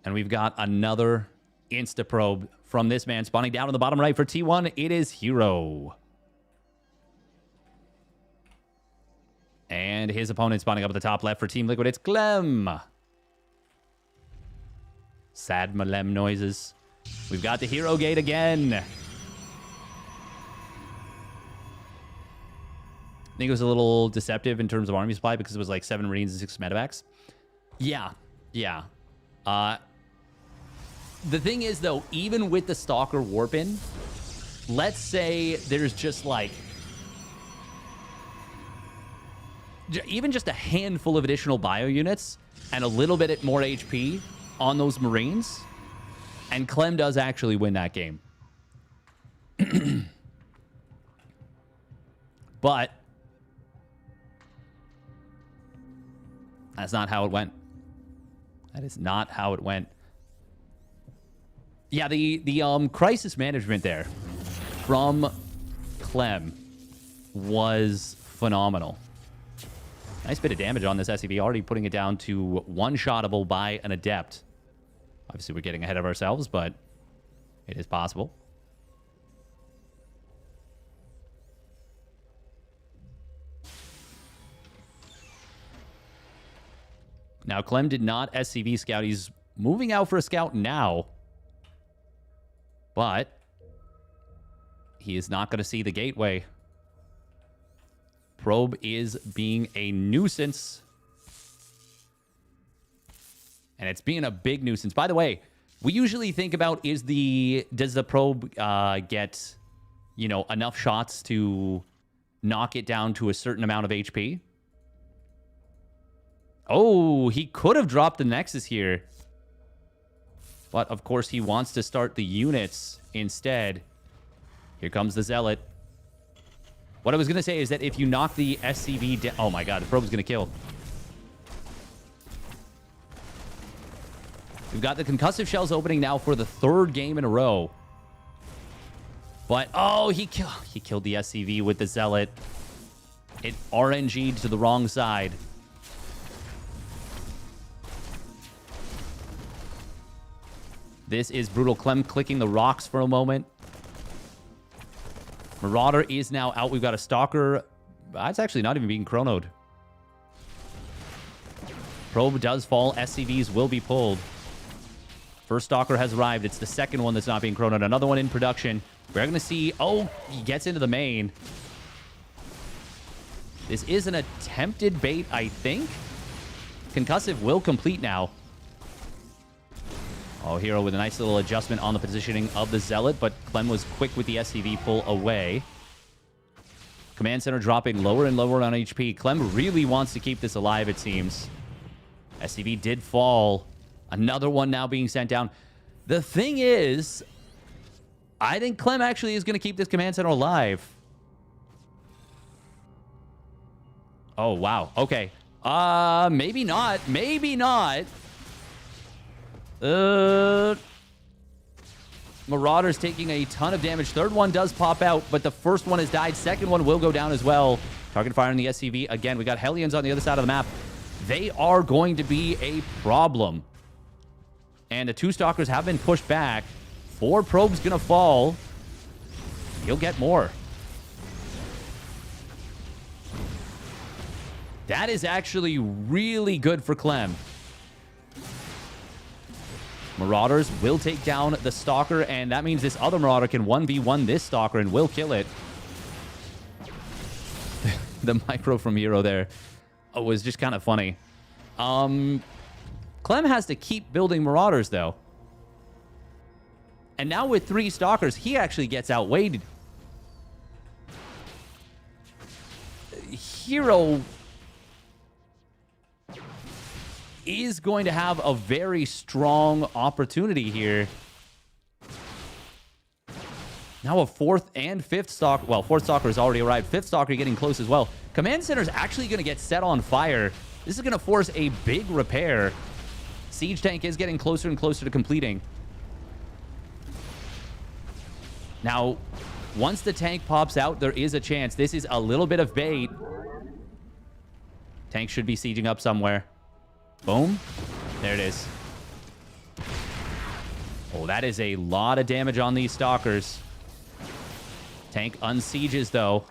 A: And we've got another insta-probe from this man spawning down on the bottom right for T1. It is herO. And his opponent spawning up at the top left for Team Liquid. It's Clem. Sad Malem noises. We've got the herO gate again. I think it was a little deceptive in terms of army supply because it was like 7 Marines and 6 medevacs. Yeah. The thing is, though, even with the Stalker warp in, let's say there's just like even just a handful of additional bio units and a little bit more HP on those Marines, and Clem does actually win that game. But that's not how it went. That is not how it went. Yeah, the crisis management there from Clem was phenomenal. Nice bit of damage on this SCB, already putting it down to one-shottable by an Adept. Obviously, we're getting ahead of ourselves, but it is possible. Now, Clem did not SCV scout. He's moving out for a scout now. But he is not going to see the gateway. Probe is being a nuisance. And it's being a big nuisance. By the way, we usually think about does the probe get, enough shots to knock it down to a certain amount of HP? Oh, he could have dropped the Nexus here. But, of course, he wants to start the units instead. Here comes the Zealot. What I was going to say is that if you knock the SCV down... Oh, my God. The probe's going to kill. We've got the concussive shells opening now for the 3rd game in a row. But, oh, he killed the SCV with the Zealot. It RNG'd to the wrong side. This is brutal. Clem clicking the rocks for a moment. Marauder is now out. We've got a Stalker. That's actually not even being chronoed. Probe does fall. SCVs will be pulled. First Stalker has arrived. It's the second one that's not being chronoed. Another one in production. We're going to see... Oh, he gets into the main. This is an attempted bait, I think. Concussive will complete now. Oh, herO with a nice little adjustment on the positioning of the Zealot, but Clem was quick with the SCV pull away. Command Center dropping lower and lower on HP. Clem really wants to keep this alive, it seems. SCV did fall. Another one now being sent down. The thing is, I think Clem actually is going to keep this Command Center alive. Oh, wow. Okay. Maybe not. Maybe not. Marauder's taking a ton of damage. 3rd one does pop out, but the 1st one has died. 2nd one will go down as well. Target fire on the SCV. Again, we got Hellions on the other side of the map. They are going to be a problem. And the 2 Stalkers have been pushed back. 4 probes going to fall. He'll get more. That is actually really good for Clem. Marauders will take down the Stalker, and that means this other Marauder can 1v1 this Stalker and will kill it. The micro from herO there was just kind of funny. Clem has to keep building Marauders, though. And now with 3 Stalkers, he actually gets outweighed. herO is going to have a very strong opportunity here. Now a fourth and fifth stalker. Well, fourth stalker has already arrived. Fifth stalker getting close as well. Command center is actually going to get set on fire. This is going to force a big repair. Siege tank is getting closer and closer to completing. Now, once the tank pops out, there is a chance. This is a little bit of bait. Tank should be sieging up somewhere. Boom. There it is. Oh, that is a lot of damage on these stalkers. Tank unsieges, though.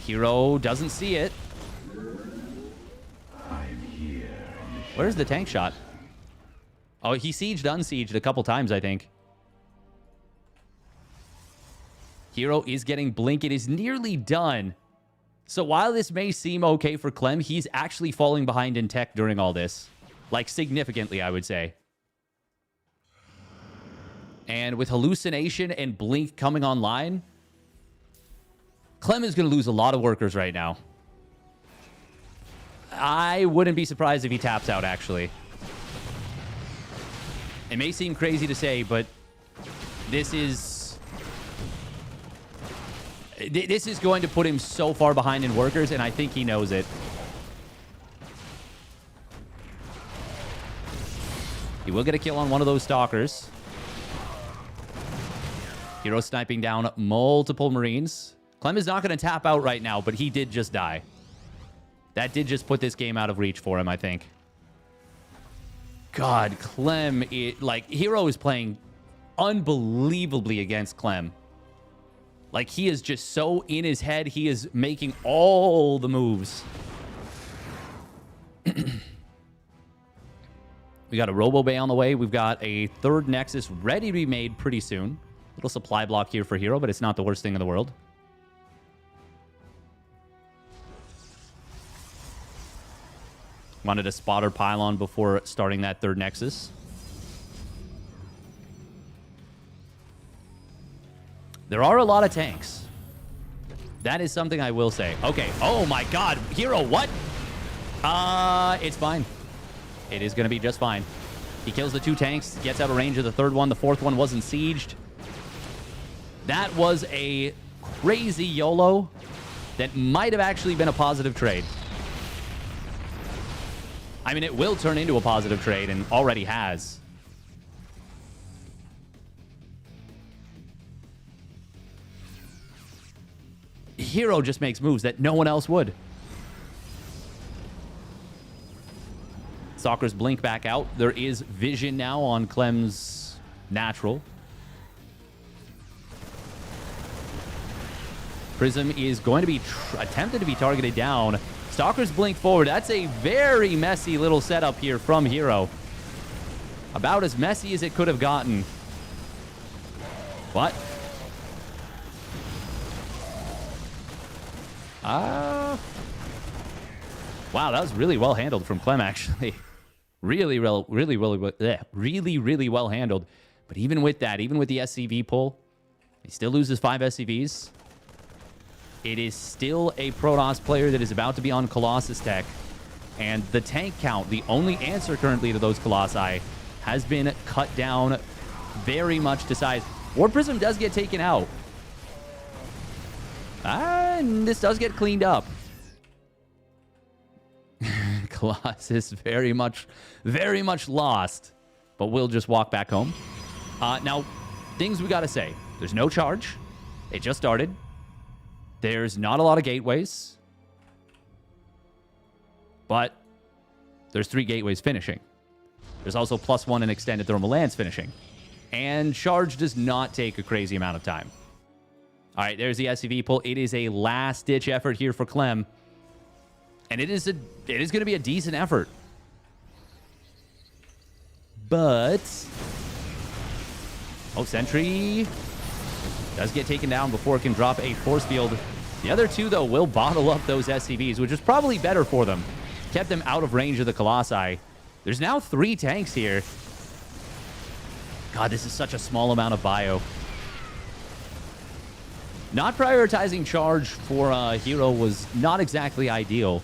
A: herO doesn't see it. Where's the tank shot? Oh, he sieged, unsieged a couple times, I think. herO is getting blink. It is nearly done. So while this may seem okay for Clem, he's actually falling behind in tech during all this. Like, significantly, I would say. And with Hallucination and Blink coming online, Clem is going to lose a lot of workers right now. I wouldn't be surprised if he taps out, actually. It may seem crazy to say, but this is going to put him so far behind in workers, and I think he knows it. He will get a kill on one of those stalkers. herO sniping down multiple Marines. Clem is not going to tap out right now, but he did just die. That did just put this game out of reach for him, I think. God, Clem, herO is playing unbelievably against Clem. Like, he is just so in his head. He is making all the moves. We got a Robo Bay on the way. We've got a third Nexus ready to be made pretty soon. Little supply block here for herO, but it's not the worst thing in the world. Wanted a spotter pylon before starting that third Nexus. There are a lot of tanks. That is something I will say. Okay. Oh my god. herO, what? It's fine. It is going to be just fine. He kills the two tanks, gets out of range of the third one. The fourth one wasn't sieged. That was a crazy YOLO that might have actually been a positive trade. I mean, it will turn into a positive trade and already has. herO just makes moves that no one else would. Stalkers blink back out. There is vision now on Clem's natural. Prism is going to be attempted to be targeted down. Stalkers blink forward. That's a very messy little setup here from herO. About as messy as it could have gotten. What? Wow, that was really well handled from Clem, actually. Really well handled. But even with that, even with the SCV pull, he still loses 5 SCVs. It is still a Protoss player that is about to be on Colossus tech. And the tank count, the only answer currently to those Colossi, has been cut down very much to size. Ward Prism does get taken out. And this does get cleaned up. Colossus very much lost. But we'll just walk back home. Now, things we got to say. There's no charge. It just started. There's not a lot of gateways. But there's 3 gateways finishing. There's also +1 in extended thermal lands finishing. And charge does not take a crazy amount of time. All right, there's the SCV pull. It is a last-ditch effort here for Clem. And it is going to be a decent effort. But... oh, Sentry does get taken down before it can drop a force field. The other 2, though, will bottle up those SCVs, which is probably better for them. Kept them out of range of the Colossi. There's now 3 tanks here. God, this is such a small amount of bio. Not prioritizing charge for herO was not exactly ideal.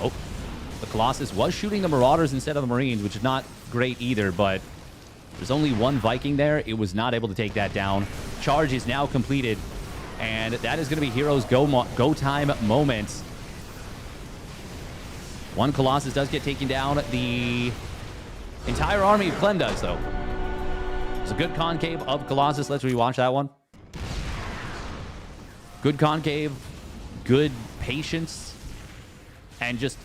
A: Oh, the Colossus was shooting the Marauders instead of the Marines, which is not great either, but there's only one Viking there. It was not able to take that down. Charge is now completed, and that is going to be herO's go time moment. One Colossus does get taken down. The entire army of Clem does, though. It's a good concave of Colossus. Let's rewatch that one. Good concave, good patience, and just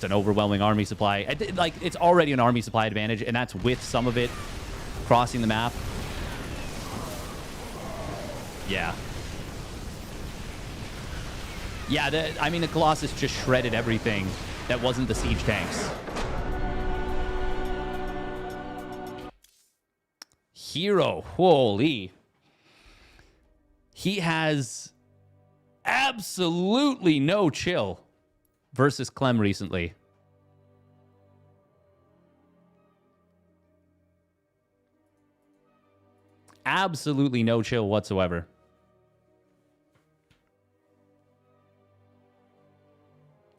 A: an overwhelming army supply. Like, it's already an army supply advantage, and that's with some of it crossing the map. Yeah. Yeah, I mean, the Colossus just shredded everything that wasn't the siege tanks. herO, holy. He has absolutely no chill versus Clem recently. Absolutely no chill whatsoever.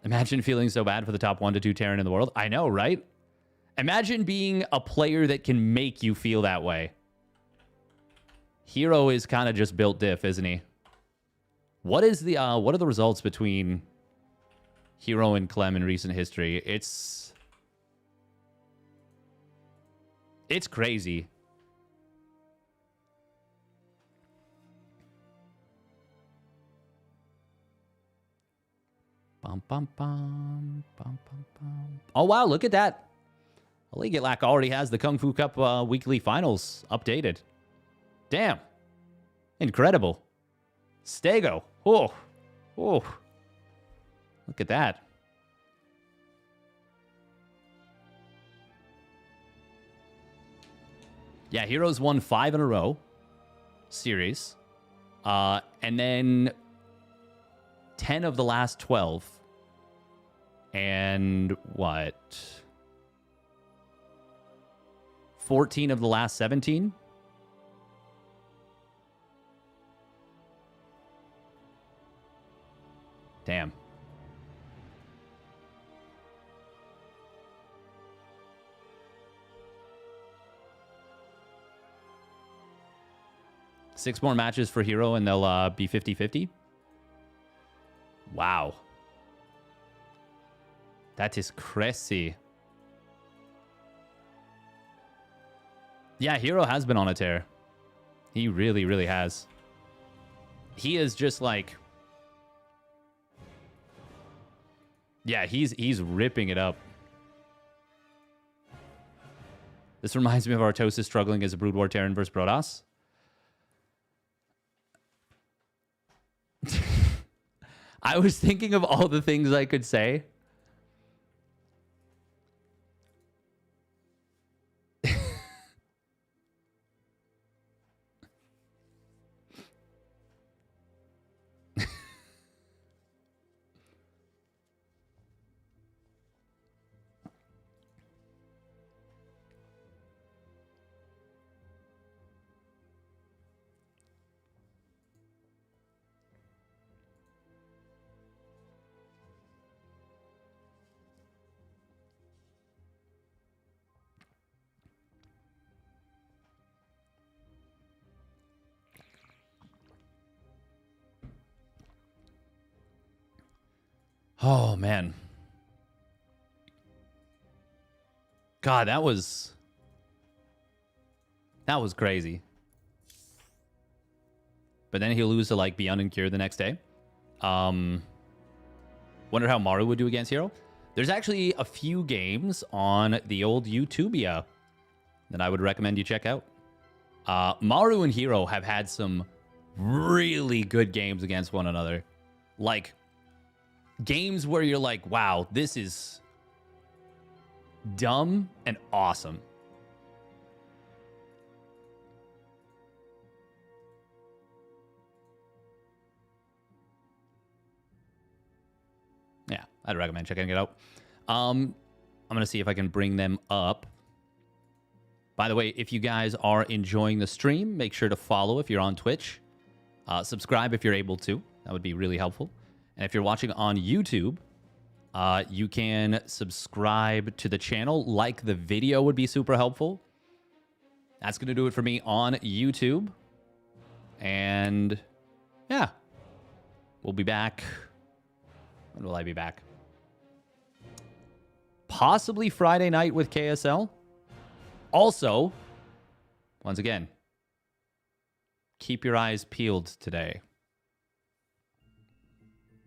A: Imagine feeling so bad for the top 1 to 2 Terran in the world. I know, right? Imagine being a player that can make you feel that way. herO is kind of just built diff, isn't he? What are the results between herO and Clem in recent history? It's crazy. Bum, bum, bum, bum, bum, bum. Oh, wow, look at that. League Lack already has the Kung Fu Cup weekly finals updated. Damn. Incredible. Stego. Oh. Oh. Look at that. Yeah, herO's won 5 in a row. Series. And then 10 of the last 12. And what? 14 of the last 17? Damn. Six more matches for herO and they'll be 50-50. Wow. That is crazy. Yeah, herO has been on a tear. He really, really has. He is just like... Yeah, he's ripping it up. This reminds me of Artosis struggling as a Brood War Terran versus Protoss. I was thinking of all the things I could say. Oh, man. God, that was crazy. But then he'll lose to, like, ByuN and Cure the next day. Wonder how Maru would do against herO. There's actually a few games on the old YouTubia that I would recommend you check out. Maru and herO have had some really good games against one another. Like... games where you're like, wow, this is dumb and awesome. Yeah, I'd recommend checking it out. I'm going to see if I can bring them up. By the way, if you guys are enjoying the stream, make sure to follow if you're on Twitch. Subscribe if you're able to. That would be really helpful. And if you're watching on YouTube, you can subscribe to the channel. Like the video would be super helpful. That's going to do it for me on YouTube. And yeah, we'll be back. When will I be back? Possibly Friday night with KSL. Also, once again, keep your eyes peeled today.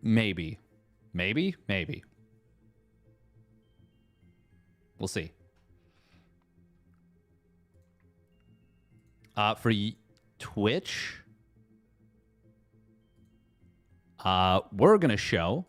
A: Maybe. Maybe? Maybe. We'll see. For Twitch, we're going to show